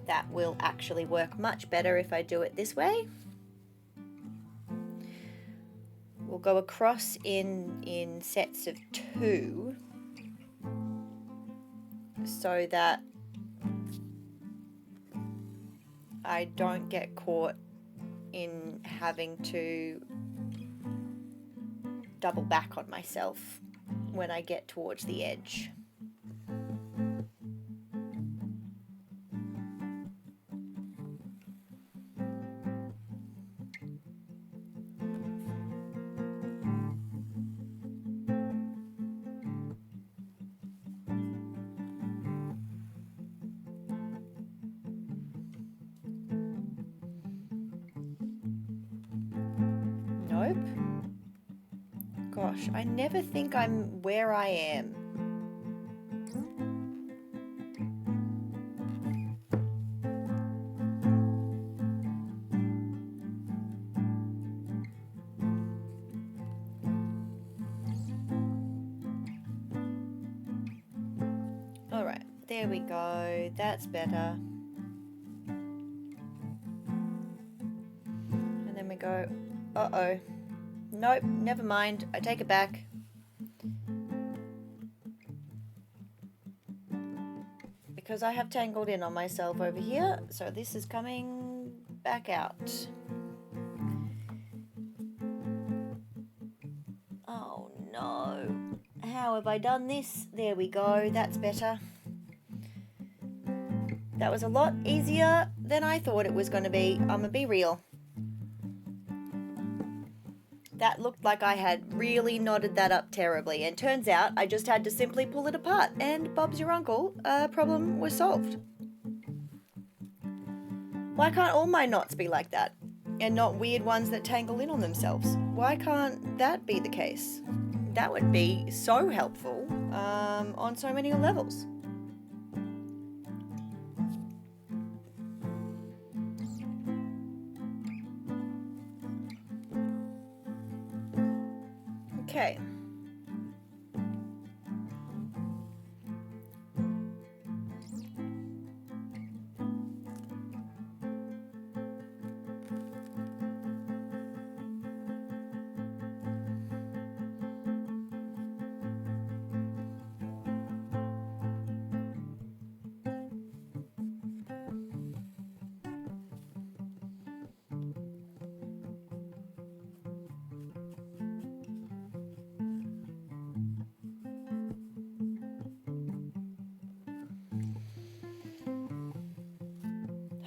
That will actually work much better if I do it this way. We'll go across in sets of 2 so that I don't get caught in having to double back on myself when I get towards the edge. Nope. Gosh, I never think I'm where I am. Alright, there we go. That's better. And then we go, uh-oh. Nope, never mind. I take it back. Because I have tangled in on myself over here, so this is coming back out. Oh no. How have I done this? There we go, that's better. That was a lot easier than I thought it was going to be. I'm going to be real. That looked like I had really knotted that up terribly, and turns out I just had to simply pull it apart, and Bob's your uncle, problem was solved. Why can't all my knots be like that, and not weird ones that tangle in on themselves? Why can't that be the case? That would be so helpful on so many levels. Okay.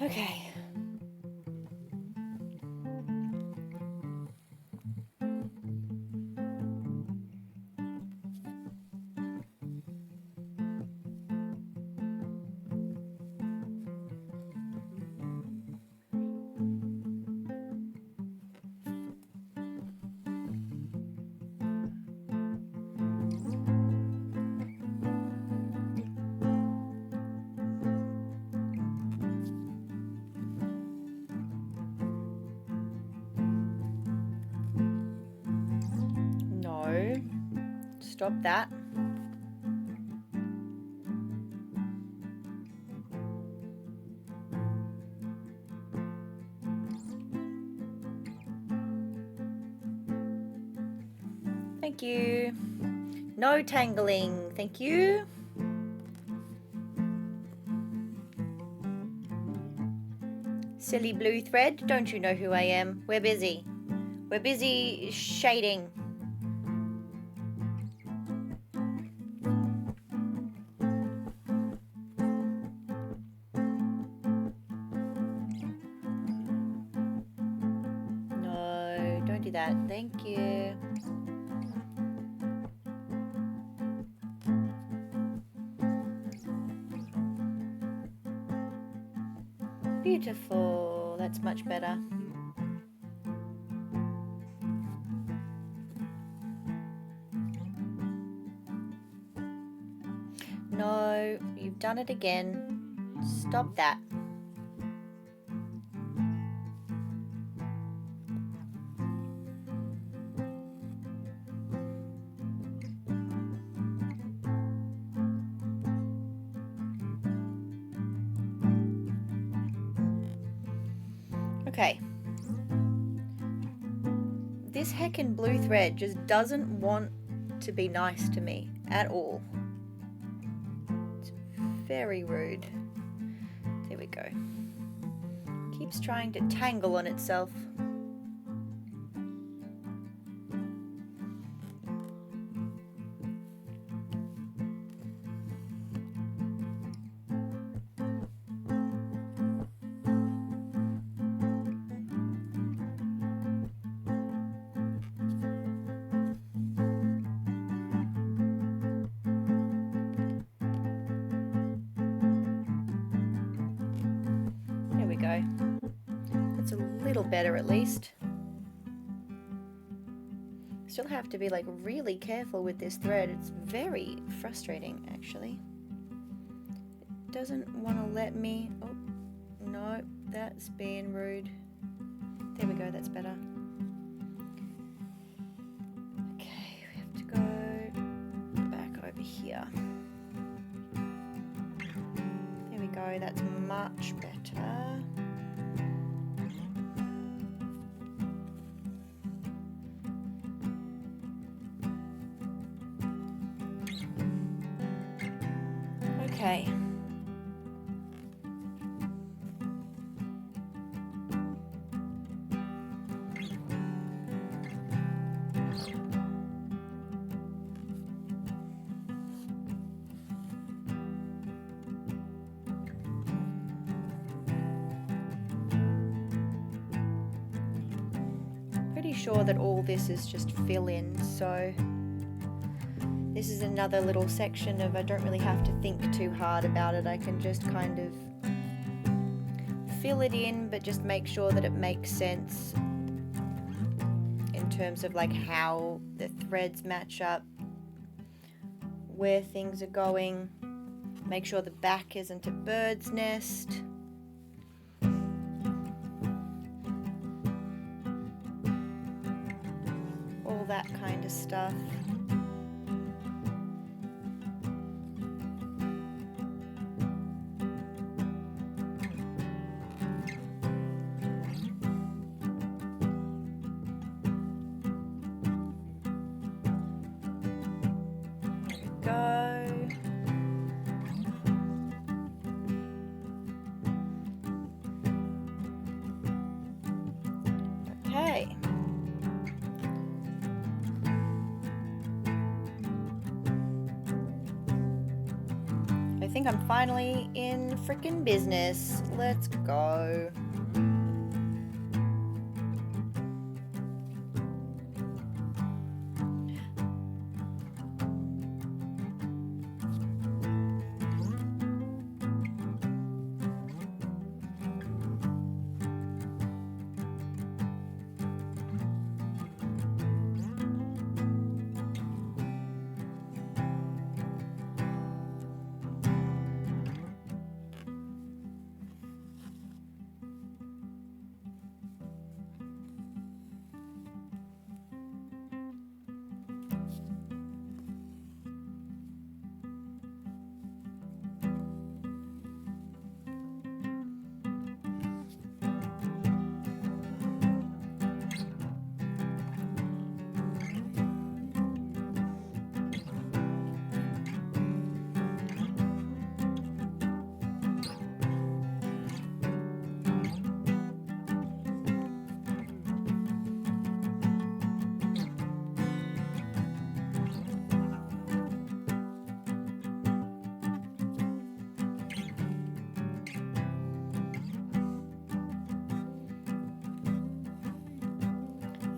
Okay. No. Stop that. Thank you. No tangling. Thank you. Silly blue thread, don't you know who I am? We're busy. We're busy shading. No, don't do that. Thank you. Beautiful. That's much better. No, you've done it again. Stop that. Okay. This heckin' blue thread just doesn't want to be nice to me at all. It's very rude. There we go. Keeps trying to tangle on itself. There we go. That's a little better at least. Still have to be like really careful with this thread. It's very frustrating actually. It doesn't want to let me. Oh no, that's being rude. There we go, that's better. Okay, we have to go back over here. There we go, that's much better. Okay. Pretty sure that all this is just fill in, so this is another little section of I don't really have to think too hard about it. I can just kind of fill it in, but just make sure that it makes sense in terms of like how the threads match up, where things are going, make sure the back isn't a bird's nest. All that kind of stuff. Okay. I think I'm finally in frickin' business. Let's go.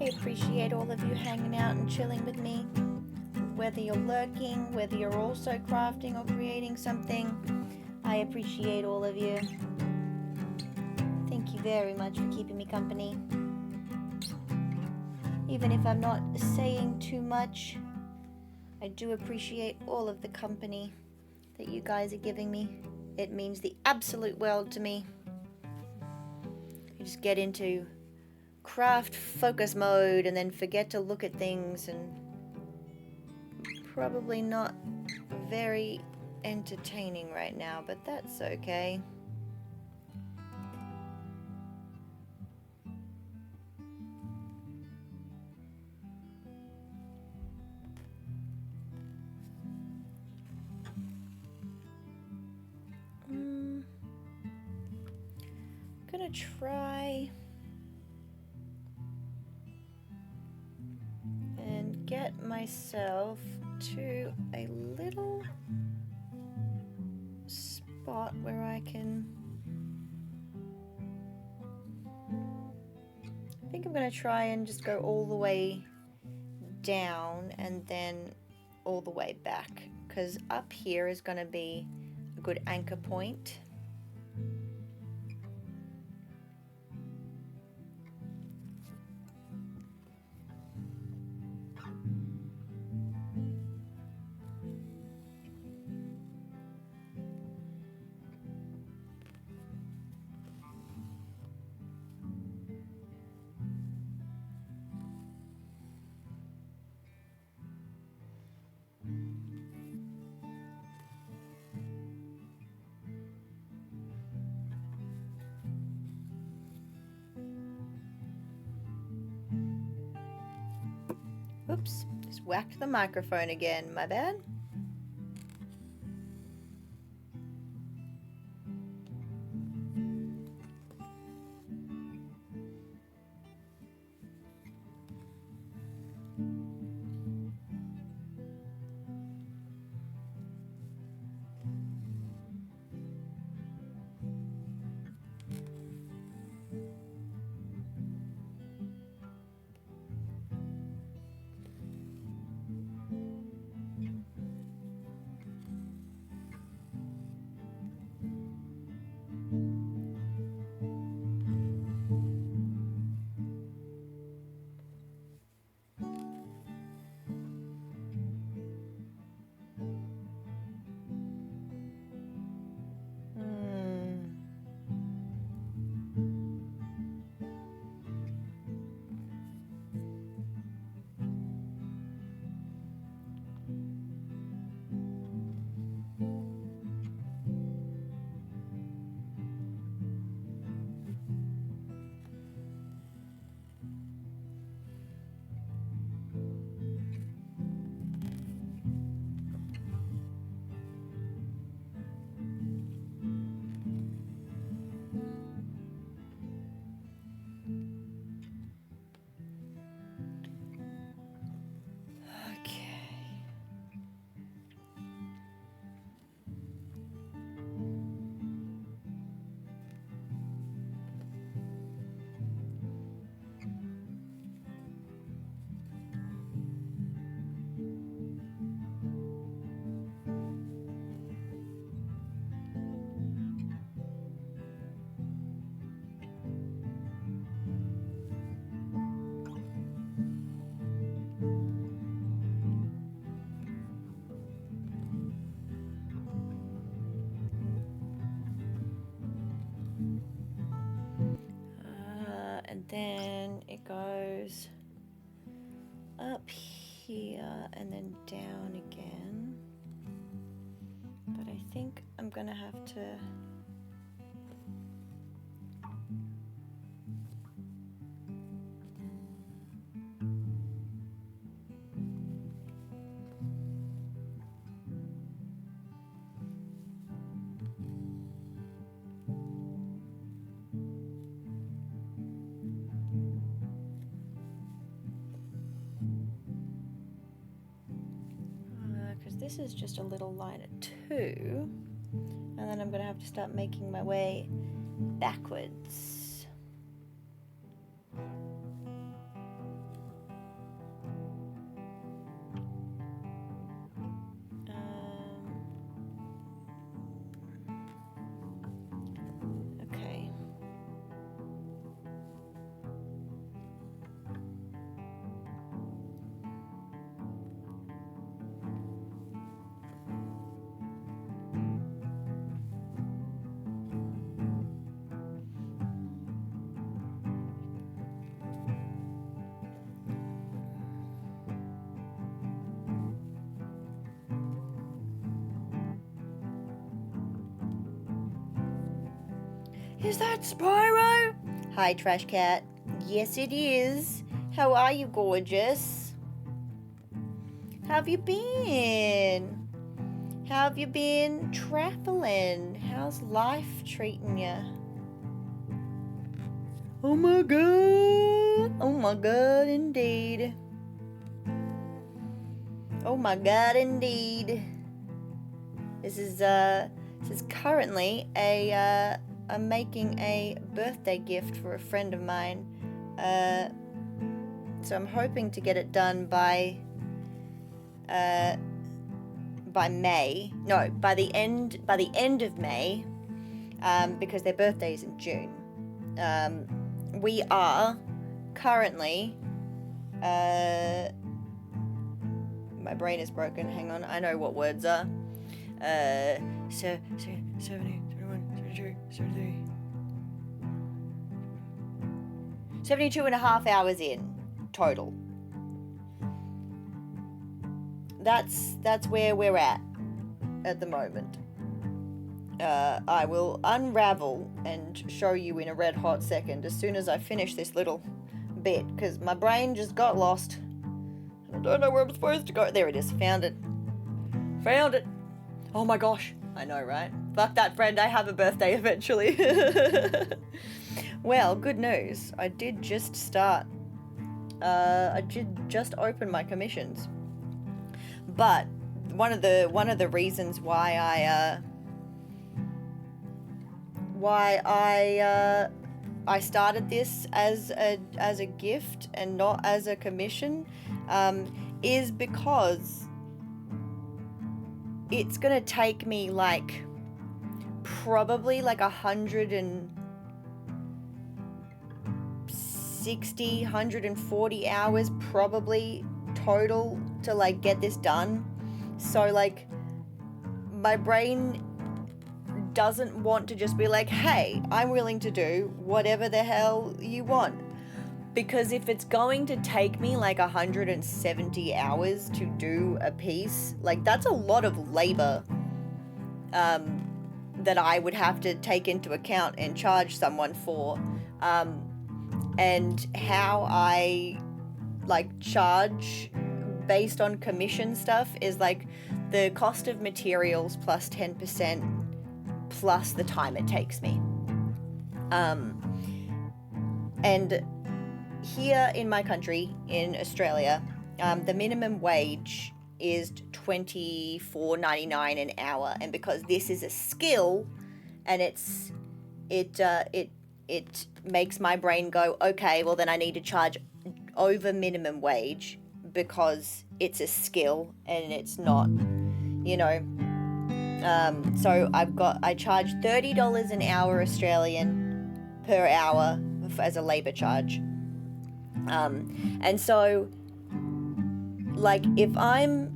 I appreciate all of you hanging out and chilling with me. Whether you're lurking, whether you're also crafting or creating something, I appreciate all of you. Thank you very much for keeping me company. Even if I'm not saying too much, I do appreciate all of the company that you guys are giving me. It means the absolute world to me. You just get into craft focus mode and then forget to look at things, and probably not very entertaining right now, but that's okay. I'm gonna try and get myself to a little spot where I can. I think I'm going to try and just go all the way down and then all the way back, because up here is going to be a good anchor point. Oops, just whacked the microphone again, my bad. And then it goes up here and then down again. But I think I'm gonna have to this is just a little line of 2, and then I'm gonna have to start making my way backwards. Okay. Is that Spyro? Hi, Trash Cat. Yes, it is. How are you, gorgeous? How have you been? How have you been traveling? How's life treating you? Oh my god. Oh my god, indeed. Oh my god, indeed. This is currently I'm making a birthday gift for a friend of mine. So I'm hoping to get it done by May. No, by the end of May, because their birthday is in June. We are currently my brain is broken. Hang on, I know what words are. 70, 71, 72, 73. 72 and a half hours in total. That's where we're at the moment. I will unravel and show you in a red hot second as soon as I finish this little bit, because my brain just got lost. don't know where I'm supposed to go. There it is. Found it. Found it. Oh my gosh. I know, right? Fuck that, friend. I have a birthday eventually. Well, good news. I did just start. I did just open my commissions. But one of the reasons why I started this as a gift and not as a commission is because it's gonna take me like probably like 140 hours probably total to like get this done. So like my brain doesn't want to just be like, hey, I'm willing to do whatever the hell you want. Because if it's going to take me like 170 hours to do a piece, like that's a lot of labor that I would have to take into account and charge someone for. And how I like charge based on commission stuff is like the cost of materials plus 10% plus the time it takes me. And here in my country, in Australia, the minimum wage is $24.99 an hour, and because this is a skill, and it makes my brain go, okay, well then I need to charge over minimum wage because it's a skill and it's not, you know. So I charge $30 an hour Australian per hour as a labor charge. And so like if I'm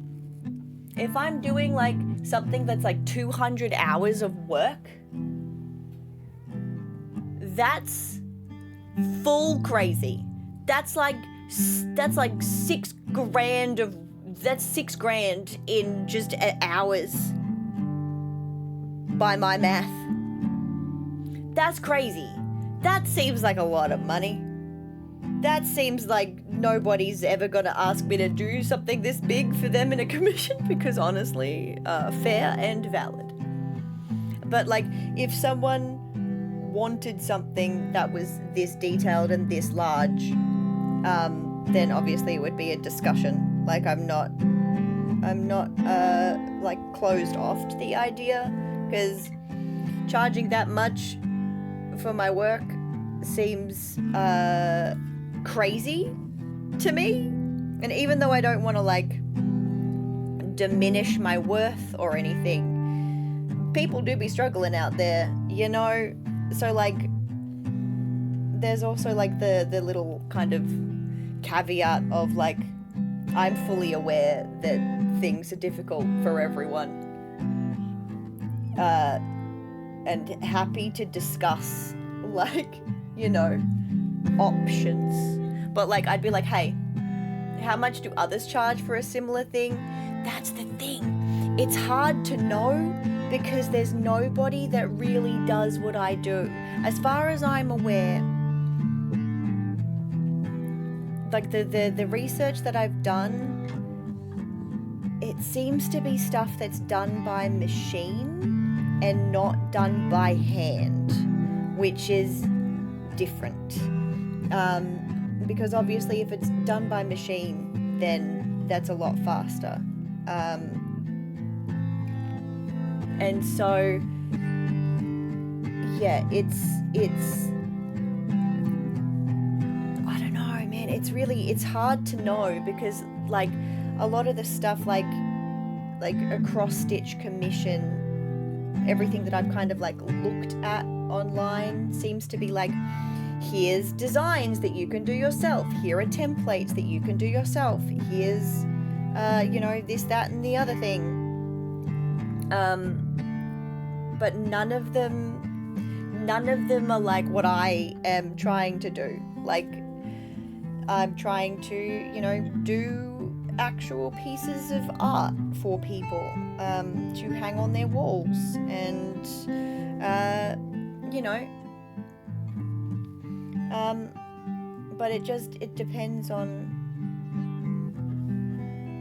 doing like something that's like 200 hours of work, that's full crazy. That's like $6,000 in just hours by my math. That's crazy. That seems like a lot of money. That seems like nobody's ever gonna ask me to do something this big for them in a commission, because honestly, fair and valid. But like, if someone wanted something that was this detailed and this large, then obviously it would be a discussion. Like I'm not like closed off to the idea, because charging that much for my work seems crazy to me. And even though I don't want to like diminish my worth or anything, people do be struggling out there, you know. So like there's also like the little kind of caveat of like, I'm fully aware that things are difficult for everyone, and happy to discuss like, you know, options. But like I'd be like, hey, how much do others charge for a similar thing? That's the thing. It's hard to know because there's nobody that really does what I do. As far as I'm aware, like the research that I've done, it seems to be stuff that's done by machine and not done by hand, which is different. Because obviously if it's done by machine, then that's a lot faster. And so, yeah, it's I don't know, man. It's hard to know because like a lot of the stuff like a cross-stitch commission, everything that I've kind of like looked at online seems to be like, here's designs that you can do yourself. Here are templates that you can do yourself. Here's, you know, this, that, and the other thing. But none of them are like what I am trying to do. Like, I'm trying to, you know, do actual pieces of art for people, to hang on their walls, and, you know, but it depends on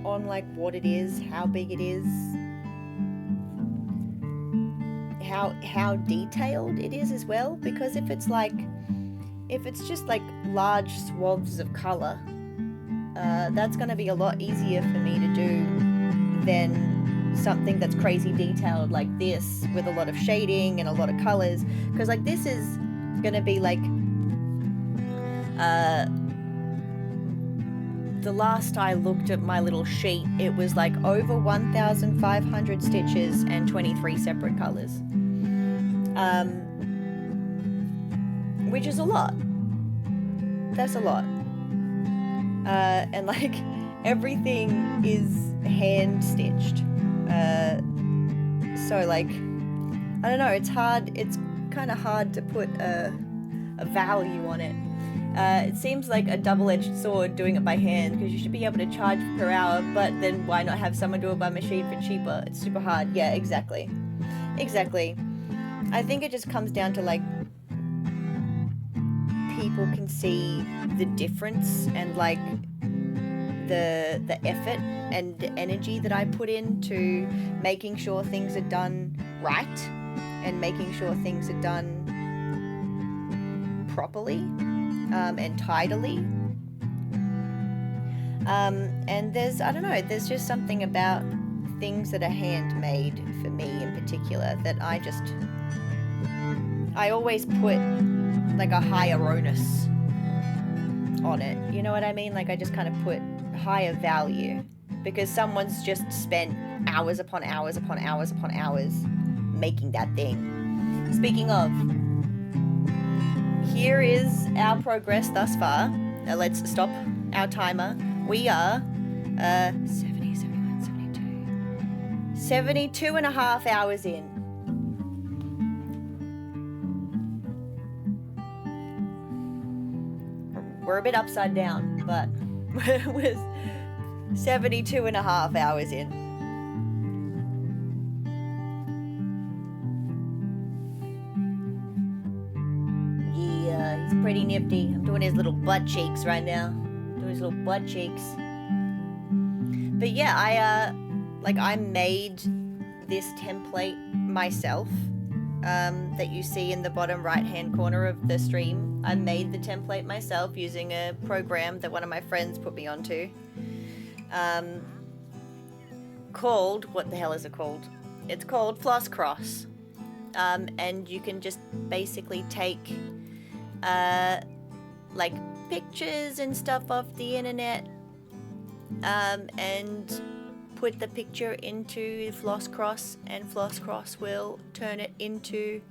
on like what it is, how big it is, how detailed it is as well, because if it's just like large swaths of color, that's going to be a lot easier for me to do than something that's crazy detailed like this with a lot of shading and a lot of colors, because like this is going to be like the last I looked at my little sheet, it was like over 1,500 stitches and 23 separate colors, which is a lot. That's a lot. And like everything is hand stitched, so like I don't know, it's kind of hard to put a value on it. It seems like a double-edged sword doing it by hand, because you should be able to charge per hour, but then why not have someone do it by machine for cheaper? It's super hard. Yeah, exactly. I think it just comes down to like people can see the difference and like the effort and the energy that I put into making sure things are done right and making sure things are done properly and tidily. And there's just something about things that are handmade for me in particular that I always put like a higher onus on it. You know what I mean? Like I just kind of put higher value because someone's just spent hours upon hours upon hours upon hours making that thing. Speaking of, here is our progress thus far. Now let's stop our timer. We are 70, 71, 72. 72 and a half hours in. We're a bit upside down, but we're 72 and a half hours in. Yeah, he's pretty nifty. I'm doing his little butt cheeks right now. Doing his little butt cheeks. But yeah, I made this template myself. That you see in the bottom right hand corner of the stream. I made the template myself using a program that one of my friends put me onto, called, what the hell is it called? It's called Floss Cross, and you can just basically take like pictures and stuff off the internet, and put the picture into Floss Cross, and Floss Cross will turn it into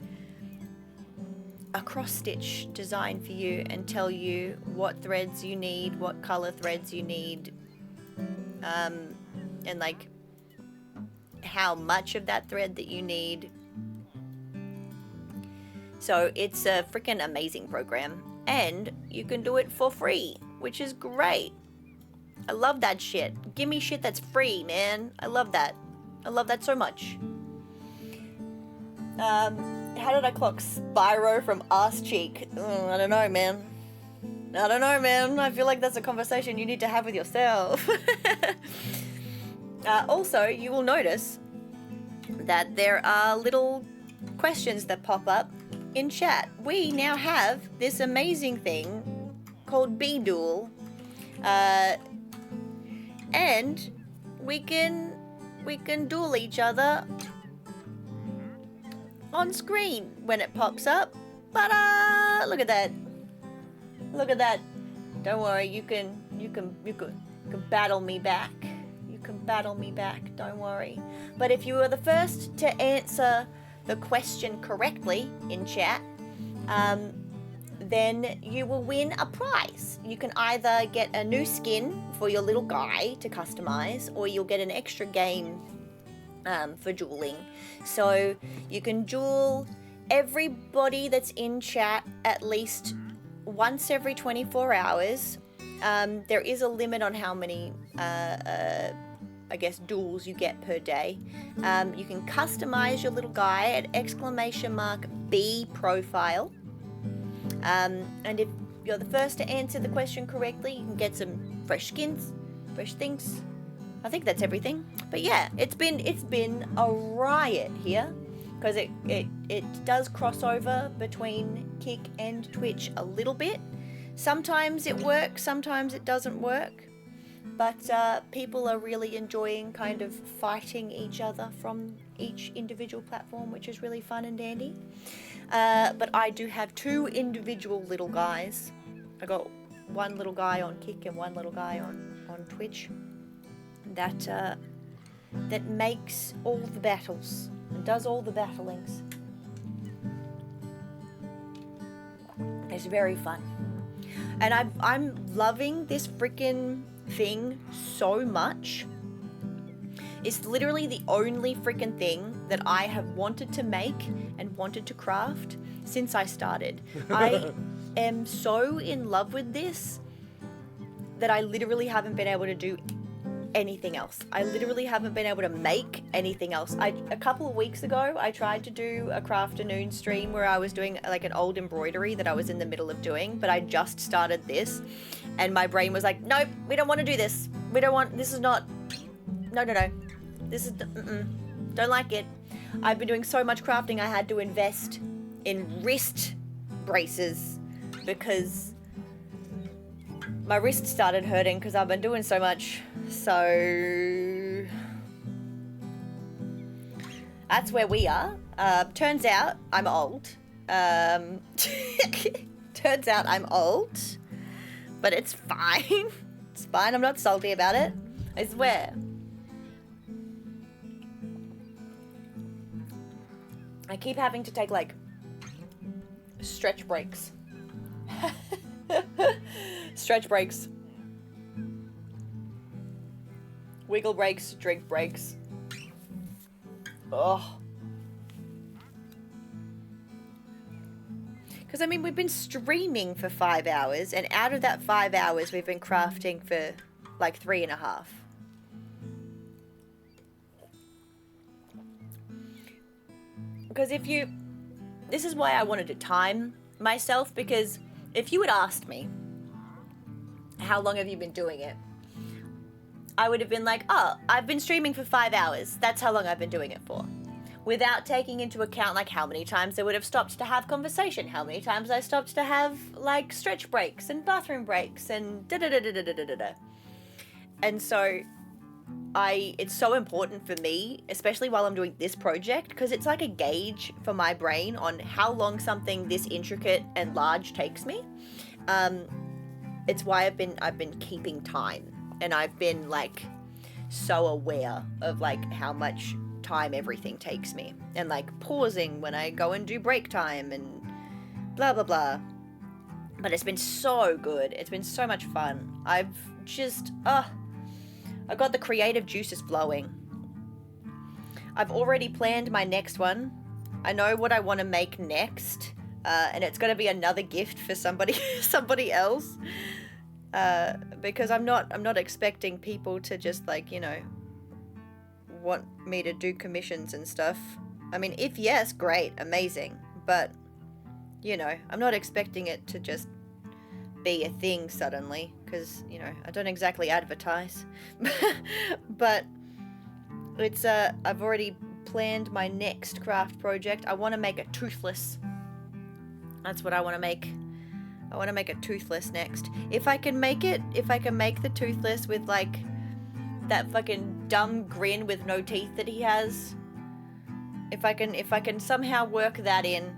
a cross stitch design for you and tell you what threads you need, what color threads you need, and like how much of that thread that you need. So it's a freaking amazing program, and you can do it for free, which is great. I love that shit. Give me shit that's free, man. I love that. I love that so much. How did I clock Spyro from Arse Cheek? I don't know, man. I feel like that's a conversation you need to have with yourself. Also, you will notice that there are little questions that pop up in chat. We now have this amazing thing called B-Duel. And we can duel each other on screen when it pops up. But look at that. Don't worry, you can battle me back. You can battle me back, don't worry. But if you are the first to answer the question correctly in chat, then you will win a prize. You can either get a new skin for your little guy to customize, or you'll get an extra game for dueling. So you can duel everybody that's in chat at least once every 24 hours. There is a limit on how many I guess duels you get per day. You can customize your little guy at !B profile. And if you're the first to answer the question correctly, you can get some fresh skins, fresh things. I think that's everything. But yeah, it's been a riot here, because it does cross over between Kick and Twitch a little bit. Sometimes it works, sometimes it doesn't work. But people are really enjoying kind of fighting each other from each individual platform, which is really fun and dandy. But I do have 2 individual little guys. I got one little guy on Kick and one little guy on Twitch that makes all the battles and does all the battlings. It's very fun. And I'm loving this freaking thing so much. It's literally the only freaking thing that I have wanted to make and wanted to craft since I started. I am so in love with this that I literally haven't been able to do anything else. I literally haven't been able to make anything else. A couple of weeks ago, I tried to do a Crafternoons stream where I was doing like an old embroidery that I was in the middle of doing, but I just started this and my brain was like, nope, we don't want to do this. This is not, no. This is, don't like it. I've been doing so much crafting, I had to invest in wrist braces because my wrist started hurting because I've been doing so much. So that's where we are. Turns out I'm old. Turns out I'm old, but it's fine. It's fine. I'm not salty about it. I swear. I keep having to take like stretch breaks. Stretch breaks. Wiggle breaks, drink breaks. Oh. Because, I mean, we've been streaming for 5 hours, and out of that 5 hours, we've been crafting for, like, 3.5. Because this is why I wanted to time myself, because if you had asked me, how long have you been doing it? I would have been like, oh, I've been streaming for 5 hours. That's how long I've been doing it for. Without taking into account, like, how many times I would have stopped to have conversation, how many times I stopped to have, like, stretch breaks and bathroom breaks and da-da-da-da-da-da-da-da. And so, it's so important for me, especially while I'm doing this project, because it's like a gauge for my brain on how long something this intricate and large takes me. It's why I've been keeping time. And I've been, like, so aware of, like, how much time everything takes me. And, like, pausing when I go and do break time and blah, blah, blah. But it's been so good. It's been so much fun. I've just, I got the creative juices flowing. I've already planned my next one. I know what I want to make next. And it's going to be another gift for somebody else. Because I'm not expecting people to just, like, you know, want me to do commissions and stuff. I mean, if yes, great, amazing. But, you know, I'm not expecting it to just be a thing suddenly, because, you know, I don't exactly advertise. But it's, I've already planned my next craft project. I want to make a toothless. That's what I want to make. I want to make a toothless next. If I can make the toothless with, like, that fucking dumb grin with no teeth that he has. If I can somehow work that in.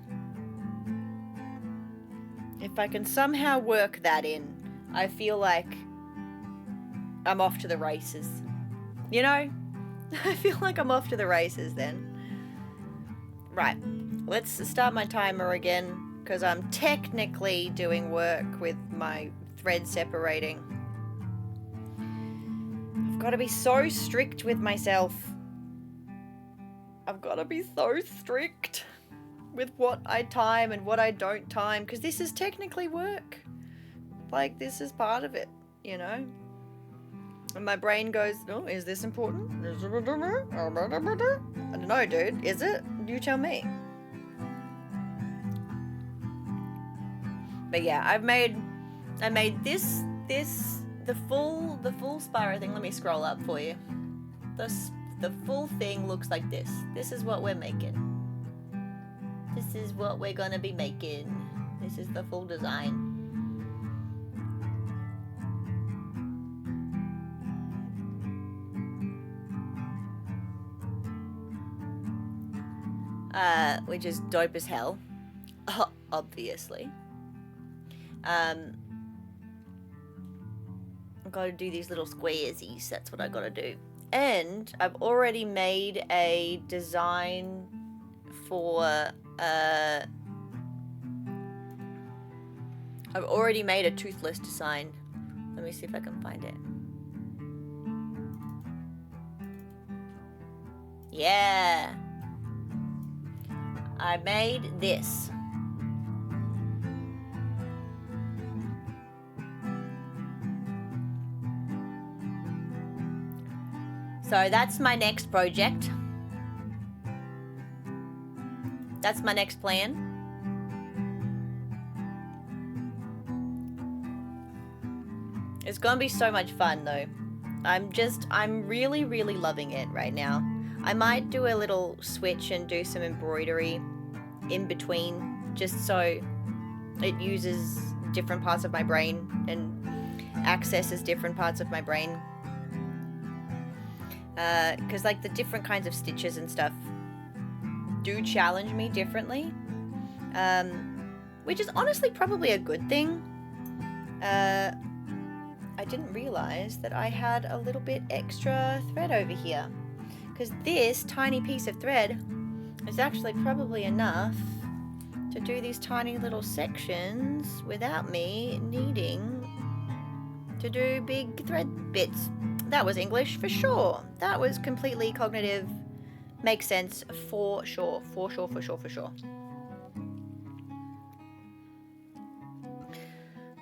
I feel like I'm off to the races. You know? I feel like I'm off to the races then. Right. Let's start my timer again. Because I'm technically doing work with my thread separating. I've got to be so strict with myself. I've got to be so strict with what I time and what I don't time. Because this is technically work. Like, this is part of it, you know? And my brain goes, oh, is this important? I don't know, dude. Is it? You tell me. But yeah, I made this the full Spyro thing. Let me scroll up for you. the full thing looks like this. This is what we're making. This is what we're gonna be making. This is the full design. Which is dope as hell. Obviously. I've got to do these little squaresies. That's what I got to do. And I've already made a design for I've already made a toothless design. Let me see if I can find it. Yeah. I made this. So that's my next project. That's my next plan. It's gonna be so much fun though. I'm really, really loving it right now. I might do a little switch and do some embroidery in between, just so it uses different parts of my brain and accesses different parts of my brain. Because like the different kinds of stitches and stuff do challenge me differently, which is honestly probably a good thing. I didn't realize that I had a little bit extra thread over here, because this tiny piece of thread is actually probably enough to do these tiny little sections without me needing to do big thread bits. That was English for sure. That was completely cognitive. Makes sense for sure. For sure.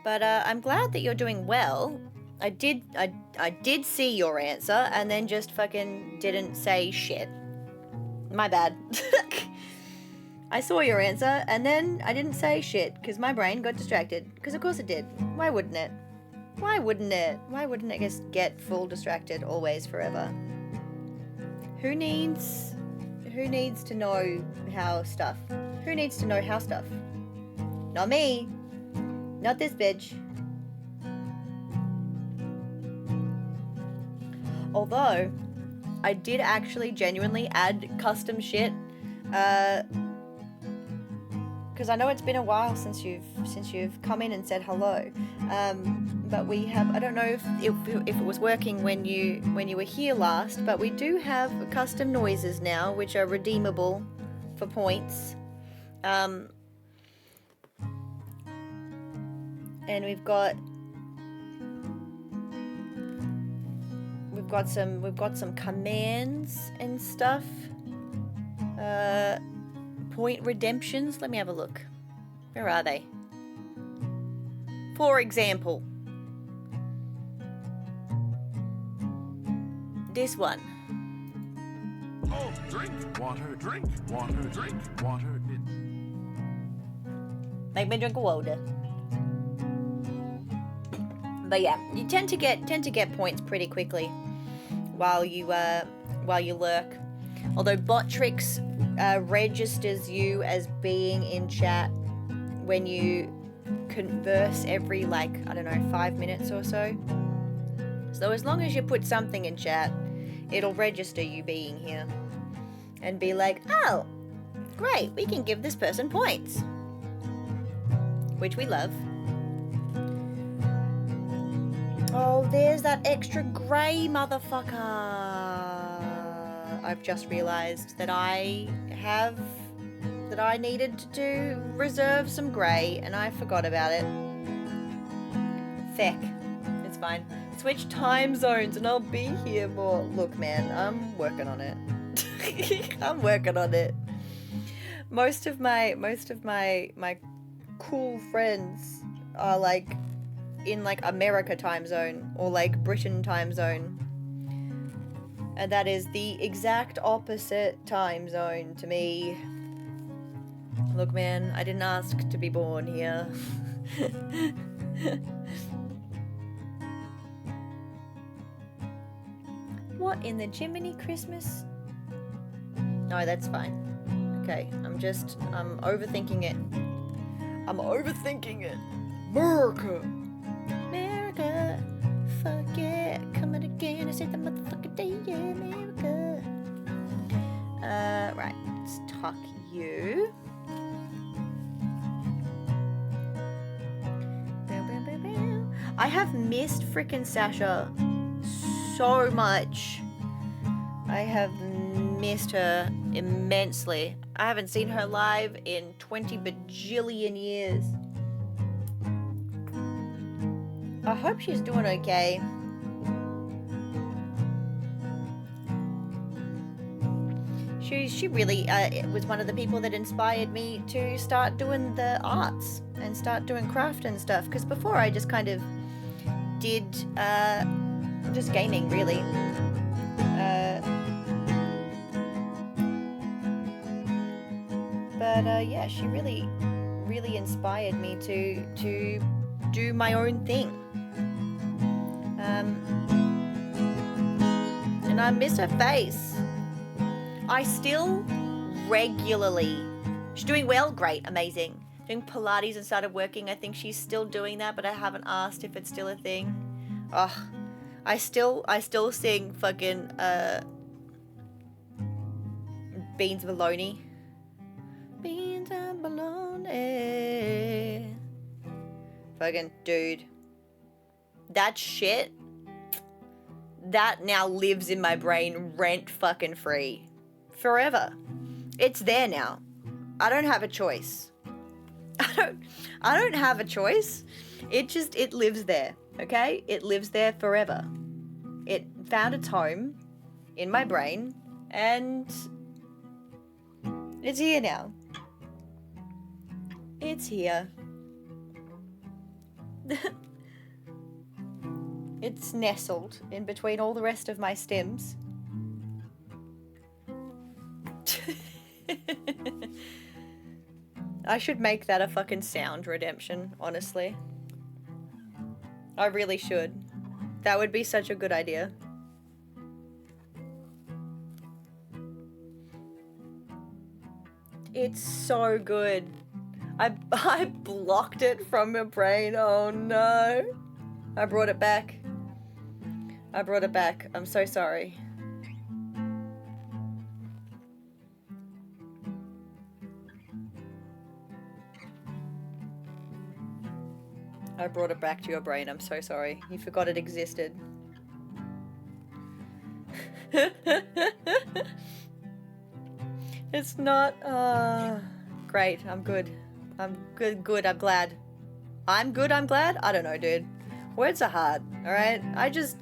But I'm glad that you're doing well. I did see your answer and then just fucking didn't say shit. My bad. I saw your answer and then I didn't say shit because my brain got distracted. Because of course it did. Why wouldn't it? Why wouldn't it? Why wouldn't it just get full distracted always forever? Who needs to know how stuff? Who needs to know how stuff? Not me. Not this bitch. Although, I did actually genuinely add custom shit, because I know it's been a while since you've come in and said hello, but we have, I don't know if it was working when you were here last, but we do have custom noises now which are redeemable for points, and we've got some commands and stuff. Point redemptions. Let me have a look. Where are they? For example, this one. Oh, drink water, drink water, drink water. Make me drink water. But yeah, you tend to get points pretty quickly while you lurk. Although Botrix registers you as being in chat when you converse every, like, I don't know, 5 minutes or so. So as long as you put something in chat, it'll register you being here and be like, oh, great, we can give this person points, which we love. Oh, there's that extra grey motherfucker. I've just realised that I needed to reserve some grey and I forgot about it. Feck. It's fine. Switch time zones and I'll be here more. Look, man, I'm working on it. I'm working on it. Most of my cool friends are like in like America time zone or like Britain time zone. And that is the exact opposite time zone to me. Look, man, I didn't ask to be born here. What in the Jiminy Christmas? No, that's fine. Okay, I'm overthinking it. I'm overthinking it. America! America! Fuck yeah! Coming again, I said the motherfucking day, yeah, America! Right, let's tuck you. I have missed frickin' Sasha so much. I have missed her immensely. I haven't seen her live in 20 bajillion years. I hope she's doing okay. She really was one of the people that inspired me to start doing the arts and start doing craft and stuff. Because before I just kind of did just gaming, really. But yeah, she really inspired me to do my own thing. And I miss her face. I still regularly... She's doing well? Great, amazing. Doing Pilates and started working. I think she's still doing that, but I haven't asked if it's still a thing. Oh, I still sing fucking Beans Baloney. Beans and bologna. Fucking dude. That shit, that now lives in my brain rent fucking free. Forever. It's there now. I don't have a choice. I don't have a choice. It lives there, okay? It lives there forever. It found its home in my brain and it's here now. It's here. It's nestled in between all the rest of my stems. I should make that a fucking sound redemption, honestly. I really should. That would be such a good idea. It's so good. I blocked it from my brain. Oh no. I brought it back. I brought it back. I'm so sorry. I brought it back to your brain. I'm so sorry. You forgot it existed. It's not... great. I'm good. I'm good. I'm glad. I'm good. I'm glad? I don't know, dude. Words are hard, alright? I just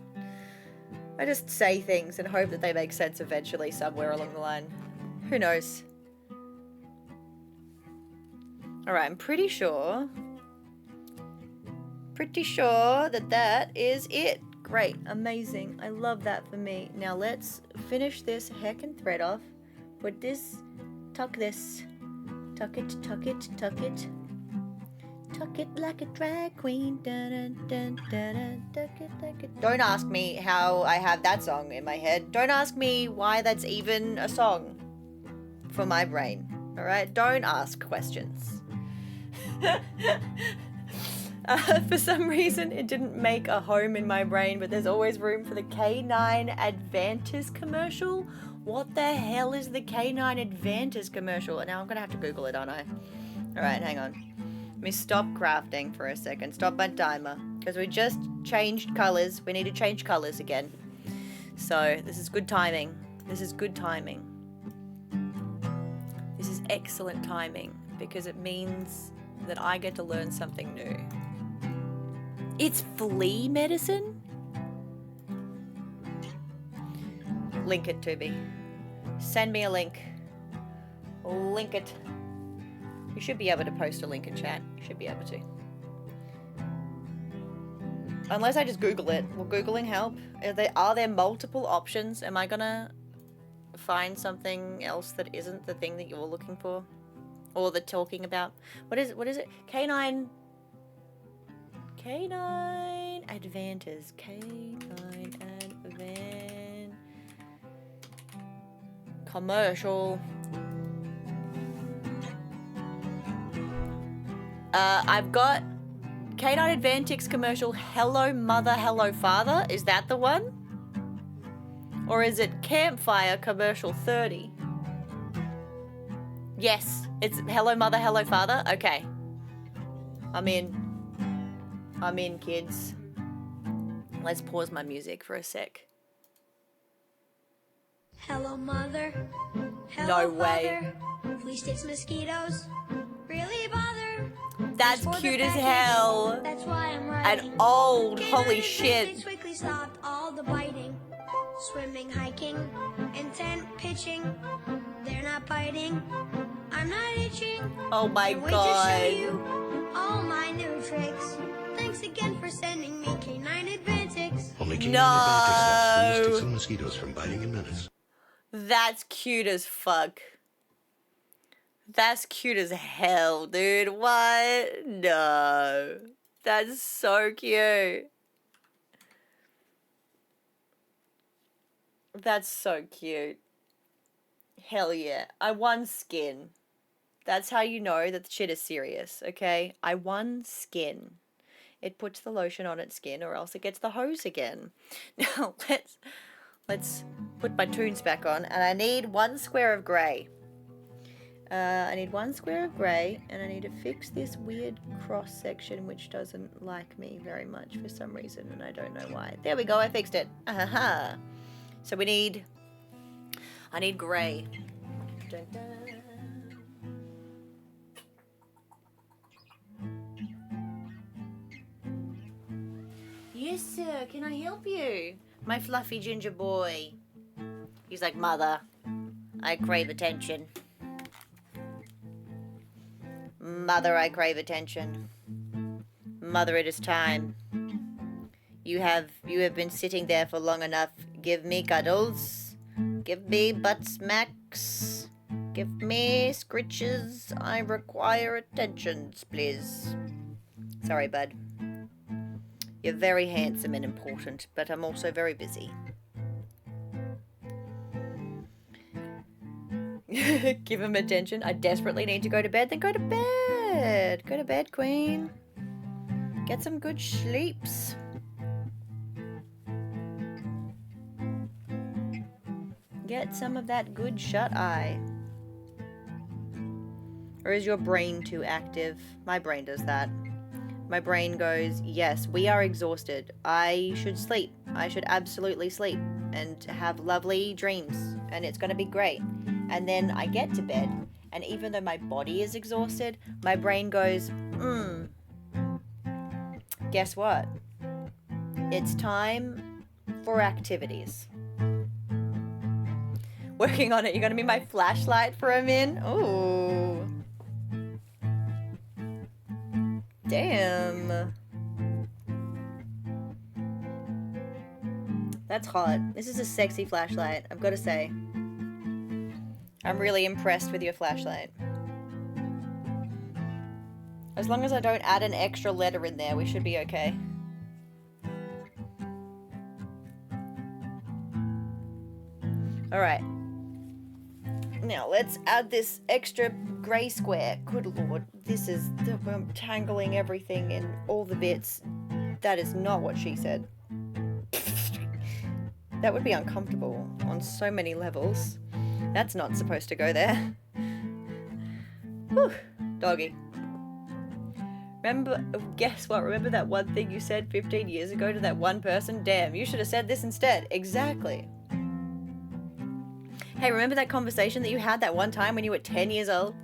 say things and hope that they make sense eventually somewhere along the line. Who knows? Alright, I'm pretty sure that is it. Great, amazing. I love that for me. Now let's finish this heckin' thread off. Put this, tuck this. Tuck it, tuck it, tuck it. Tuck it like a drag queen. Dun, dun, dun, dun, tuck it, tuck it. Don't ask me how I have that song in my head. Don't ask me why that's even a song for my brain. Alright? Don't ask questions. For some reason, it didn't make a home in my brain, but there's always room for the K9 Advantis commercial. What the hell is the K9 Advantis commercial? And now I'm going to have to Google it, aren't I? Alright, hang on. Let me stop crafting for a second. Stop my timer. Because we just changed colours. We need to change colours again. So, this is good timing. This is good timing. This is excellent timing. Because it means that I get to learn something new. It's flea medicine? Link it to me. Send me a link. Link it. You should be able to post a link in chat. You should be able to. Unless I just Google it. Will Googling help? Are there multiple options? Am I gonna find something else that isn't the thing that you're looking for? Or the talking about? What is it? K9 Advantis. K9 Advantis. Commercial. I've got K9 Advantix commercial, Hello Mother, Hello Father. Is that the one? Or is it Campfire commercial 30? Yes, it's Hello Mother, Hello Father. Okay. I'm in. I'm in, kids. Let's pause my music for a sec. Hello, mother. No Hello, way. father. Flea sticks, mosquitoes really bother. That's For the cute as package, hell. That's why I'm writing. And old, K9 holy and shit. Advantix quickly stopped all the biting. Swimming, hiking, and tent pitching. They're not biting. I'm not itching. Oh my Can't wait god. to show you all my new tricks. Thanks again for sending me K9 Advantix. Only K9 No. Advantix stops flea sticks and mosquitoes from biting in minutes. That's cute as fuck. That's cute as hell, dude. What? No. That's so cute. That's so cute. Hell yeah. I won skin. That's how you know that the shit is serious, okay? I won skin. It puts the lotion on its skin or else it gets the hose again. Now, let's put my tunes back on, and I need 1 square of grey. I need 1 square of grey, and I need to fix this weird cross section which doesn't like me very much for some reason, and I don't know why. There we go, I fixed it. Aha. So I need grey. Dun, dun. Yes, sir, can I help you? My fluffy ginger boy. He's like, Mother, I crave attention. Mother, I crave attention. Mother, it is time. You have been sitting there for long enough. Give me cuddles. Give me butt smacks. Give me scritches. I require attentions, please. Sorry, bud. You're very handsome and important, but I'm also very busy. Give him attention. I desperately need to go to bed. Then go to bed. Go to bed, queen. Get some good sleeps. Get some of that good shut-eye. Or is your brain too active? My brain does that. My brain goes, yes, we are exhausted. I should sleep. I should absolutely sleep and have lovely dreams. And it's going to be great. And then I get to bed. And even though my body is exhausted, my brain goes, guess what? It's time for activities. Working on it. You're going to be my flashlight for a min? Ooh. Damn. That's hot. This is a sexy flashlight, I've got to say. I'm really impressed with your flashlight. As long as I don't add an extra letter in there, we should be okay. Alright. Now, let's add this extra grey square. Good lord, this is... I'm tangling everything in all the bits. That is not what she said. That would be uncomfortable on so many levels. That's not supposed to go there. Whew, doggy. Remember, guess what? Remember that one thing you said 15 years ago to that one person? Damn, you should have said this instead. Exactly. Hey, remember that conversation that you had that one time when you were 10 years old?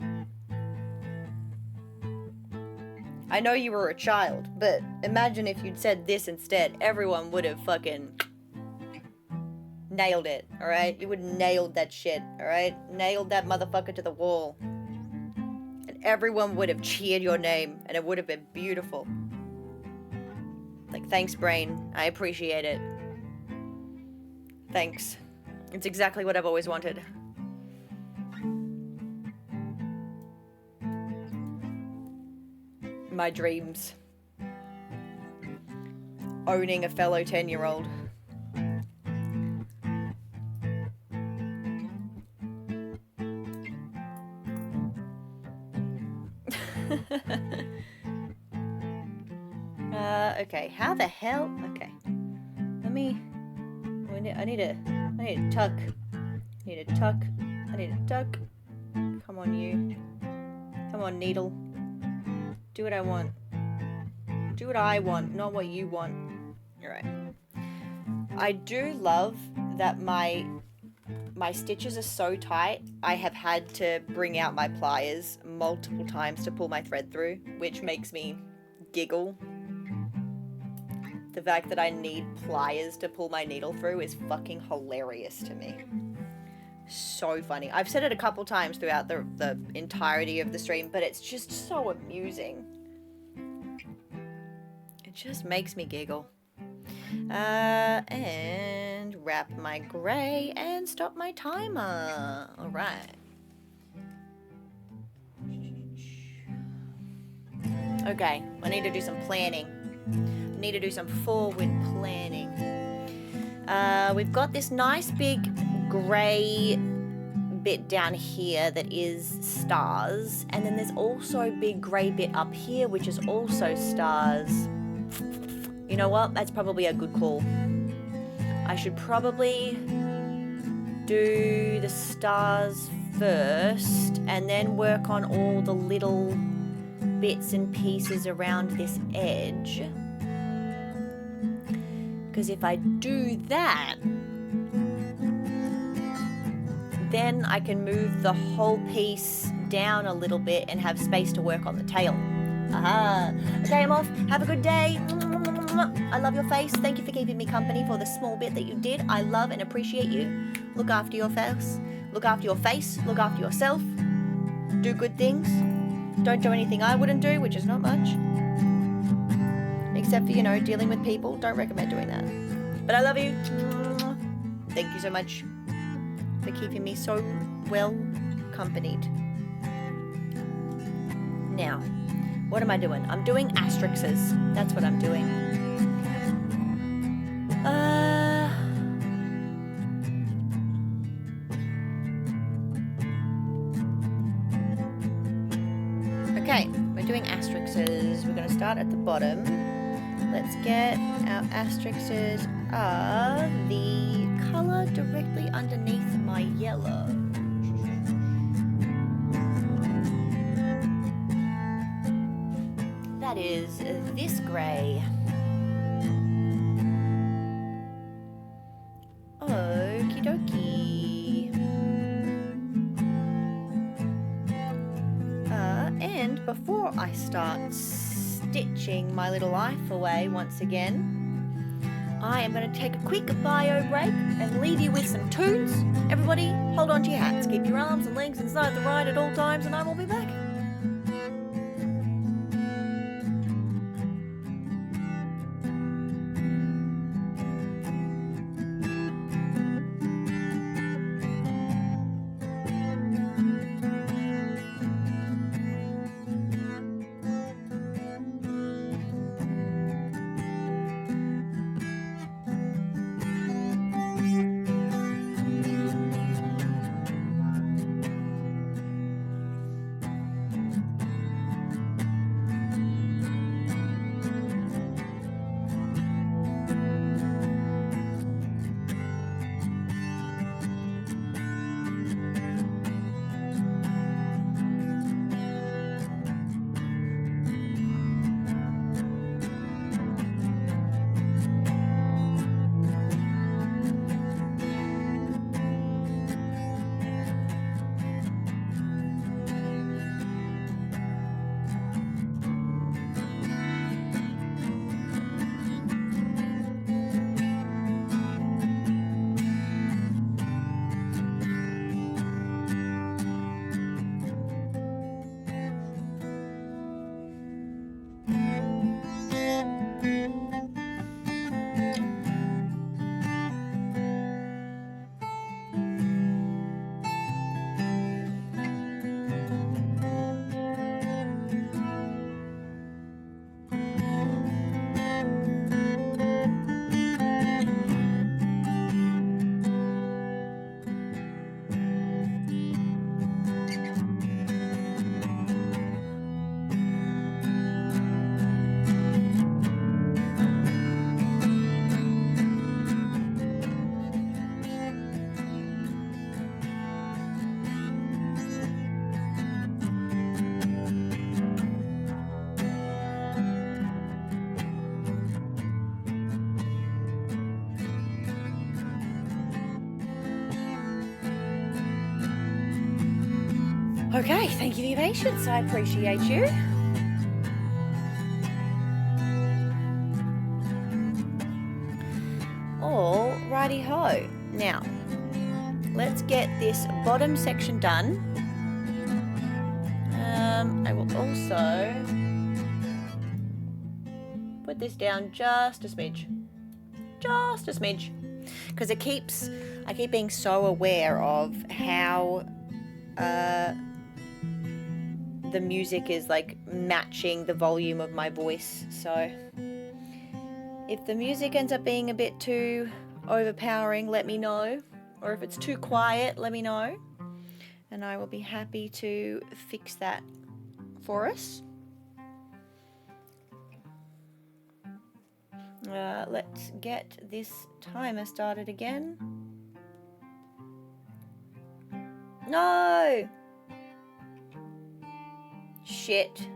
I know you were a child, but imagine if you'd said this instead. Everyone would have fucking nailed it, alright? You would have nailed that shit, alright? Nailed that motherfucker to the wall. And everyone would have cheered your name, and it would have been beautiful. Like, thanks, brain. I appreciate it. Thanks. It's exactly what I've always wanted. My dreams. Owning a fellow 10-year-old. Okay, how the hell? Okay. Let me... I need to tuck. I need to tuck. I need to tuck. Come on, you. Come on, needle. Do what I want. Do what I want, not what you want. Alright. I do love that my stitches are so tight, I have had to bring out my pliers multiple times to pull my thread through, which makes me giggle. The fact that I need pliers to pull my needle through is fucking hilarious to me. So funny. I've said it a couple times throughout the entirety of the stream, but it's just so amusing. It just makes me giggle. And wrap my grey and stop my timer. Alright. Okay, I need to do some planning. I need to do some forward planning. We've got this nice big grey bit down here that is stars, and then there's also a big grey bit up here which is also stars. You know what? That's probably a good call. I should probably do the stars first and then work on all the little bits and pieces around this edge. Because if I do that, then I can move the whole piece down a little bit and have space to work on the tail. Aha. Okay, I'm off. Have a good day. I love your face. Thank you for keeping me company for the small bit that you did. I love and appreciate you. Look after your face. Look after your face. Look after yourself. Do good things. Don't do anything I wouldn't do, which is not much. Except for, you know, dealing with people. Don't recommend doing that. But I love you. Thank you so much for keeping me so well companied. Now, what am I doing? I'm doing asterisks. That's what I'm doing. Okay, we're doing asterisks. We're going to start at the bottom. Let's get our asterisks the color directly underneath my yellow. That is this grey. Okie dokie. And before I start stitching my little life away once again, I am going to take a quick bio break and leave you with some tunes. Everybody, hold on to your hats. Keep your arms and legs inside the ride at all times, and I will be back. Okay, thank you for your patience. I appreciate you. Alrighty ho. Now, let's get this bottom section done. I will also put this down just a smidge. Just a smidge. Because I keep being so aware of how the music is like matching the volume of my voice. So if the music ends up being a bit too overpowering, let me know. Or if it's too quiet, let me know. And I will be happy to fix that for us. Let's get this timer started again. No! Shit.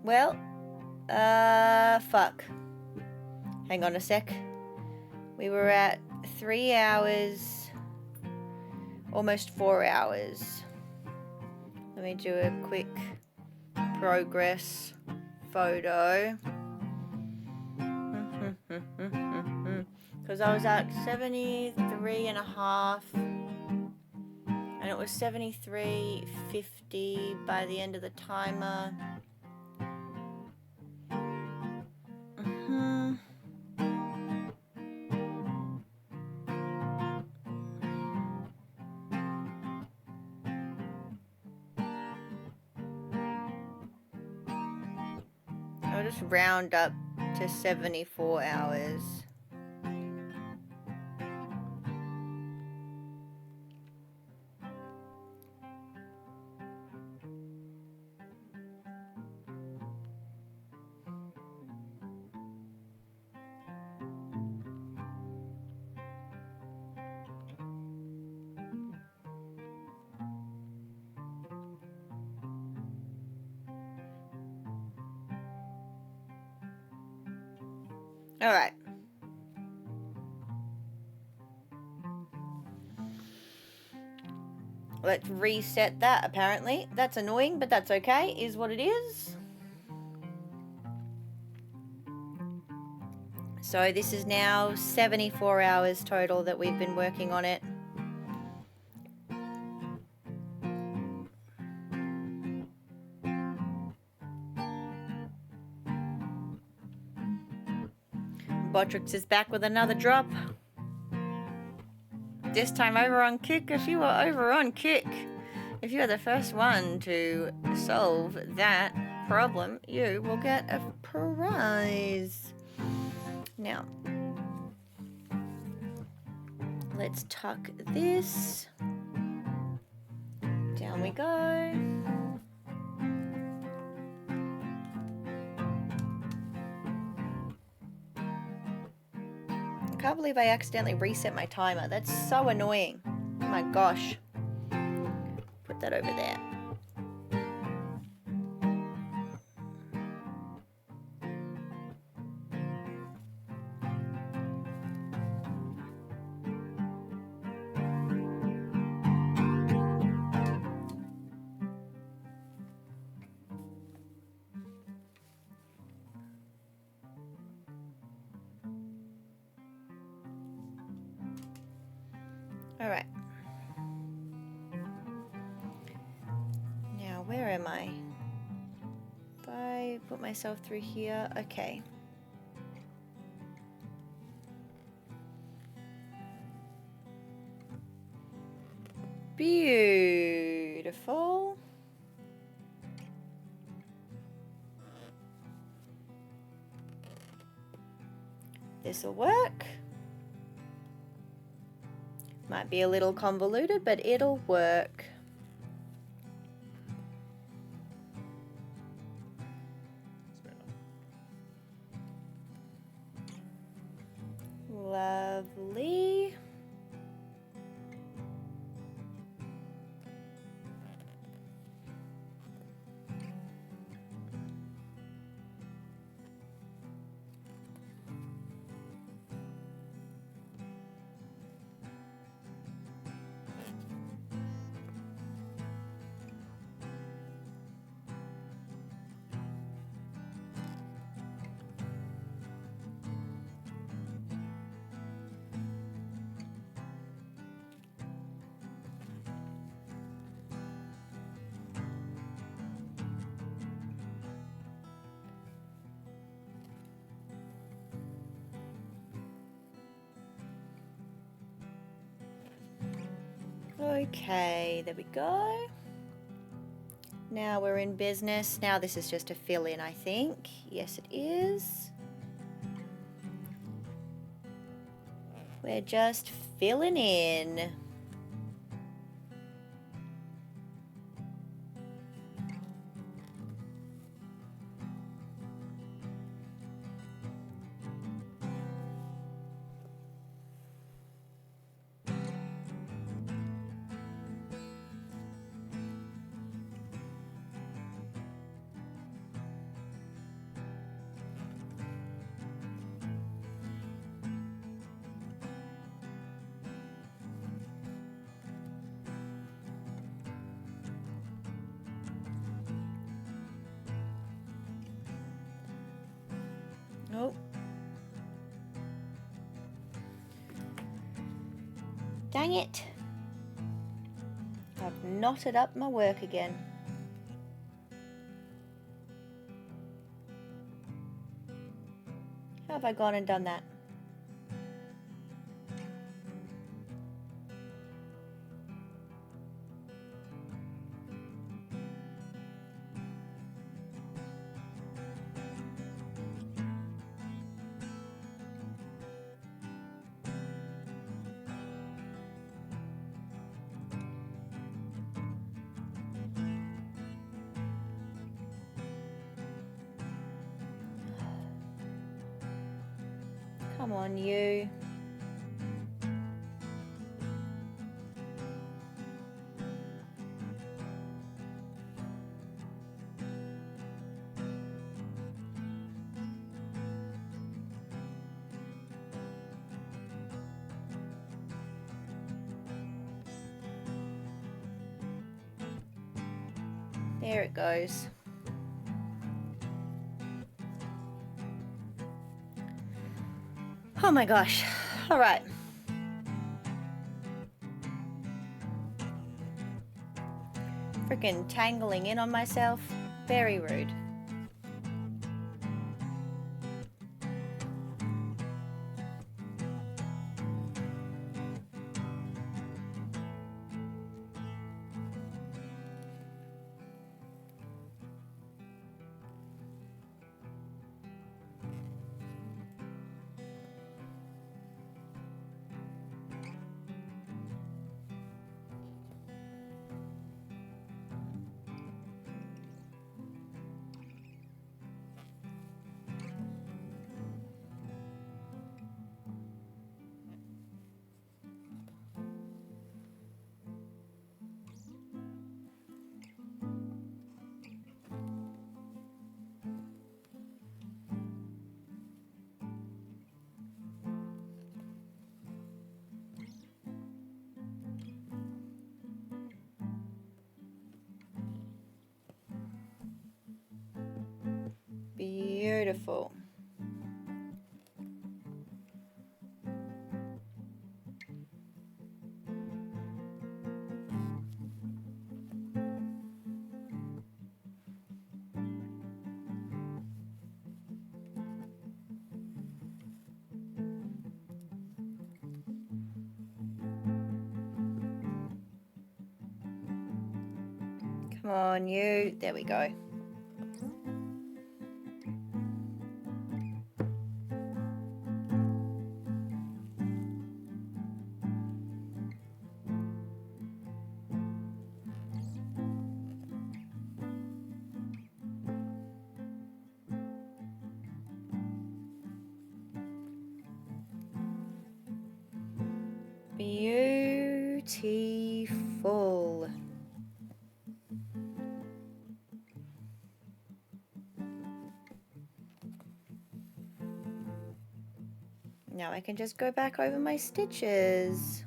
Well, fuck. Hang on a sec. We were at 3 hours, almost 4 hours. Let me do a quick progress photo. Because I was at 73.5 and it was 73.50 by the end of the timer. I'll just round up to 74 hours. All right. Let's reset that, apparently. That's annoying, but that's okay, is what it is. So this is now 74 hours total that we've been working on it. Botrix is back with another drop. This time over on Kick. If you are over on Kick, if you are the first one to solve that problem, you will get a prize. Now, let's tuck this. Down we go. I can't believe I accidentally reset my timer. That's so annoying. Oh my gosh. Put that over there. All right. Now, where am I? If I put myself through here, okay. Beautiful. This'll work. Might be a little convoluted, but it'll work. Lovely. Okay, there we go. Now we're in business. Now this is just a fill in, I think. Yes, it is. We're just filling in. Oh. Dang it. I've knotted up my work again. How have I gone and done that? Come on, you. There it goes. Oh my gosh. All right. Freaking tangling in on myself. Very rude. Beautiful. Come on, you. There we go. Beautiful. Now I can just go back over my stitches.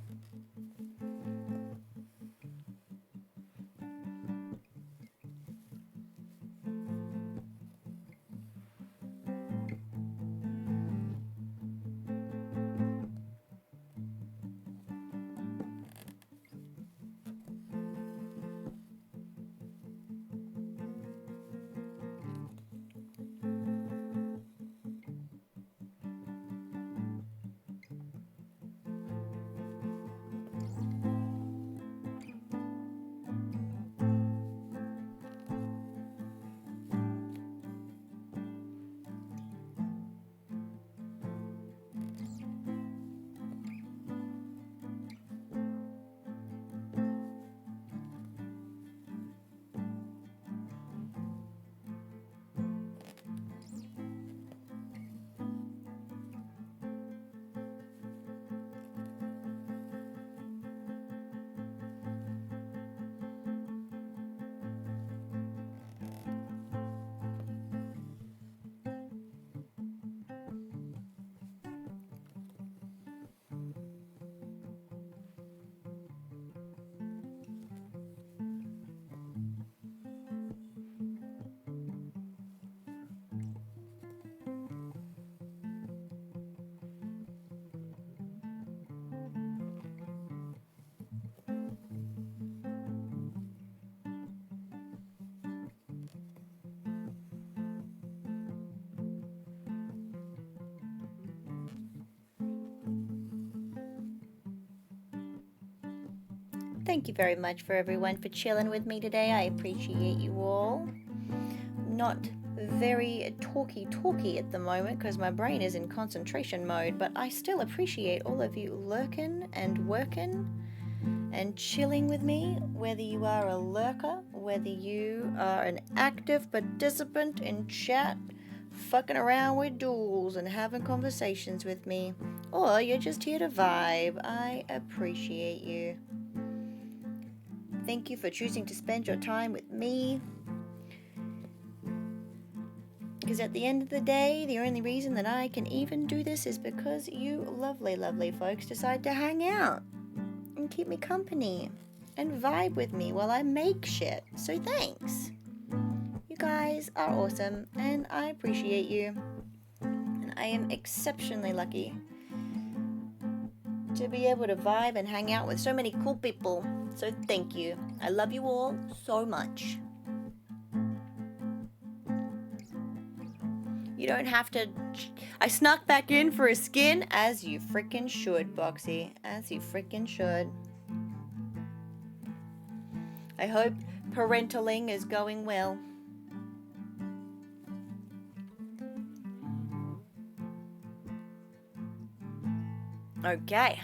Thank you very much for everyone for chilling with me today. I appreciate you all. Not very talky at the moment because my brain is in concentration mode, but I still appreciate all of you lurking and working and chilling with me, whether you are a lurker, whether you are an active participant in chat, fucking around with duels and having conversations with me, or you're just here to vibe. I appreciate you. Thank you for choosing to spend your time with me. Because at the end of the day, the only reason that I can even do this is because you lovely, lovely folks decide to hang out and keep me company and vibe with me while I make shit. So thanks. You guys are awesome and I appreciate you. And I am exceptionally lucky to be able to vibe and hang out with so many cool people. So thank you. I love you all so much. You don't have to... I snuck back in for a skin, as you frickin' should, Boxy. As you frickin' should. I hope parentaling is going well. Okay.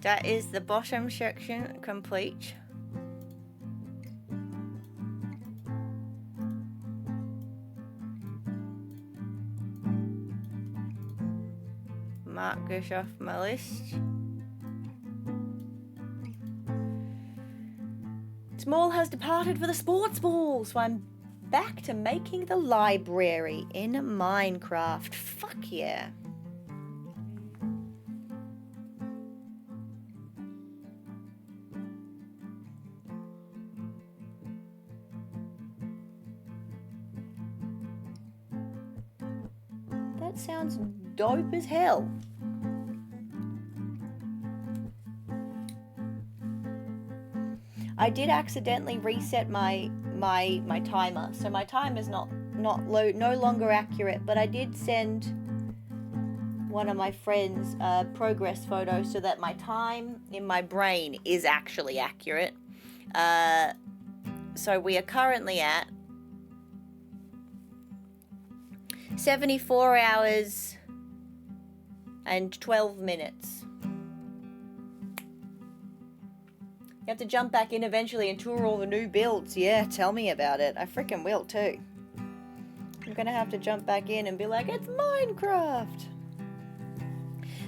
That is the bottom section complete. Mark this off my list. Small has departed for the sports ball, so I'm back to making the library in Minecraft. Fuck yeah. That sounds dope as hell. I did accidentally reset my timer, so my time is no longer accurate. But I did send one of my friends a progress photo so that my time in my brain is actually accurate. So we are currently at 74 hours and 12 minutes. You have to jump back in eventually and tour all the new builds. Yeah, tell me about it. I freaking will too. I'm gonna have to jump back in and be like, it's Minecraft.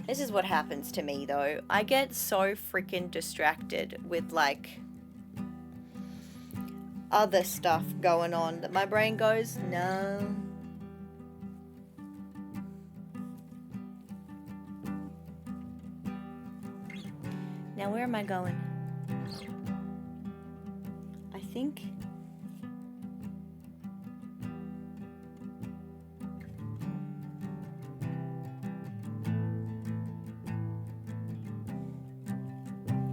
This is what happens to me though. I get so freaking distracted with like other stuff going on that my brain goes, no. Now where am I going? I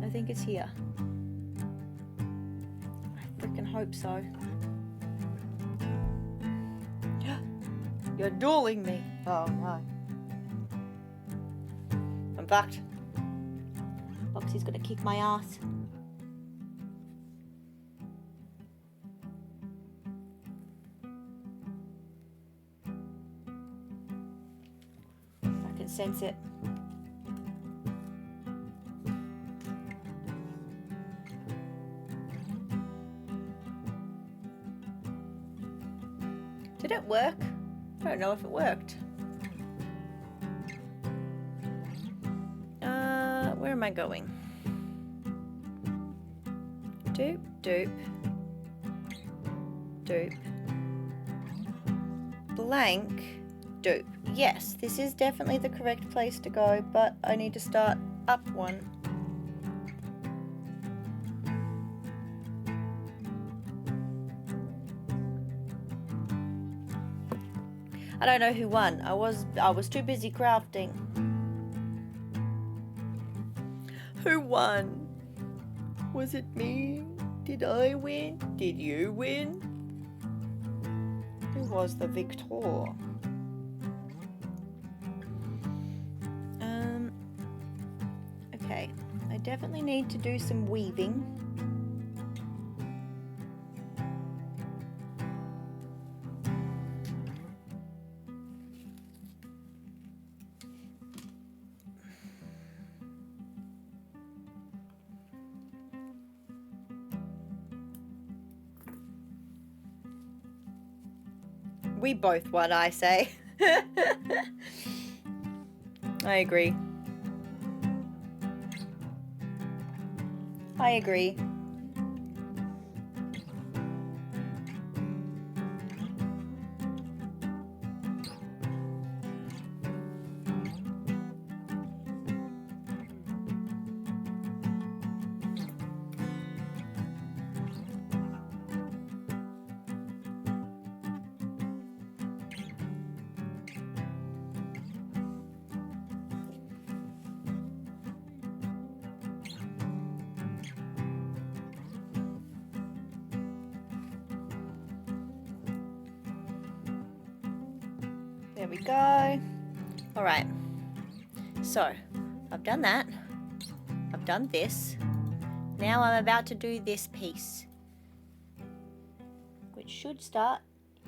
think it's here. I freaking hope so. You're dueling me. Oh no. I'm fucked. Foxy's gonna kick my ass. I can sense it. Did it work? I don't know if it worked. Where am I going? Doop, doop. Doop. Blank. Doop. Yes, this is definitely the correct place to go, but I need to start up one. I don't know who won. I was too busy crafting. Who won? Was it me? Did I win? Did you win? Who was the victor? Okay. I definitely need to do some weaving. We both won, I say. I agree. I agree. There we go. All right. So, I've done that. I've done this. Now I'm about to do this piece, which should start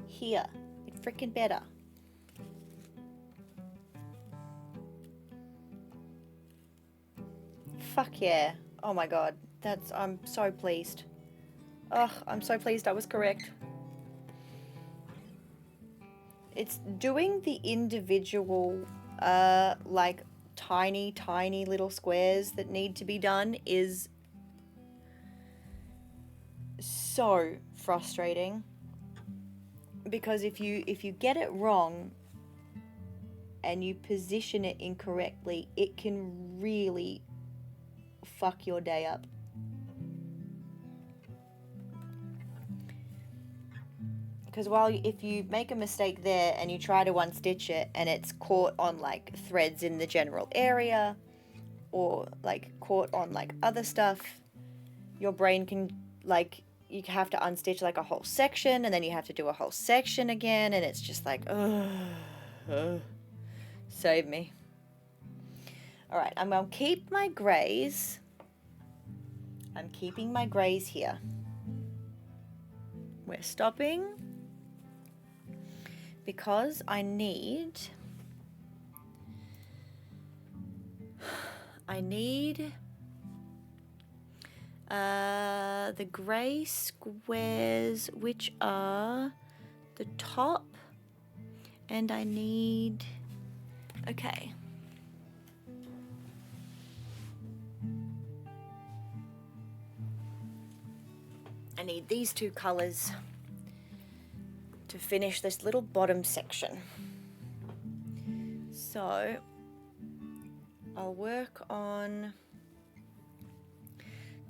here. It's freaking better. Fuck yeah. Oh my god. I'm so pleased. Ugh, I'm so pleased I was correct. It's doing the individual, like, tiny little squares that need to be done is so frustrating. Because if you get it wrong and you position it incorrectly, it can really fuck your day up. Because if you make a mistake there and you try to unstitch it and it's caught on like threads in the general area or like caught on like other stuff, your brain can like, you have to unstitch like a whole section and then you have to do a whole section again and it's just like, save me. All right, I'm gonna keep my grays. I'm keeping my grays here. We're stopping because I need the grey squares, which are the top, and I need, okay. I need these two colours to finish this little bottom section. So I'll work on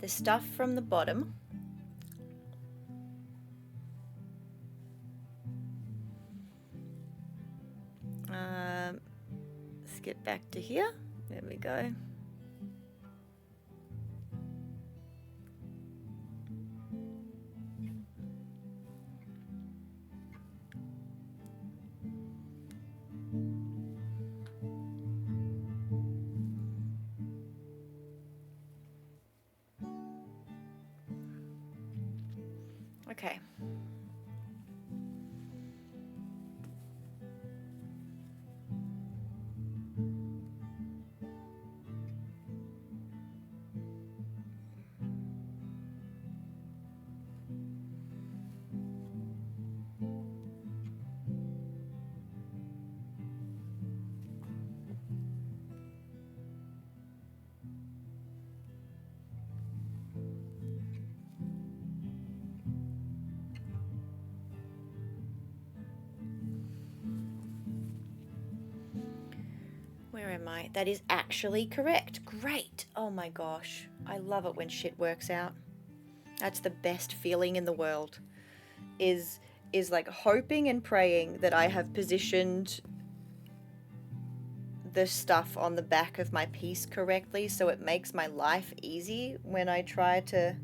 the stuff from the bottom. Let's get back to here. There we go. Okay. Where am I? That is actually correct. Great. Oh my gosh. I love it when shit works out. That's the best feeling in the world. Is like hoping and praying that I have positioned the stuff on the back of my piece correctly so it makes my life easy when I try to...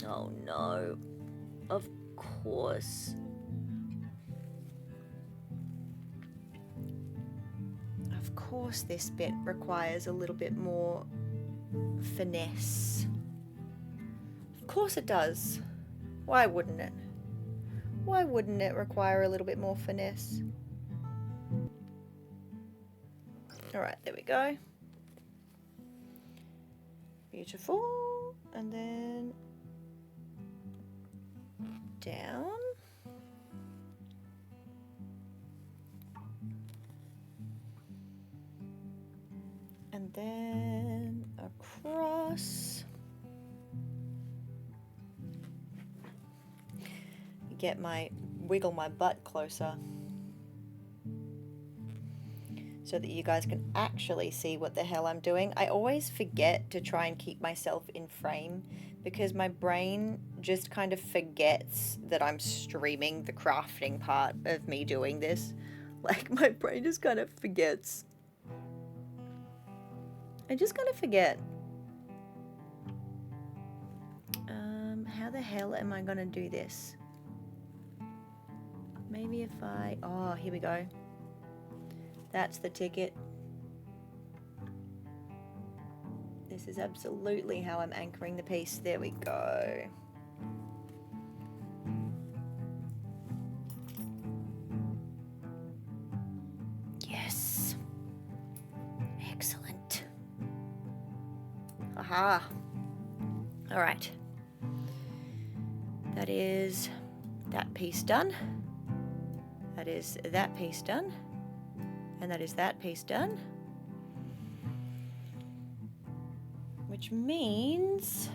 Oh no. Of course. Of course this bit requires a little bit more finesse. Of course it does. Why wouldn't it? Why wouldn't it require a little bit more finesse? Alright, there we go. Beautiful. And then down. And then across. Wiggle my butt closer so that you guys can actually see what the hell I'm doing. I always forget to try and keep myself in frame because my brain just kind of forgets that I'm streaming the crafting part of me doing this. Like, my brain just kind of forgets. I just kind of forget. How the hell am I gonna do this? Maybe if I... Oh, here we go. That's the ticket. This is absolutely how I'm anchoring the piece. There we go. Yes. Excellent. Aha. All right. That is that piece done. That is that piece done. And that is that piece done. Which means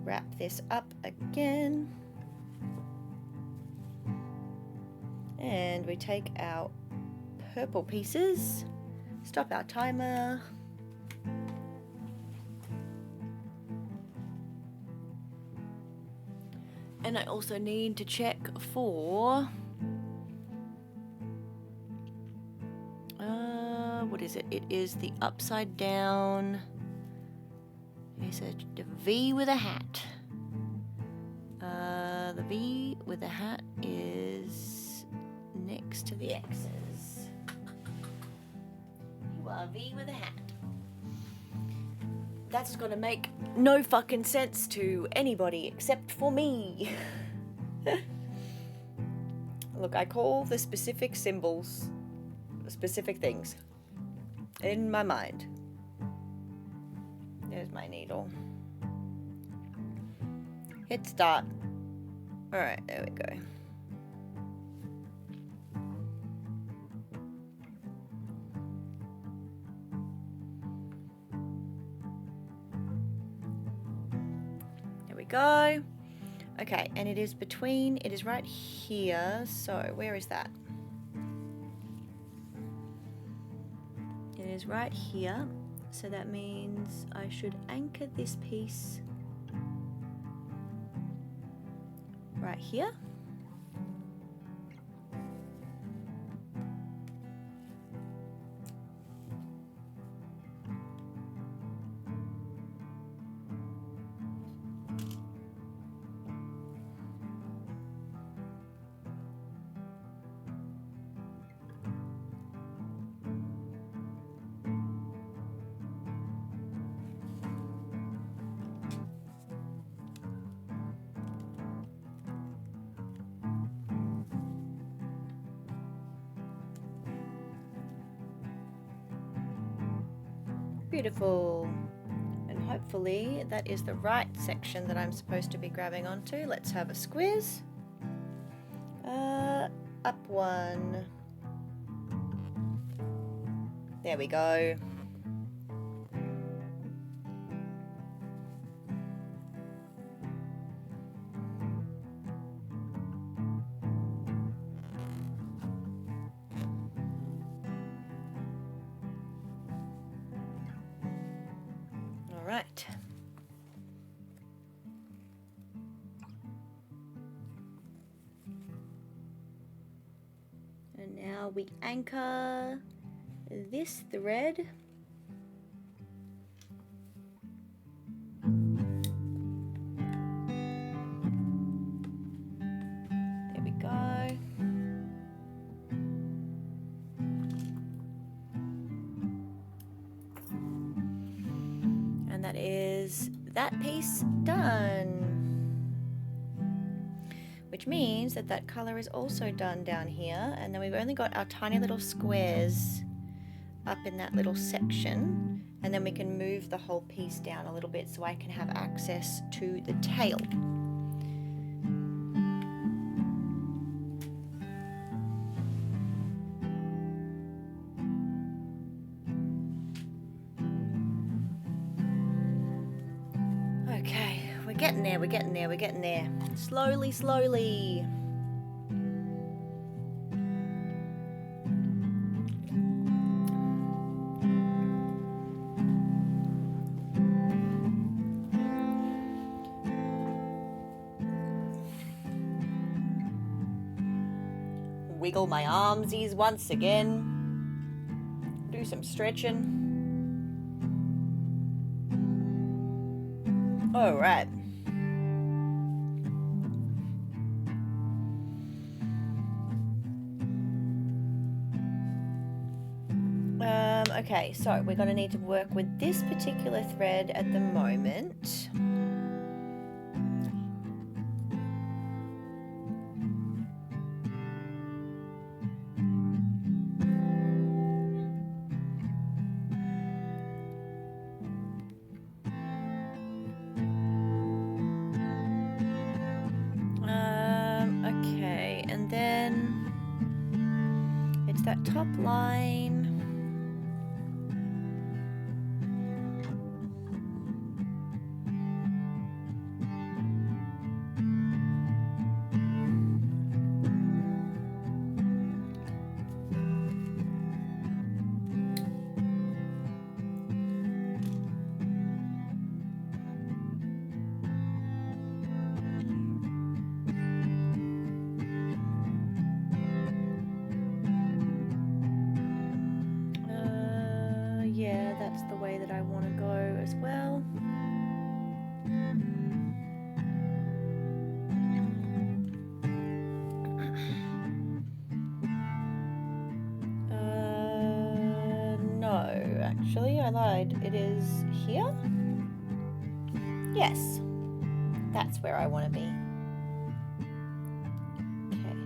wrap this up again. And we take our purple pieces, stop our timer. And I also need to check for what is it? It is the upside down. It's a V with a hat. The V with the hat is next to the X's. You are V with a hat. That's gonna make no fucking sense to anybody except for me. Look, I call the specific symbols specific things in my mind. There's my needle. Hit start. Alright, there we go. There we go. Okay, and it is right here. So, where is that? It is right here. So that means I should anchor this piece right here. Beautiful. And hopefully that is the right section that I'm supposed to be grabbing onto. Let's have a squiz. Up one. There we go. Right. And now we anchor this thread . There we go. And that is that piece done. Which means that that color is also done down here. And then we've only got our tiny little squares up in that little section. And then we can move the whole piece down a little bit so I can have access to the tail. Okay, we're getting there, we're getting there, we're getting there. Slowly, slowly. Wiggle my armsies once again. Do some stretching. All right. Okay, so we're going to need to work with this particular thread at the moment. Okay, and then it's that top line. Yeah, that's the way that I want to go as well. No, actually, I lied. It is here? Yes, that's where I want to be. Okay.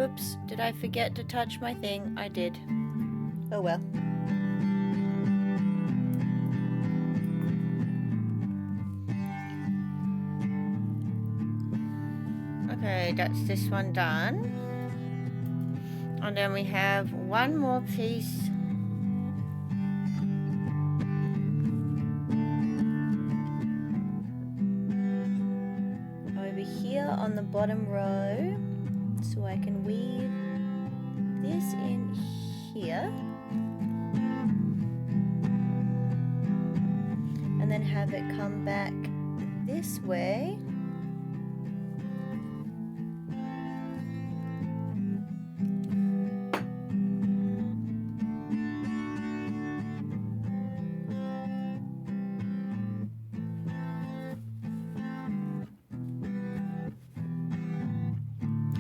Oops, did I forget to touch my thing? I did. Oh well. Okay, that's this one done. And then we have one more piece. Over here on the bottom row. So I can weave this in here and then have it come back this way.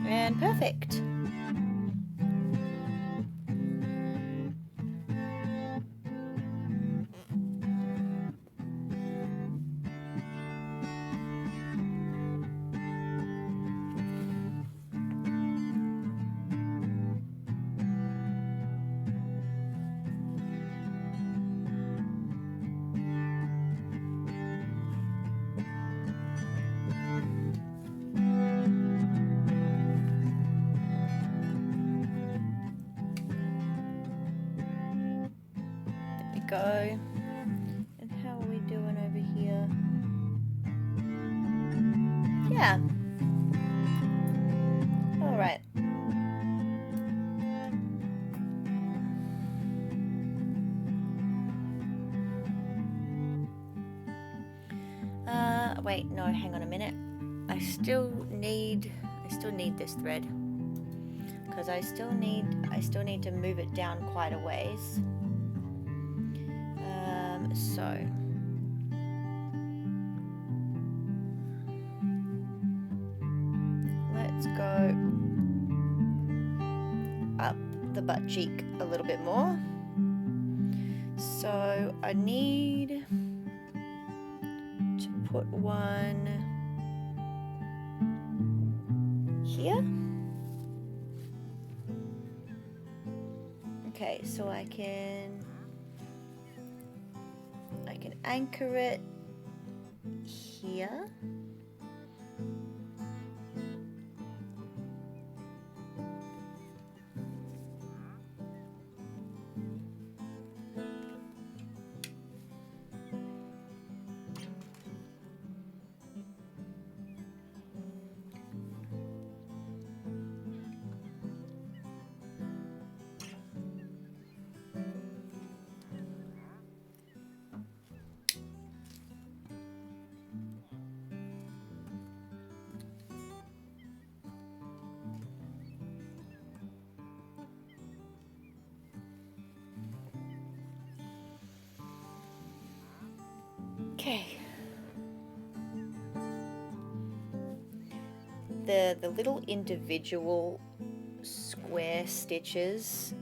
And perfect. Go. And how are we doing over here? Yeah. All right. wait, no, hang on a minute. I still need this thread. Because I still need to move it down quite a ways. So let's go up the butt cheek a little bit more. So I need to put one here. Okay, so I can anchor it here. Okay. The little individual square stitches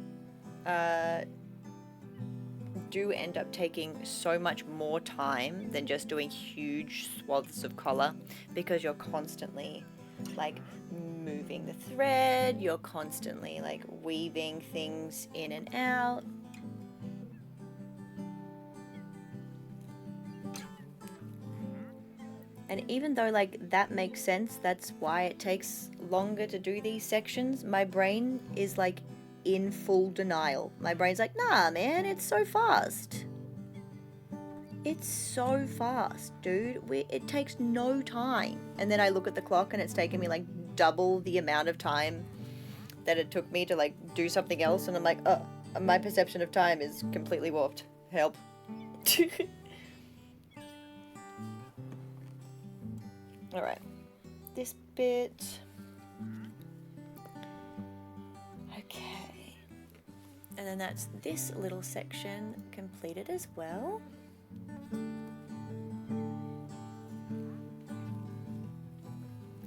do end up taking so much more time than just doing huge swaths of color, because you're constantly like moving the thread, you're constantly like weaving things in and out. And even though like that makes sense, that's why it takes longer to do these sections, my brain is like in full denial. My brain's like, nah man, it's so fast. It's so fast, dude. It takes no time. And then I look at the clock and it's taken me like double the amount of time that it took me to like do something else, and I'm like, oh, my perception of time is completely warped. Help. Alright, this bit. Okay. And then that's this little section completed as well.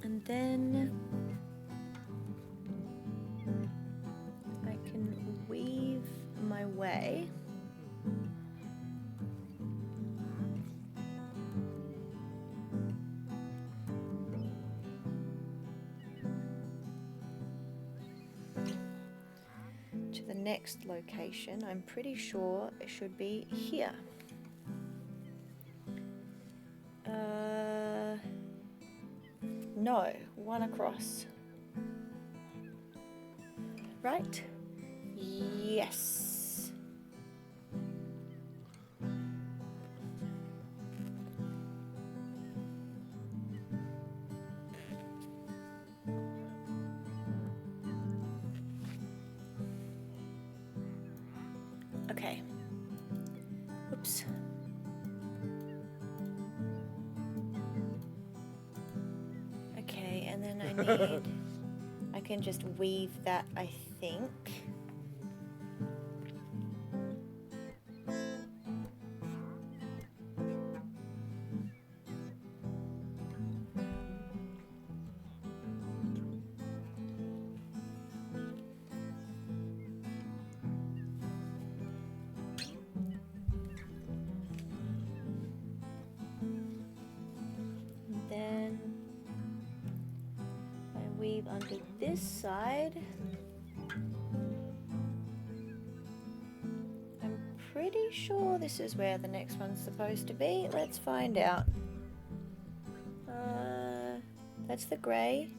And then I can weave my way to the next location. I'm pretty sure it should be here. No, one across. Right? Yes. Okay. Oops. Okay, and then I can just weave that, I think. Then I weave onto this side. I'm pretty sure this is where the next one's supposed to be. Let's find out. That's the grey.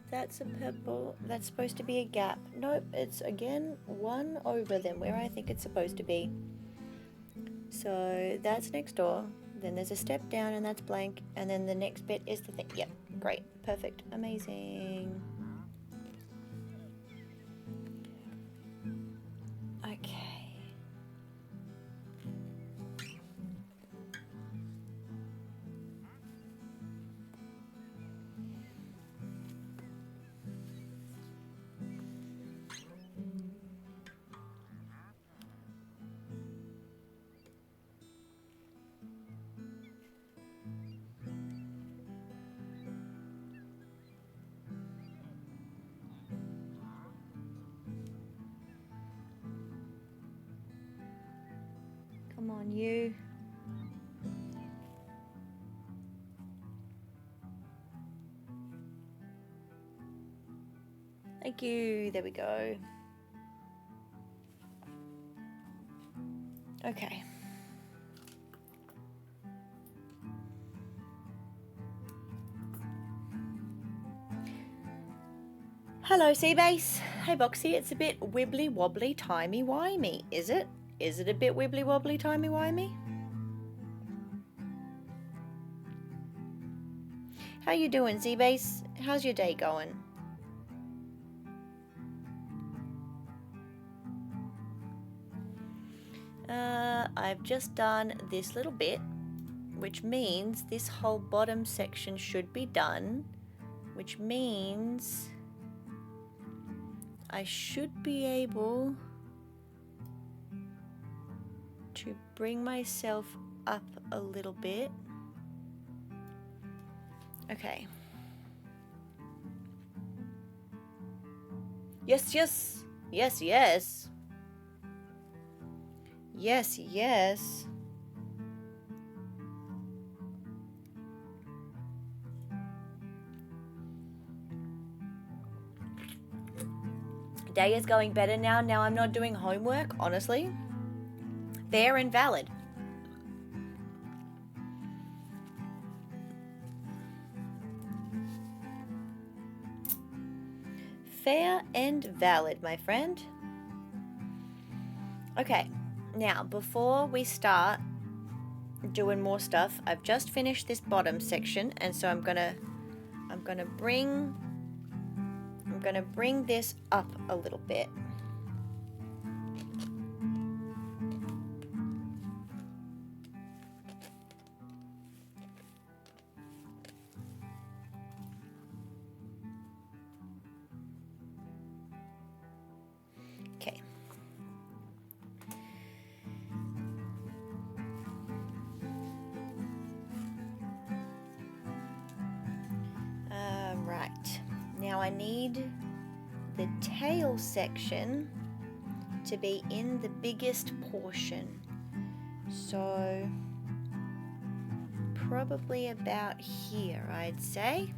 That's a purple. That's supposed to be a gap. Nope, it's again one over than where I think it's supposed to be. So that's next door. Then there's a step down and that's blank. And then the next bit is the thing. Yep, great, perfect, amazing. Okay. Come on, you. Thank you. There we go. Okay. Hello, Seabase. Hey, Boxy. It's a bit wibbly wobbly, timey wimey, is it? Is it a bit wibbly wobbly, timey wimey? How you doing, Seabase? How's your day going? I've just done this little bit, which means this whole bottom section should be done, which means I should be able to bring myself up a little bit. Okay. Yes, yes. Yes, yes. Yes, yes. Day is going better now. Now I'm not doing homework, honestly. Fair and valid. Fair and valid, my friend. Okay, now before we start doing more stuff, I've just finished this bottom section, and so I'm gonna bring this up a little bit. Okay. Right. Now I need the tail section to be in the biggest portion. So probably about here, I'd say.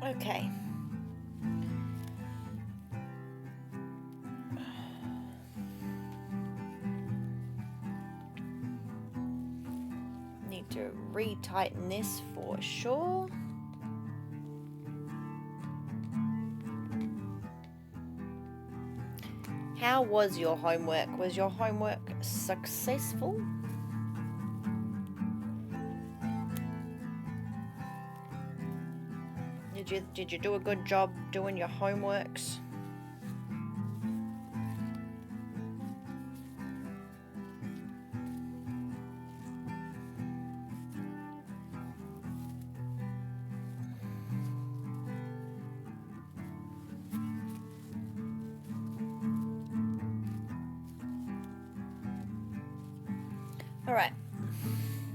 Okay. Need to retighten this for sure. How was your homework? Was your homework successful? Did you do a good job doing your homeworks? All right.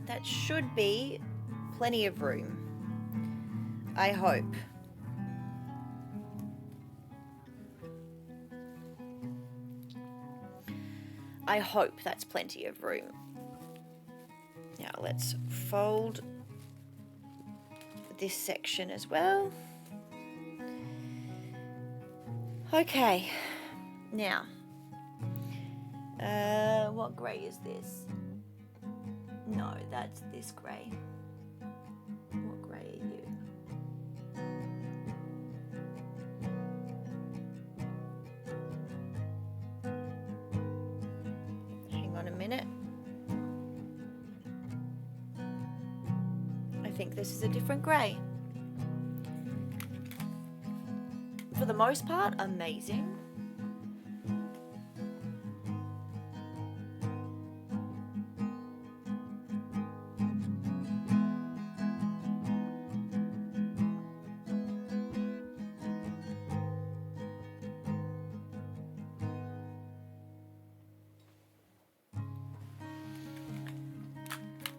That should be plenty of room. I hope. I hope that's plenty of room. Now let's fold this section as well. Okay. Now, what grey is this? No, that's this grey. What grey are you? think this is a different grey. For the most part, amazing.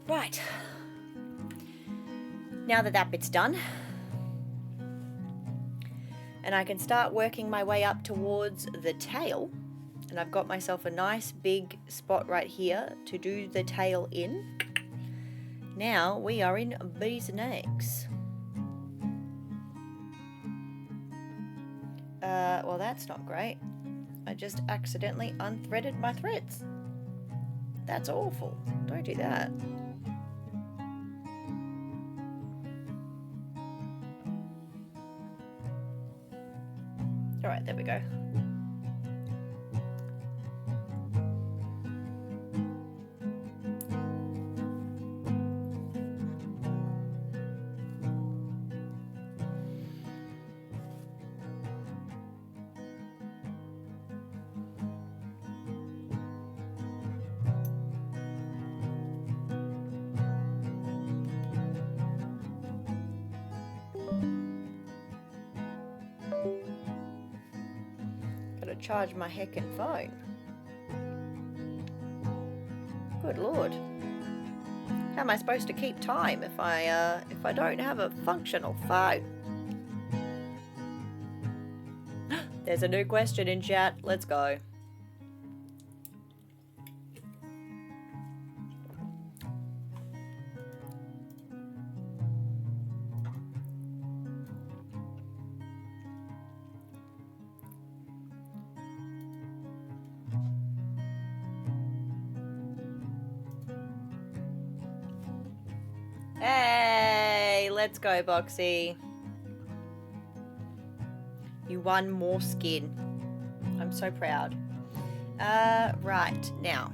Right, now that that bit's done, and I can start working my way up towards the tail, and I've got myself a nice big spot right here to do the tail in. Now we are in business. Well, that's not great. I just accidentally unthreaded my threads. That's awful. Don't do that. Alright, there we go. Gotta charge my heckin' phone. Good lord. How am I supposed to keep time if I don't have a functional phone? There's a new question in chat. Let's go. Hey, let's go, Boxy. You won more skin. I'm so proud. Right, now.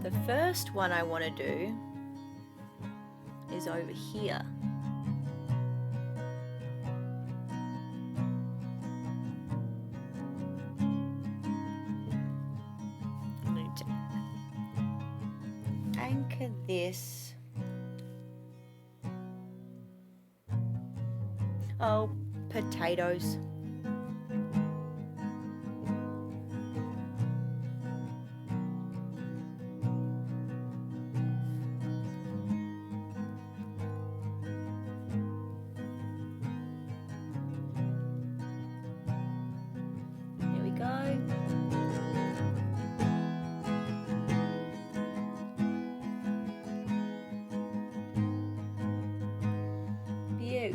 The first one I want to do is over here. Anchor this. Oh, potatoes. Here we go. Beaut.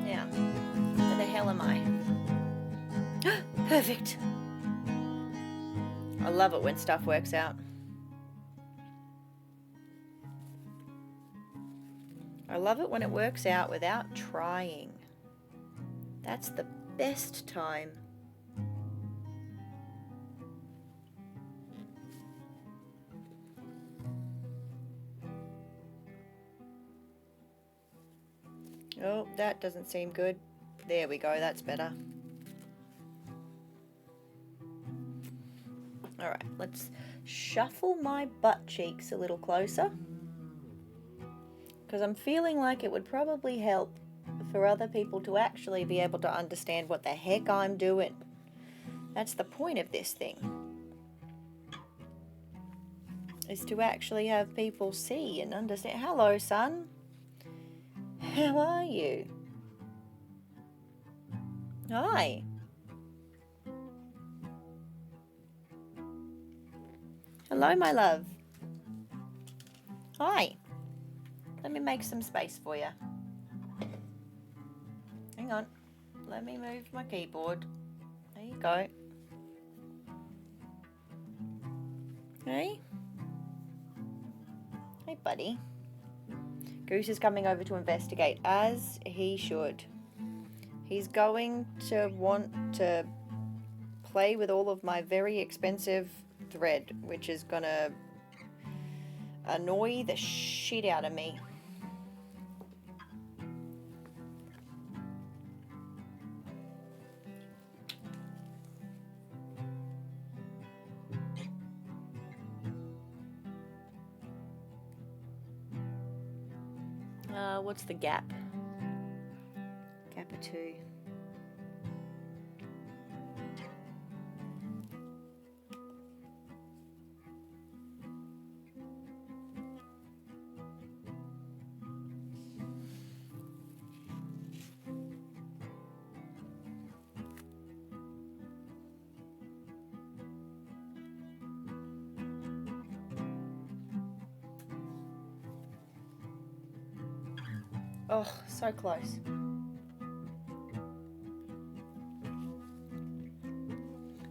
Now, where the hell am I? Perfect. I love it when stuff works out. I love it when it works out without trying. That's the best time. Oh, that doesn't seem good. There we go, that's better. Alright, let's shuffle my butt cheeks a little closer. Because I'm feeling like it would probably help for other people to actually be able to understand what the heck I'm doing. That's the point of this thing. Is to actually have people see and understand. Hello, son. How are you? Hi. Hello, my love. Hi. Let me make some space for you. Hang on. Let me move my keyboard. There you go. Hey. Hey, buddy. Goose is coming over to investigate, as he should. He's going to want to play with all of my very expensive thread, which is gonna annoy the shit out of me. What's the gap? Gap of 2. Oh, so close.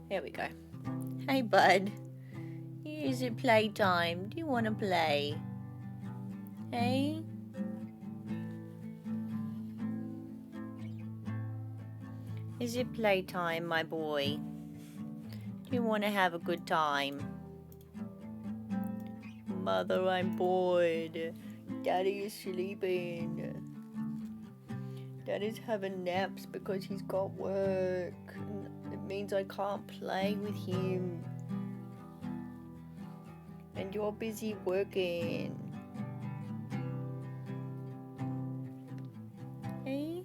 There we go. Hey, bud. Is it playtime? Do you want to play? Hey? Is it playtime, my boy? Do you want to have a good time? Mother, I'm bored. Daddy is sleeping. Daddy's having naps because he's got work. It means I can't play with him. And you're busy working. Hey?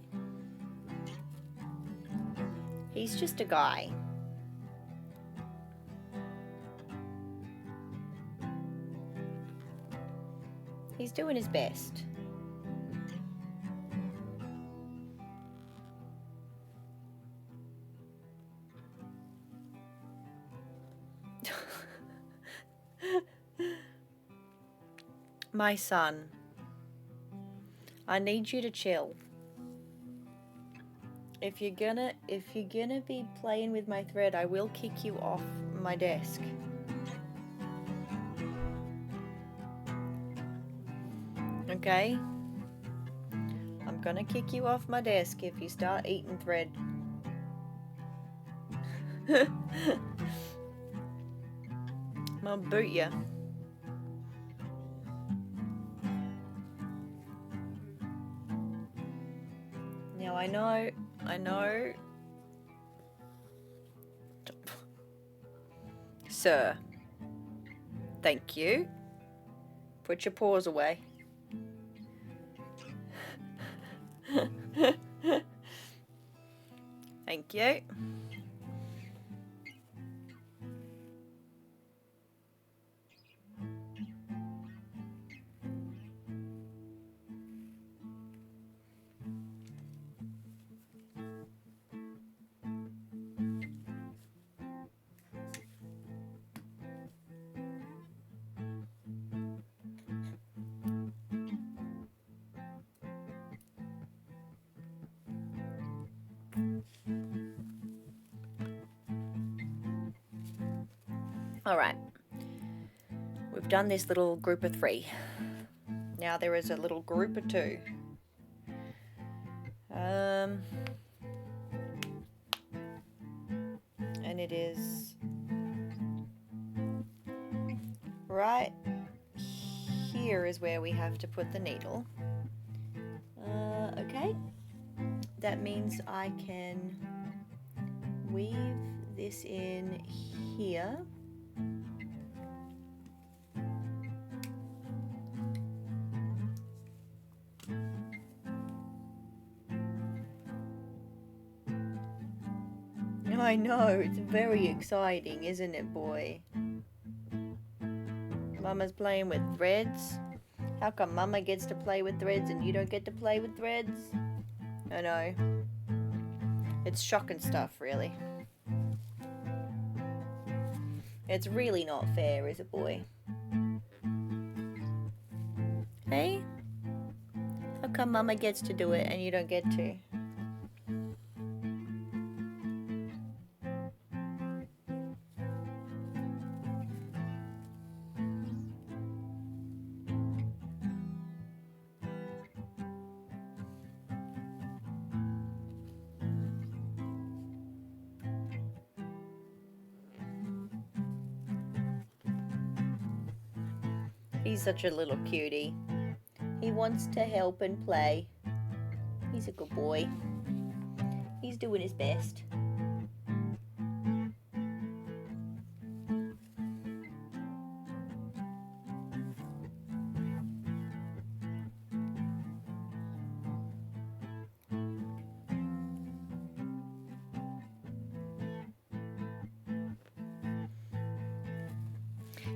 He's just a guy. He's doing his best. My son, I need you to chill. If you're gonna be playing with my thread, I will kick you off my desk. Okay? I'm gonna kick you off my desk if you start eating thread. I'm gonna boot you. Now I know. Sir. Thank you. Put your paws away. Thank you. All right. We've done this little group of 3. Now there is a little group of 2. And it is right here is where we have to put the needle. Okay. That means I can weave this in here. I know, it's very exciting, isn't it, boy? Mama's playing with threads. How come Mama gets to play with threads and you don't get to play with threads? I know. It's shocking stuff, really. It's really not fair, is it, boy? Hey? How come Mama gets to do it and you don't get to? He's such a little cutie. He wants to help and play. He's a good boy. He's doing his best.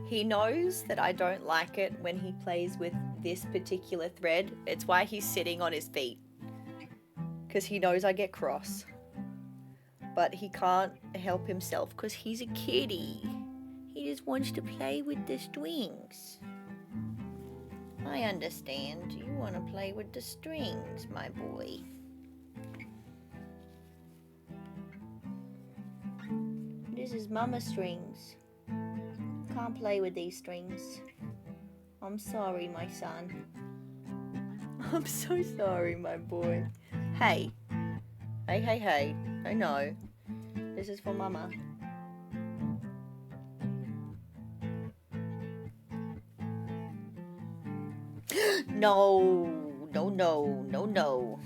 He knows that I don't like it when he plays with this particular thread. It's why he's sitting on his feet. Because he knows I get cross. But he can't help himself because he's a kitty. He just wants to play with the strings. I understand. You want to play with the strings, my boy. This is Mama strings. Can't play with these strings. I'm sorry, my son. I'm so sorry, my boy. Hey. Hey, hey, hey. I know. This is for Mama. No. No, no, no, no.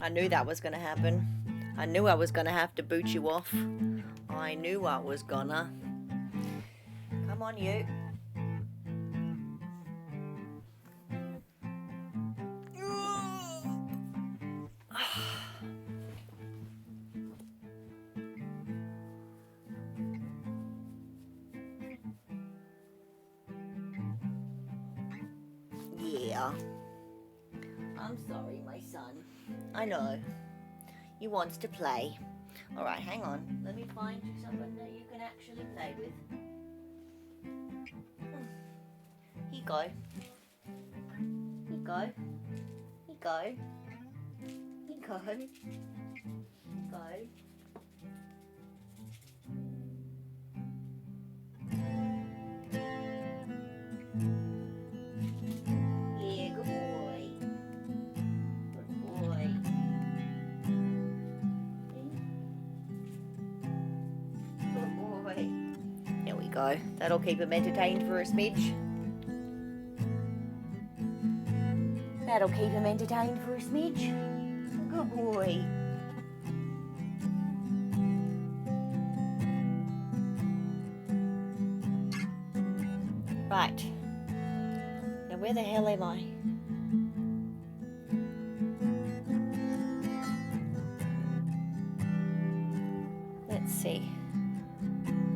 I knew that was gonna happen. I knew I was gonna have to boot you off. I knew I was gonna. Come on, you. Yeah. I'm sorry, my son. I know. He wants to play. Alright, hang on. Let me find you someone that you can actually play with. Here you go. Here you go. Here you go. Here you go. Here you go. Yeah, good boy. Good boy. Good boy. There we go. That'll keep him entertained for a smidge. That'll keep him entertained for a smidge. Good boy. Right. Now where the hell am I? Let's see.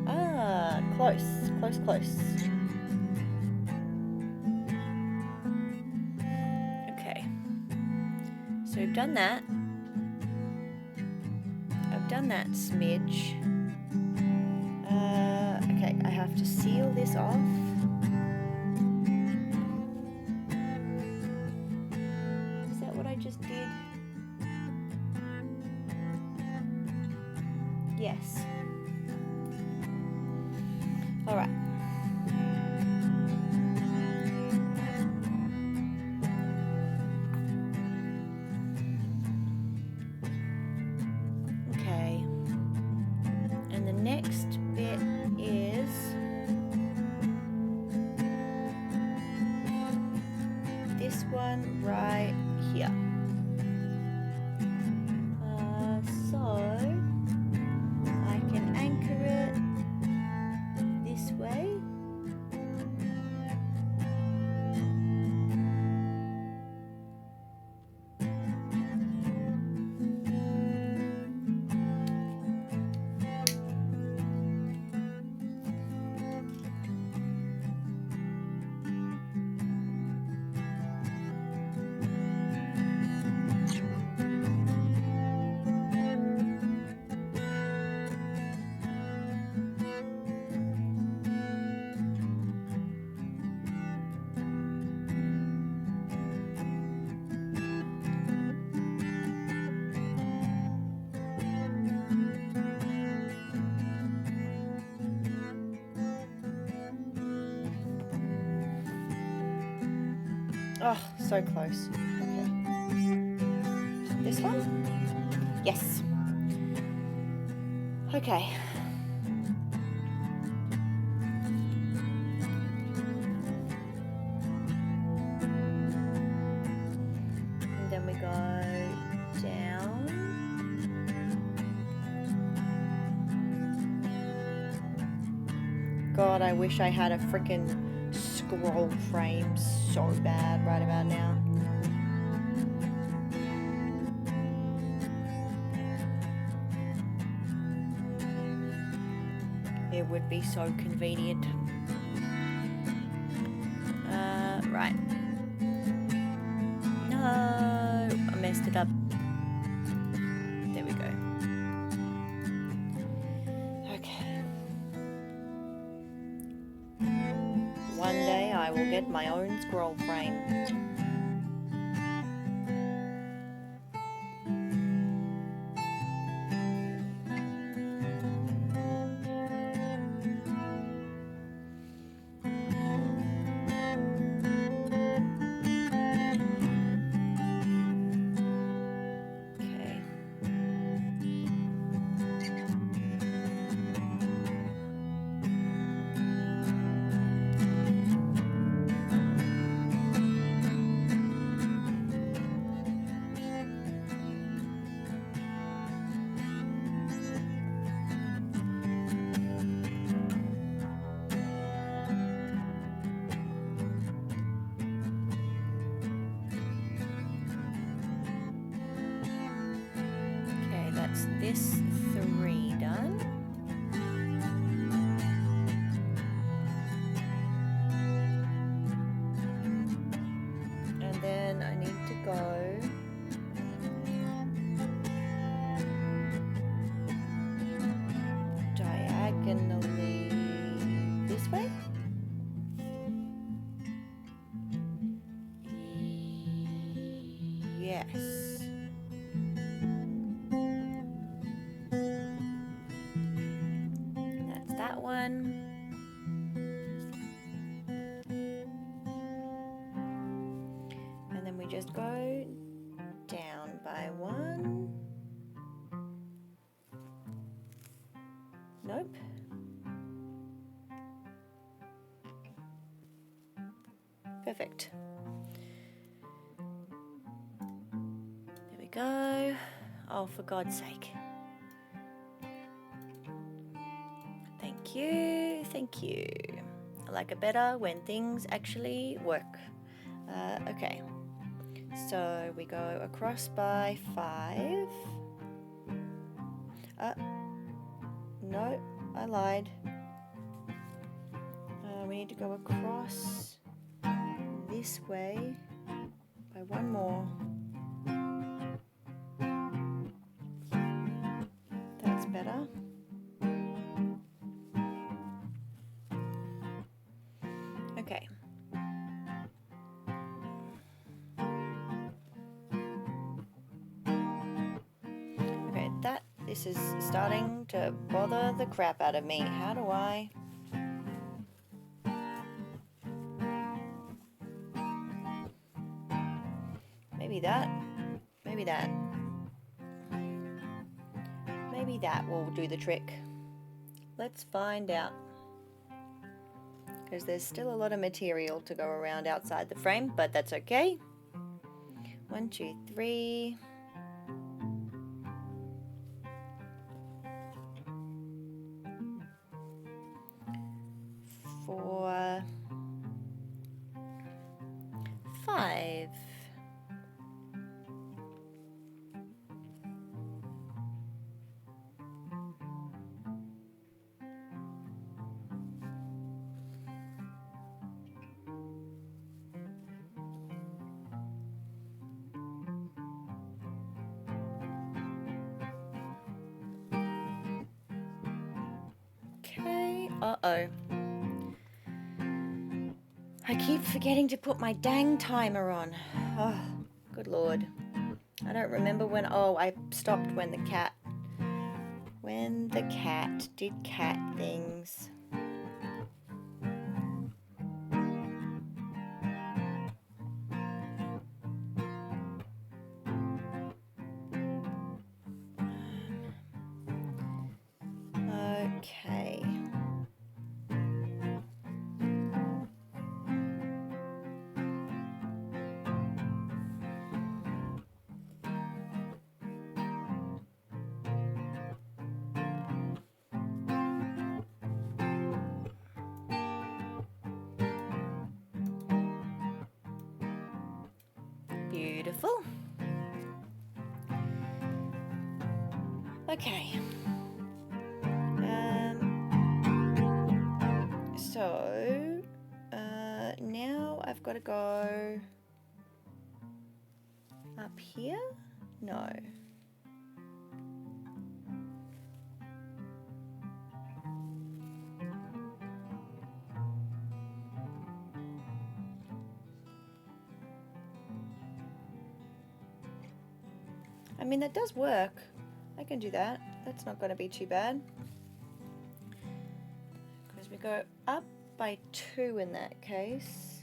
Ah, close, close, close. Okay. So we've done that. I've done that smidge. Okay, I have to seal this off. Is that what I just did? Yes. All right. Okay. And the next bit is this one right here. So I can anchor it this way. Oh, so close. Okay. This one? Yes. Okay. God, I wish I had a freaking scroll frame so bad right about now. It would be so convenient. Right. No, I messed it up. There we go. Okay. One day I will get my own scroll frame. Okay. Okay, that's this 3 done. And then I need to go diagonally this way. Yes. That's that one. And then we just go down by 1. Nope. Perfect. There we go. Oh, for God's sake. Thank you, thank you. I like it better when things actually work. Okay. So we go across by 5. No, I lied. We need to go across this way by 1 more. That's better. Okay. Okay, this is starting to bother the crap out of me. How do I... Maybe that. Maybe that. Maybe that will do the trick. Let's find out. Because there's still a lot of material to go around outside the frame, but that's okay. 1, 2, 3. Four, 5. Okay, uh-oh. I keep forgetting to put my dang timer on. Oh, good lord. I don't remember when... Oh, I stopped when the cat... When the cat did cat things. Okay. Beautiful. Okay. So now I've got to go up here? No. I mean, that does work. I can do that. That's not going to be too bad. Because we go up by 2 in that case.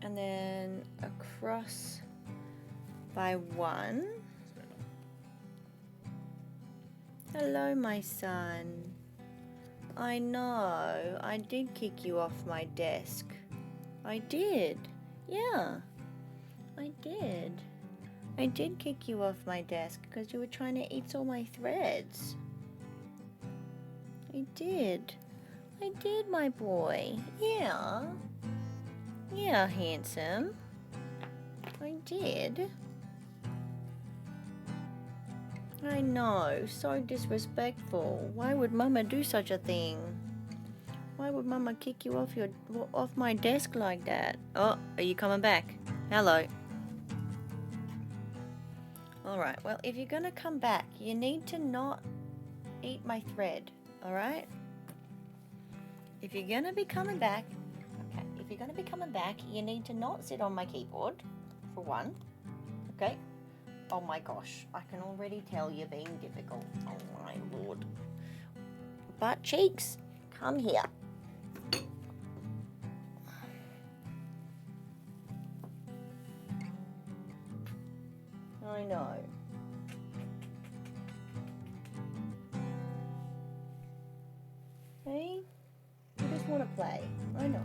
And then across by 1. Hello, my son. I know, I did kick you off my desk. I did. Yeah, I did. I did kick you off my desk because you were trying to eat all my threads. I did. I did, my boy. Yeah. Yeah, handsome. I did. I know, so disrespectful. Why would Mama do such a thing? Why would Mama kick you off my desk like that? Oh, are you coming back? Hello. Alright, well, if you're gonna come back, you need to not eat my thread, alright? If you're gonna be coming back, okay, if you're gonna be coming back, you need to not sit on my keyboard, for one, okay? Oh my gosh, I can already tell you're being difficult. Oh my lord. Butt cheeks, come here. I know. Hey, you just want to play. I know.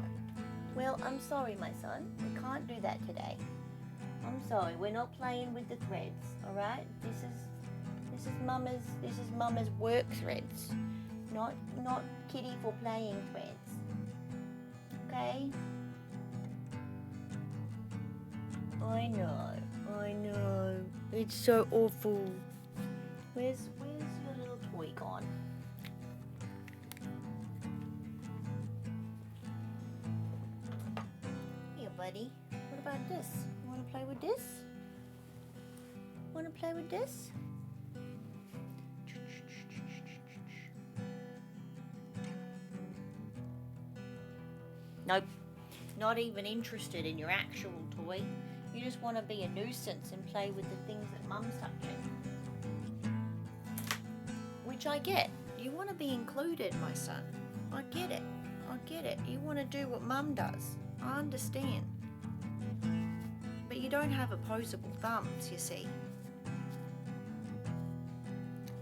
Well, I'm sorry, my son. We can't do that today. I'm sorry, we're not playing with the threads, alright? This is Mama's work threads. Not kitty for playing threads. Okay? I know. It's so awful. Where's your little toy gone? Here, buddy. What about this? Want to play with this? Want to play with this? Nope. Not even interested in your actual toy. You just want to be a nuisance and play with the things that Mum's touching. Which I get. You want to be included, my son. I get it. I get it. You want to do what Mum does. I understand. But you don't have opposable thumbs, you see.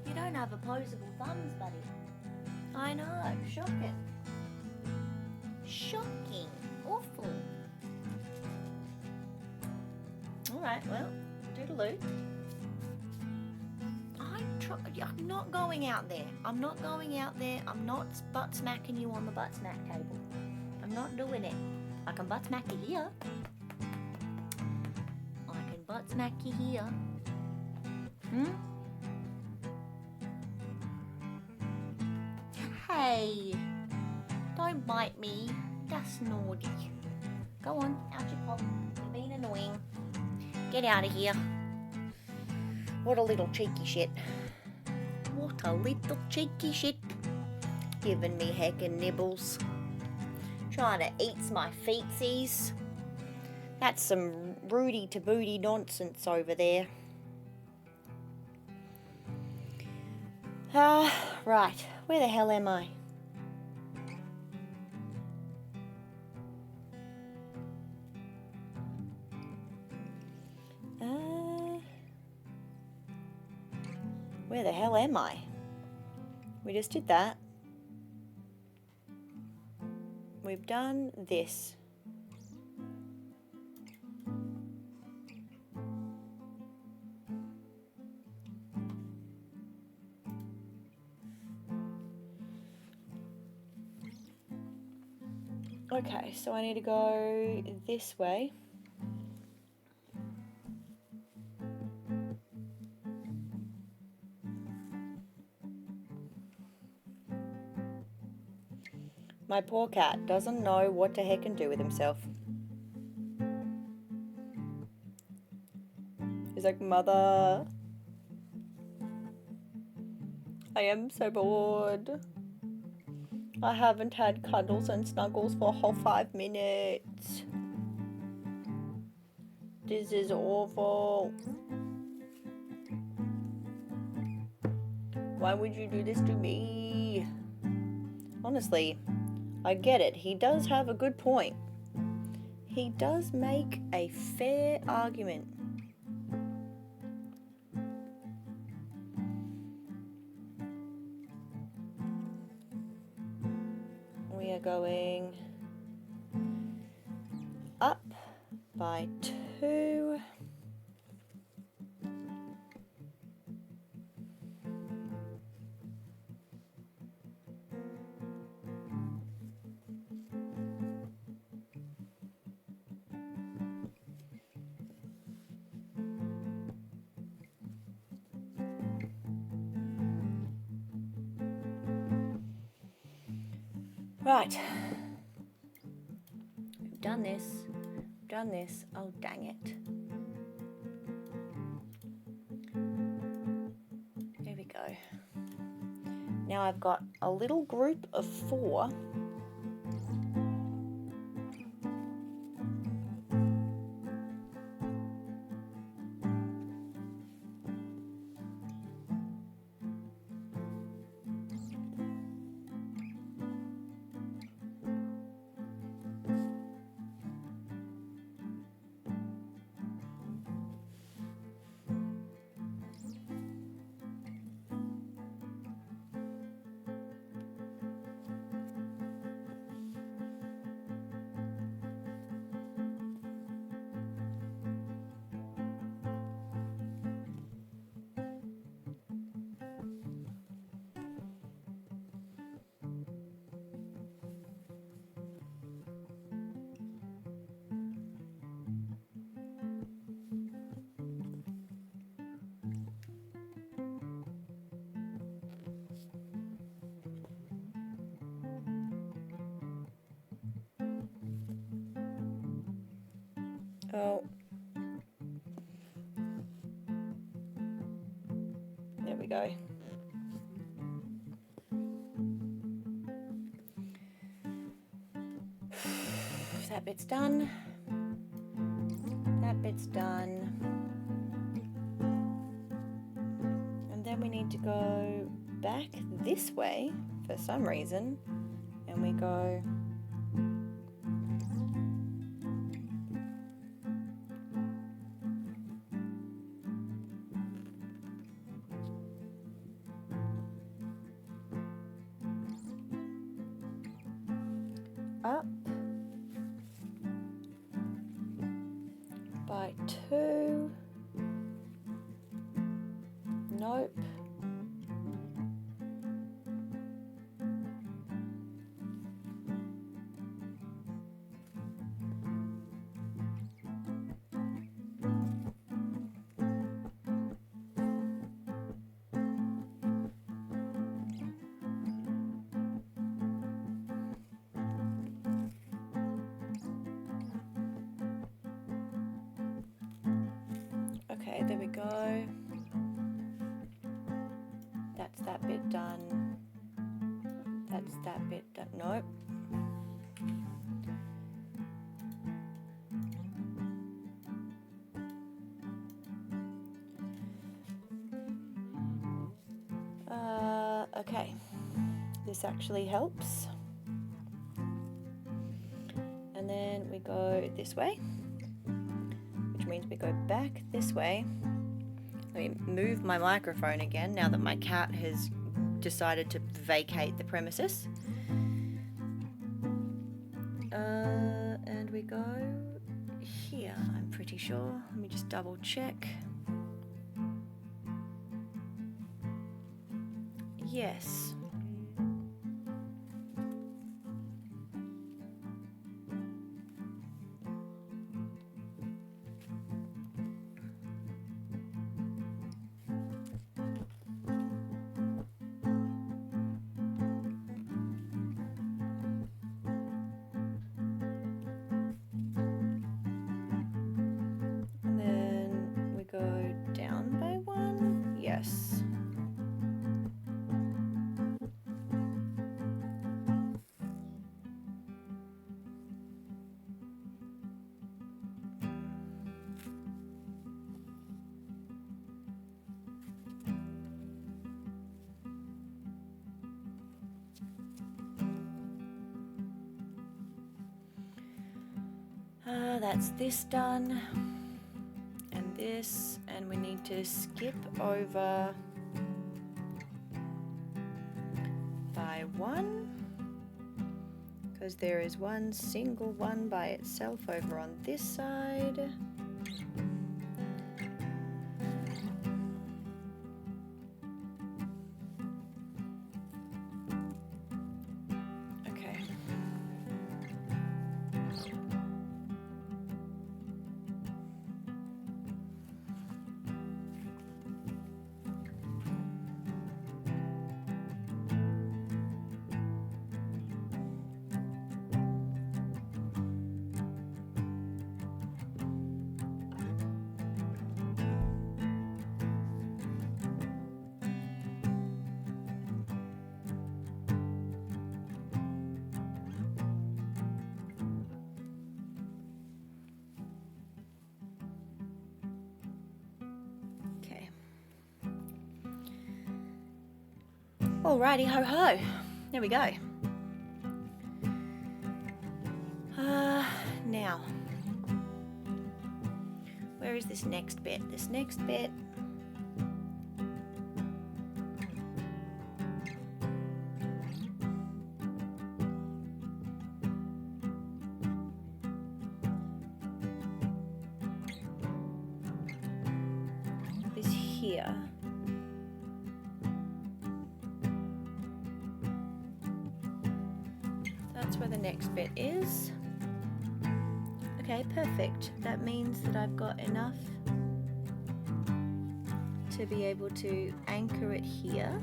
You don't have opposable thumbs, buddy. I know. Shocking. Shocking. Awful. Alright, well, toodaloo. I'm not going out there. I'm not going out there. I'm not butt smacking you on the butt smack table. I'm not doing it. I can butt smack you here. I can butt smack you here. Hey, don't bite me. That's naughty. Go on, out you pop. You're being annoying. Get out of here. What a little cheeky shit. What a little cheeky shit. Giving me heckin' nibbles. Trying to eat my feetsies. That's some Rudy to booty nonsense over there. Right. Where the hell am I? Where the hell am I? We just did that. We've done this. Okay, so I need to go this way. My poor cat doesn't know what to heck and do with himself. He's like, Mother, I am so bored. I haven't had cuddles and snuggles for a whole 5 minutes. This is awful. Why would you do this to me? Honestly, I get it. He does have a good point. He does make a fair argument. We are going up by 2. Right. We've done this. We've done this. Oh, dang it. There we go. Now I've got a little group of 4. Oh. There we go. That bit's done. That bit's done. And then we need to go back this way for some reason. And we go up by 2. Nope. Okay, there we go. That's that bit done. That's that bit done. Nope. Okay. This actually helps. And then we go this way, which means we go back this way. Let me move my microphone again now that my cat has decided to vacate the premises. And we go here, I'm pretty sure. Let me just double check. Yes. That's this done. And this. And we need to skip over by one. Because there is one single one by itself over on this side. Okay. Okay. Alrighty ho ho. There we go. Now, where is this next bit? This next bit is here. That's where the next bit is. Okay, perfect. That means that I've got enough to be able to anchor it here.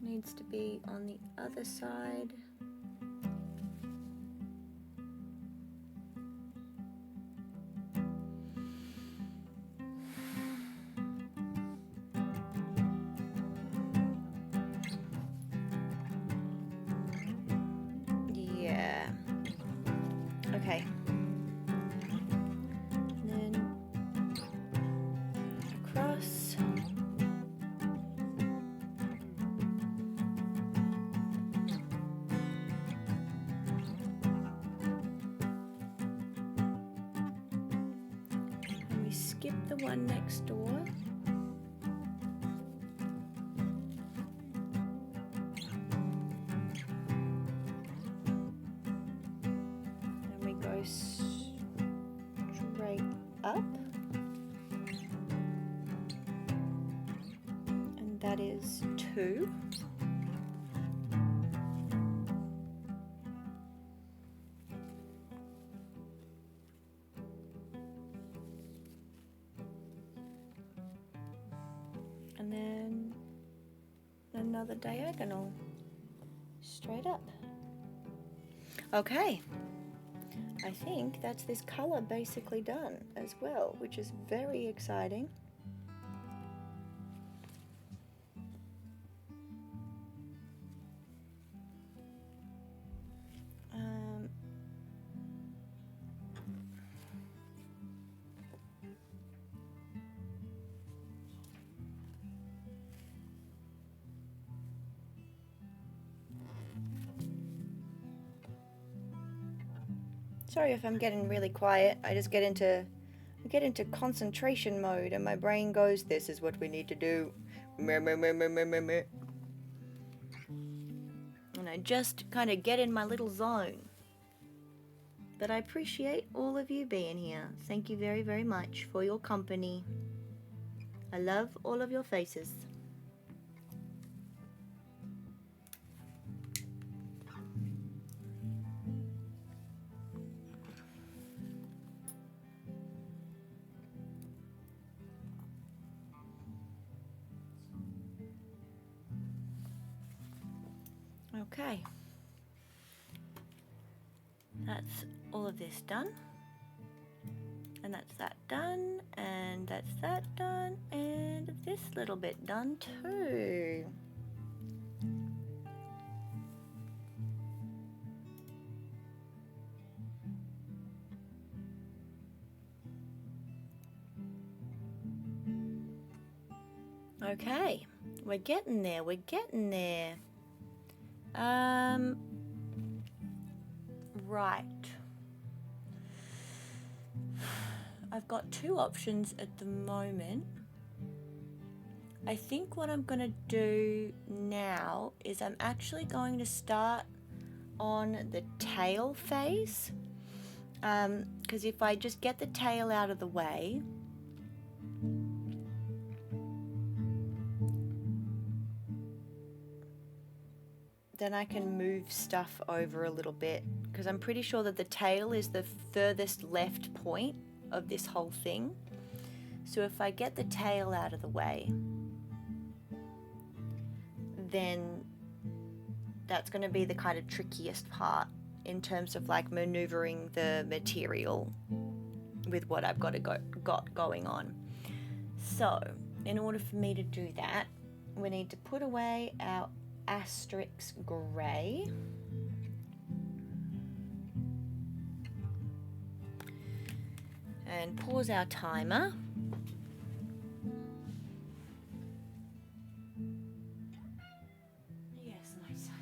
Needs to be on the other side. Yeah. Okay. And then across. Skip the one next door. And we go straight up. And that is 2. And then another diagonal straight up. Okay, I think that's this color basically done as well, which is very exciting. Sorry if I'm getting really quiet. I just get into concentration mode and my brain goes, this is what we need to do. Meh, meh, meh, meh, meh, meh, meh. And I just kind of get in my little zone. But I appreciate all of you being here. Thank you very, very much for your company. I love all of your faces. Okay, That's all of this done. And that's that done. And that's that done. And this little bit done too. Okay, we're getting there, we're getting there. Right. I've got two options at the moment. I think what I'm gonna do now is I'm actually going to start on the tail phase. Because if I just get the tail out of the way, then I can move stuff over a little bit, because I'm pretty sure that the tail is the furthest left point of this whole thing. So if I get the tail out of the way, then that's going to be the kind of trickiest part in terms of like maneuvering the material with what I've got going on. So in order for me to do that, we need to put away our asterisk grey. And pause our timer. Yes, my son.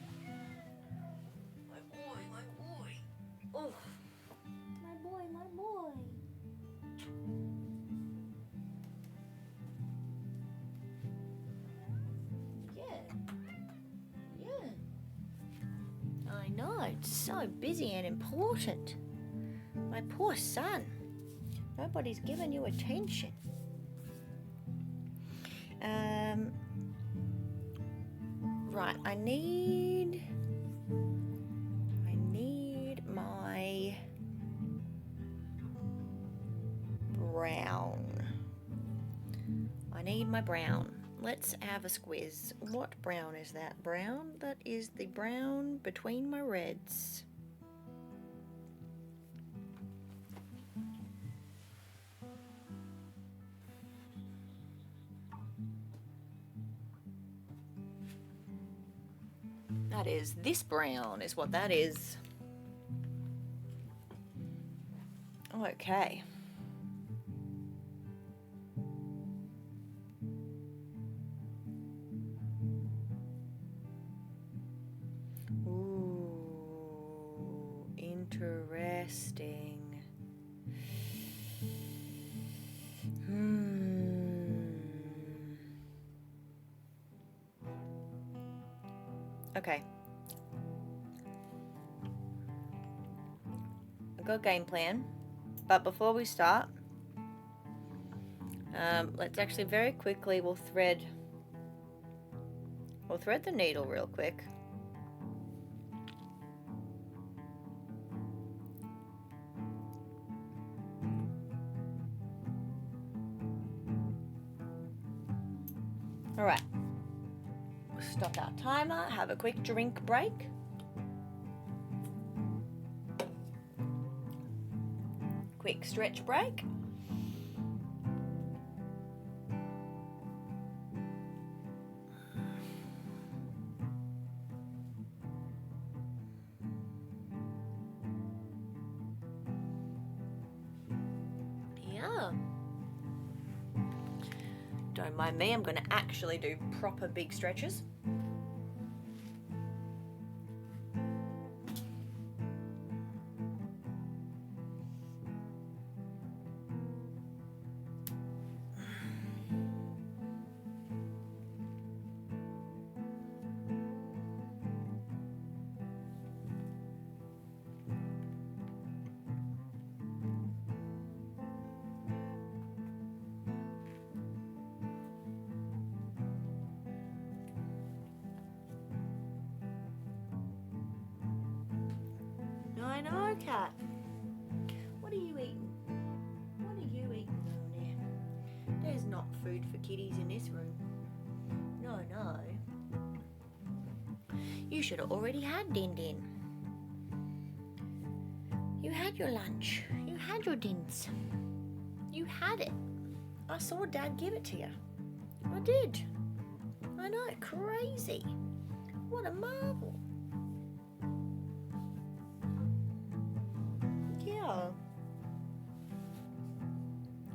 My boy, my boy. Oh. My boy, my boy. I know, it's so busy and important. My poor son. Nobody's giving you attention. Right, I need my brown. I need my brown. Let's have a squiz. What brown is that? Brown? That is the brown between my reds. That is this brown is what that is. Okay. Ooh, interesting. Okay. I've got a game plan, but before we start, let's actually very quickly, we'll thread the needle real quick. All right. Stop our timer, have a quick drink break. Quick stretch break. Yeah. Don't mind me, I'm going to actually do proper big stretches. I know, cat. What are you eating? What are you eating down there? There's not food for kitties in this room. No, no. You should have already had Din Din. had your lunch. You had your dinners. You had it. I saw Dad give it to you. I did. I know, crazy. What a marvel. Yeah.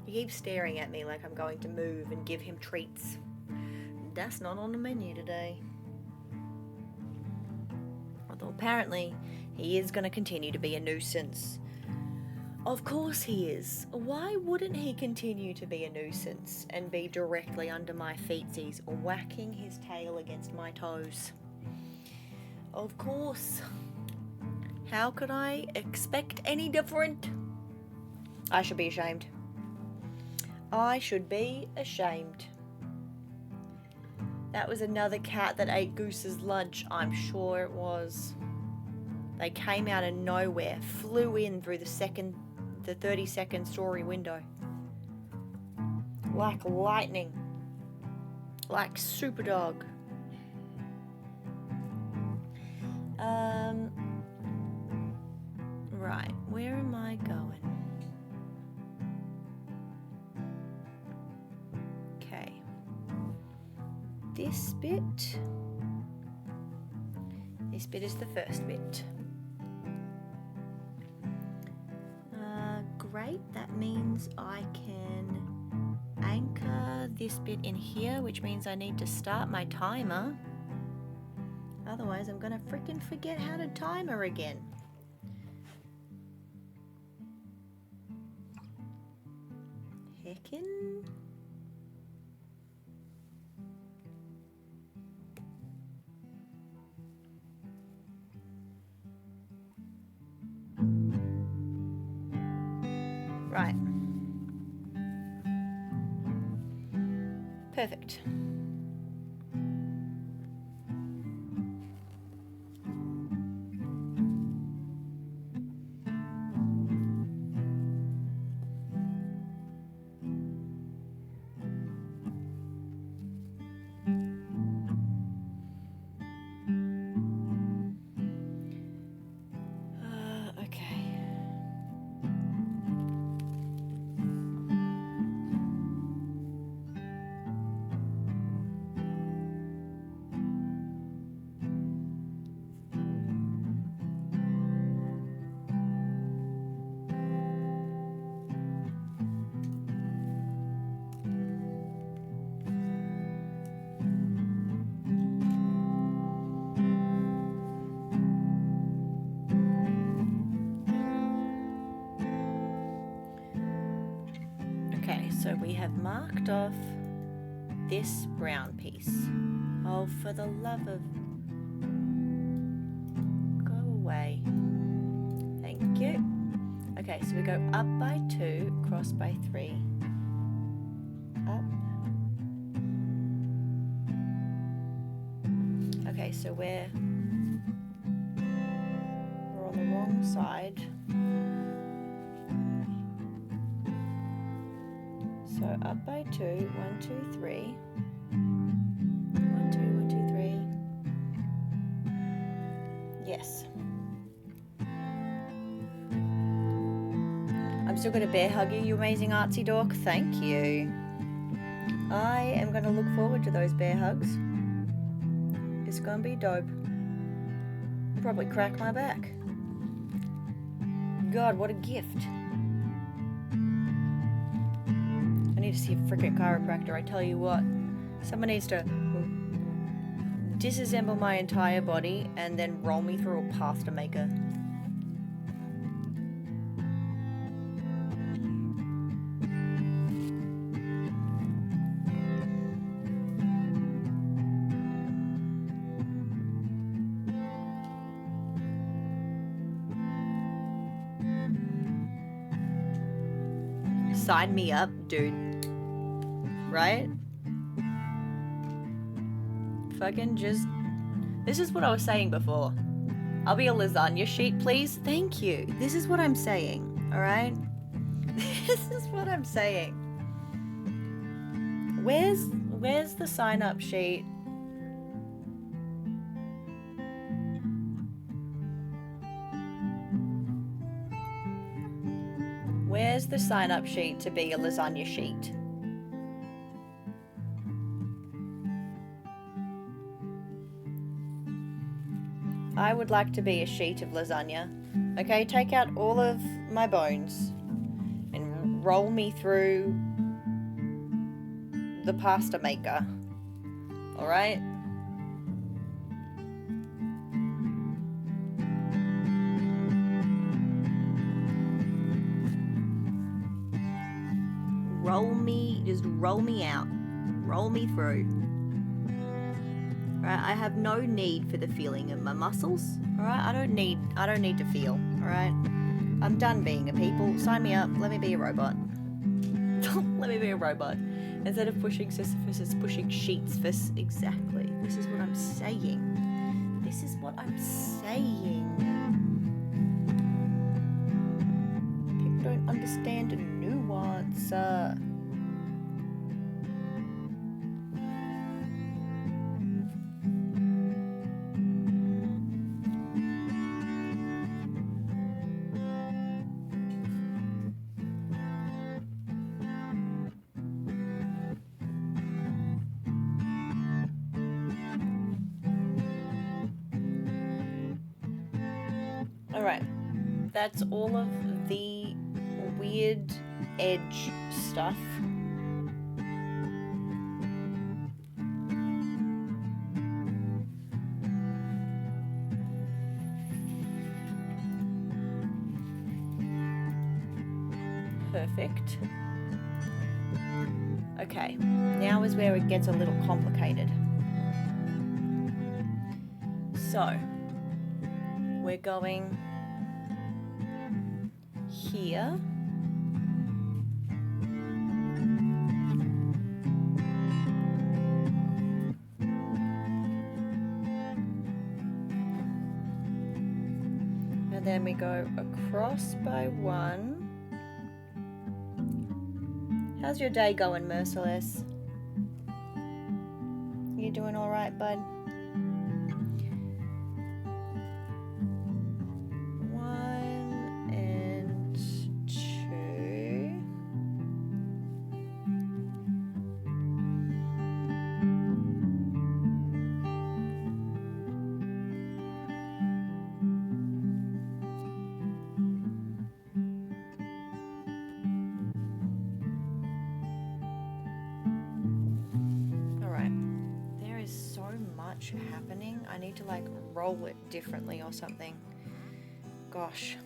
He keeps staring at me like I'm going to move and give him treats. That's not on the menu today. Although apparently he is going to continue to be a nuisance. Of course he is. Why wouldn't he continue to be a nuisance and be directly under my feetsies, whacking his tail against my toes? Of course. How could I expect any different? I should be ashamed. I should be ashamed. That was another cat that ate Goose's lunch, I'm sure it was. They came out of nowhere, flew in through the 32nd story window. Like lightning. Like super dog. Right, where am I going? Okay. This bit is the first bit. Great, that means I can anchor this bit in here, which means I need to start my timer. Otherwise, I'm gonna freaking forget how to timer again. Heckin'. Right. Perfect. So we have marked off this brown piece. Oh, for the love of... Go away. Thank you. Okay, so we go up by 2, cross by 3. Up. Okay, so we're on the wrong side. So up by 2, 1, 2, 3. 1, 2, 1, 2, 3. Yes. I'm still going to bear hug you, you amazing artsy dork. Thank you. I am going to look forward to those bear hugs. It's going to be dope. I'll probably crack my back. God, what a gift. I need to see a freaking chiropractor, I tell you what. Someone needs to disassemble my entire body and then roll me through a pasta maker. Sign me up, dude. Right? Fucking just... This is what I was saying before. I'll be a lasagna sheet, please. Thank you. This is what I'm saying, alright? This is what I'm saying. Where's the sign-up sheet? Where's the sign-up sheet to be a lasagna sheet? I would like to be a sheet of lasagna. Okay, take out all of my bones and roll me through the pasta maker. Alright? Just roll me out. Roll me through. Alright, I have no need for the feeling of my muscles. Alright, I don't need to feel. Alright? I'm done being a people. Sign me up. Let me be a robot. Let me be a robot. Instead of pushing Sisyphus, it's pushing sheets. Exactly. This is what I'm saying. This is what I'm saying. People don't understand the nuance. Alright, that's all of the weird edge stuff. Perfect. Okay, now is where it gets a little complicated. So, we're going here. And then we go across by one. How's your day going, Merciless? You doing all right, bud? Happening. I need to like roll it differently or something. Gosh.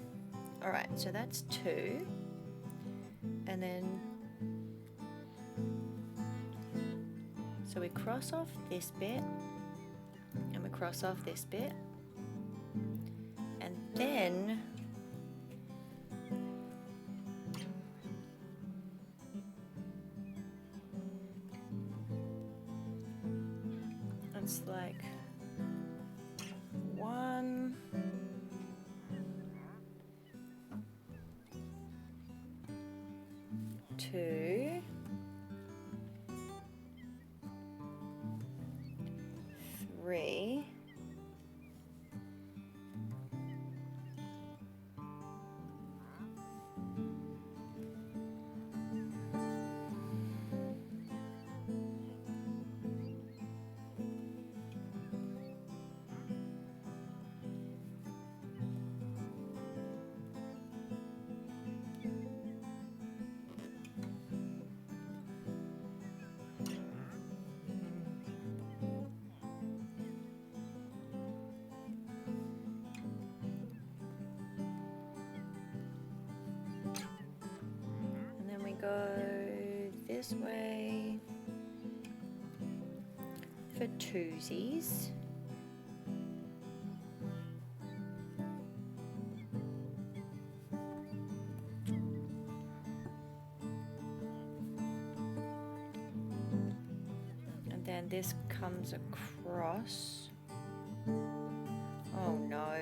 Alright, so that's 2. And then so we cross off this bit and we cross off this bit and then it's like 1, 2, 3, go this way for twosies. And then this comes across. Oh no.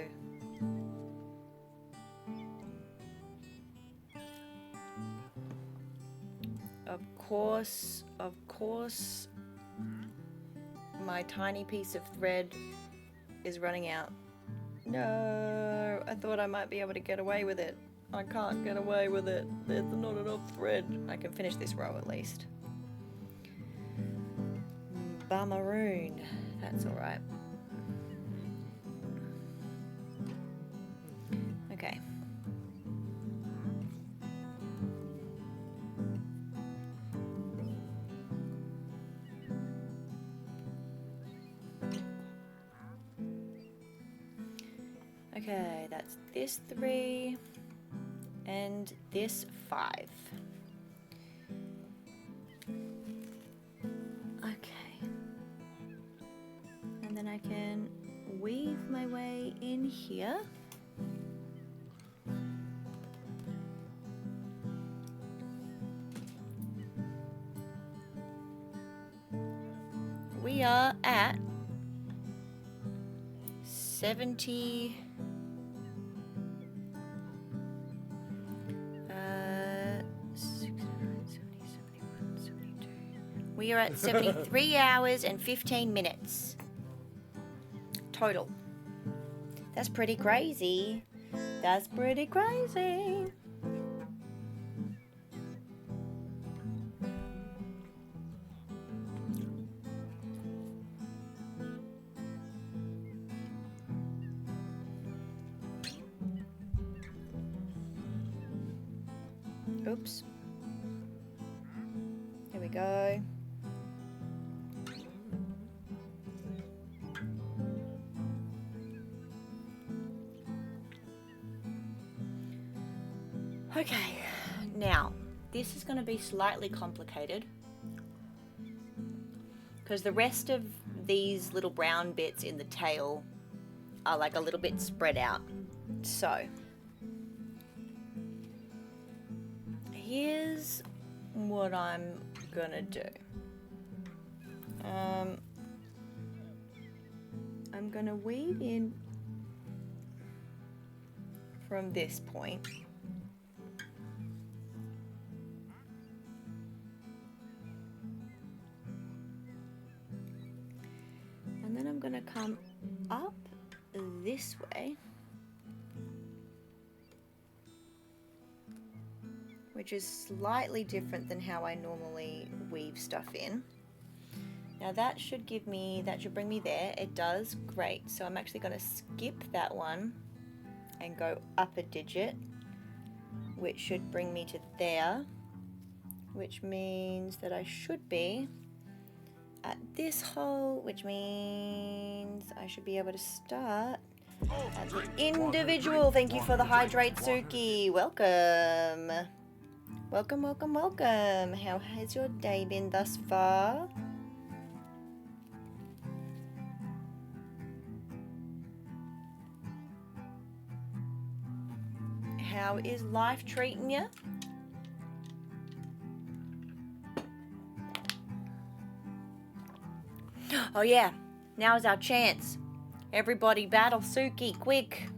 Of course, my tiny piece of thread is running out. No, I thought I might be able to get away with it. I can't get away with it. There's not enough thread. I can finish this row at least. Bummaroon. That's alright. Okay. Okay, that's this 3 and this 5. Okay. And then I can weave my way in here. We are at 70. We are at 73 hours and 15 minutes total. That's pretty crazy. That's pretty crazy. Oops. Here we go. Okay, now this is going to be slightly complicated because the rest of these little brown bits in the tail are like a little bit spread out. So here's what I'm gonna do. I'm gonna weave in from this point. And then I'm gonna come up this way, which is slightly different than how I normally weave stuff in. Now that should bring me there. It does, great. So I'm actually gonna skip that one and go up a digit, which should bring me to there, which means that I should be at this hole, which means I should be able to start at the individual. Thank you for the hydrate, Suki. Welcome. Welcome, welcome, welcome. How has your day been thus far? How is life treating you? Oh yeah, now's our chance. Everybody battle Suki, quick.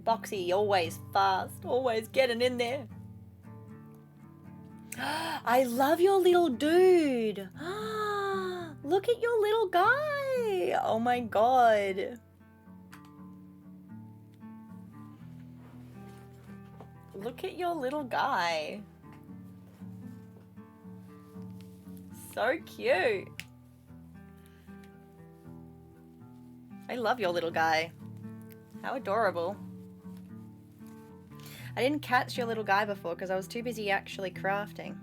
Boxy, always fast, always getting in there. I love your little dude. Look at your little guy. Oh my god. Look at your little guy. So cute. I love your little guy. How adorable. I didn't catch your little guy before because I was too busy actually crafting.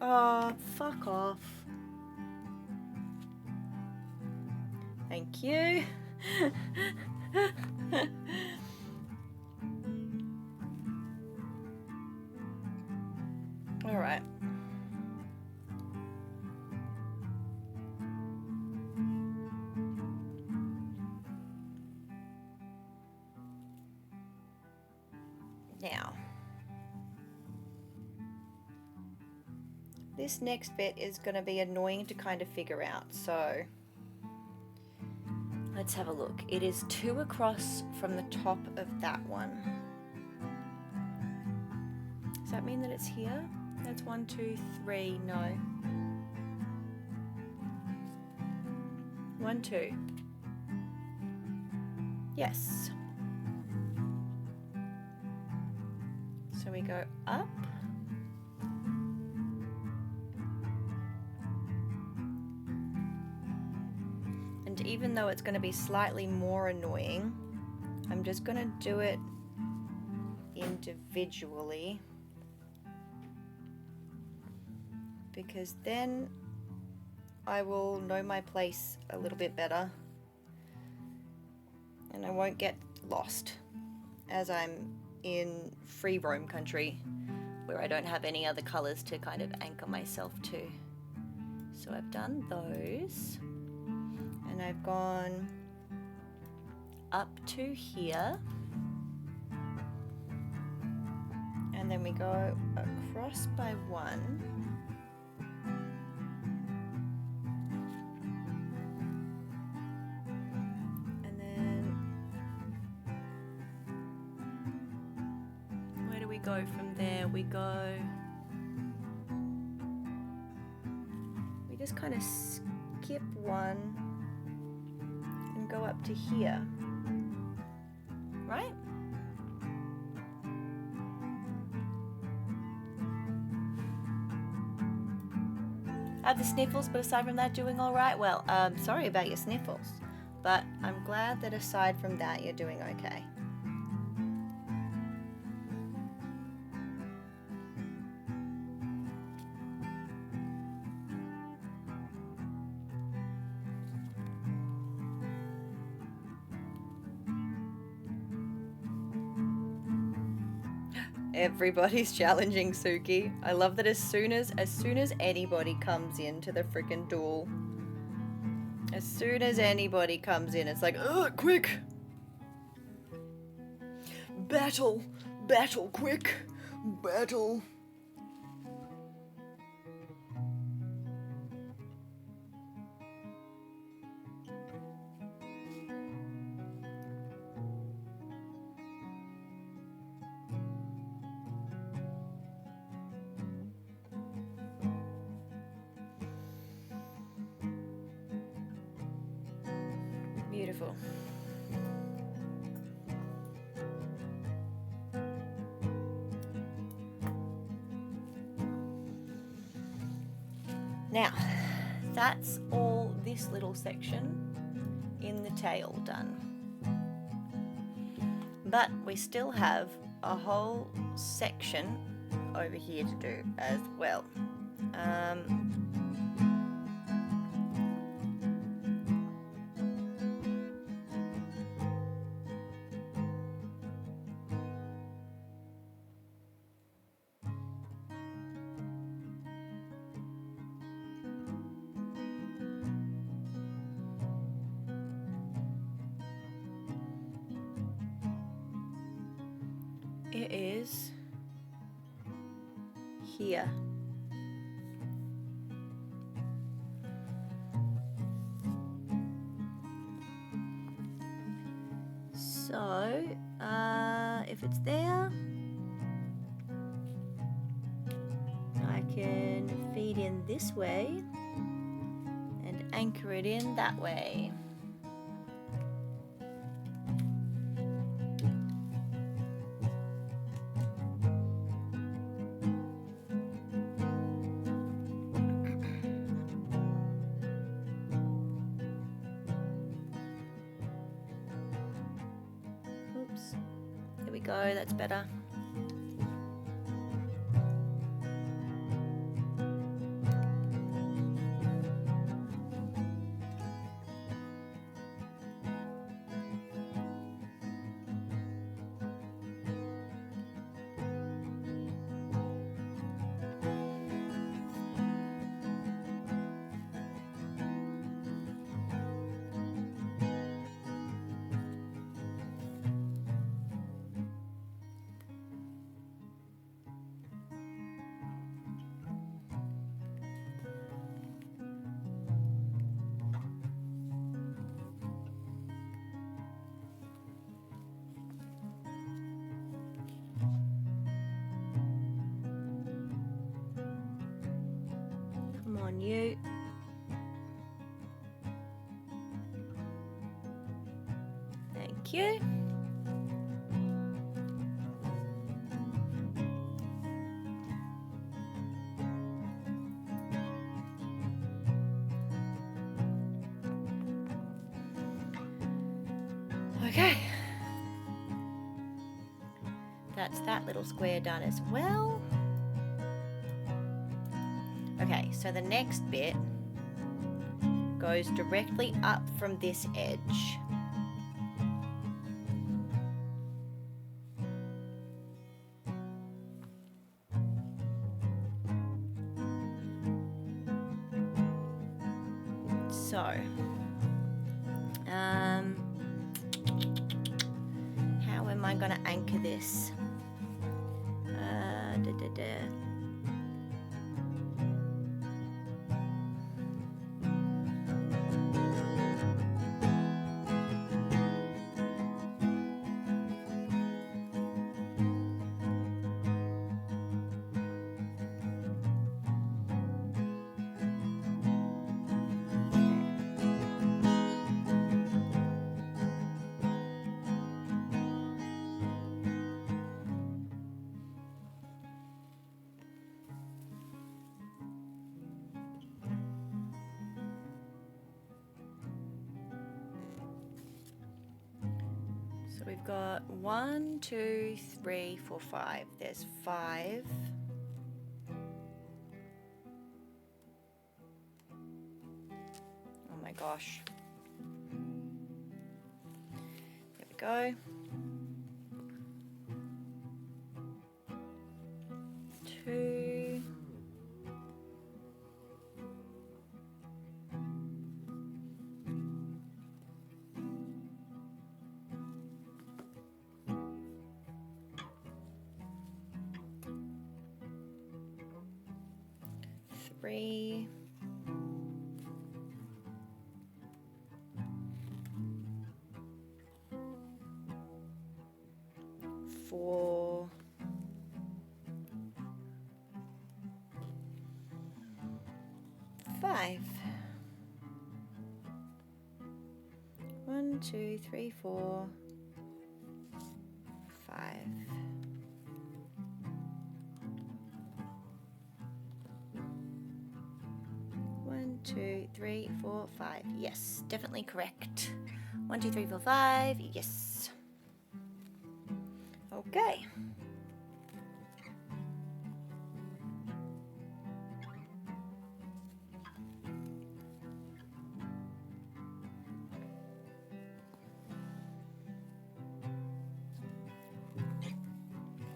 Oh, fuck off. Thank you. All right. Now, this next bit is going to be annoying to kind of figure out, so Let's have a look. It is 2 across from the top of that one. Does that mean that it's here? That's 1, 2, 3. No. 1, 2. Yes. So we go up. And even though it's going to be slightly more annoying, I'm just going to do it individually, because then I will know my place a little bit better and I won't get lost as I'm in free roam country where I don't have any other colors to kind of anchor myself to. So I've done those and I've gone up to here, and then we go across by 1. Go from there, we just kind of skip 1 and go up to here, right? I have the sniffles, but aside from that, doing all right. Well, sorry about your sniffles, but I'm glad that aside from that, you're doing okay. Everybody's challenging Suki. I love that as soon as anybody comes into the freaking duel, as soon as anybody comes in, it's like, ugh, quick! Battle! Battle, quick! Battle! Beautiful. Now, that's all this little section in the tail done. But we still have a whole section over here to do as well. It is here. So, if it's there, I can feed in this way and anchor it in that way. Go, that's better. you. Thank you. Okay. That's that little square done as well. Okay, so the next bit goes directly up from this edge. So, how am I gonna anchor this? So we've got 1, 2, 3, 4, 5. There's 5. Oh my gosh. There we go. 2. 3. 4. 5. 1, 2, 3, 4, 5. 1, 2, 3, 4, 5. Yes, definitely correct. 1, 2, 3, 4, 5. Yes. Okay.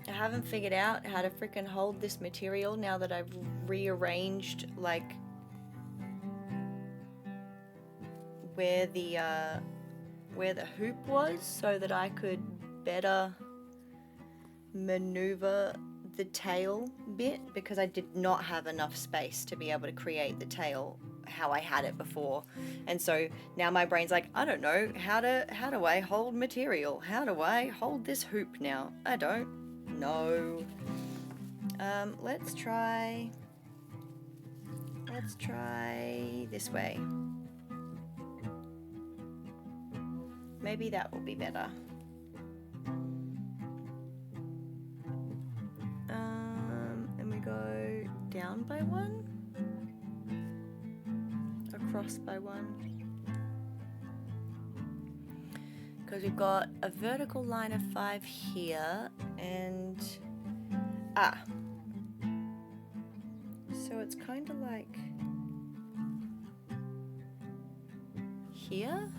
I haven't figured out how to freaking hold this material now that I've rearranged like where the hoop was so that I could better maneuver the tail bit, because I did not have enough space to be able to create the tail how I had it before. And so now my brain's like, I don't know how do I hold material? How do I hold this hoop now? I don't know. Let's try this way. Maybe that will be better. And we go down by 1, across by 1, because we've got a vertical line of 5 here, and so it's kind of like here.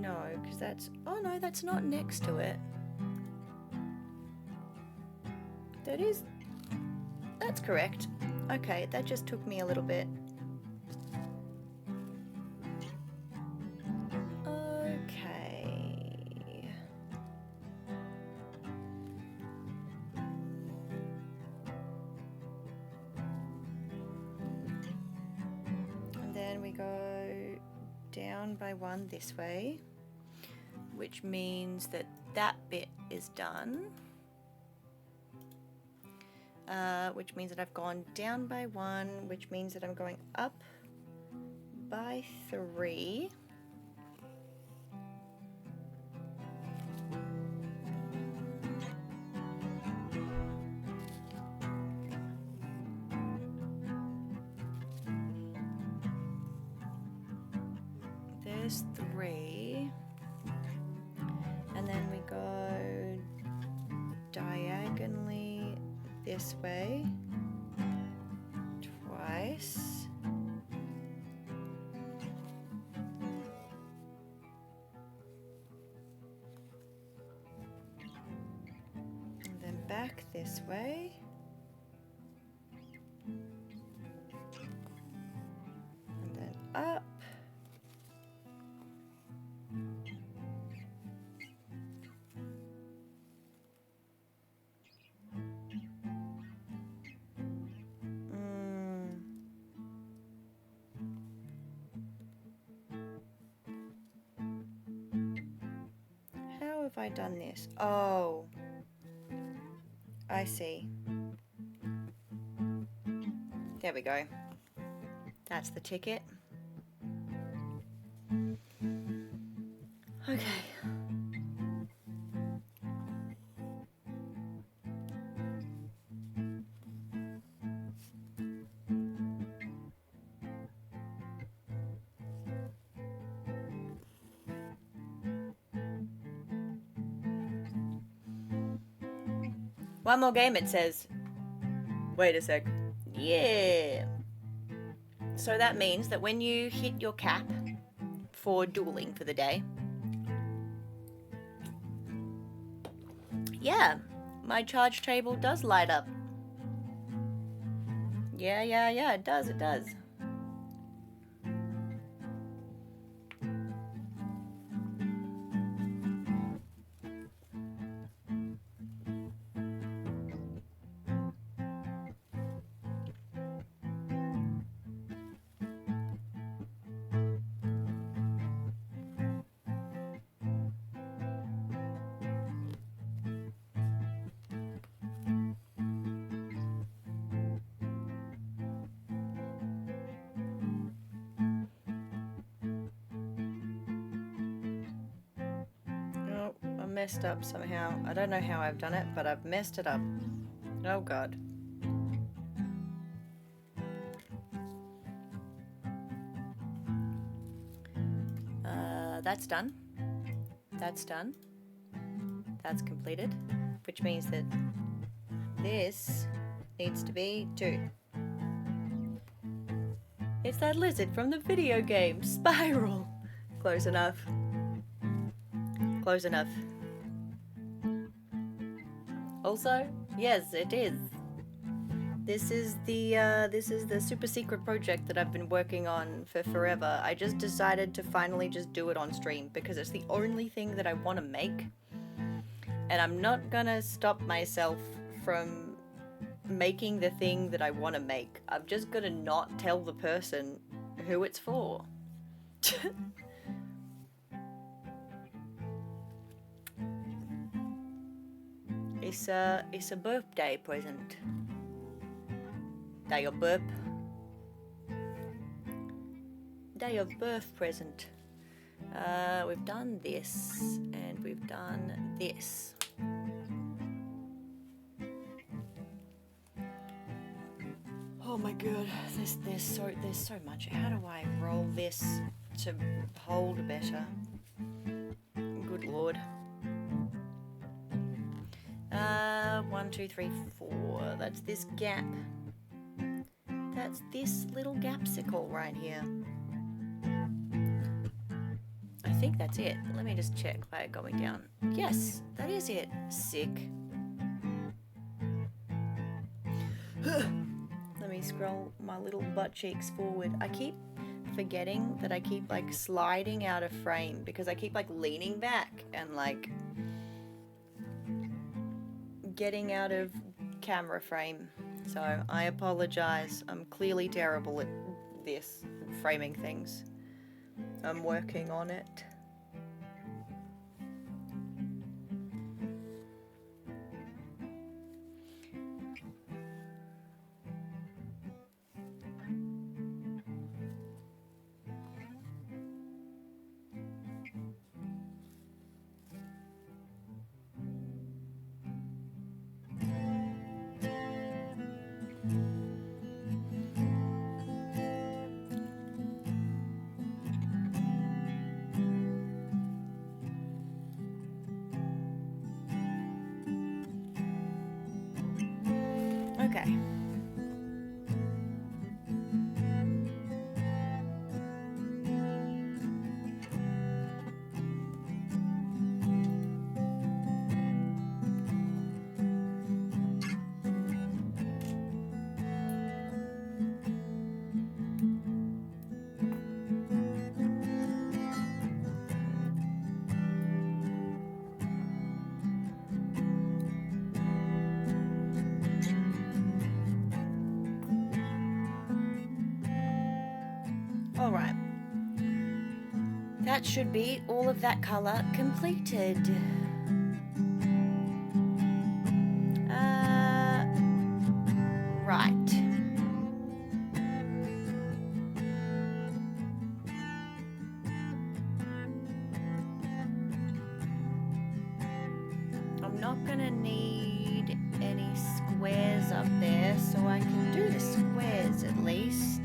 No, because that's, oh no, that's not next to it. That's correct. Okay, that just took me a little bit. Okay. And then we go down by 1 this way, which means that that bit is done. which means that I've gone down by 1, which means that I'm going up by 3. There's 3. And then we go diagonally this way twice. And then back this way. And then up. How have I done this? Oh, I see. There we go. That's the ticket. Okay. One more game, it says. Wait a sec. Yeah. So that means that when you hit your cap for dueling for the day, yeah, my charge table does light up. Yeah, it does, it does. Messed up somehow. I don't know how I've done it, but I've messed it up. Oh god. That's done. That's done. That's completed, which means that this needs to be 2. It's that lizard from the video game, Spiral. Close enough. Close enough. Also, yes, it is. This is the super secret project that I've been working on for forever. I just decided to finally just do it on stream because it's the only thing that I want to make. And I'm not gonna stop myself from making the thing that I want to make. I've just gotta not tell the person who it's for. It's a birthday present. Day of birth. Day of birth present. We've done this and we've done this. Oh my god, there's so much. How do I roll this to hold better? Good lord. 1, 2, 3, 4. That's this gap. That's this little gapsicle right here. I think that's it. Let me just check by going down. Yes, that is it. Sick. Let me scroll my little butt cheeks forward. I keep forgetting that I keep like sliding out of frame because I keep like leaning back and like getting out of camera frame. So I apologize. I'm clearly terrible at this, framing things. I'm working on it. All right. That should be all of that color completed. Right. I'm not gonna need any squares up there, so I can do the squares at least.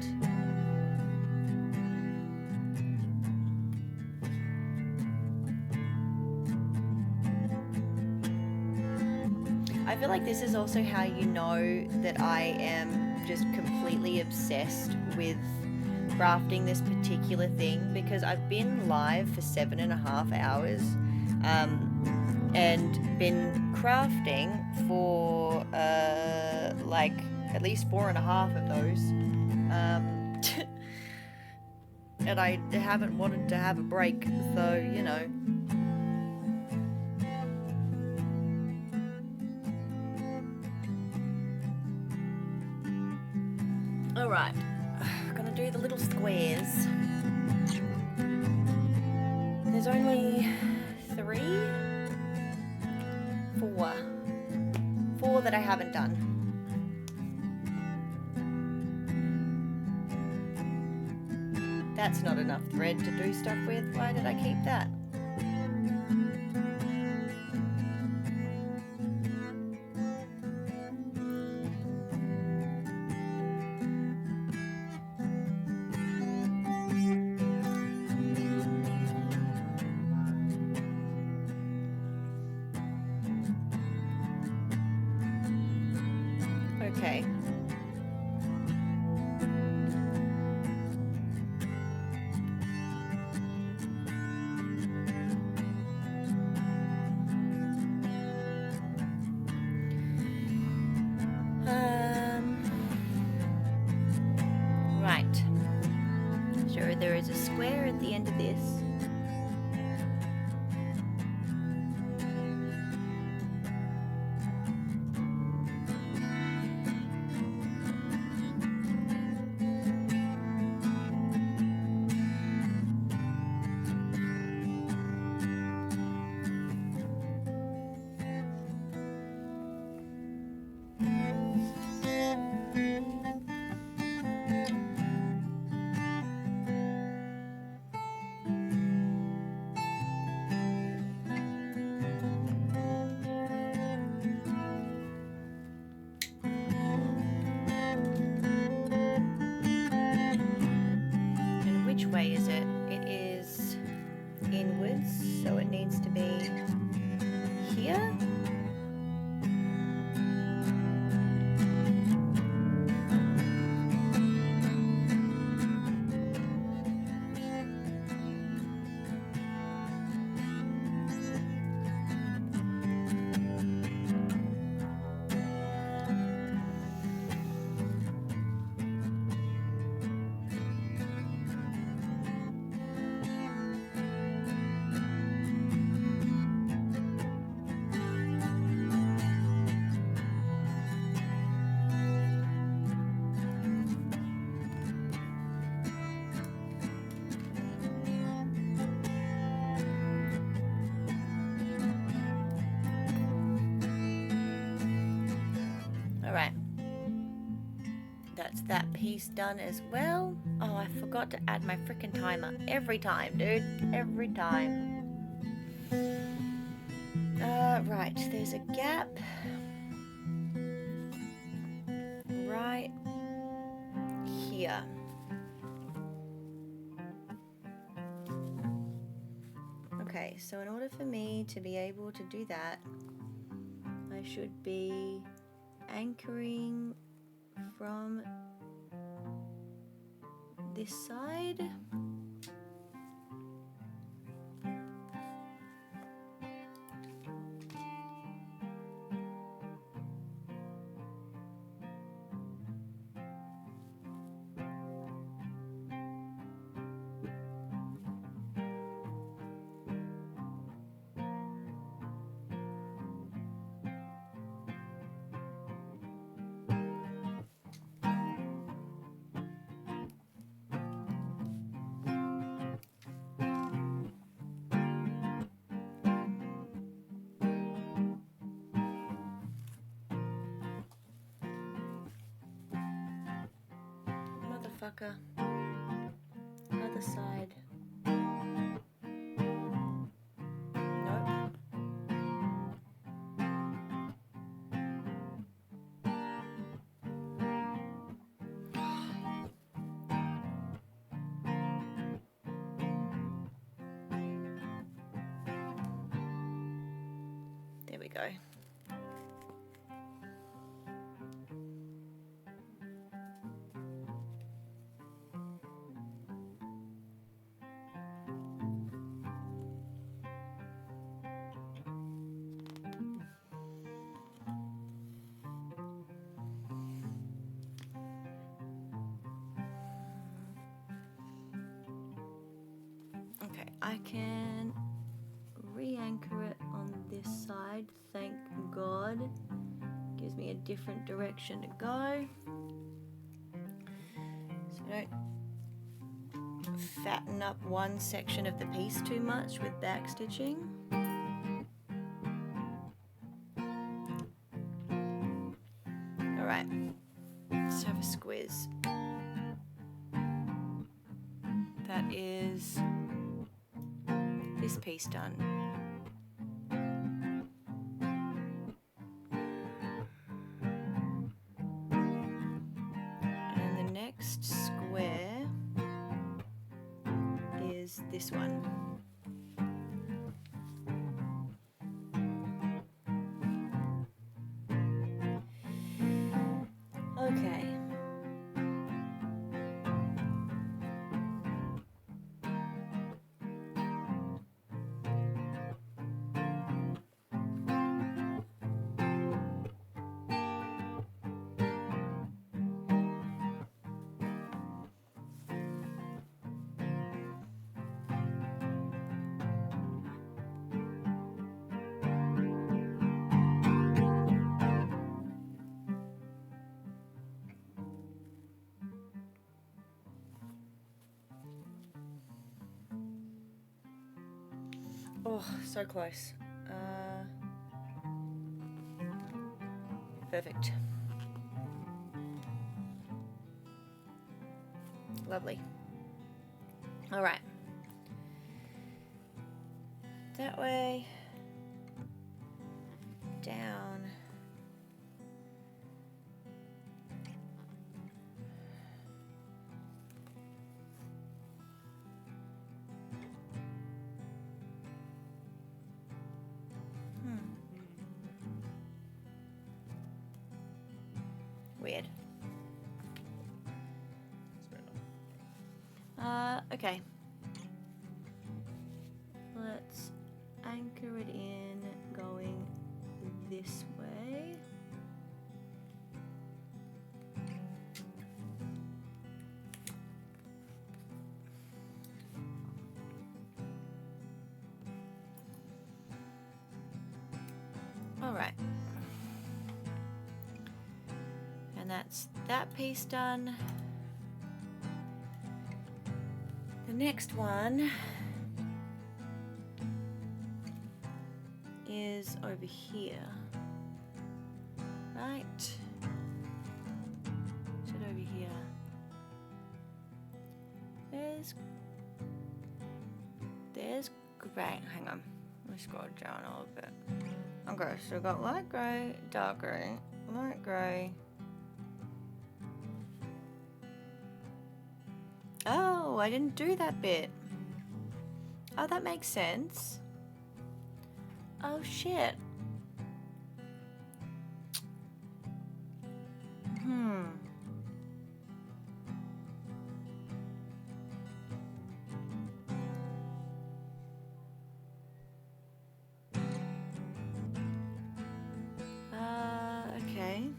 I feel like this is also how you know that I am just completely obsessed with crafting this particular thing, because I've been live for 7.5 hours and been crafting for like at least 4.5 of those, and I haven't wanted to have a break, so you know. Alright, gonna do the little squares. There's only 3? 4. 4 that I haven't done. That's not enough thread to do stuff with. Why did I keep that? Okay. Right. So there is a square at the end of this. Which way is it? It is inwards, so it needs to be here. Alright, that's that piece done as well. Oh, I forgot to add my freaking timer. Every time, dude. Every time. Right, there's a gap. Right here. Okay, so in order for me to be able to do that, I should be anchoring from this side. darker. Other side. Nope. There we go. Okay, I can re-anchor it on this side, thank God. Gives me a different direction to go. So I don't fatten up one section of the piece too much with back stitching. Alright, let's have a squiz. That is this piece done. And the next square is this one. Okay. Oh, so close. Perfect. Lovely. All right. That way. Down. Weird. Okay. Let's anchor it in going this way. All right. And that's that piece done. The next one is over here, right? Is it over here? There's gray. Hang on, let me scroll down a little bit. Okay, so we've got light gray, dark gray, light gray. Oh, I didn't do that bit. Oh, that makes sense. Oh, shit. Okay.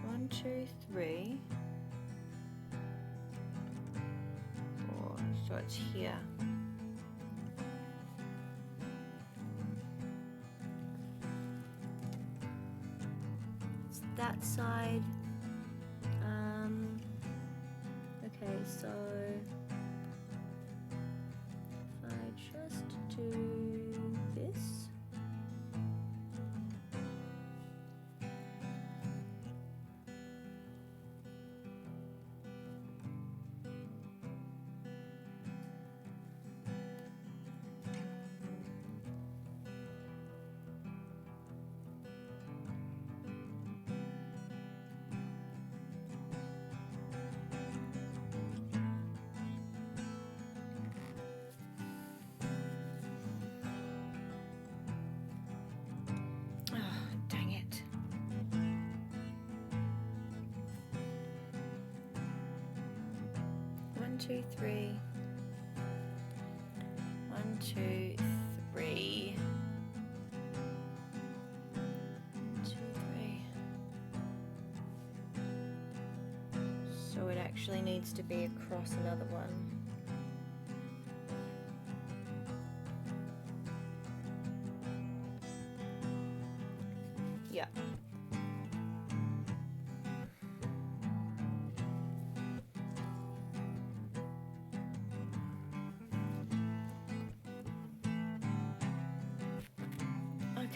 1, 2, 3. 4. So it's here. It's that side. Okay, so if I just do this. 2, 3. 1, 2, 3. 2, 3. So it actually needs to be across another one. Yeah. Okay.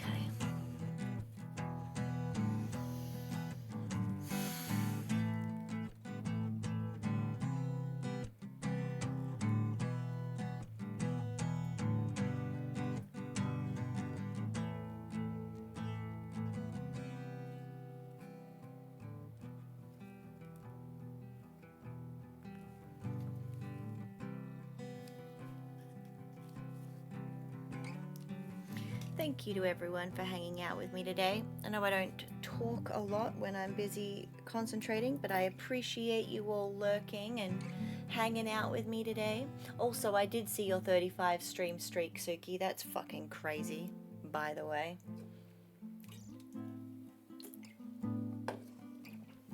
Thank you to everyone for hanging out with me today. I know I don't talk a lot when I'm busy concentrating, but I appreciate you all lurking and hanging out with me today. Also, I did see your 35 stream streak, Suki. That's fucking crazy, by the way.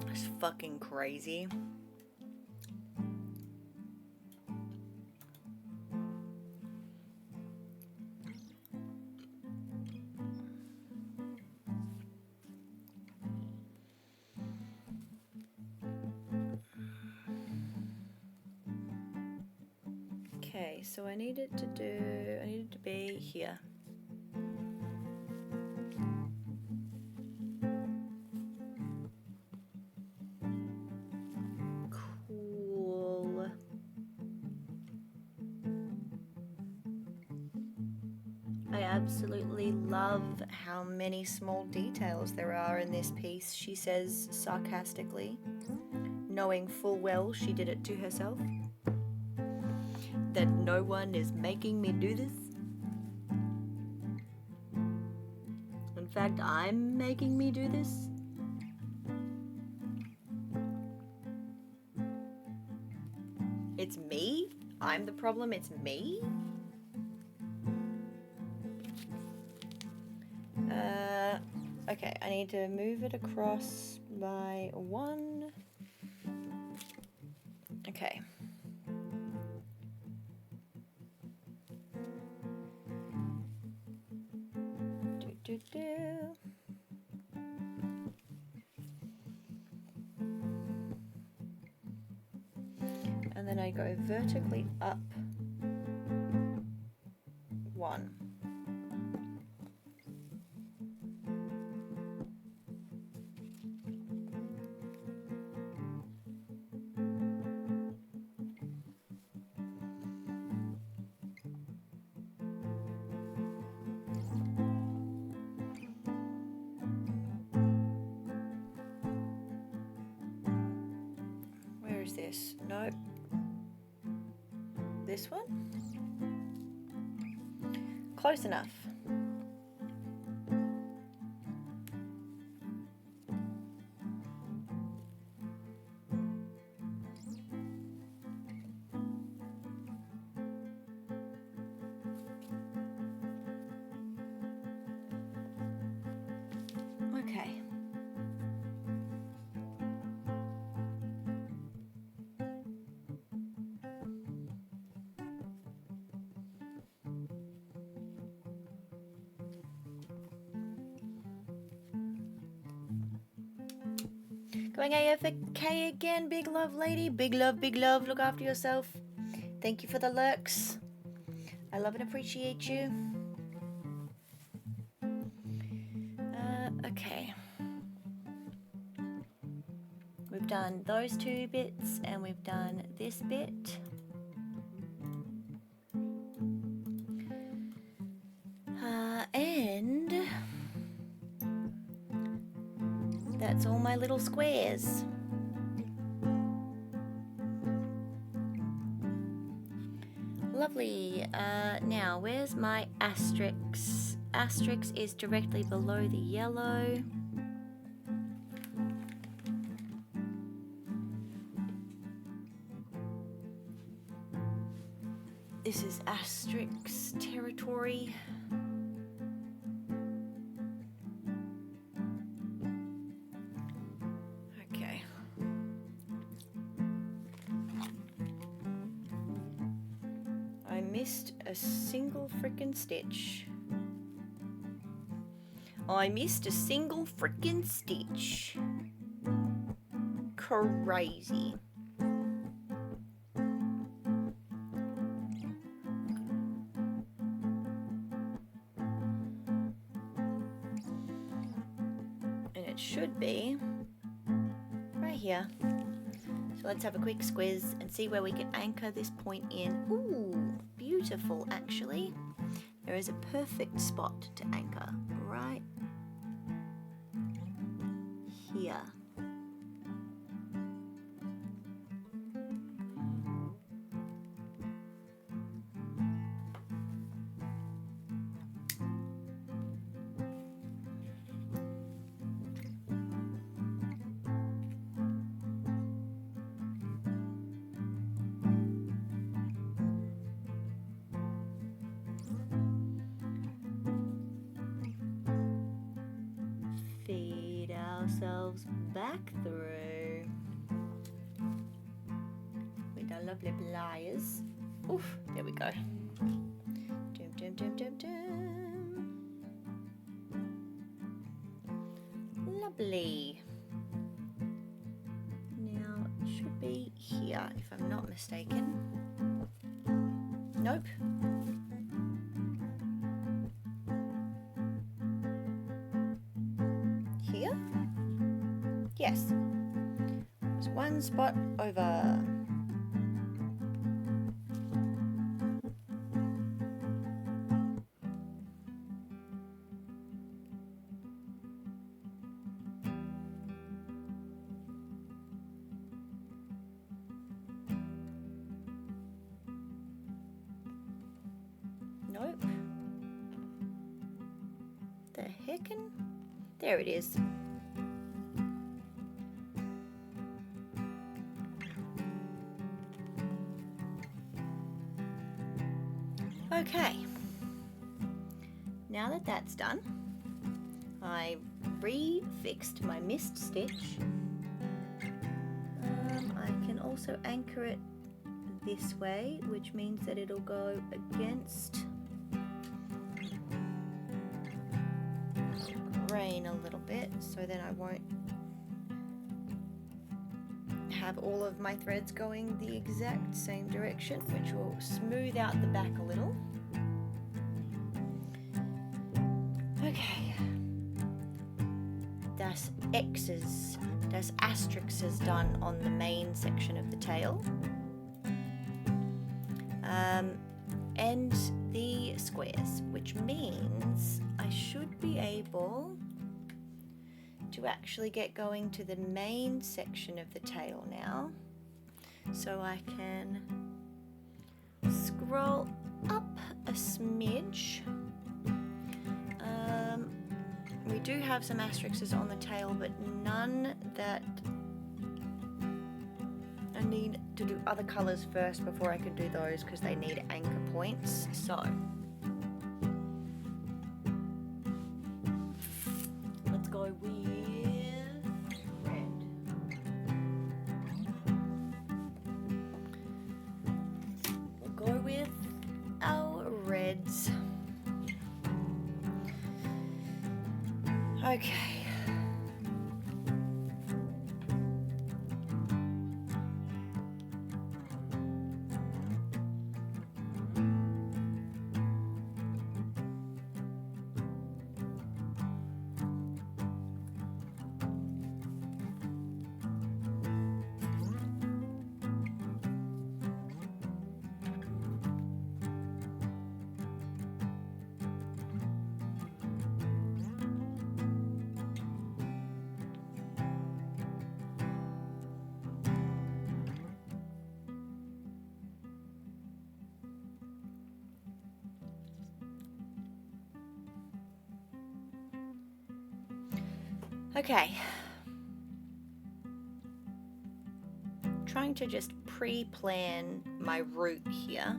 That's fucking crazy. Okay, so I need it to be here. Cool. I absolutely love how many small details there are in this piece, she says sarcastically, knowing full well she did it to herself. That no one is making me do this. In fact, I'm making me do this. It's me? I'm the problem, it's me? Okay, I need to move it across by 1. Okay. And then I go vertically up 1. Where is this? Nope. This one? Close enough. Okay. Going AFK again, big love lady. Big love, big love. Look after yourself. Thank you for the lurks. I love and appreciate you. Okay. We've done those 2 bits and we've done this bit. And that's all my little squares. Lovely. Now, where's my asterisk? Asterisk is directly below the yellow. This is Asterix territory. Okay. I missed a single frickin' stitch. I missed a single frickin' stitch. Crazy. And it should be right here. So let's have a quick squiz and see where we can anchor this point in. Ooh, beautiful actually. There is a perfect spot to anchor right here. Feed ourselves back through with our lovely pliers. Oof, there we go. Dum, dum, dum, dum, dum. Lovely. Now it should be here if I'm not mistaken. Nope. Here? Yes. There's one spot over. Nope. The heckin'? There it is. Okay. Now that that's done, I refixed my missed stitch. I can also anchor it this way, which means that it'll go against grain a little bit, so then I won't have all of my threads going the exact same direction, which will smooth out the back a little. Okay. Das X's, das Asterixes done on the main section of the tail. And the squares, which means I should be able to actually get going to the main section of the tail now. So I can scroll up a smidge. We do have some asterixes on the tail, but none that I need to do other colors first before I can do those, because they need anchor points. So let's go with red. We'll go with our reds. Okay. Okay. Trying to just pre-plan my route here.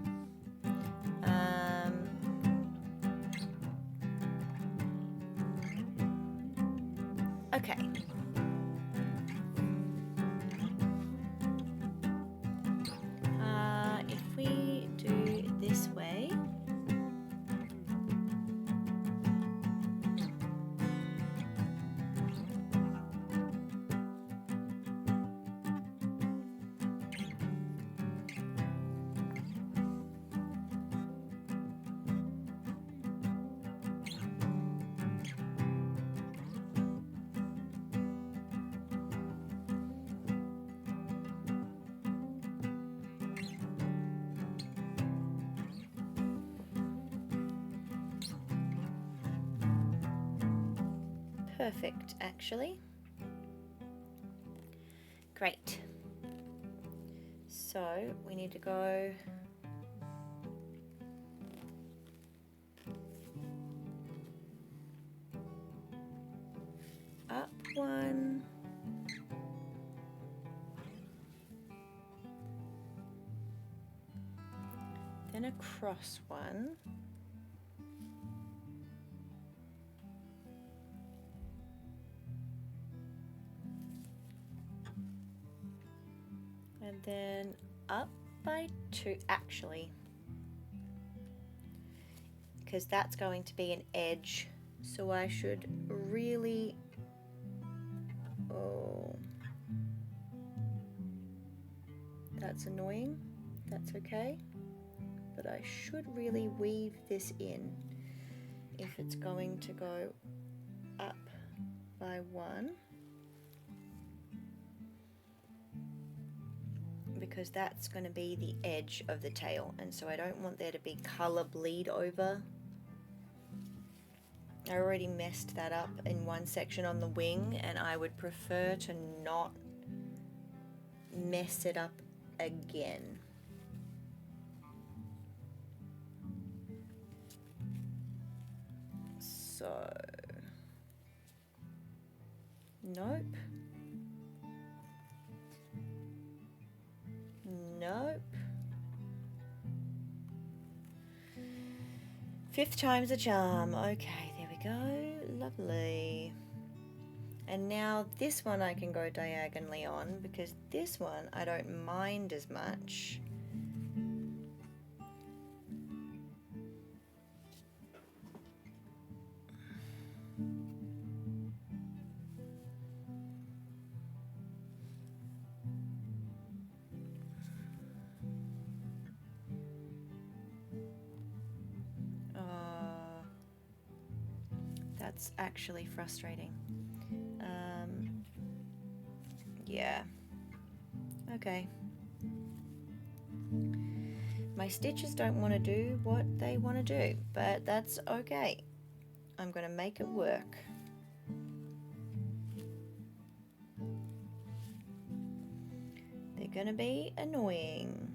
perfect, actually. Great. So we need to go up one, then across one, and then up by two, actually, because that's going to be an edge, so I should really, oh, that's annoying, that's okay, but I should really weave this in if it's going to go up by one, because that's going to be the edge of the tail, and so I don't want there to be color bleed over. I already messed that up in one section on the wing, and I would prefer to not mess it up again. So, nope. Nope. Fifth time's a charm. Okay, there we go. Lovely. And now this one I can go diagonally on, because this one I don't mind as much. That's actually frustrating. Yeah. Okay. My stitches don't want to do what they want to do, but that's okay. I'm going to make it work. They're going to be annoying.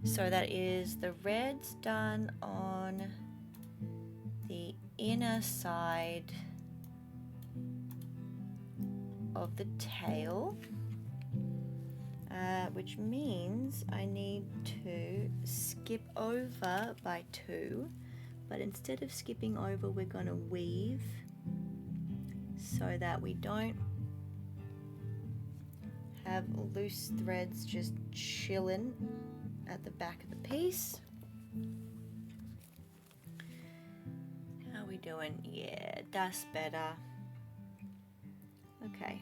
So that is the red's done on the inner side of the tail, which means I need to skip over by two, but instead of skipping over, we're going to weave so that we don't have loose threads just chilling at the back of the piece. How are we doing? Yeah, that's better. Okay.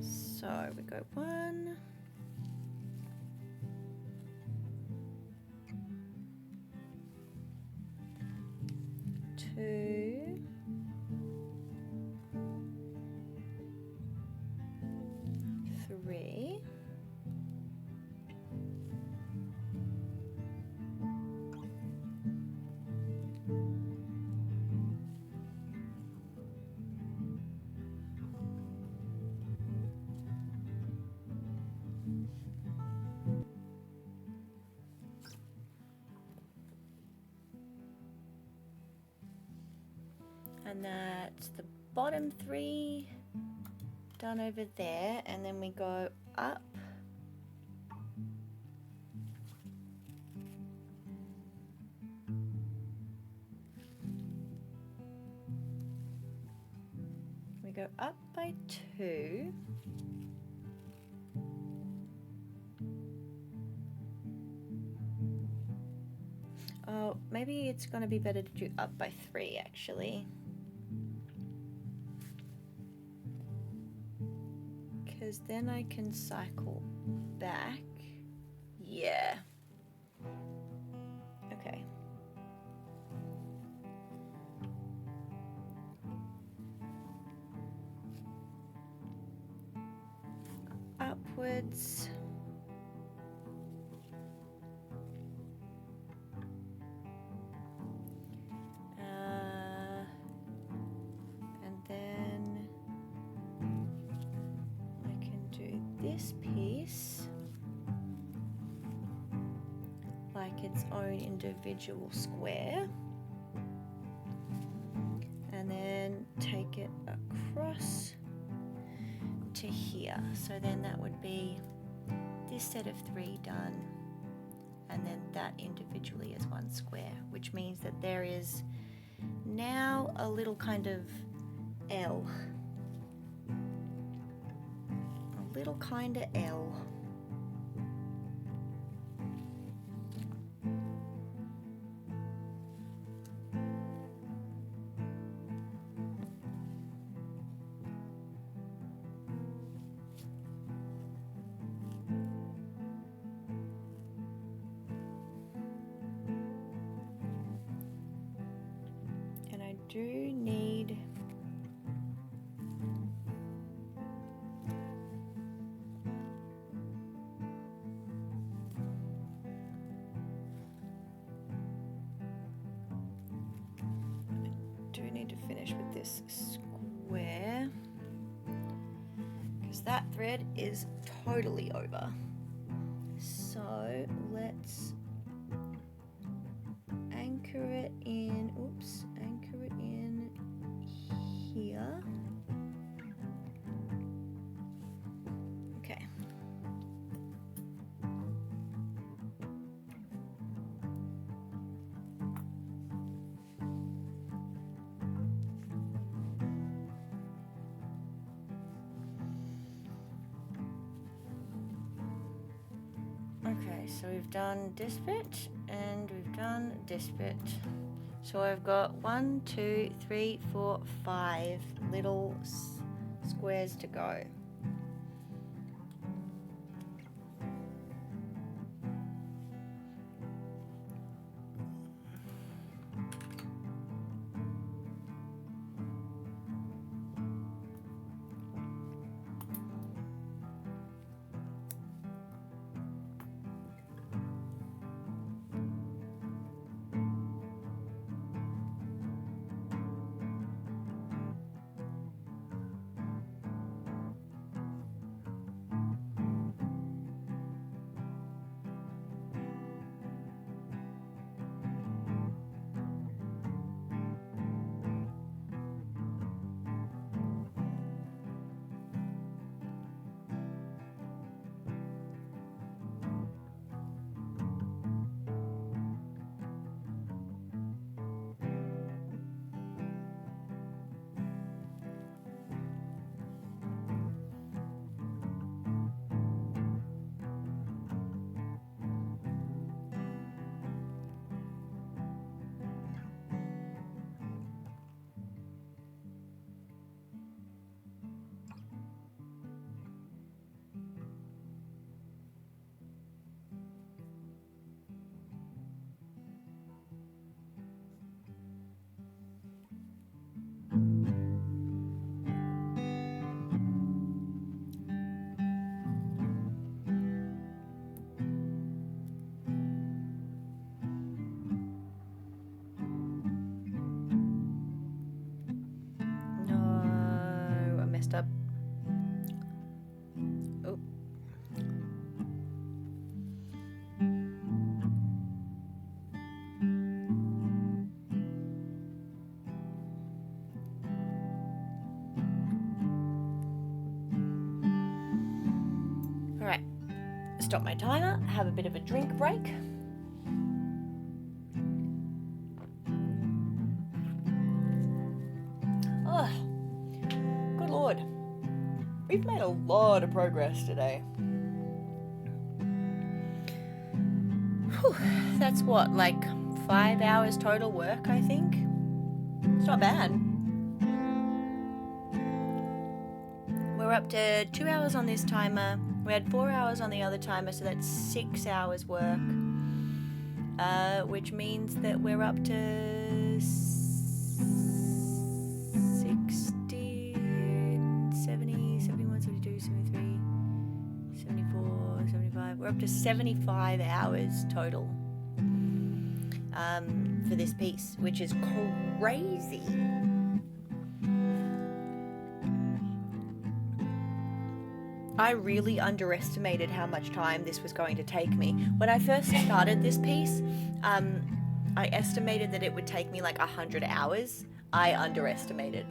So we go 1, 2, 3, and that's the bottom 3 done over there, and then we go up by 2, oh, maybe it's going to be better to do up by 3 actually, because then I can cycle back. Yeah. Okay. Upwards. piece like its own individual square, and then take it across to here. So then that would be this set of 3 done, and then that individually as one square, which means that there is now a little kind of L. A little kind of L. Do need to finish with this square because that thread is totally over. So let's anchor it in, oops, anchor it in here. Okay. Okay, so we've done this bit and we've done this bit. So I've got 1, 2, 3, 4, 5 little squares to go. Up. Oh. All right. Stop my timer. Have a bit of a drink break. Oh. Good Lord. We've made a lot of progress today. Whew, that's what, like 5 hours total work, I think? It's not bad. We're up to 2 hours on this timer. We had 4 hours on the other timer, so that's 6 hours work. Which means that we're up to 60, 70, 71, 72, 73, 74, 75. We're up to 75 hours total for this piece, which is crazy. I really underestimated how much time this was going to take me. When I first started this piece, I estimated that it would take me like 100 hours. I underestimated.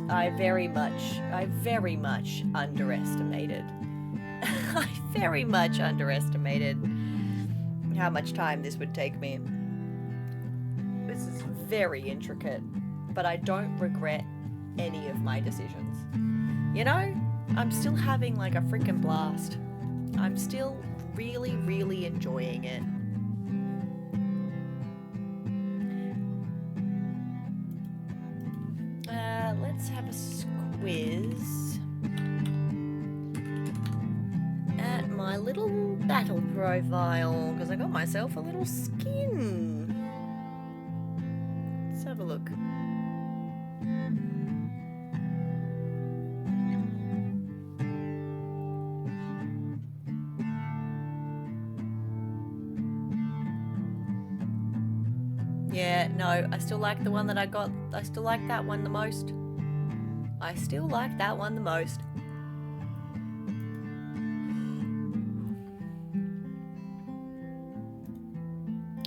I very much underestimated. I very much underestimated how much time this would take me. This is very intricate, but I don't regret any of my decisions. You know, I'm still having like a freaking blast. I'm still really, really enjoying it. Let's have a squiz at my little battle profile, because I got myself a little skin. Let's have a look. Yeah, no, I still like the one that I got. I still like that one the most. I still like that one the most.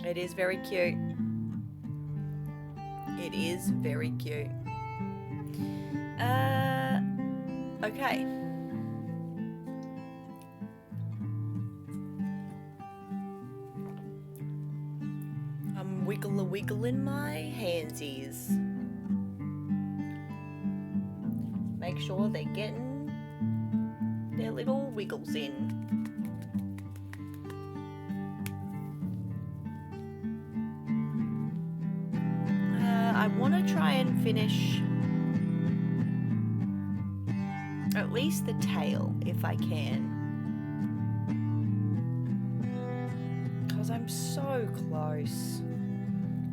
It is very cute. It is very cute. Okay. I'm wiggling my handsies. Make sure they're getting their little wiggles in. I want to try and finish at least the tail if I can, because I'm so close.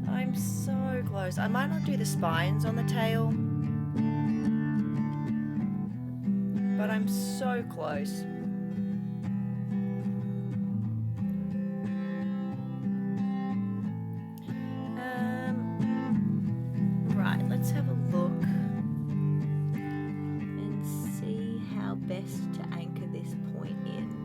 I'm so close. I might not do the spines on the tail, but I'm so close. Right, let's have a look and see how best to anchor this point in.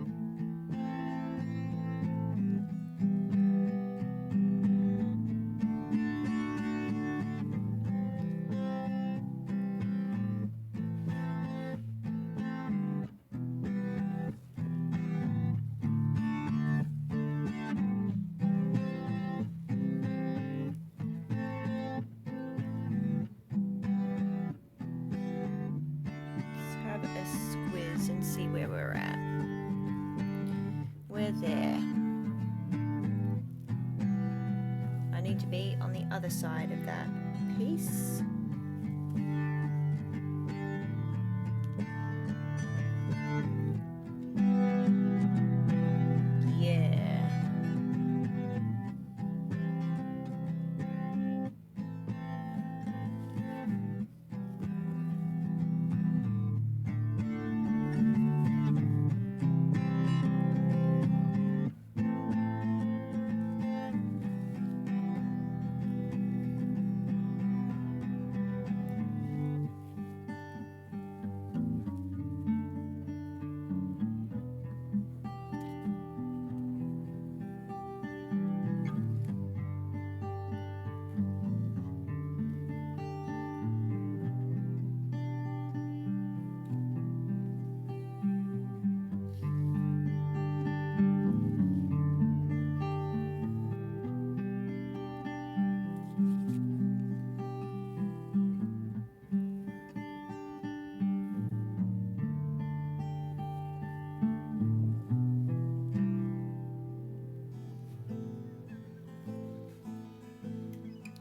Have a squiz and see where we're at. We're there. I need to be on the other side of that piece. Yeah.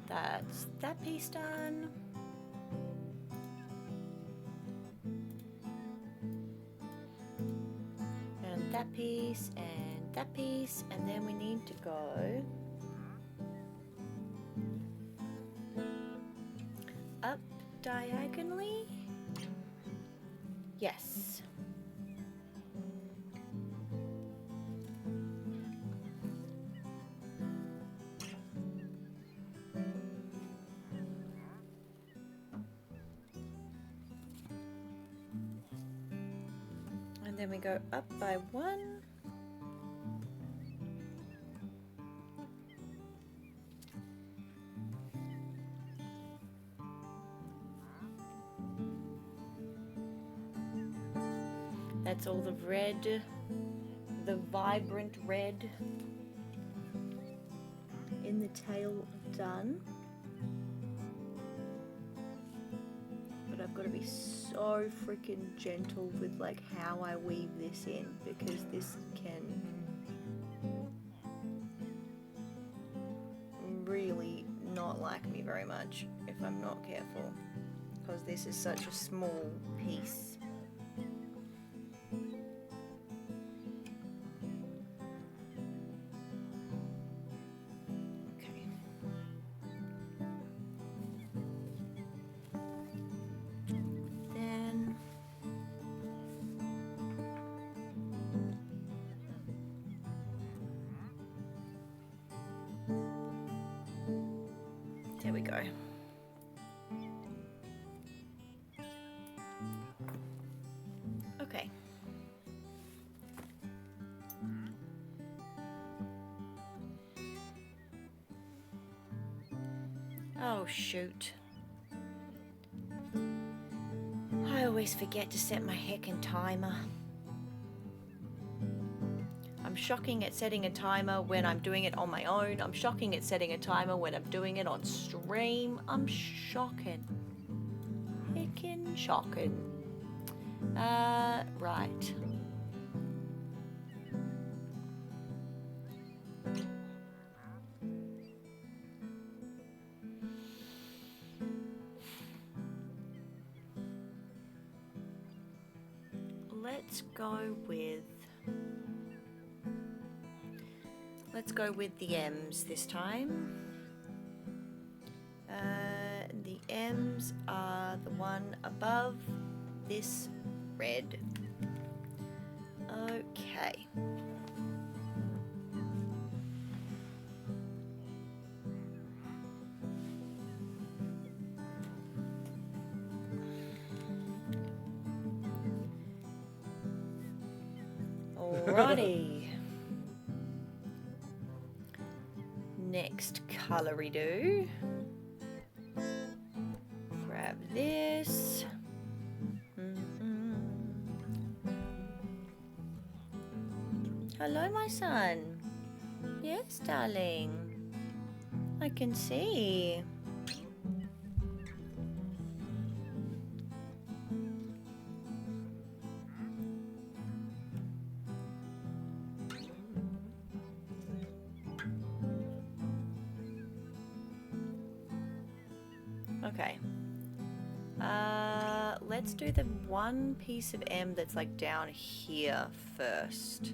That's that piece done. And that piece, and then we need to go up diagonally. Yes. Then we go up by 1. That's all the red, the vibrant red in the tail done. But I've got to be so freaking gentle with like how I weave this in, because this can really not like me very much if I'm not careful, because this is such a small piece. There we go. Okay. Oh, shoot. I always forget to set my heckin' timer. I'm shocking at setting a timer when I'm doing it on my own. I'm shocking at setting a timer when I'm doing it on stream. I'm shocking. Heckin' shocking. Right. Let's go with the M's this time. The M's are the one above this red. Okay. Alrighty. Next colory-do. Grab this. Hello, my son. Yes, darling. I can see. Okay. Let's do the one piece of M that's like down here first,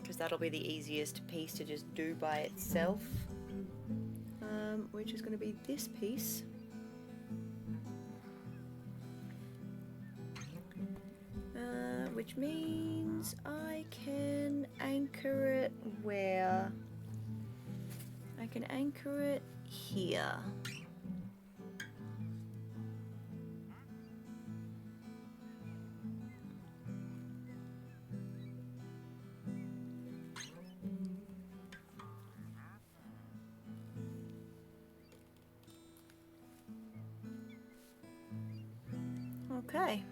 because that'll be the easiest piece to just do by itself, which is going to be this piece. Which means I can anchor it where? I can anchor it here. Okay.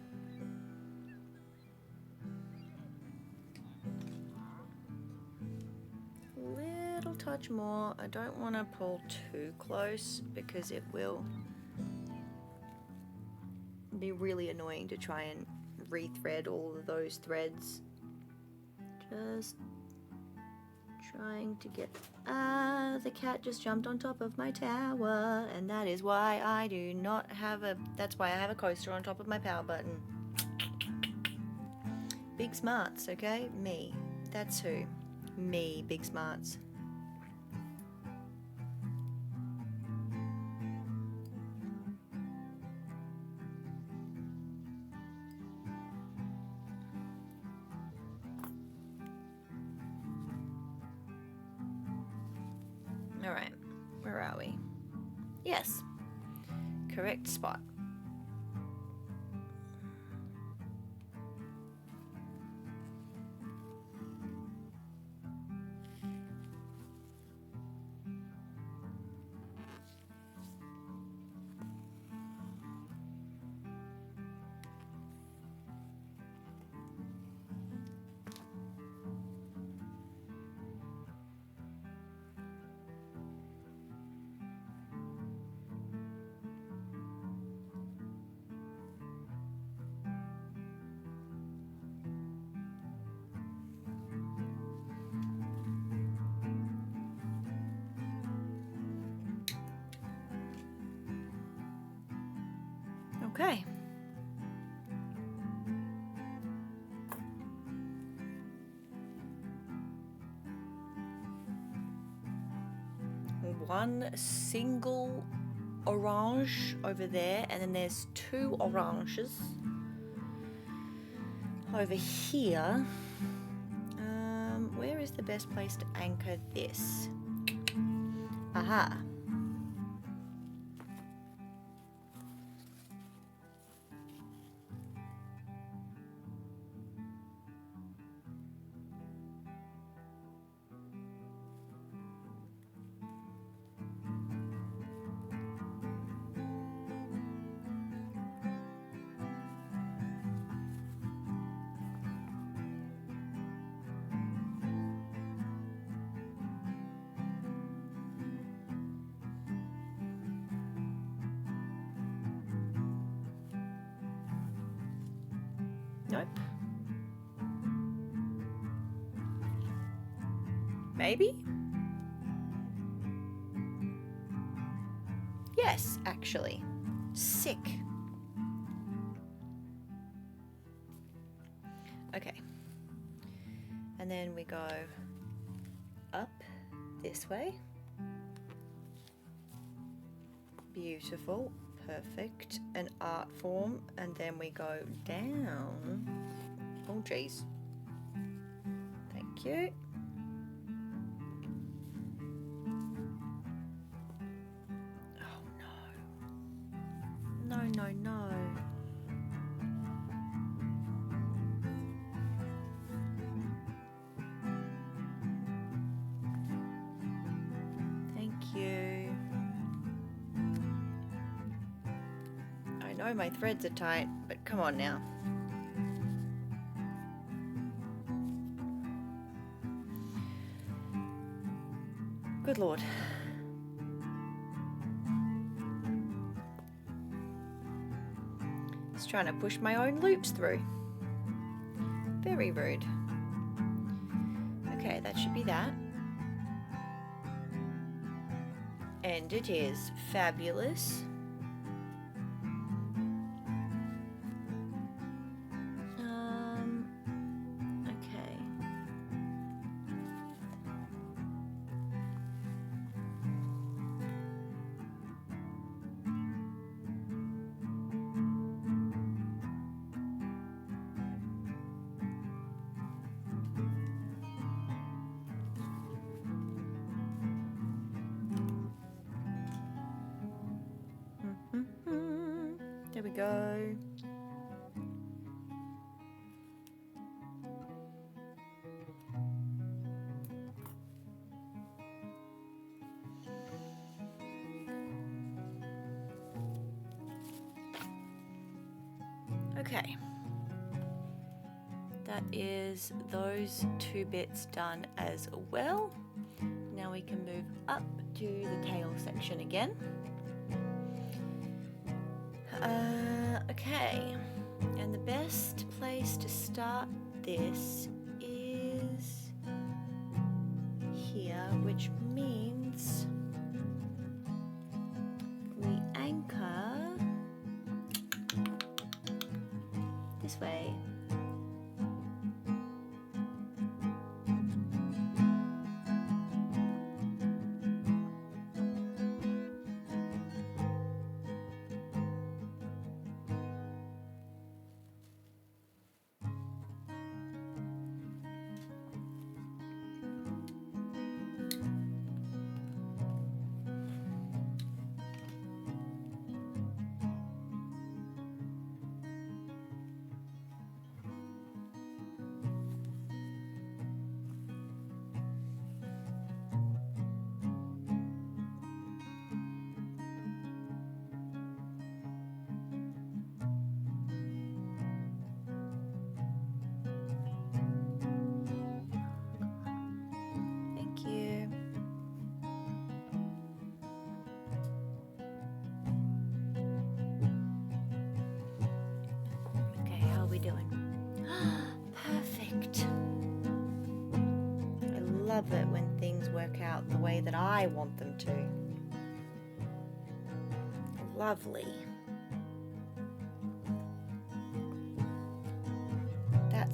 Little touch more. I don't want to pull too close because it will be really annoying to try and rethread all of those threads. Just trying to get... the cat just jumped on top of my tower, and that is why I do not have a... That's why I have a coaster on top of my power button. Big smarts, okay? Me. That's who. Me, big smarts. Alright, where are we? Yes, correct spot. Okay. One single orange over there, and then there's 2 oranges over here. Where is the best place to anchor this? Aha. Nope. Maybe? Yes, actually. Sick. Okay. And then we go up this way. Beautiful. Perfect. An art form. And then we go down. Oh, geez. Thank you. Oh, no. No, no, no. Thank you. I know my threads are tight, but come on now. Good Lord. Just trying to push my own loops through. Very rude. Okay, that should be that. And it is fabulous. Okay. There we go. Okay. That is those 2 bits done as well. Now we can move up to the tail section again. Okay, and the best place to start this is here, which means we anchor this way. Thank you. Okay, how are we doing? Perfect. I love it when things work out the way that I want them to. Lovely.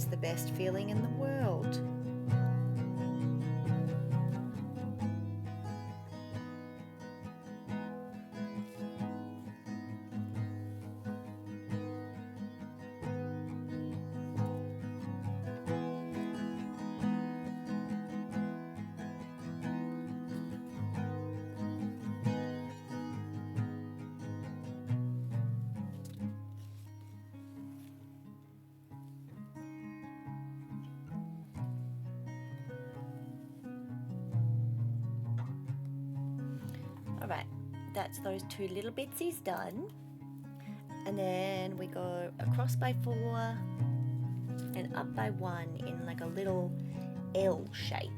It's the best feeling in the world. Alright, that's those two little bitsies done. And then we go across by 4 and up by 1 in like a little L shape.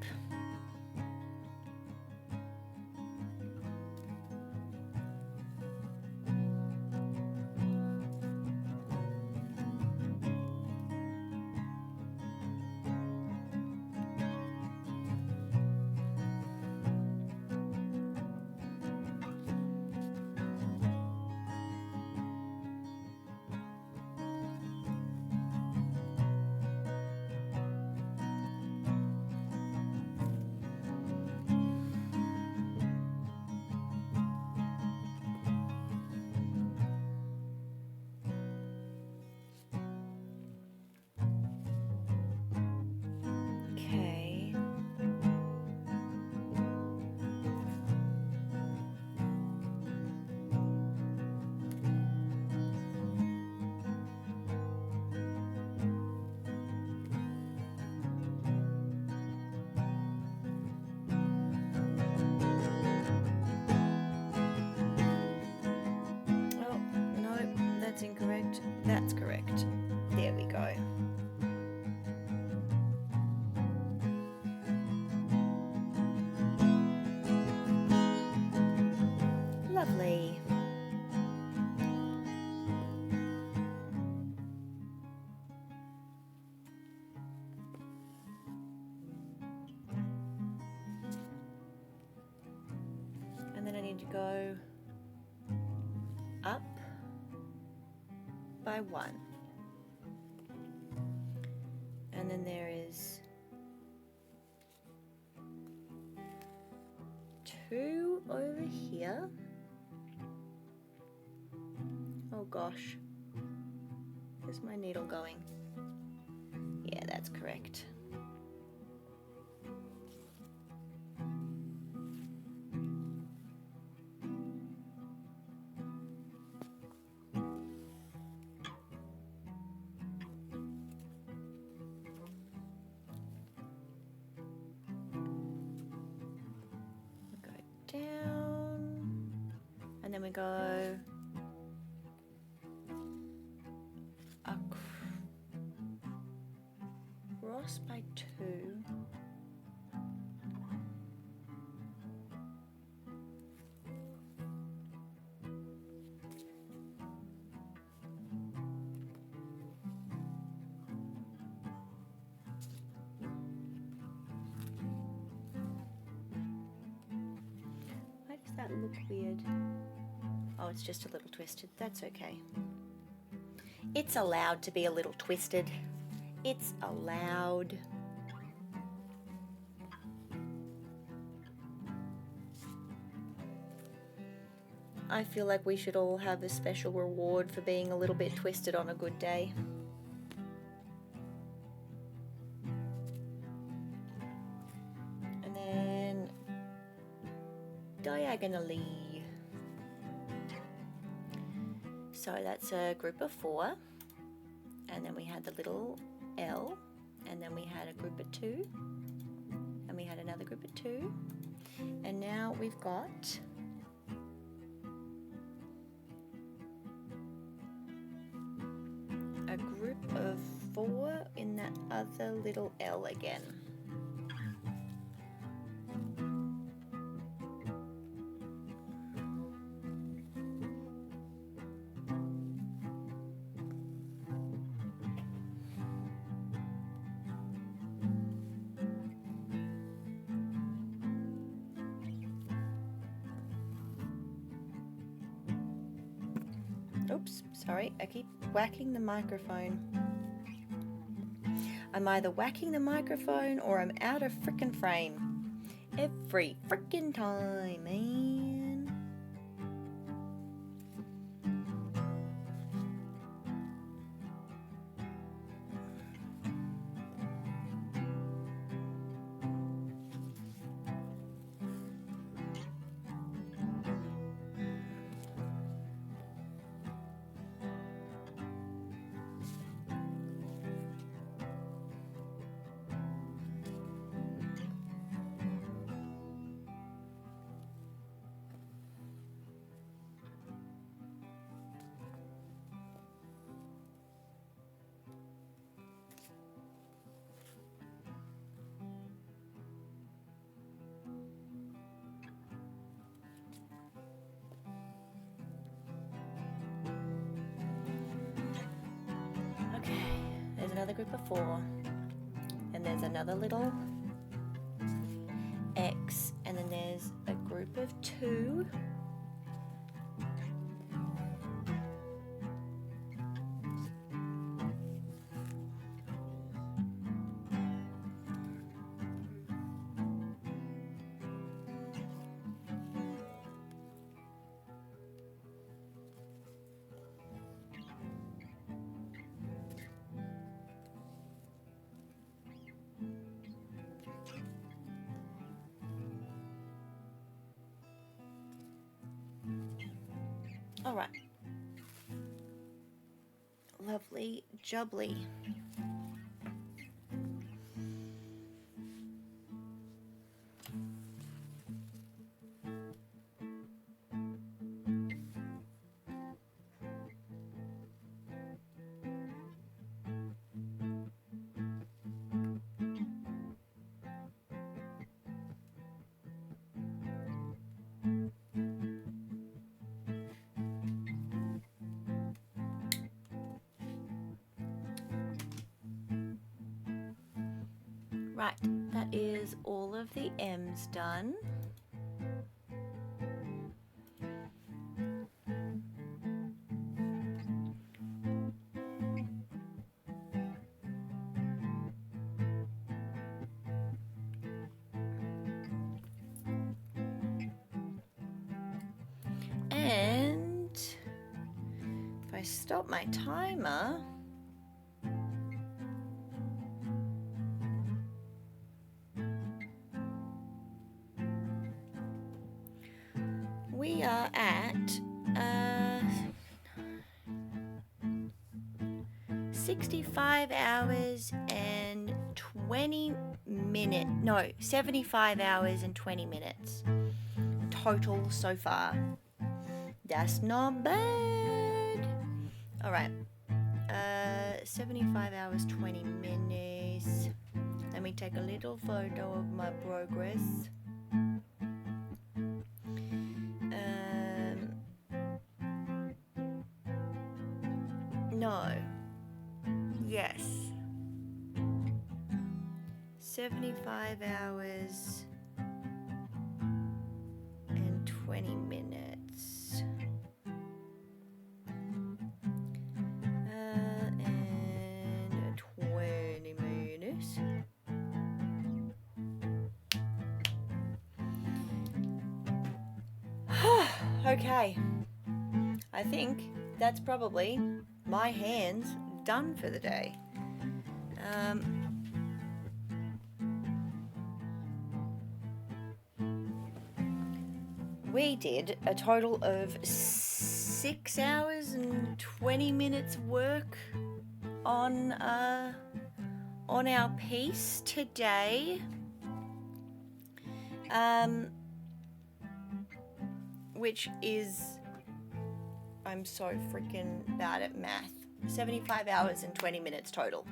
Okay. Oh, no, that's incorrect. That's correct. There we go. Lovely. And then I need to go up by 1. And then there is 2 over here. Oh gosh. Where's my needle going? Yeah, that's correct. Go down, and then we go across by 2. Why does that look weird? Oh, it's just a little twisted. That's okay. It's allowed to be a little twisted. It's allowed. I feel like we should all have a special reward for being a little bit twisted on a good day. And then diagonally. So that's a group of 4. And then we had the little L. And then we had a group of 2. And we had another group of 2. And now we've got a group of 4 in that other little L again. Oops, sorry, I keep whacking the microphone. I'm either whacking the microphone or I'm out of frickin' frame. Every frickin' time, man. There's another group of 4, and there's another little X, and then there's a group of 2. All right. Lovely jubbly. Right, that is all of the M's done. And if I stop my timer, we are at 65 hours and 20 minutes. No, 75 hours and 20 minutes total so far. That's not bad. All right. 75 hours, 20 minutes. Let me take a little photo of my progress. No. Yes. 75 hours and 20 minutes. And 20 minutes. Okay. I think that's probably my hands done for the day. We did a total of 6 hours and 20 minutes work on our piece today. Which is, I'm so freaking bad at math. 75 hours and 20 minutes total.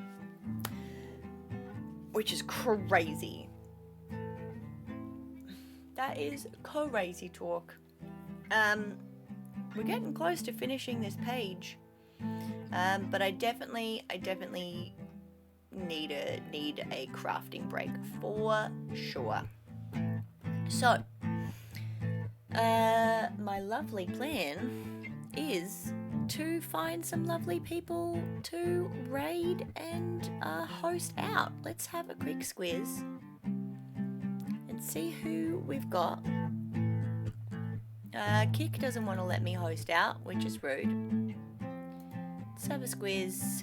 Which is crazy. That is crazy talk. We're getting close to finishing this page. But I definitely need a crafting break for sure. So, my lovely plan is to find some lovely people to raid and host out. Let's have a quick squiz and see who we've got. Kick doesn't want to let me host out, which is rude. Let's have a squiz.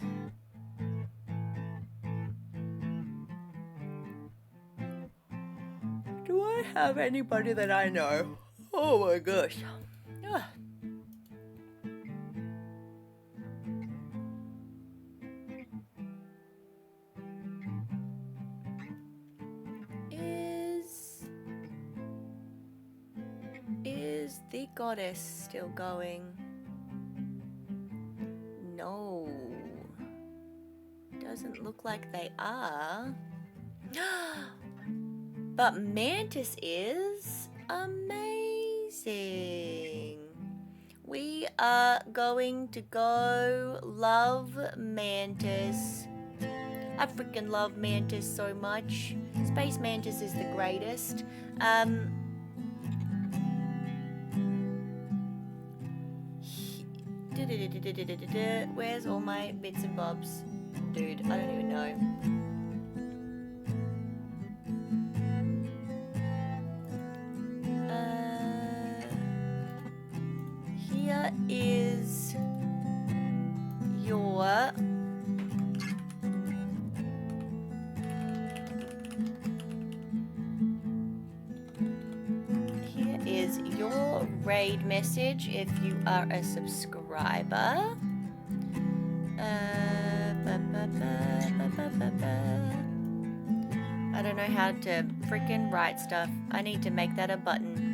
Do I have anybody that I know? Oh my gosh. Ah. Is the goddess still going? No. Doesn't look like they are. But Mantis is amazing. We are going to go love Mantis. I freaking love Mantis so much. Space Mantis is the greatest. Where's all my bits and bobs? Dude, I don't even know. Here is your raid message if you are a subscriber. I don't know how to freaking write stuff. I need to make that a button.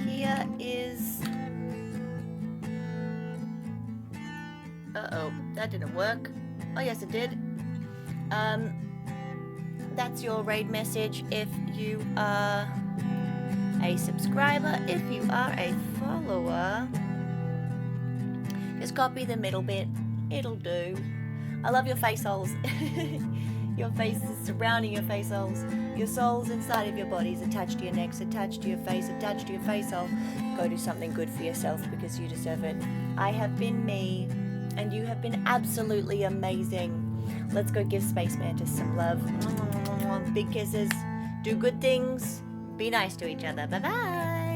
Here is... Uh-oh, that didn't work. Oh yes, it did. That's your raid message if you are a subscriber. If you are a follower, just copy the middle bit. It'll do. I love your face holes. Your face is surrounding your face holes. Your soul's inside of your bodies, attached to your necks, attached to your face, attached to your face hole. Go do something good for yourself because you deserve it. I have been me, and you have been absolutely amazing. Let's go give Space Mantis some love. Big kisses. Do good things. Be nice to each other. Bye-bye.